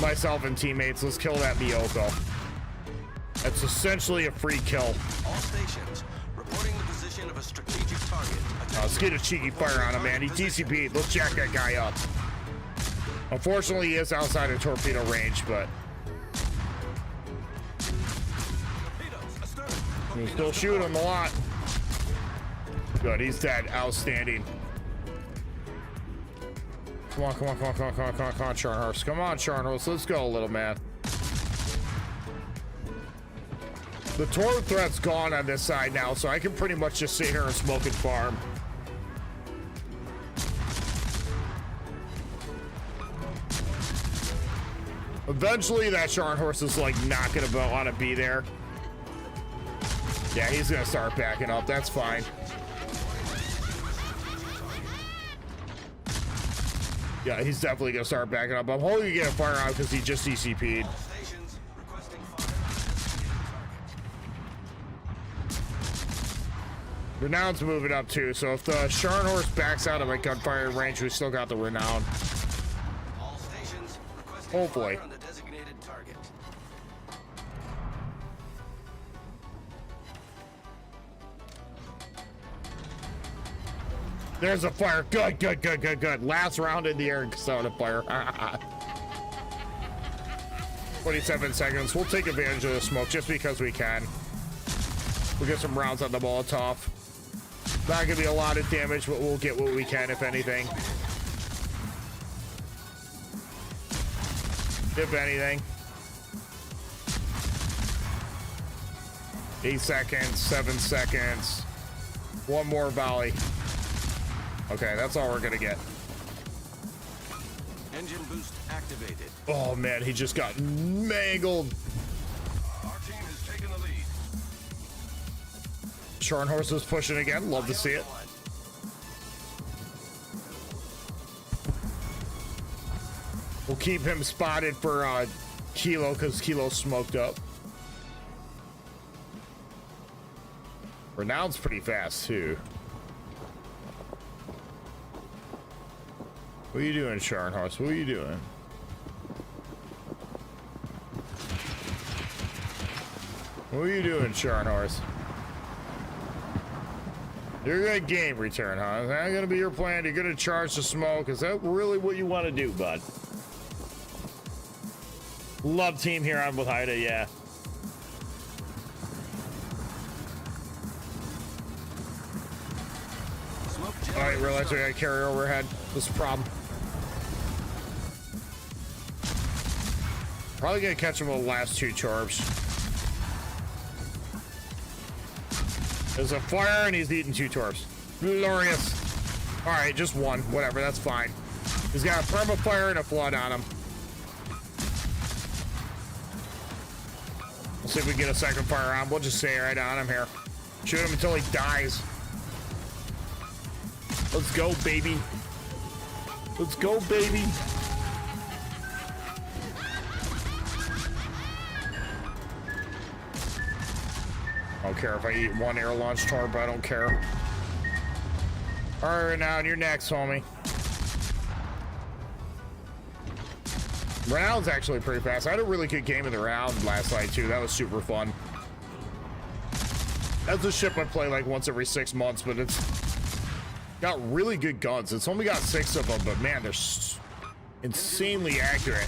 Myself and teammates, let's kill that Miyoko. That's essentially a free kill. All stations. Reporting the position of a strategic target. Let's get a cheeky fire on him, man. He TCP'd. Let's jack that guy up. Unfortunately, he is outside of torpedo range, but he's still shooting him a lot. Good, he's dead. Outstanding. Come on, Scharnhorst. Come on, Scharnhorst. Let's go, little man. The torp threat's gone on this side now, so I can pretty much just sit here and smoke and farm. Eventually, that Scharnhorst is like not gonna want to be there. Yeah, he's gonna start backing up. That's fine. Yeah, he's definitely gonna start backing up. I'm hoping you get a fire out because he just CCP'd. Renown's moving up too, so if the Scharnhorst backs out of my gunfire range, we still got the Renown. Hopefully. There's a fire. Good. Last round in the air and started fire. 27 seconds. We'll take advantage of the smoke just because we can. We'll get some rounds on the Molotov. Not gonna be a lot of damage, but we'll get what we can, if anything. If anything. 8 seconds, 7 seconds. One more volley. Okay, that's all we're gonna get. Engine boost activated. Oh man, he just got mangled. Our team has taken the lead. Scharnhorst is pushing again. Love to see it. We'll keep him spotted for Kilo because Kilo's smoked up. Renown's pretty fast too. What are you doing, Scharnhorst? What are you doing? What are you doing, Scharnhorst? You're a good game return, huh? Is that gonna be your plan? You're gonna charge the smoke? Is that really what you want to do, bud? Love Team Huron with Haida, yeah. All right, realize we gotta carry overhead. This is a problem. Probably gonna catch him with the last 2 torps. There's a fire and he's eating 2 torps. Glorious. All right, just 1. Whatever, that's fine. He's got a perma fire and a flood on him. We'll see if we can get a second fire on. We'll just stay right on him here. Shoot him until he dies. Let's go, baby. Let's go, baby. I don't care if I eat 1 air launch torp, I don't care. All right, now you're next, homie. Round's actually pretty fast. I had a really good game of the round last night too. That was super fun. That's a ship I play like once every 6 months, but it's got really good guns. It's only got 6 of them, but man, they're insanely accurate.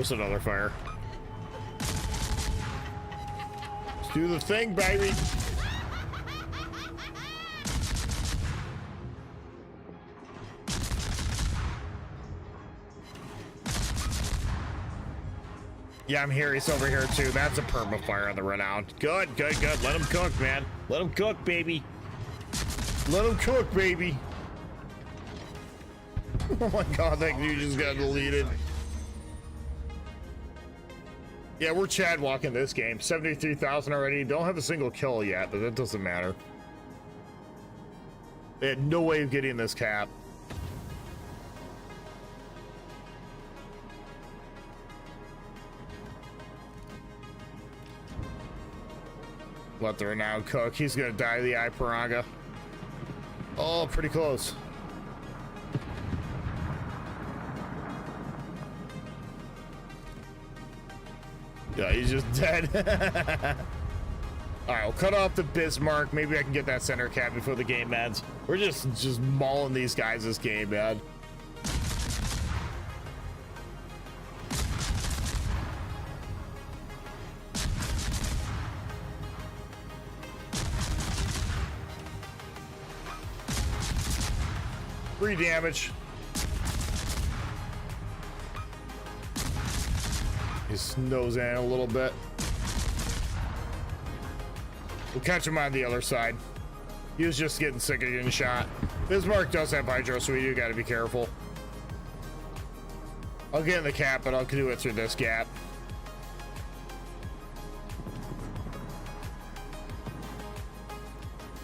There's another fire. Let's do the thing, baby. Yeah, I'm here. He's over here too. That's a perma fire on the run out. Good, good, good. Let him cook, man. Let him cook, baby. Let him cook, baby. Oh my god, that dude just got deleted. Yeah, we're Chad walking this game. 73,000 already. Don't have a single kill yet, but that doesn't matter. They had no way of getting this cap. Let the renowned cook. He's gonna die to the eye Paraga. Oh, pretty close. Yeah, he's just dead. All right, we'll cut off the Bismarck. Maybe I can get that center cap before the game ends. We're just mauling these guys this game, man. Free damage. He's nosing a little bit. We'll catch him on the other side. He was just getting sick of getting shot. Bismarck does have hydro, so we do got to be careful. I'll get in the cap, but I'll do it through this gap.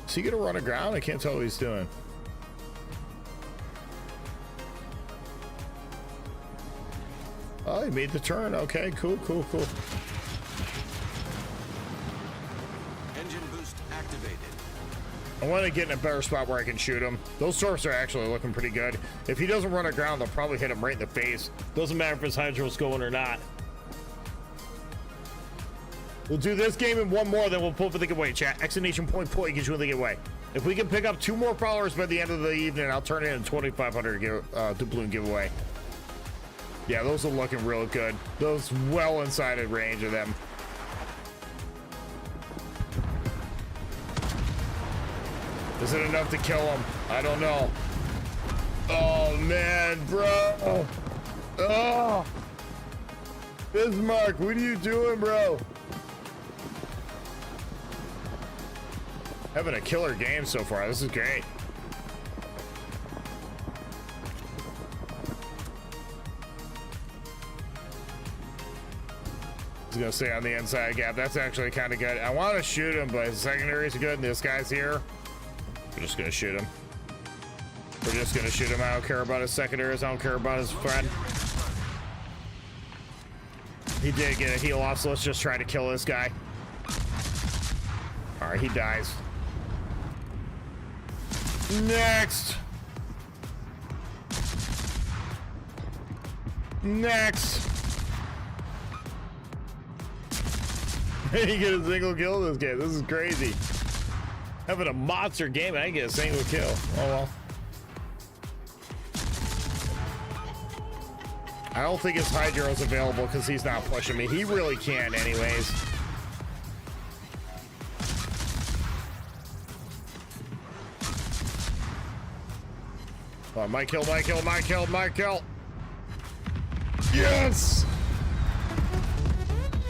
Is he gonna run aground? I can't tell what he's doing. Oh, he made the turn. Okay, cool, cool, cool. Engine boost activated. I want to get in a better spot where I can shoot him. Those torps are actually looking pretty good. If he doesn't run aground, they'll probably hit him right in the face. Doesn't matter if his hydro's going or not. We'll do this game and one more, then we'll pull for the giveaway, chat. Exclamation point, gets you in the giveaway. If we can pick up 2 more followers by the end of the evening, I'll turn it in a 2,500 doubloon giveaway. Yeah, those are looking real good. Those well inside of range of them. Is it enough to kill him? I don't know. Oh, man, bro. Oh. Bismarck, what are you doing, bro? Having a killer game so far. This is great. He's gonna stay on the inside gap. That's actually kind of good. I want to shoot him, but his secondary is good, and this guy's here. We're just gonna shoot him. We're just gonna shoot him. I don't care about his secondaries. I don't care about his friend. He did get a heal off, so let's just try to kill this guy. All right, he dies. Next. Next. You get a single kill in this game. This is crazy. Having a monster game, I didn't get a single kill. Oh well. I don't think his hydro is available because he's not pushing me. He really can anyways. Oh, my kill, my kill, my kill, my kill. Yes!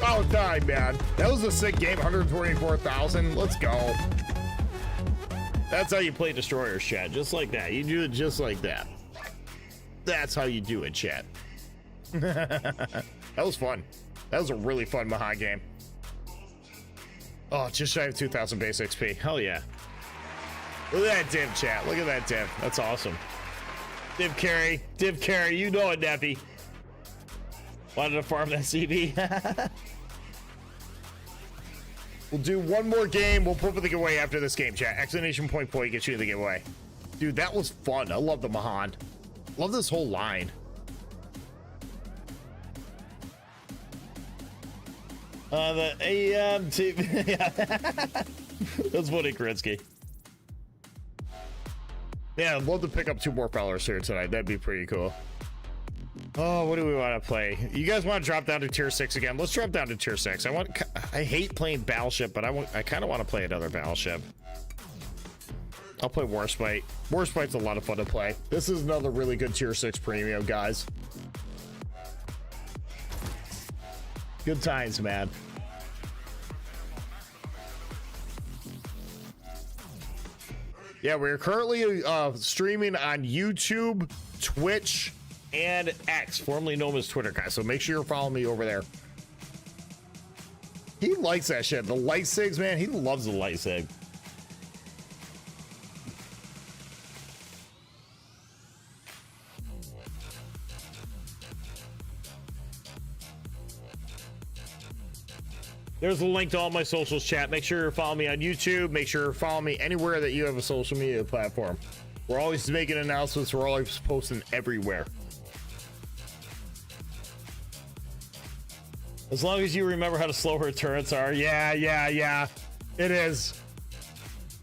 Oh, die, man. That was a sick game. 124,000. Let's go. That's how you play Destroyers, chat. Just like that. You do it just like that. That's how you do it, chat. That was fun. That was a really fun Maha game. Oh, just shy of 2,000 base XP. Hell yeah. Look at that div, chat. Look at that div. That's awesome. Div carry. Div carry. You know it, Neffy. Wanted to farm that CB. We'll do one more game. We'll put for the giveaway after this game, chat. Exclamation point gets you the giveaway. Dude, that was fun. I love the Mahan. Love this whole line. The AM team. Yeah. That's funny, Krinsky. Yeah, I'd love to pick up 2 more followers here tonight. That'd be pretty cool. Oh, what do we want to play? You guys want to drop down to tier 6 again? Let's drop down to tier 6. I hate playing Battleship, but I kind of want to play another Battleship. I'll play Warspite. Warspite's a lot of fun to play. This is another really good tier 6 premium, guys. Good times, man. Yeah, we're currently streaming on YouTube, Twitch, and X, formerly known as Twitter, guys. So make sure you're following me over there. He likes that shit. The light sigs, man. He loves the light sig. There's a link to all my socials, chat. Make sure you follow me on YouTube. Make sure you follow me anywhere that you have a social media platform. We're always making announcements. We're always posting everywhere. As long as you remember how to slow her turrets are. Yeah. It is.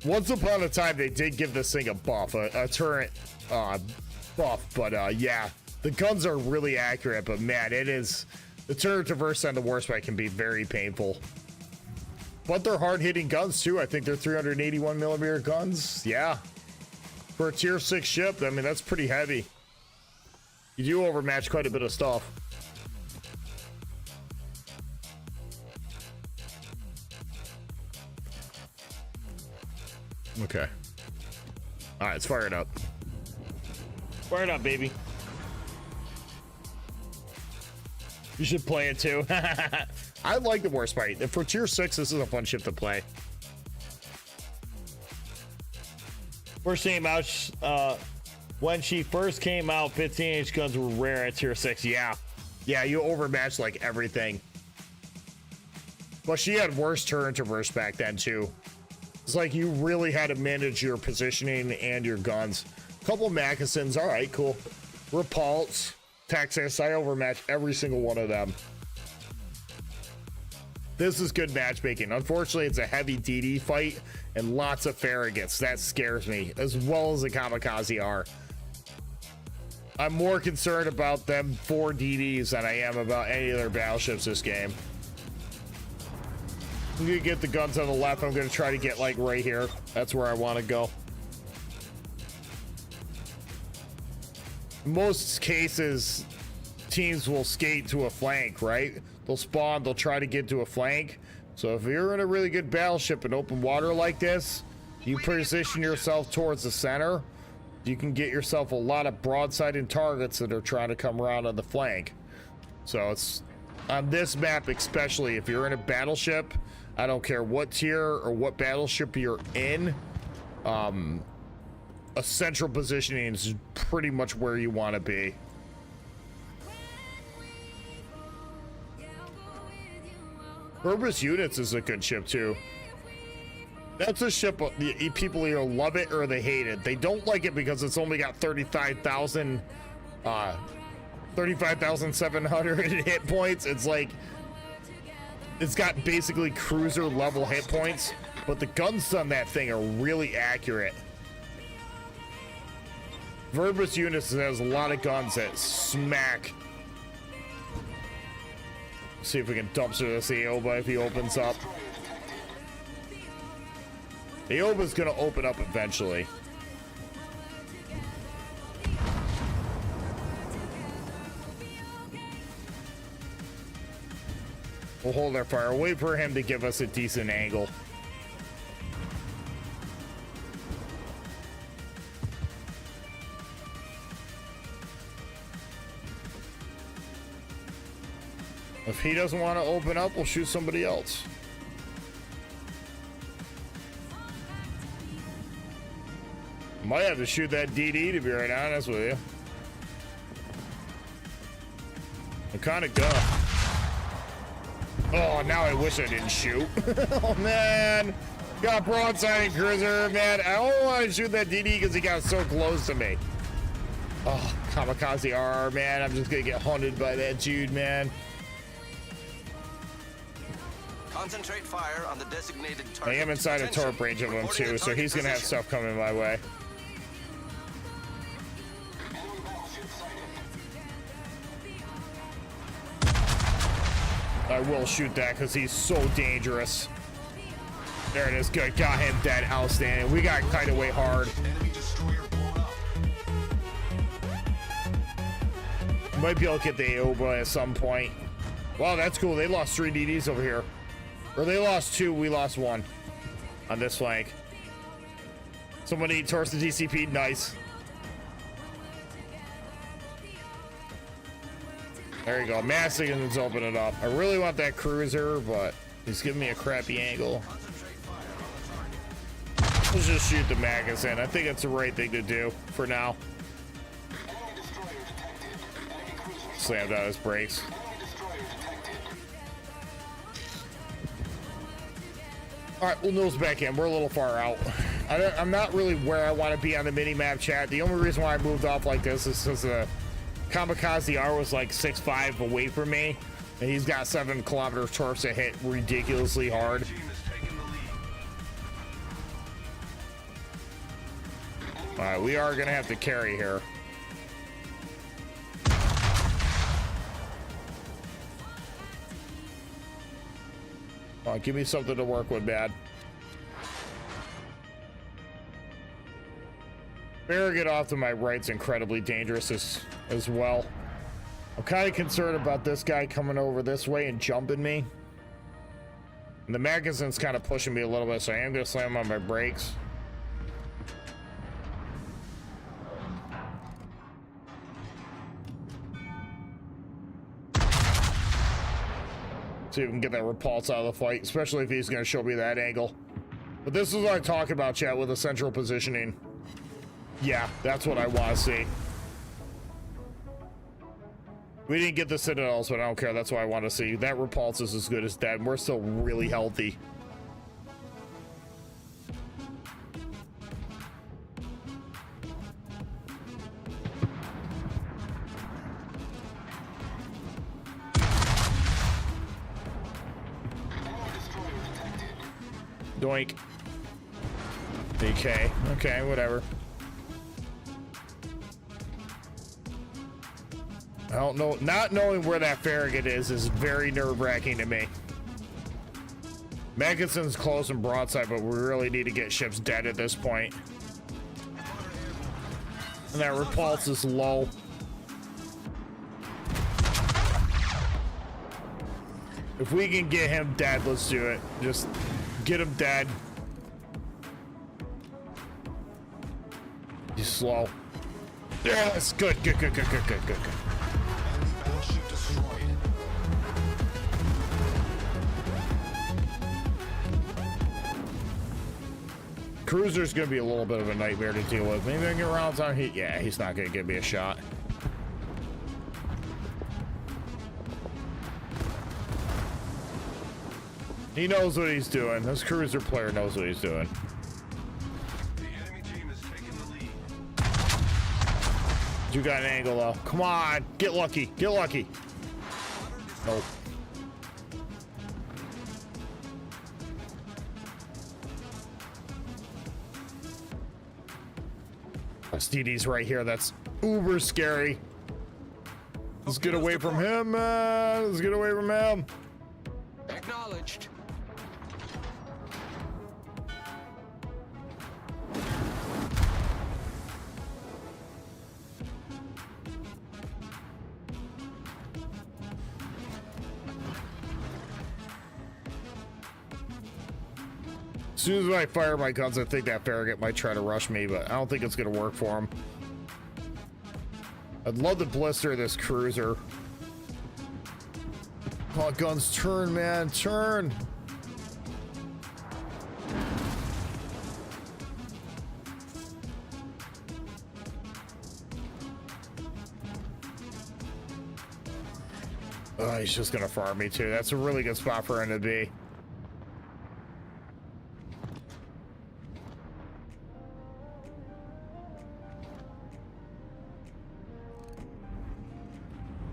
Once upon a time, they did give this thing a buff, a turret buff. But yeah, the guns are really accurate. But man, it is... The turret traverse on the Warspite can be very painful. But they're hard-hitting guns, too. I think they're 381mm guns. Yeah. For a tier 6 ship, I mean, that's pretty heavy. You do overmatch quite a bit of stuff. Okay. All right, let's fire it up. Fire it up, baby. You should play it too. I like the Warspite. For tier 6, this is a fun ship to play. First came out, when she first came out, 15-inch guns were rare at tier 6. Yeah, you overmatched like everything. But she had worse turn traverse back then too. It's like you really had to manage your positioning and your guns. Couple moccasins, all right, cool. Repulse. Texas, I overmatch every single one of them. This is good matchmaking. Unfortunately, it's a heavy DD fight and lots of Farragut's. That scares me, as well as the Kamikaze are. I'm more concerned about them 4 DDs than I am about any of their battleships this game. I'm gonna get the guns on the left. I'm gonna try to get like right here. That's where I want to go. In most cases, teams will skate to a flank, right? They'll spawn, they'll try to get to a flank. So if you're in a really good battleship in open water like this, you position yourself towards the center, you can get yourself a lot of broadsided targets that are trying to come around on the flank. So it's on this map, especially if you're in a battleship, I don't care what tier or what battleship you're in, a central positioning is pretty much where you want to be. Burbus Units is a good ship too. That's a ship people either love it or they hate it. They don't like it because it's only got 35,700 hit points. It's like it's got basically cruiser level hit points, but the guns on that thing are really accurate. Burbus Units has a lot of guns that smack. See if we can dumpster this Aoba if he opens up. Aoba's gonna open up eventually. We'll hold our fire. Wait for him to give us a decent angle. If he doesn't want to open up, we'll shoot somebody else. Might have to shoot that DD, to be right honest with you. I'm kind of gonna. Oh, now I wish I didn't shoot. Oh, man. Got broadside cruiser, man. I don't want to shoot that DD because he got so close to me. Oh, Kamikaze RR, man. I'm just going to get hunted by that dude, man. Concentrate fire on the designated I target. am inside a Attention. torp range of him, Reporting too, the so target he's going to have position. stuff coming my way. Enemy battleship sighted. will shoot that because he's so dangerous. There it is. Good. Got him dead. Outstanding. We got kite away hard. Enemy destroyer blown up. Might be able to get the Aoba at some point. Wow, that's cool. They lost 3 DDs over here. Or they lost 2. We lost 1 on this flank. Somebody torched the DCP. Nice. There you go. Massigan's opening it up. I really want that cruiser, but he's giving me a crappy angle. Let's just shoot the magazine. I think it's the right thing to do for now. Slammed out his brakes. All right, we'll nose back in. We're a little far out. I'm not really where I want to be on the mini-map, chat. The only reason why I moved off like this is because the Kamikaze R was like 6'5" away from me, and he's got 7-kilometer torques that hit ridiculously hard. Team is taking the lead. All right, we are gonna have to carry here. Come on, give me something to work with, Bad. Farragut off to my right's incredibly dangerous as well. I'm kind of concerned about this guy coming over this way and jumping me. And the magazine's kind of pushing me a little bit, so I am going to slam on my brakes. See if we can get that repulse out of the fight, especially if he's going to show me that angle. But this is what I talk about, chat, with the central positioning. Yeah, that's what I want to see. We didn't get the Citadels, but I don't care. That's what I want to see. That repulse is as good as dead, and we're still really healthy. Doink. DK. Okay, whatever. I don't know. Not knowing where that Farragut is very nerve-wracking to me. Magazon's close and broadside, but we really need to get ships dead at this point. And that repulse is low. If we can get him dead, let's do it. Just get him dead. He's slow. Yes, good. Enemy battleship destroyed. Cruiser's gonna be a little bit of a nightmare to deal with. Maybe I can get rounds on heat. Yeah, he's not gonna give me a shot. He knows what he's doing. This cruiser player knows what he's doing. The enemy team is taking the lead. You got an angle though. Come on, get lucky. Get lucky. Nope. STD's right here. That's uber scary. Let's get away from him, man. Let's get away from him. Acknowledged. As soon as I fire my guns, I think that Farragut might try to rush me, but I don't think it's gonna work for him. I'd love to blister this cruiser. Oh, guns, turn, man, turn. Oh, he's just gonna farm me too. That's a really good spot for him to be.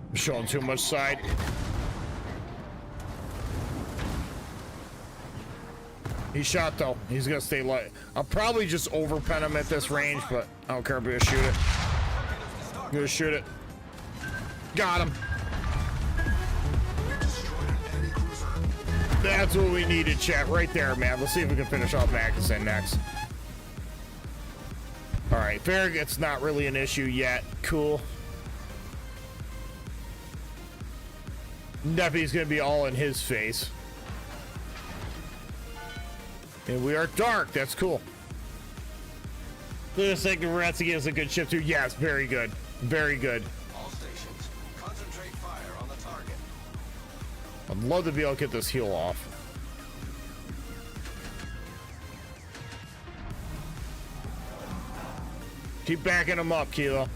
I'm showing too much side. He shot though. He's gonna stay light. I'll probably just overpen him at this range, but I don't care. I'm gonna shoot it. I'm gonna shoot it. Got him. Destroyed an enemy cruiser. That's what we needed, chat. Right there, man. Let's see if we can finish off Mackinson next. All right, Farragut's not really an issue yet. Cool. Neffy's gonna be all in his face. And we are dark. That's cool. Looks like the Ratsugi is a good ship too. Yes, very good. Very good. All stations, concentrate fire on the target. I'd love to be able to get this heal off. Keep backing him up, Kilo.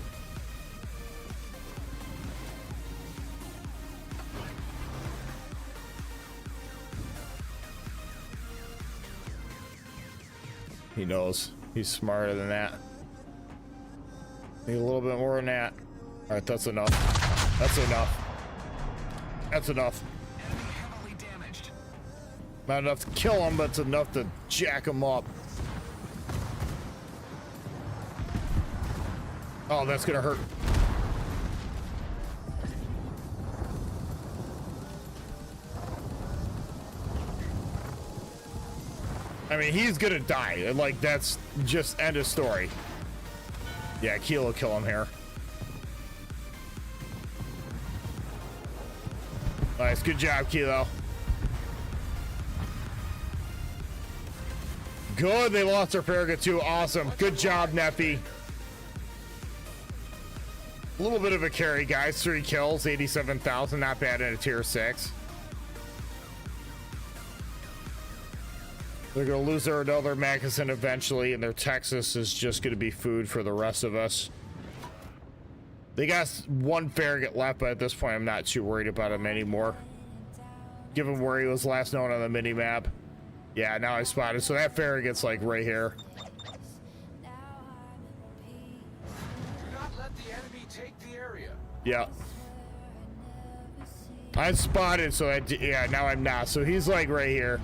He knows. He's smarter than that. Need a little bit more than that. All right, that's enough. That's enough. That's enough. Enemy heavily damaged. Not enough to kill him, but it's enough to jack him up. Oh, that's gonna hurt. I mean, he's gonna die. Like, that's just end of story. Yeah, Kilo kill him here. Nice, good job, Kilo. Good, they lost their Farragut too. Awesome. Good job, Neffy. A little bit of a carry, guys. 3 kills, 87,000. Not bad in a tier 6. They're going to lose their another Mackinson eventually, and their Texas is just going to be food for the rest of us. They got 1 Farragut left, but at this point, I'm not too worried about him anymore. Given where he was last known on the mini-map. Yeah, now I spotted. So that Farragut's like right here. Do not let the enemy take the area. Yeah. I spotted, so yeah, now I'm not. So he's like right here.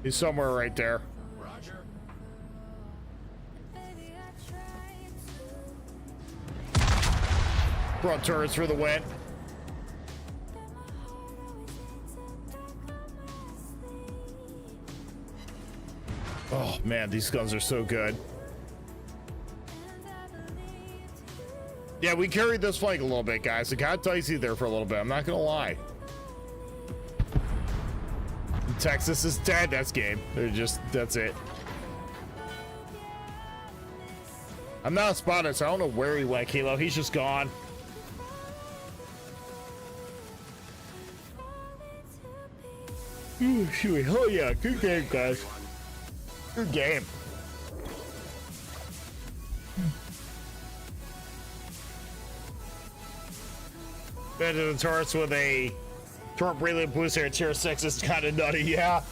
He's somewhere right there. Roger. Front turrets for the win. Oh man, these guns are so good. Yeah, we carried this flank a little bit, guys. It got dicey there for a little bit. I'm not gonna lie. Texas is dead. That's game. They're just, that's it. I'm not a spotter, so I don't know where he went, Kilo. He's just gone. Ooh, shoot. Oh yeah, good game, guys. Good game. Back to the turrets with a Torrent Brilliant Booster at tier 6 is kind of nutty, yeah.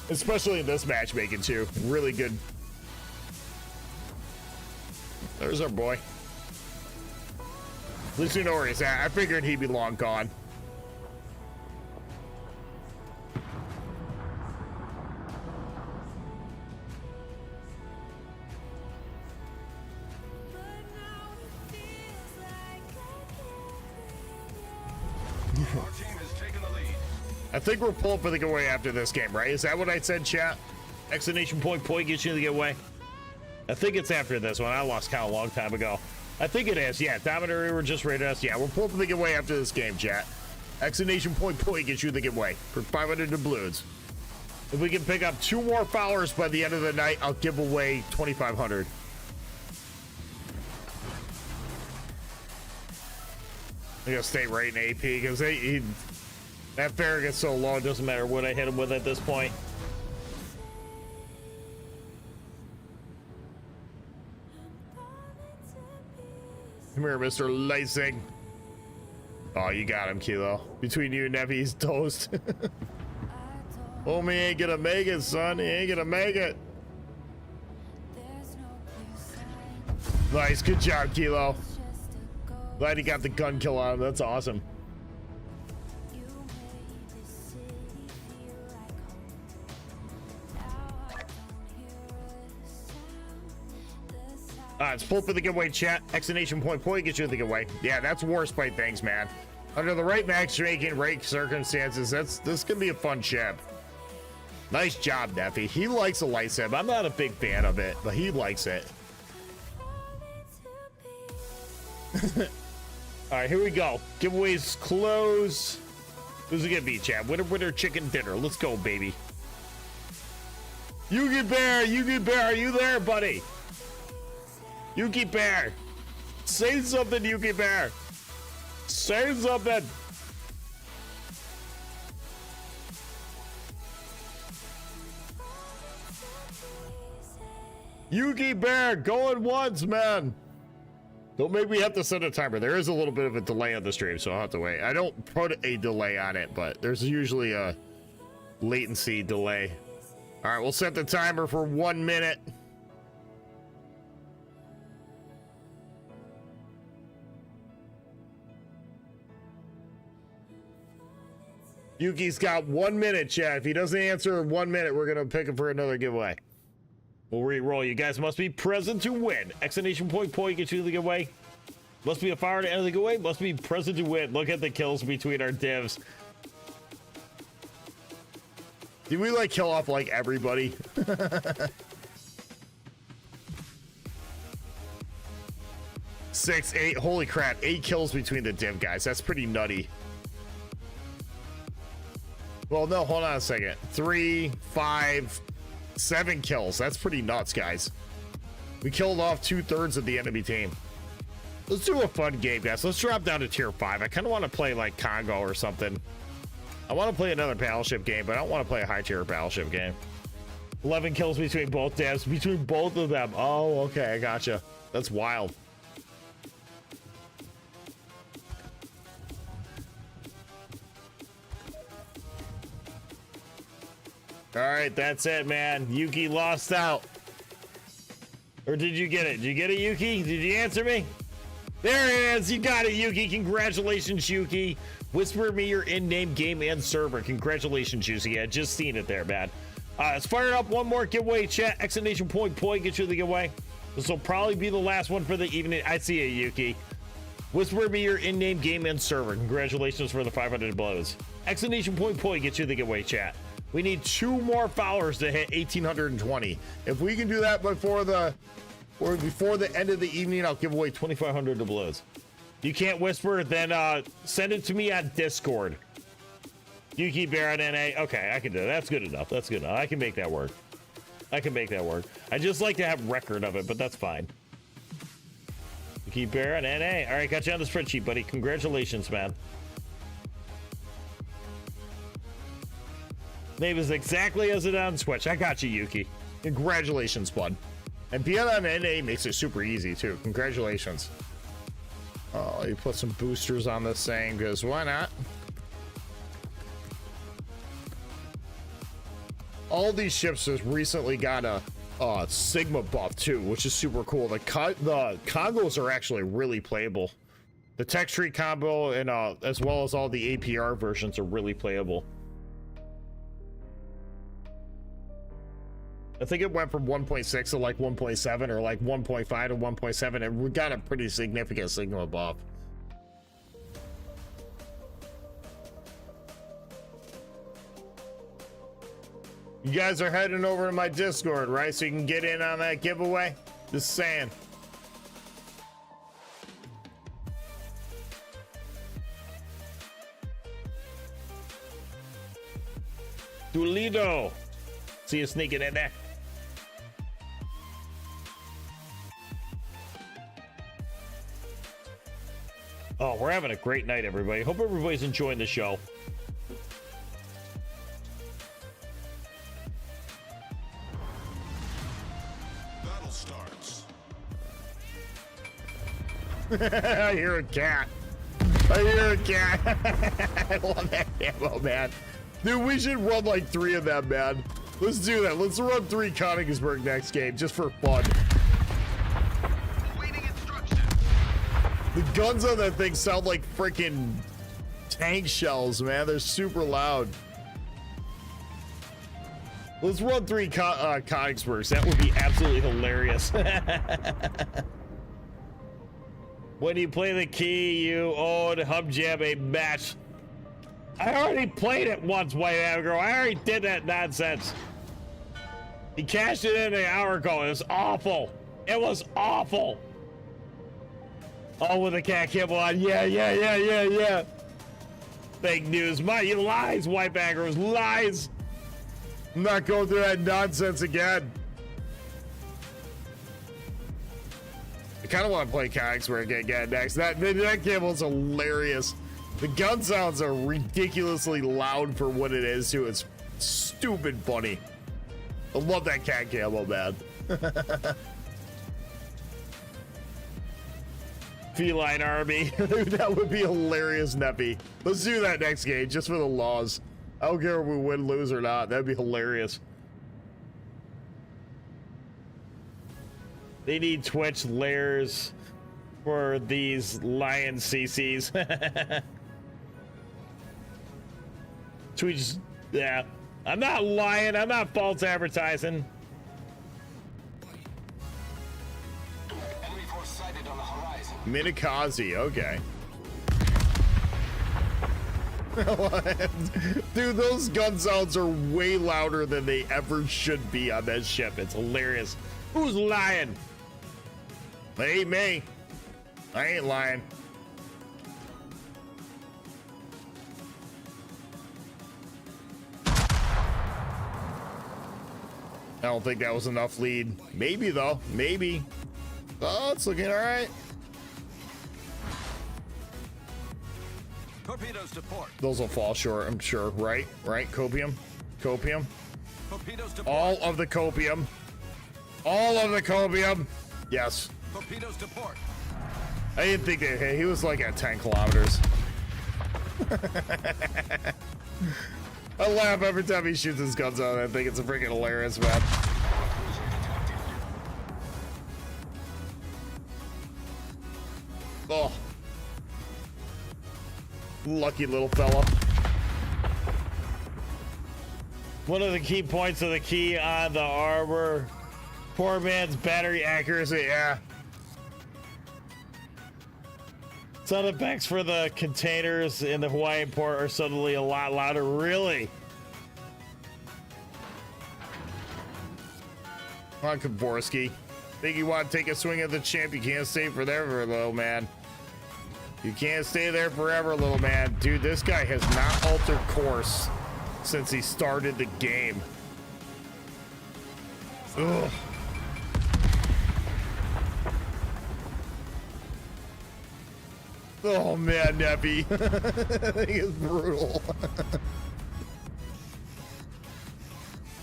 Especially in this matchmaking, too. Really good. There's our boy. At least we know where he's at. I figured he'd be long gone. Our team has taken the lead. I think we're pulling for the giveaway after this game, right? Is that what I said, chat? Exclamation point gets you the giveaway. I think it's after this one. I lost count a long time ago. I think it is. Yeah, Dominator, we were just rated us. Yeah, we're pulling for the giveaway after this game, chat. Exclamation point gets you the giveaway for 500 doubloons. If we can pick up 2 more followers by the end of the night, I'll give away 2,500. I'm gonna stay right in AP because that Farragut's so low, it doesn't matter what I hit him with at this point. Come here, Mr. Lysing. Oh, you got him, Kilo. Between you and Neffy, he's toast. Homie ain't gonna make it, son. He ain't gonna make it. Nice, good job, Kilo. Glad he got the gun kill on him. That's awesome. It's pull for the giveaway, chat. Exclamation point gets you the giveaway. Yeah, that's War Spite things, man. Under the right matchmaking, right circumstances, this can be a fun ship. Nice job, Neffy. He likes a light sim. I'm not a big fan of it, but he likes it. All right, here we go. Giveaways close. Who's it gonna be, Chad? Winner, chicken dinner. Let's go, baby. Yuki Bear, are you there, buddy? Yuki Bear. Say something, Yuki Bear. Say something. Yuki Bear, going once, man. Don't make me have to set a timer. There is a little bit of a delay on the stream, so I'll have to wait. I don't put a delay on it, but there's usually a latency delay. All right, we'll set the timer for 1 minute. Yuki's got 1 minute, Chad. If he doesn't answer in 1 minute, we're gonna pick him for another giveaway. We'll re-roll. You guys must be present to win. Exclamation point, get you to the giveaway. Must be a fire to enter the giveaway. Must be present to win. Look at the kills between our divs. Did we like kill off like everybody? 6, 8. Holy crap. 8 kills between the div guys. That's pretty nutty. Well, no, hold on a second. 3, 5, 7 kills. That's pretty nuts, guys. We killed off 2/3 of the enemy team. Let's do a fun game, guys. Let's drop down to tier 5. I kind of want to play like Congo or something. I want to play another battleship game, but I don't want to play a high tier battleship game. 11 kills between both devs, between both of them. Oh, okay, I gotcha. That's wild. All right, that's it, man. Yuki lost out. Or did you get it? Did you get it, Yuki? Did you answer me? There it is. You got it, Yuki. Congratulations, Yuki. Whisper me your in-name game and server. Congratulations, Yuki. I just seen it there, man. Let's fire up one more giveaway, chat. Exclamation point, get you the giveaway. This will probably be the last one for the evening. I see it, Yuki. Whisper me your in-name game and server. Congratulations for the 500 blows. Exclamation point, get you the giveaway, chat. We need 2 more followers to hit 1,820. If we can do that before the end of the evening, I'll give away 2,500 doubloons. You can't whisper, then send it to me on Discord. Yuki Barrett NA. Okay, I can do that. That's good enough. That's good enough. I can make that work. I can make that work. I just like to have record of it, but that's fine. Yuki Barrett NA. All right, got you on the spreadsheet, buddy. Congratulations, man. Name is exactly as it on Switch. I got you, Yuki. Congratulations, bud. And being on NA makes it super easy, too. Congratulations. Oh, you put some boosters on this thing, because why not? All these ships has recently got a Sigma buff, too, which is super cool. The Congos are actually really playable. The tech tree combo and as well as all the APR versions are really playable. I think it went from 1.6 to like 1.7 or like 1.5 to 1.7, and we got a pretty significant Sigma buff. You guys are heading over to my Discord, right? So you can get in on that giveaway? Just saying. Toledo. See you sneaking in there. Oh, we're having a great night, everybody. Hope everybody's enjoying the show. Battle starts. I hear a cat. I hear a cat. I love that ammo, man. Dude, we should run like 3 of them, man. Let's do that. Let's run 3 Königsberg next game, just for fun. Waiting instructions. The guns on that thing sound like freaking tank shells, man. They're super loud. Let's run 3 Königsbergs. That would be absolutely hilarious. When you play the key, you own Hub Jam a match. I already played it once, White Abigail. I already did that nonsense. He cashed it in an hour ago. It was awful. It was awful. Oh, with the cat kibble on. Yeah. Fake news. You lies, White Baggers. Lies. I'm not going through that nonsense again. I kind of want to play Cogsworth again next. That kibble is hilarious. The gun sounds are ridiculously loud for what it is, too. It's stupid funny. I love that cat camo, man. Feline army. That would be hilarious, Neppy. Let's do that next game, just for the laws. I don't care if we win, lose, or not. That'd be hilarious. They need Twitch layers for these lion CCs. Twitch, yeah. I'm not lying. I'm not false advertising. Enemy force sighted on the horizon. Minikaze, okay. Dude, those gun sounds are way louder than they ever should be on that ship. It's hilarious. Who's lying? It ain't me. I ain't lying. I don't think that was enough lead. Maybe though, maybe. Oh, it's looking all right. Torpedoes to port. Those will fall short, I'm sure. Right? Copium. Torpedoes to port. All of the copium. All of the copium. Yes. Torpedoes to port. I didn't think that he was like at 10 kilometers. I laugh every time he shoots his guns out. I think it's a freaking hilarious, man. Oh. Lucky little fella. One of the key points of the key on the armor. Poor man's battery accuracy, yeah. Sound effects for the containers in the Hawaiian port are suddenly a lot louder. Really? Come on, Kaborski. Think you want to take a swing at the champ? You can't stay forever, little man. You can't stay there forever, little man. Dude, this guy has not altered course since he started the game. Ugh. Oh man, Neppy. That thing is brutal.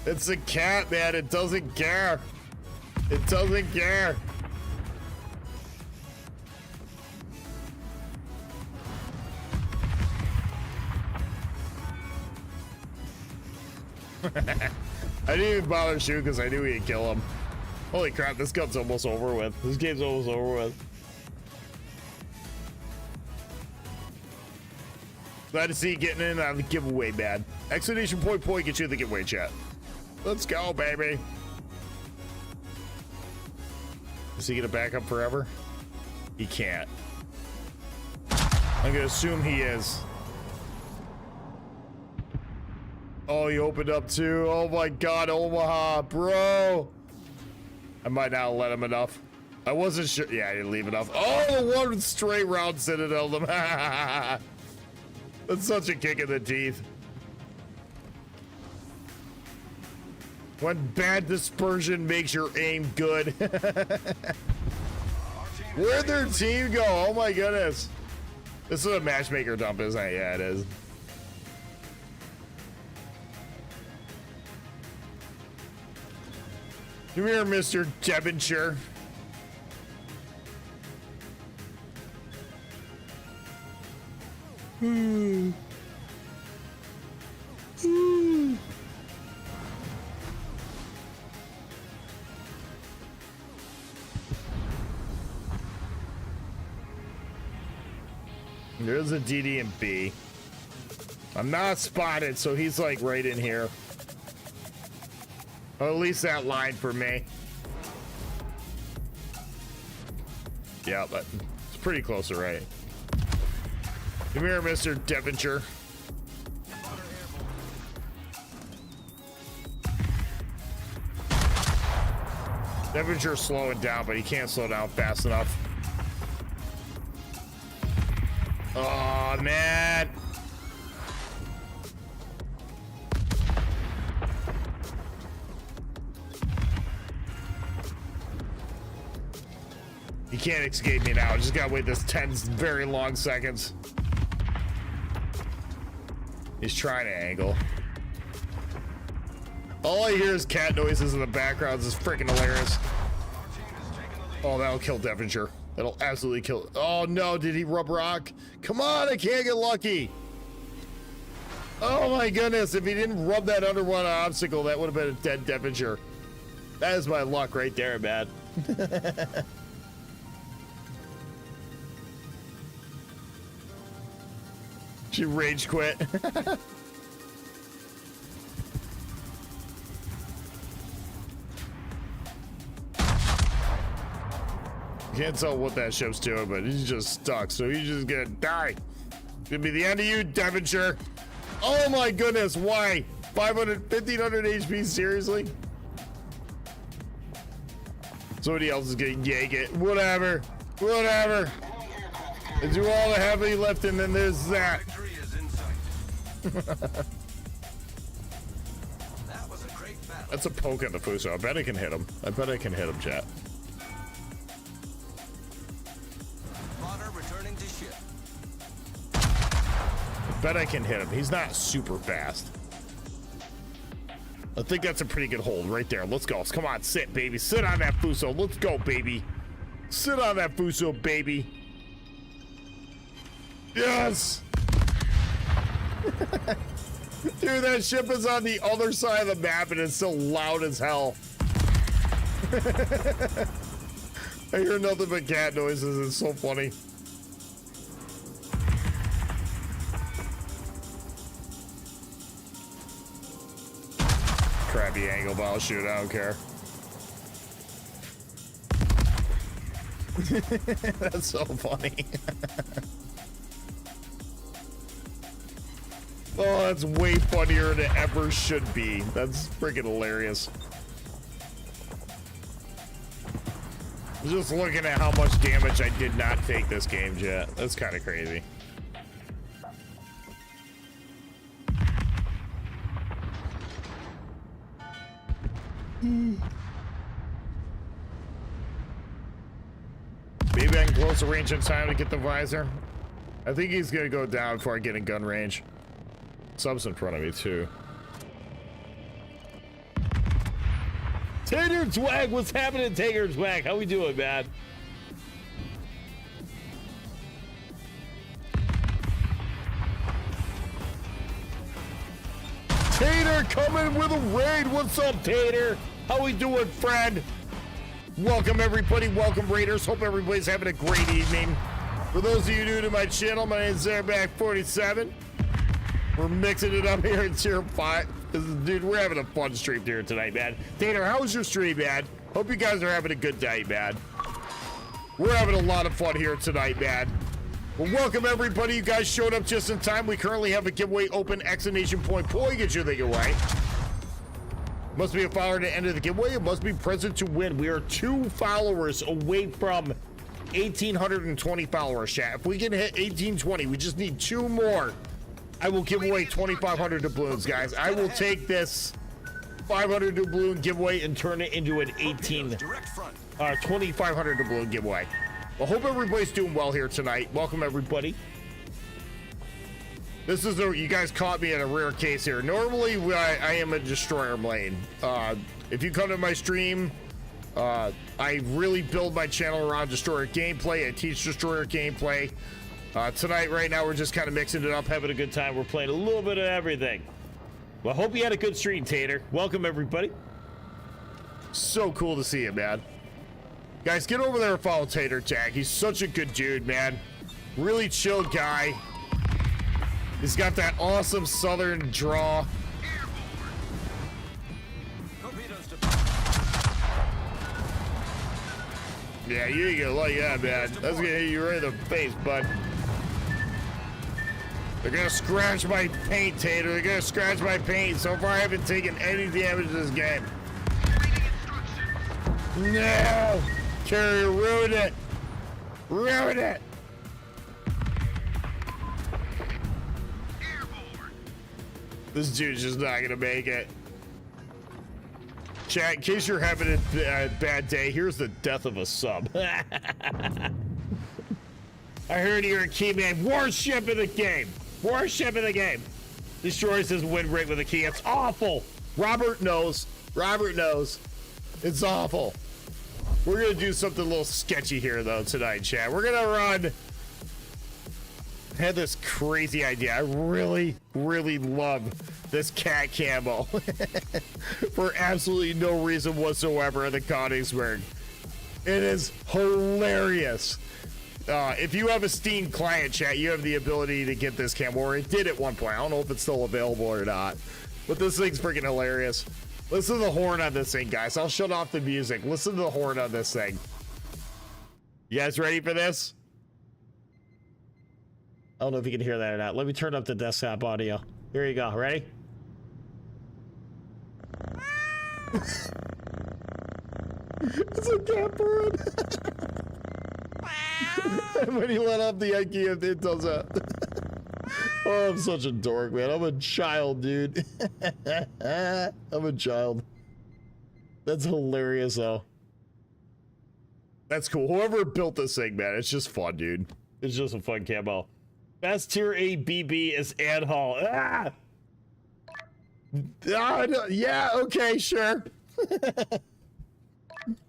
It's a cat, man. It doesn't care. It doesn't care. I didn't even bother shooting because I knew he'd kill him. Holy crap, this gun's almost over with. This game's almost over with. Glad to see you getting in on the giveaway, man. Expedition point get you the giveaway, chat. Let's go, baby. Is he gonna back up forever? He can't. I'm gonna assume he is. Oh, he opened up too. Oh my god, Omaha, bro. I might not let him enough. I wasn't sure. Yeah, I didn't leave enough. Oh, the one straight round Citadel them. That's such a kick in the teeth. When bad dispersion makes your aim good. Where'd their team go? Oh my goodness. This is a matchmaker dump, isn't it? Yeah, it is. Come here, Mr. Devonshire. There's a DD and B. I'm not spotted, so he's like right in here. Or at least that line for me. Yeah, but pretty close to right. Come here, Mr. Devonshire. Devonshire's slowing down, but he can't slow down fast enough. Oh, man. He can't escape me now. I just gotta wait this 10 very long seconds. He's trying to angle. All I hear is cat noises in the background. This is freaking hilarious. Oh, that'll kill Devonshire. That'll absolutely kill. Oh no, did he rub rock? Come on, I can't get lucky. Oh my goodness, if he didn't rub that underwater obstacle, that would have been a dead Devonshire. That is my luck right there, man. She rage quit. Can't tell what that ship's doing, but he's just stuck, so he's just gonna die. It's gonna be the end of you, Devonshire. Oh my goodness, why? 1500 HP, seriously? Somebody else is gonna yank it. Whatever. Whatever. They do all the heavy lifting, then there's that. Victory is in sight. That was a great battle. That's a poke at the Fuso. I bet I can hit him. I bet I can hit him, chat. Spotter returning to ship. I bet I can hit him. He's not super fast. I think that's a pretty good hold right there. Let's go. Come on, sit, baby. Sit on that Fuso. Let's go, baby. Sit on that Fuso, baby. Yes! Dude, that ship is on the other side of the map and it's so loud as hell. I hear nothing but cat noises. It's so funny. Crappy angle, but I'll shoot. I don't care. That's so funny. Oh, that's way funnier than it ever should be. That's freaking hilarious. Just looking at how much damage I did not take this game, chat. That's kind of crazy. Maybe I can close the range in time to get the visor. I think he's gonna go down before I get in gun range. Sub's in front of me too. Tater Swag, what's happening, Tater Swag? How we doing, man? Tater coming with a raid. What's up, Tater? How we doing, friend? Welcome, everybody. Welcome, Raiders. Hope everybody's having a great evening. For those of you new to my channel, my name is Zerback47. We're mixing it up here in Tier 5. Dude, we're having a fun stream here tonight, man. Tater, how was your stream, man? Hope you guys are having a good night, man. We're having a lot of fun here tonight, man. Well, welcome, everybody. You guys showed up just in time. We currently have a giveaway open. Exclamation point. Boy, get you the giveaway. Must be a follower to enter the giveaway. It must be present to win. We are 2 followers away from 1,820 followers, chat. If we can hit 1,820, we just need 2 more. I will give away 2,500 doubloons, guys. I will take this 500 doubloon giveaway and turn it into an 2,500 doubloon giveaway. Well, hope everybody's doing well here tonight. Welcome, everybody. This is you guys caught me in a rare case here. Normally, I am a destroyer main. If you come to my stream, I really build my channel around destroyer gameplay. I teach destroyer gameplay. Tonight, right now, we're just kind of mixing it up, having a good time. We're playing a little bit of everything. Well, hope you had a good stream, Tater. Welcome, everybody. So cool to see you, man. Guys, get over there and follow Tater Jack. He's such a good dude, man. Really chill guy. He's got that awesome southern draw. Yeah, you ain't gonna like that, man. That's gonna hit you right in the face, bud. They're gonna scratch my paint, Tater. They're gonna scratch my paint. So far, I haven't taken any damage in this game. No! Carrier, ruin it! Ruin it! This dude's just not gonna make it. Chat, in case you're having a bad day, here's the death of a sub. I heard you're a key man. Warship in the game. Warship in the game. Destroys his win rate with a key. It's awful. Robert knows. Robert knows. It's awful. We're gonna do something a little sketchy here though tonight, chat. We're gonna run. I had this crazy idea. I really, really love this cat camo for absolutely no reason whatsoever in the Königsberg. It is hilarious. If you have a Steam client, chat, you have the ability to get this camo, or it did at one point. I don't know if it's still available or not, but this thing's freaking hilarious. Listen to the horn on this thing, guys. I'll shut off the music. Listen to the horn on this thing. You guys ready for this? I don't know if you can hear that or not. Let me turn up the desktop audio. Here you go. Ready? It's a cat bird. When he let off the IKEA, it does that. Oh, I'm such a dork, man. I'm a child, dude. I'm a child. That's hilarious, though. That's cool. Whoever built this thing, man, it's just fun, dude. It's just a fun camo. Best tier A BB is Ad Hall. Ah! No, yeah, okay, sure.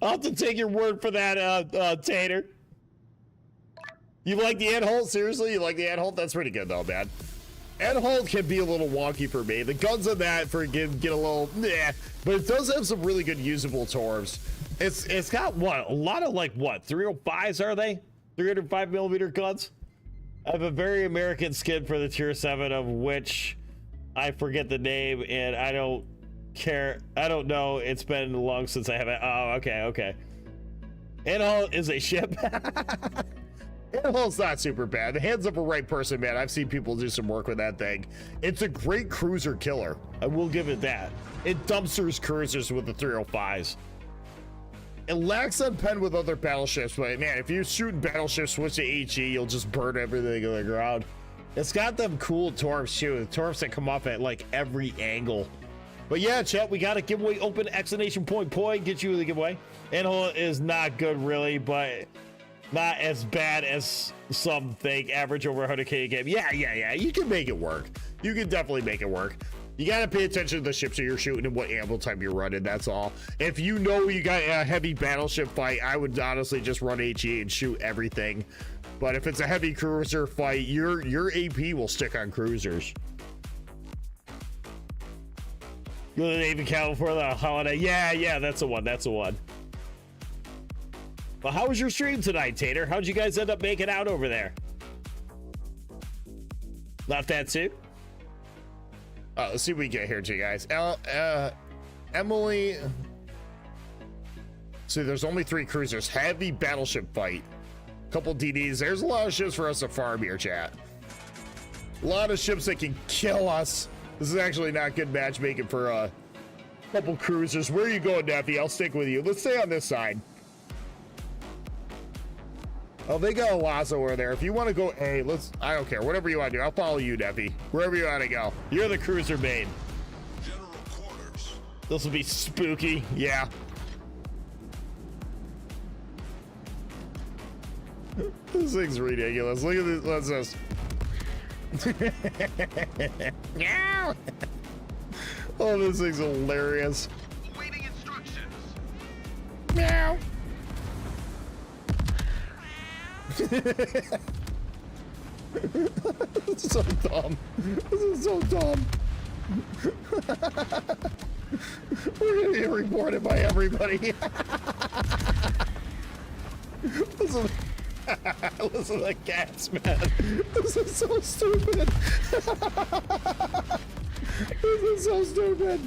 I'll have to take your word for that, Tater. You like the Ad Hall? Seriously? You like the Ad Hall? That's pretty good, though, man. Ad Hall can be a little wonky for me. The guns on that get a little, but it does have some really good usable torps. It's got what? A lot of like what? 305s are they? 305mm guns? I have a very American skin for the tier 7 of which I forget the name and I don't care. I don't know. It's been long since I haven't. Oh, okay. Ad Hall is a ship. Ad Hall's not super bad. The hands of a right person, man. I've seen people do some work with that thing. It's a great cruiser killer. I will give it that. It dumpsters cruisers with the 305s. It lacks on pen with other battleships, but man, if you shoot battleships, switch to HE, you'll just burn everything on the ground. It's got them cool torps too, the torps that come off at like every angle. But yeah, chat, we got a giveaway open, exclamation point, get you the giveaway. Ad Hall is not good really, but not as bad as some think. Average over 100k a game. Yeah, you can make it work. You can definitely make it work. You gotta pay attention to the ships that you're shooting and what ammo type you're running, that's all. If you know you got a heavy battleship fight, I would honestly just run HE and shoot everything. But if it's a heavy cruiser fight, your AP will stick on cruisers. Go to the Navy Cattle for the holiday. Yeah, that's the one. Well, how was your stream tonight, Tater? How'd you guys end up making out over there? Left that too? Let's see what we get here, too, guys. Emily. See, there's only 3 cruisers. Heavy battleship fight. Couple DDs. There's a lot of ships for us to farm here, chat. A lot of ships that can kill us. This is actually not good matchmaking for a couple cruisers. Where are you going, Neffy? I'll stick with you. Let's stay on this side. Oh, they got a Lazo over there. If you want to go A, I don't care. Whatever you want to do. I'll follow you, Neffy. Wherever you want to go. You're the cruiser main. General quarters. This will be spooky. Yeah. This thing's ridiculous. Look at this. What's this? Oh, this thing's hilarious. Awaiting instructions. Meow. This is so dumb. This is so dumb. We're gonna get reported by everybody. Listen to the cats, man. This is so stupid. This is so stupid.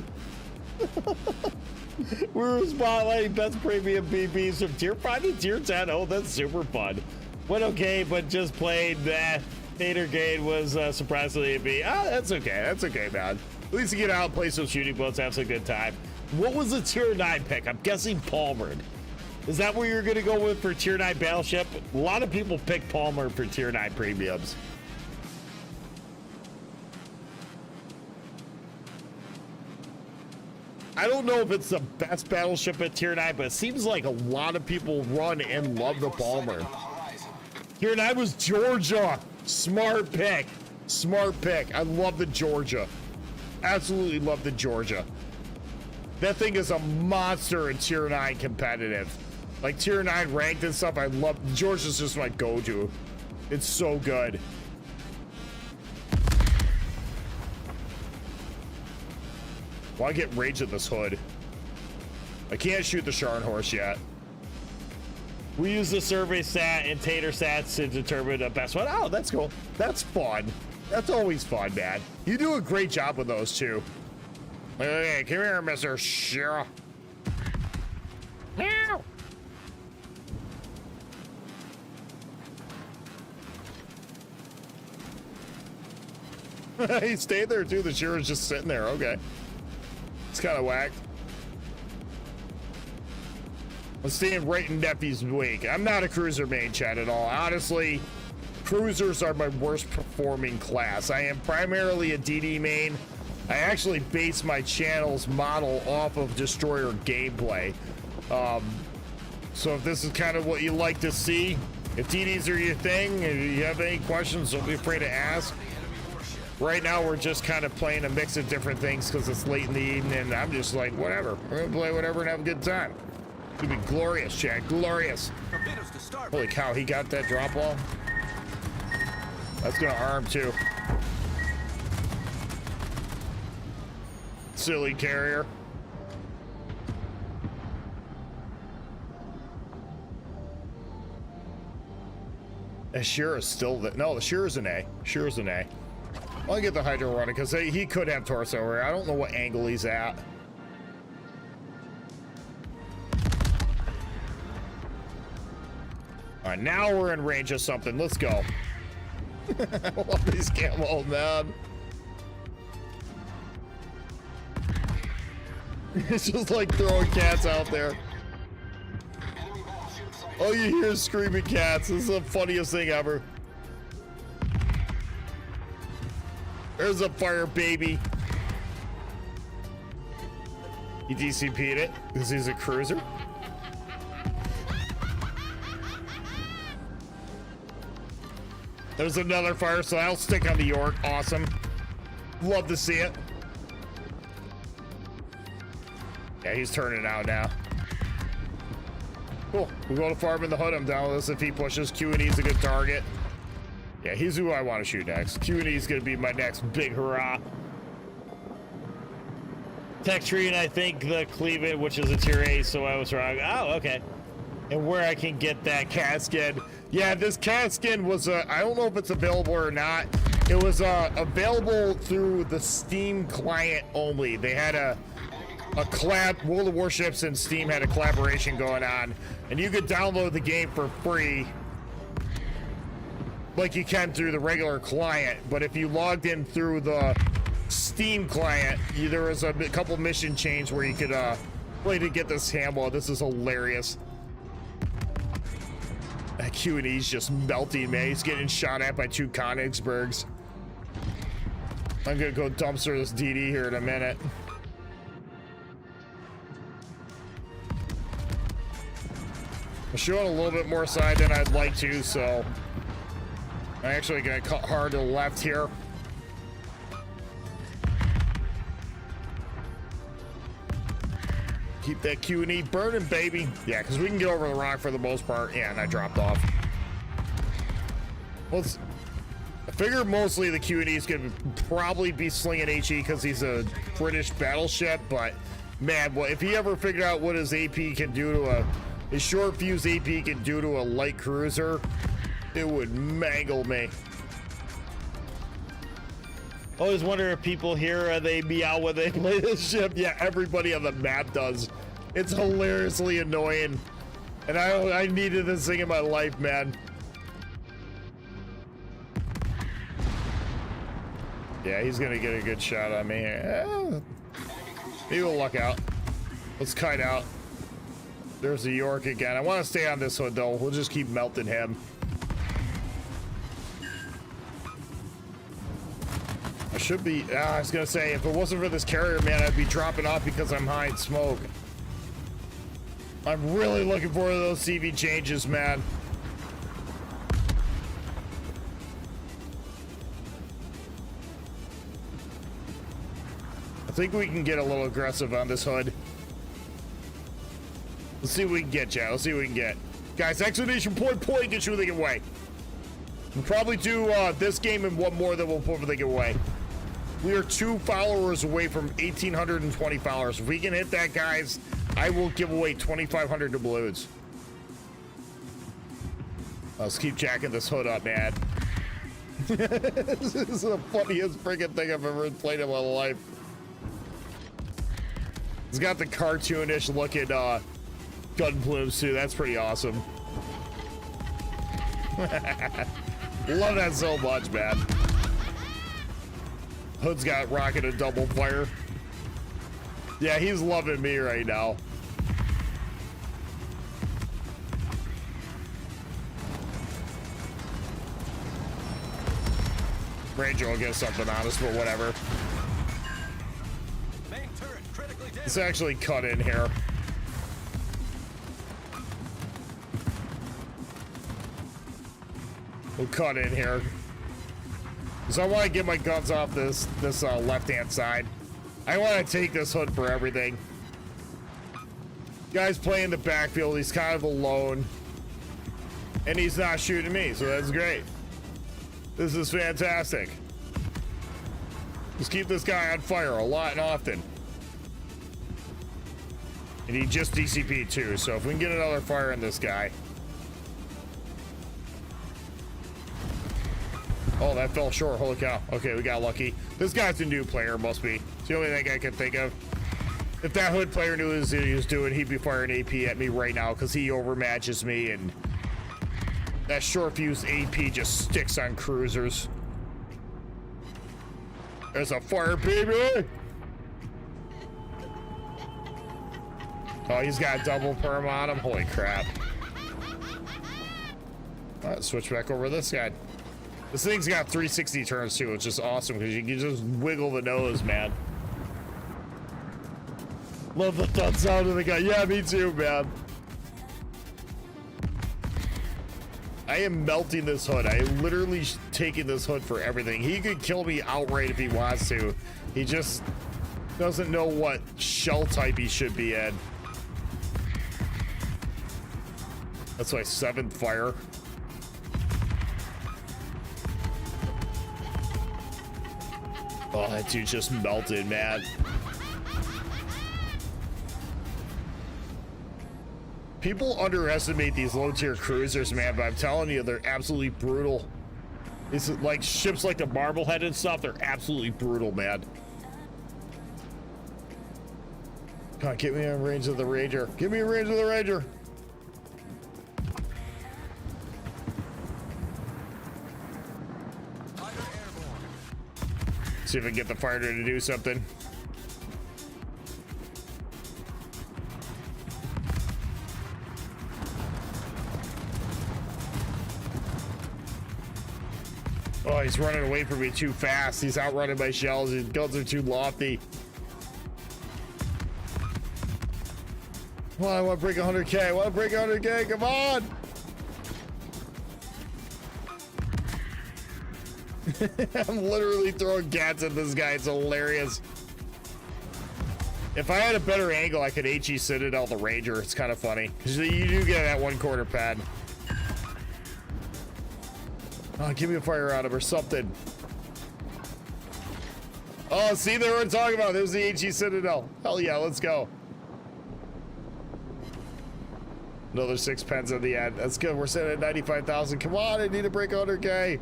We're spotlighting best premium BBs from tier 5 to tier 10. Oh, that's super fun. Went okay, but just played that. Hater Gate was surprisingly a B. Ah, that's okay. That's okay, man. At least you get out and play some shooting boats, have some good time. What was the tier 9 pick? I'm guessing Palmer. Is that what you're going to go with for tier 9 battleship? A lot of people pick Palmer for tier 9 premiums. I don't know if it's the best battleship at tier 9, but it seems like a lot of people run and love the Palmer. Tier 9 was Georgia. Smart pick. Smart pick. I love the Georgia. Absolutely love the Georgia. That thing is a monster in tier 9 competitive. Like tier 9 ranked and stuff. I love Georgia's just my go-to. It's so good. Why get rage at this hood? I can't shoot the Scharnhorst yet. We use the survey stat and tater stats to determine the best one. Oh, that's cool. That's fun. That's always fun, man. You do a great job with those too. Hey, come here, Mr. Shira. Meow. He stayed there too. The Shira's just sitting there. Okay. It's kind of whack. I'm staying right in Neffy's wake. I'm not a cruiser main, chat, at all. Honestly, cruisers are my worst performing class. I am primarily a DD main. I actually base my channel's model off of destroyer gameplay. So if this is kind of what you like to see, if DDs are your thing, if you have any questions, don't be afraid to ask. Right now, we're just kind of playing a mix of different things because it's late in the evening, and I'm just like, whatever. We're gonna play whatever and have a good time. It's gonna be glorious, Chad. Glorious. Holy cow, he got that drop ball. That's gonna arm too. Silly carrier. Ashira is still the no. The Shira's an A. Shira's an A. I'll get the Hydro running because he could have torso here. I don't know what angle he's at. All right, now we're in range of something. Let's go. I love these camo, man. It's just like throwing cats out there. All you hear is screaming cats. This is the funniest thing ever. There's a fire baby. He DCP'd it because he's a cruiser. There's another fire, so I'll stick on the York. Awesome. Love to see it. Yeah, he's turning out now. Cool. We'll go to farm in the hood. I'm down with this if he pushes. Q&E's a good target. Yeah, he's who I want to shoot next. Q&E's going to be my next big hurrah. Tech Tree, and I think the Cleveland, which is a tier 8, so I was wrong. Oh, okay. And where I can get that cat skin. Yeah, this cat skin was, I don't know if it's available or not. It was available through the Steam client only. They had a collab, World of Warships and Steam had a collaboration going on. And you could download the game for free, like you can through the regular client, but if you logged in through the Steam client, there was a couple mission chains where you could play to get this Hamwell. This is hilarious. That Q&E's just melting, man. He's getting shot at by 2 Königsbergs. I'm gonna go dumpster this DD here in a minute. I'm showing a little bit more side than I'd like to, so I'm actually gonna cut hard to the left here. Keep that Q&E burning, baby. Yeah, because we can get over the rock for the most part. Yeah, and I dropped off. Well, I figure mostly the Q&E is gonna probably be slinging HE because he's a British battleship, but man, well, if he ever figured out what his AP can do to his short fuse AP can do to a light cruiser, it would mangle me. Always wonder if people here they meow when they play this ship. Yeah, everybody on the map does. It's hilariously annoying. And I needed this thing in my life, man. Yeah, he's gonna get a good shot on me. Maybe we'll luck out. Let's kite out. There's the York again. I want to stay on this one though. We'll just keep melting him. I should be. I was gonna say, if it wasn't for this carrier, man, I'd be dropping off because I'm high in smoke. I'm really looking forward to those CV changes, man. I think we can get a little aggressive on this hood. Let's see what we can get, Chad. Let's see what we can get. Guys, exclamation point, get your thing away. We'll probably do this game and one more, then we'll put the thing away. We are 2 followers away from 1,820 followers. If we can hit that, guys, I will give away 2,500 doubloons. Let's keep jacking this hood up, man. This is the funniest freaking thing I've ever played in my life. It's got the cartoonish looking gun plumes too. That's pretty awesome. Love that so much, man. Hood's got rocket and double fire. Yeah, he's loving me right now. Ranger will get something on us, but whatever. Main turret critically damaged. Let's actually cut in here. We'll cut in here. So I want to get my guns off this left-hand side. I want to take this hood for everything. Guy's playing the backfield. He's kind of alone. And he's not shooting me, so that's great. This is fantastic. Let's keep this guy on fire a lot and often. And he just DCP'd too, so if we can get another fire in this guy. Oh, that fell short. Holy cow. Okay, we got lucky. This guy's a new player, must be. It's the only thing I can think of. If that hood player knew what he was doing, he'd be firing AP at me right now because he overmatches me, and that short fuse AP just sticks on cruisers. There's a fire, baby! Oh, he's got double perm on him. Holy crap. All right, switch back over to this guy. This thing's got 360 turns too, which is awesome because you can just wiggle the nose, man. Love the thud sound of the guy. Yeah, me too, man. I am melting this hood. I am literally taking this hood for everything. He could kill me outright if he wants to. He just doesn't know what shell type he should be in. That's my 7th fire. Oh, that dude just melted, man. People underestimate these low-tier cruisers, man, but I'm telling you, they're absolutely brutal. It's like ships like the Marblehead and stuff, they're absolutely brutal, man. Come on, get me in range of the Ranger. Get me in range of the Ranger. See if I can get the fighter to do something. Oh, he's running away from me too fast. He's outrunning my shells. His guns are too lofty. Come on, I want to break 100K. I want to break 100K. Come on. I'm literally throwing gats at this guy. It's hilarious. If I had a better angle, I could HE Citadel the Ranger. It's kind of funny because you do get that 1/4 pad. Oh, give me a fire out of or something. Oh, see, they were talking about. There's the HE Citadel. Hell yeah, let's go. Another 6 pens at the end. That's good. We're sitting at 95,000. Come on, I need to break 100K.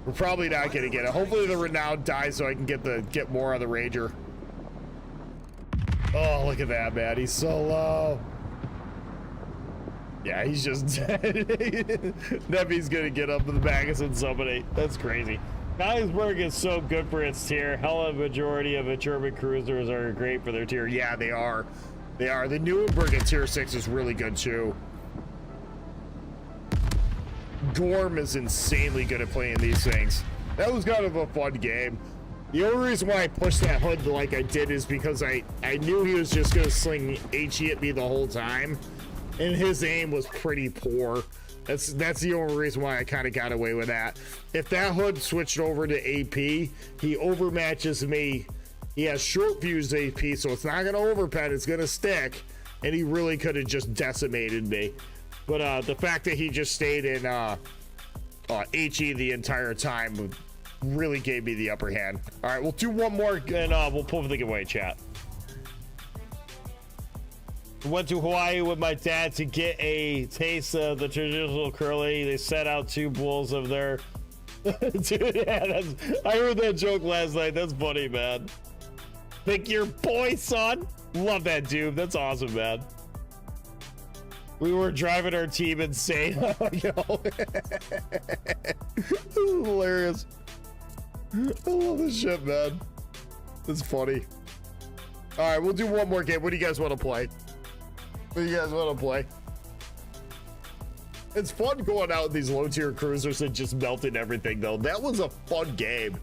We're probably not gonna get it. Hopefully the Renown dies so I can get more on the Ranger. Oh, look at that, man. He's so low. Yeah, he's just dead. Nevy's gonna get up in the back and send somebody. That's crazy. Konigsberg is so good for its tier. Hell, a majority of the German cruisers are great for their tier. Yeah, they are. They are. The Nuremberg at tier 6 is really good too. Gorm is insanely good at playing these things. That was kind of a fun game. The only reason why I pushed that hood like I did is because I knew he was just gonna sling HE at me the whole time, and his aim was pretty poor. That's the only reason why I kind of got away with that. If that hood switched over to AP, he overmatches me. He has short fuse AP, so it's not gonna overpet, it's gonna stick, and he really could have just decimated me. But the fact that he just stayed in HE the entire time really gave me the upper hand. All right, we'll do one more and we'll pull the giveaway, chat. Went to Hawaii with my dad to get a taste of the traditional curly. They set out 2 bowls of their dude, yeah, I heard that joke last night. That's funny, man. Pick your boy, son. Love that, dude. That's awesome, man. We were driving our team insane. Yo. This is hilarious. I love this shit, man. It's funny. All right, we'll do one more game. What do you guys want to play? What do you guys want to play? It's fun going out in these low tier cruisers and just melting everything, though. That was a fun game.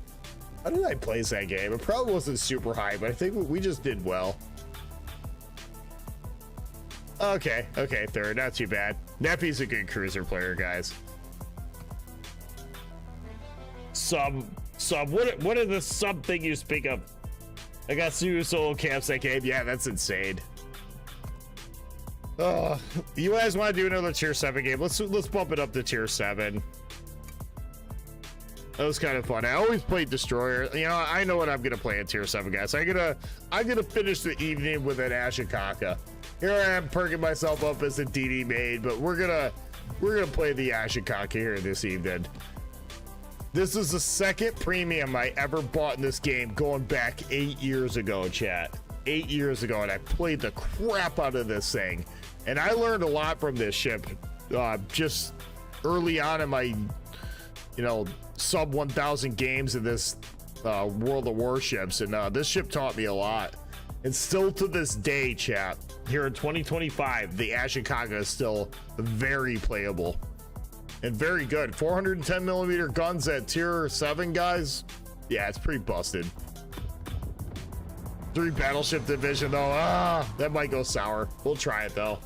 How did I place that game? It probably wasn't super high, but I think we just did well. Okay, third, not too bad. Neppy's a good cruiser player, guys. Sub, what is the sub thing you speak of? I got two solo camps that game. Yeah, that's insane. You guys want to do another tier 7 game? Let's bump it up to tier 7. That was kind of fun. I always played Destroyer. You know, I know what I'm gonna play in tier 7, guys. I'm gonna finish the evening with an Ashikaka. Here I am perking myself up as a DD maid, but we're gonna play the Ashikaka here this evening. This is the second premium I ever bought in this game, going back 8 years ago, chat. 8 years ago, and I played the crap out of this thing. And I learned a lot from this ship, just early on in my, sub 1,000 games in this World of Warships, and this ship taught me a lot. And still to this day, chat, here in 2025, the Ashikaga is still very playable and very good. 410 millimeter guns at tier 7, guys. Yeah, it's pretty busted. 3 battleship division though, that might go sour. We'll try it though.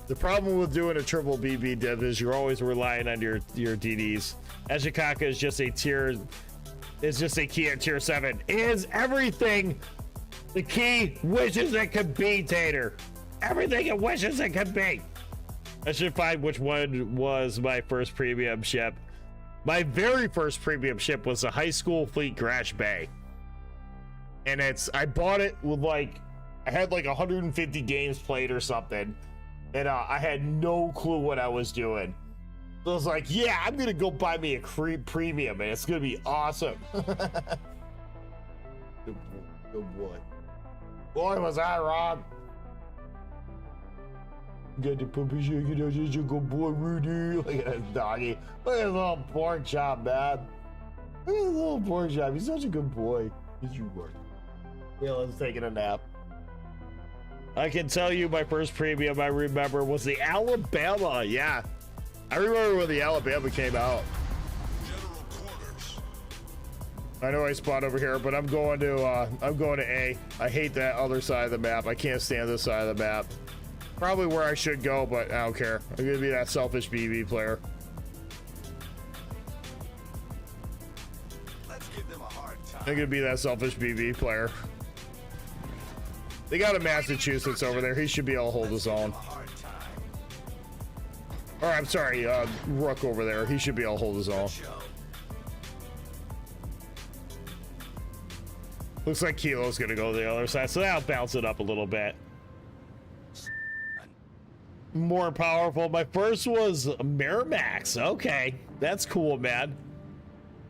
The problem with doing a triple BB div is you're always relying on your DDs. Ashikaka is just a key at tier 7. Is everything the key wishes it could be, Tater? Everything it wishes it could be. I should find which one was my first premium ship. My very first premium ship was a high school fleet Grash Bay. And I bought it with I had 150 games played or something. And I had no clue what I was doing. So I was like, yeah, I'm gonna go buy me a premium and it's gonna be awesome. Good boy. Boy, was I wrong. Got the puppy shaking out, just a good boy, Rudy. Look at that doggy. Look at his little pork chop, man. Look at his little pork chop. He's such a good boy. Yes, you were. Yeah, let's take a nap. I can tell you my first premium I remember was the Alabama. Yeah, I remember when the Alabama came out. General quarters. I know I spawned over here, but I'm going to A. I hate that other side of the map. I can't stand this side of the map. Probably where I should go, but I don't care. I'm gonna be that selfish BB player. Let's give them a hard time. I'm gonna be that selfish BB player. They got a Massachusetts over there. He should be able to hold his own. Or I'm sorry, Rook over there. He should be able to hold his own. Looks like Kilo's gonna go to the other side, so that'll bounce it up a little bit. More powerful. My first was Miramax. Okay, that's cool, man.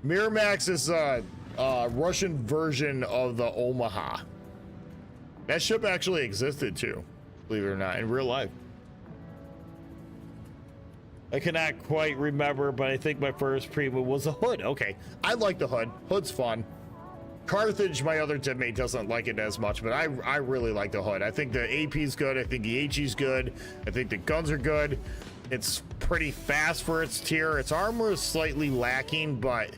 Miramax is a Russian version of the Omaha. That ship actually existed too, believe it or not, in real life. I cannot quite remember, but I think my first preview was a Hood. Okay, I like the Hood. Hood's fun. Carthage, my other teammate, doesn't like it as much, but I really like the Hood. I think the AP's good. I think the HE's good. I think the guns are good. It's pretty fast for its tier. Its armor is slightly lacking, but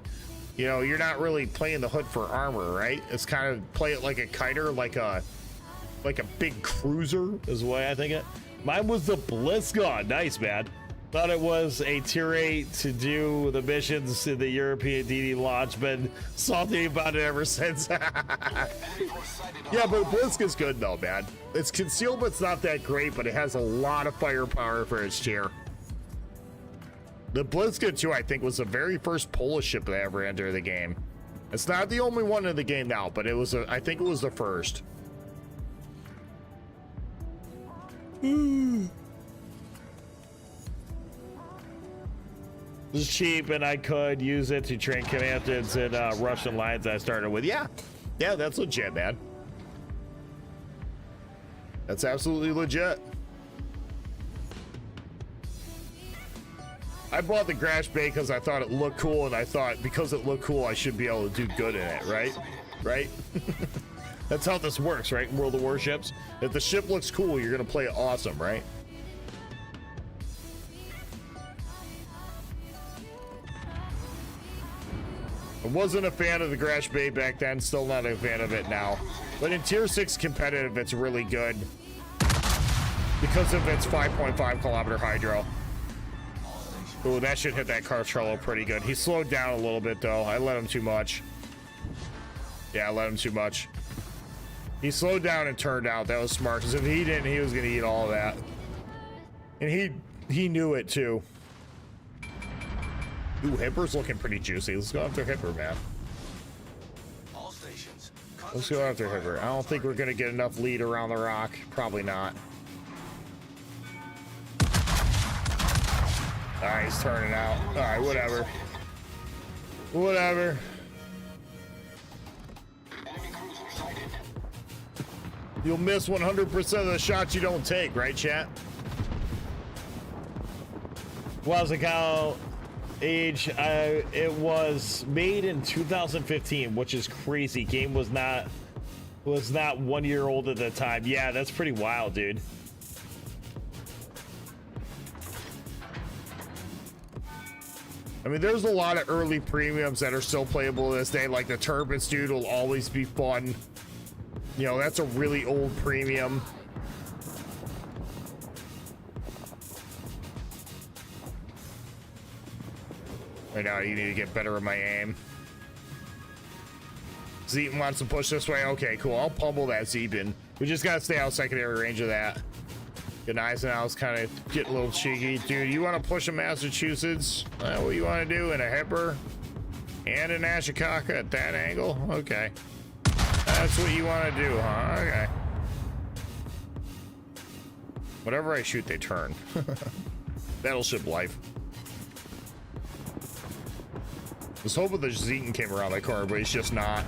you know, you're not really playing the Hood for armor, right? It's kind of play it like a kiter, like a big cruiser is the way I think it. Mine was the Blitzgun. Nice, man. Thought it was a tier 8 to do the missions in the European DD launch. Been salty about it ever since. Yeah, but Blitzgun's good though, man. Its concealment's not that great, but it has a lot of firepower for its tier. The Blitzgun 2, I think, was the very first Polish ship that ever entered the game. It's not the only one in the game now, but it was I think it was the first. It was cheap, and I could use it to train captains in Russian lines I started with. Yeah, that's legit, man. That's absolutely legit. I bought the Grash Bay because I thought it looked cool, and I thought because it looked cool, I should be able to do good in it, right? Right? That's how this works, right? In World of Warships. If the ship looks cool, you're going to play it awesome, right? I wasn't a fan of the Grash Bay back then, still not a fan of it now. But in tier 6 competitive, it's really good because of its 5.5 kilometer hydro. Ooh, that should hit that Cartrello pretty good. He slowed down a little bit though. I let him too much. Yeah, I let him too much. He slowed down and turned out. That was smart, because if he didn't, he was gonna eat all of that. And he knew it too. Ooh, Hipper's looking pretty juicy. Let's go after Hipper, man. All stations. Let's go after Hipper. I don't think we're gonna get enough lead around the rock. Probably not. Alright, he's turning out. Alright, whatever. Whatever. You'll miss 100% of the shots you don't take, right, chat? Wazukow age, it was made in 2015, which is crazy. Game was not 1 year old at the time. Yeah, that's pretty wild, dude. I mean, there's a lot of early premiums that are still playable to this day, like the Turbines, dude, will always be fun. You know, that's a really old premium. Right now, you need to get better at my aim. Zeeton wants to push this way. Okay, cool. I'll pummel that Zeeton. We just gotta stay out secondary range of that. Good, Eisenhower's kind of getting a little cheeky. Dude, you want to push a Massachusetts? What you want to do in a Hipper and an Ashikaga at that angle? Okay. That's what you want to do, huh? Okay. Whatever I shoot, they turn. Battleship life. I was hoping the Zeeton came around that corner, but he's just not.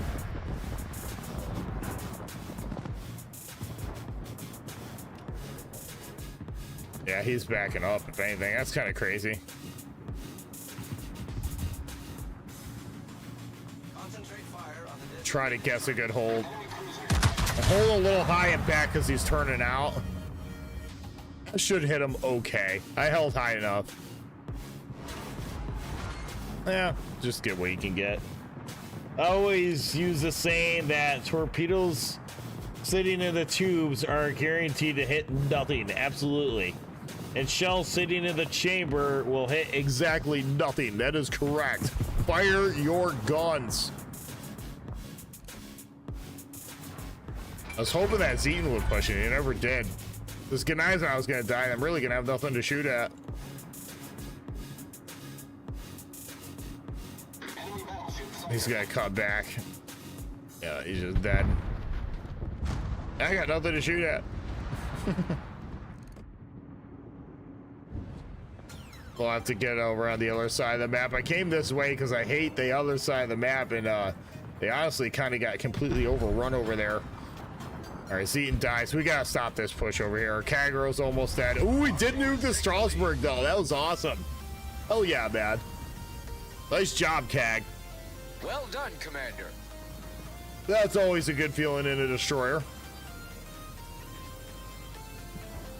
Yeah, he's backing up, if anything. That's kind of crazy. Concentrate fire on the Try to guess a good hold. I hold a little high and back because he's turning out. I should hit him okay. I held high enough. Yeah, just get what you can get. I always use the saying that torpedoes sitting in the tubes are guaranteed to hit nothing. Absolutely. And shells sitting in the chamber will hit exactly nothing. That is correct. Fire your guns. I was hoping that Zeeton would push it. He never did. This Gneisenau I was going to die, and I'm really going to have nothing to shoot at. He's going to cut back. Yeah, he's just dead. I got nothing to shoot at. We'll have to get over on the other side of the map. I came this way because I hate the other side of the map, and they honestly kind of got completely overrun over there. All right, Zeton dies. We gotta stop this push over here. Kagro's almost dead. Ooh, we did nuke the Strasbourg though. That was awesome. Oh yeah, man. Nice job, Kag. Well done, Commander. That's always a good feeling in a destroyer.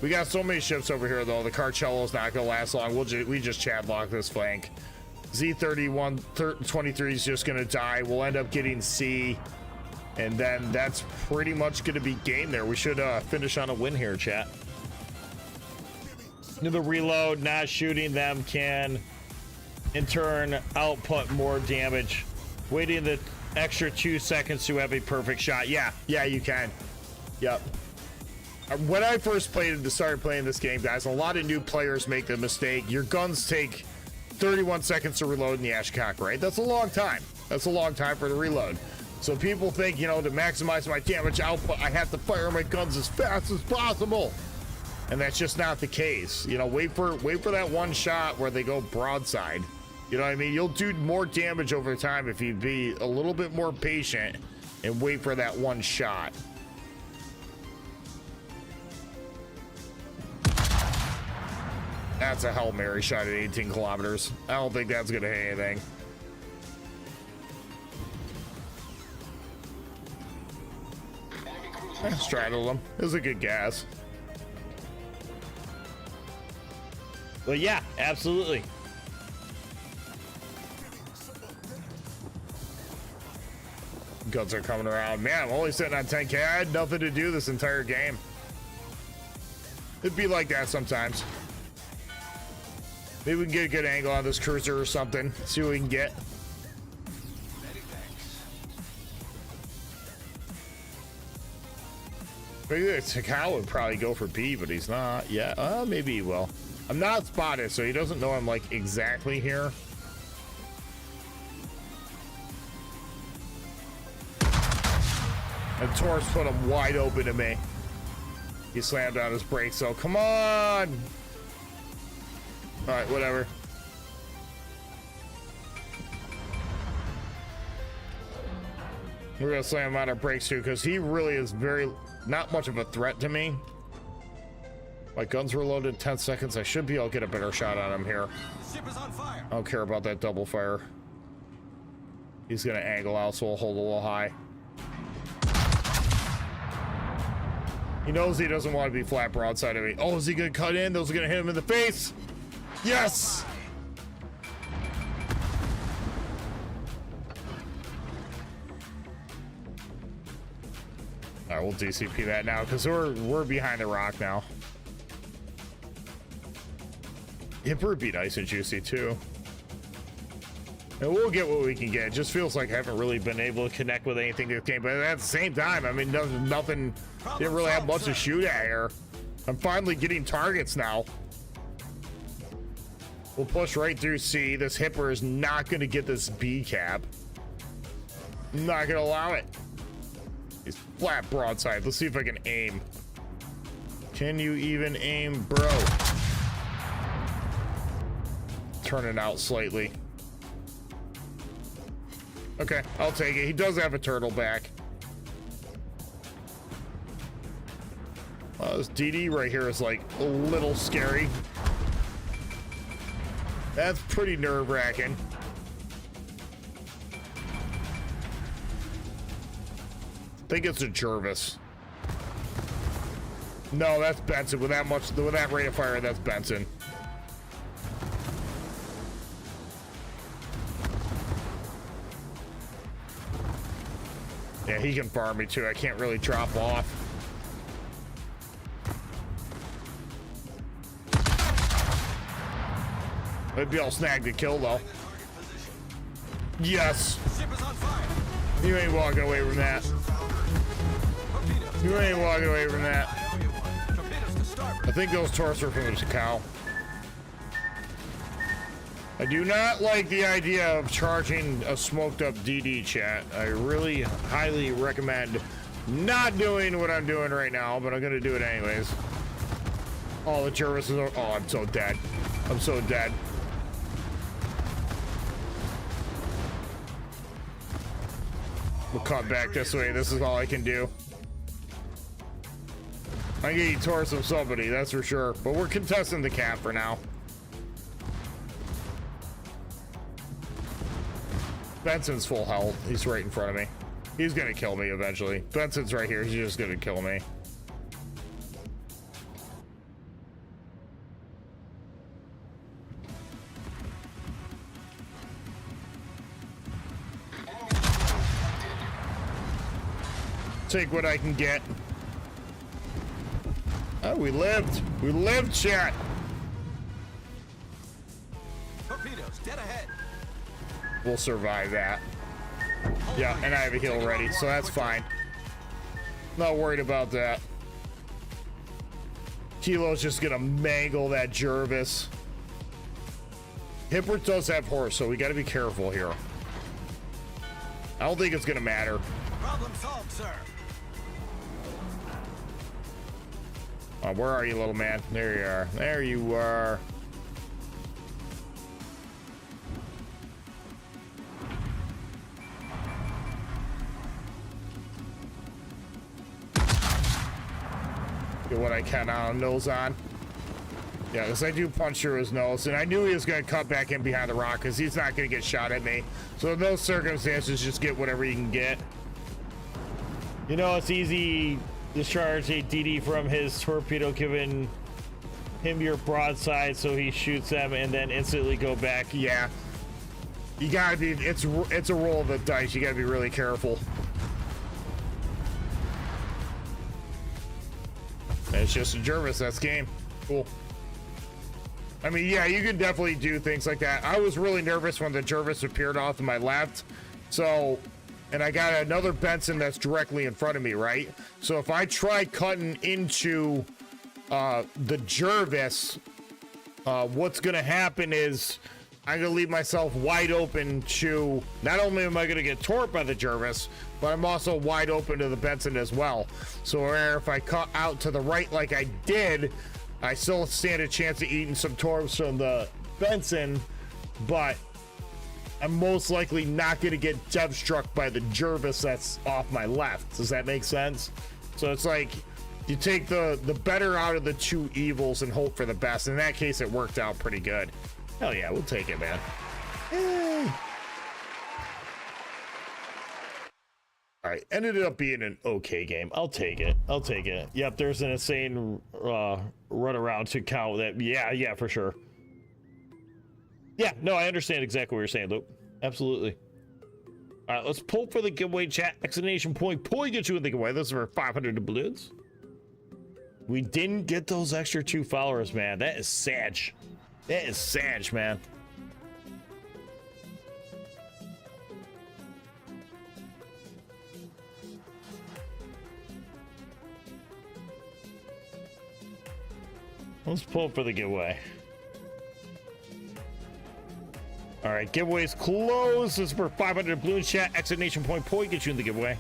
We got so many ships over here though. The Carcello's not gonna last long. We just Chadlock this flank. Z3123 is just gonna die. We'll end up getting C, and then that's pretty much gonna be game there. We should finish on a win here, chat. The reload, not shooting them can in turn output more damage. Waiting the extra 2 seconds to have a perfect shot. Yeah, you can. Yep. When I first started playing this game, guys, a lot of new players make the mistake. Your guns take 31 seconds to reload in the Ashcock, right? That's a long time. That's a long time for the reload. So people think, you know, to maximize my damage output, I have to fire my guns as fast as possible. And that's just not the case. You know, wait for that one shot where they go broadside. You know what I mean? You'll do more damage over time if you be a little bit more patient and wait for that one shot. That's a Hail Mary shot at 18 kilometers. I don't think that's gonna hit anything. I straddled him. It was a good gas. But yeah, absolutely. Guns are coming around. Man, I'm only sitting on 10K. I had nothing to do this entire game. It'd be like that sometimes. Maybe we can get a good angle on this cruiser or something. See what we can get. Maybe Takao would probably go for B, but he's not. Yeah, maybe he will. I'm not spotted, so he doesn't know I'm like exactly here. And Taurus put him wide open to me. He slammed on his brakes, so come on. All right, whatever. We're gonna slam him on our brakes too, because he really is not much of a threat to me. My guns were loaded 10 seconds. I should be able to get a better shot on him here. Ship is on fire. I don't care about that double fire. He's gonna angle out, so we'll hold a little high. He knows he doesn't want to be flat broadside of me. Oh, is he gonna cut in? Those are gonna hit him in the face. Yes! All right, we'll DCP that now because we're behind the rock now. It would be nice and juicy too. And we'll get what we can get. It just feels like I haven't really been able to connect with anything this game. But at the same time, I mean, nothing. Didn't really have much to shoot at here. I'm finally getting targets now. We'll push right through C. This Hipper is not going to get this B cap. I'm not going to allow it. He's flat broadside. Let's see if I can aim. Can you even aim, bro? Turn it out slightly. Okay, I'll take it. He does have a turtle back. This DD right here is like a little scary. That's pretty nerve-wracking. I think it's a Jervis. No, that's Benson. With that rate of fire, that's Benson. Yeah, he can farm me too. I can't really drop off. Maybe I'll snag the kill though. Yes. Ship is on fire. You ain't walking away from that. You ain't walking away from that. Torpedoes to starboard. I think those Taurus are from the cow. I do not like the idea of charging a smoked up DD, chat. I really highly recommend not doing what I'm doing right now, but I'm gonna do it anyways. Oh, the Jervis is, oh, I'm so dead. I'm so dead. We'll cut back this way. This is all I can do. I'm getting torso of somebody, that's for sure. But we're contesting the cap for now. Benson's full health. He's right in front of me. He's gonna kill me eventually. Benson's right here. He's just gonna kill me. Take what I can get. Oh, we lived. We lived, chat. Torpedoes, dead ahead. We'll survive that. Yeah, and I have a heal ready, so that's fine. Not worried about that. Kilo's just gonna mangle that Jervis. Hippert does have horse, so we gotta be careful here. I don't think it's gonna matter. Problem solved, sir. Where are you, little man? There you are. There you are. Get what I can on nose on. Yeah, because I do punch through his nose, and I knew he was going to cut back in behind the rock because he's not going to get shot at me. So in those circumstances, just get whatever you can get. You know, it's easy. Discharge a DD from his torpedo, giving him your broadside so he shoots them and then instantly go back. Yeah, you gotta be, it's a roll of the dice. You gotta be really careful. And it's just a Jervis. That's game. Cool. I mean, yeah, you can definitely do things like that. I was really nervous when the Jervis appeared off to my left. So, and I got another Benson that's directly in front of me, right? So if I try cutting into the Jervis, what's gonna happen is I'm gonna leave myself wide open to, not only am I gonna get torqued by the Jervis, but I'm also wide open to the Benson as well. So if I cut out to the right like I did, I still stand a chance of eating some torps from the Benson, but I'm most likely not going to get dev struck by the Jervis that's off my left. Does that make sense? So it's like you take the better out of the two evils and hope for the best. In that case, it worked out pretty good. Hell yeah, we'll take it, man. Yay. All right, ended up being an okay game. I'll take it. I'll take it. Yep, there's an insane run around to count that. Yeah, for sure. Yeah, no, I understand exactly what you're saying, Luke. Absolutely. All right, let's pull for the giveaway, chat. Exclamation point. Pull, you get you in the giveaway. This is for 500 doubloons. We didn't get those extra 2 followers, man. That is sad. That is sad, man. Let's pull for the giveaway. All right, giveaway's closed. This is for 500 balloon chat. Exclamation point get you in the giveaway.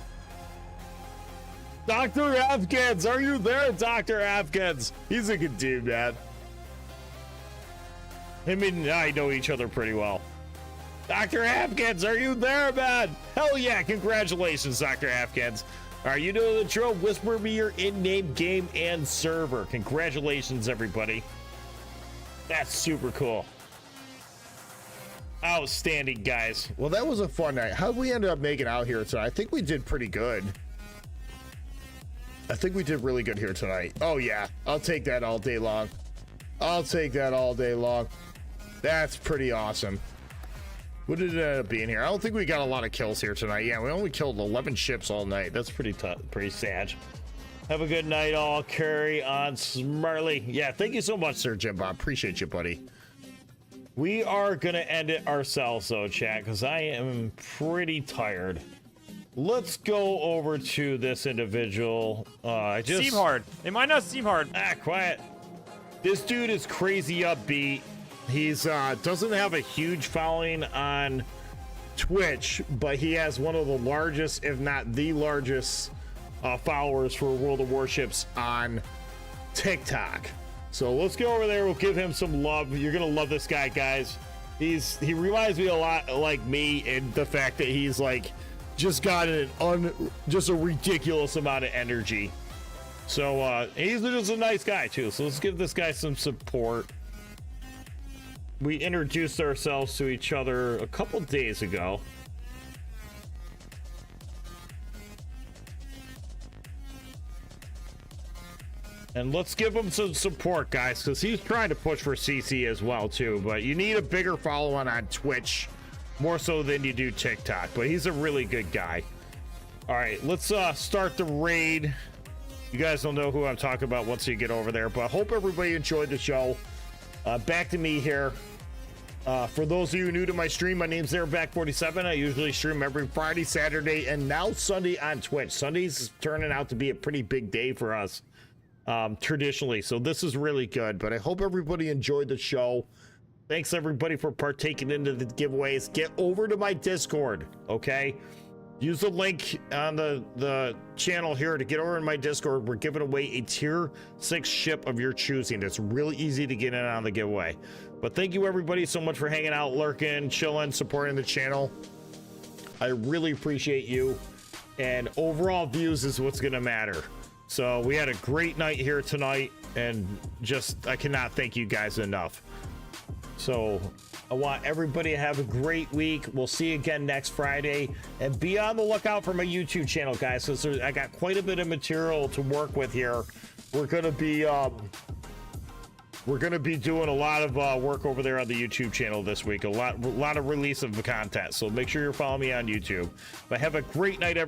Dr. Afghans, are you there, Dr. Afghans? He's a good dude, man. Him and I know each other pretty well. Dr. Afghans, are you there, man? Hell yeah, congratulations, Dr. Afghans. All right, you know the drill. Whisper me your in-name game and server. Congratulations, everybody. That's super cool. Outstanding, guys. Well, that was a fun night. How'd we end up making out here tonight? I think we did pretty good. I think we did really good here tonight. Oh, yeah. I'll take that all day long. I'll take that all day long. That's pretty awesome. What did it end up being here? I don't think we got a lot of kills here tonight. Yeah, we only killed 11 ships all night. That's pretty tough, pretty sad. Have a good night, all. Carry on smartly. Yeah, thank you so much, Sir Jim Bob. Appreciate you, buddy. We are going to end it ourselves, though, chat, because I am pretty tired. Let's go over to this individual. Seem hard. They might not seem hard. Quiet. This dude is crazy upbeat. He's doesn't have a huge following on Twitch, but he has one of the largest, if not the largest, followers for World of Warships on TikTok. So let's go over there. We'll give him some love. You're gonna love this guy, guys. He reminds me a lot like me in the fact that he's like just got just a ridiculous amount of energy. So he's just a nice guy too. So let's give this guy some support. We introduced ourselves to each other a couple days ago. And let's give him some support, guys, because he's trying to push for CC as well, too. But you need a bigger following on Twitch, more so than you do TikTok. But he's a really good guy. All right, let's start the raid. You guys don't know who I'm talking about once you get over there. But I hope everybody enjoyed the show. Back to me here. For those of you new to my stream, my name's Airback47. I usually stream every Friday, Saturday, and now Sunday on Twitch. Sunday's turning out to be a pretty big day for us. Traditionally, so this is really good, but I hope everybody enjoyed the show. Thanks everybody for partaking into the giveaways. Get over to my Discord, okay? Use the link on the channel here to get over to my Discord. We're giving away a tier 6 ship of your choosing. It's really easy to get in on the giveaway. But thank you everybody so much for hanging out, lurking, chilling, supporting the channel. I really appreciate you, and overall views is what's gonna matter. So we had a great night here tonight, and just I cannot thank you guys enough. So I want everybody to have a great week. We'll see you again next Friday, and be on the lookout for my YouTube channel, guys, because I got quite a bit of material to work with here. We're gonna be doing a lot of work over there on the YouTube channel this week. A lot of release of the content. So make sure you're following me on YouTube. But have a great night, everybody.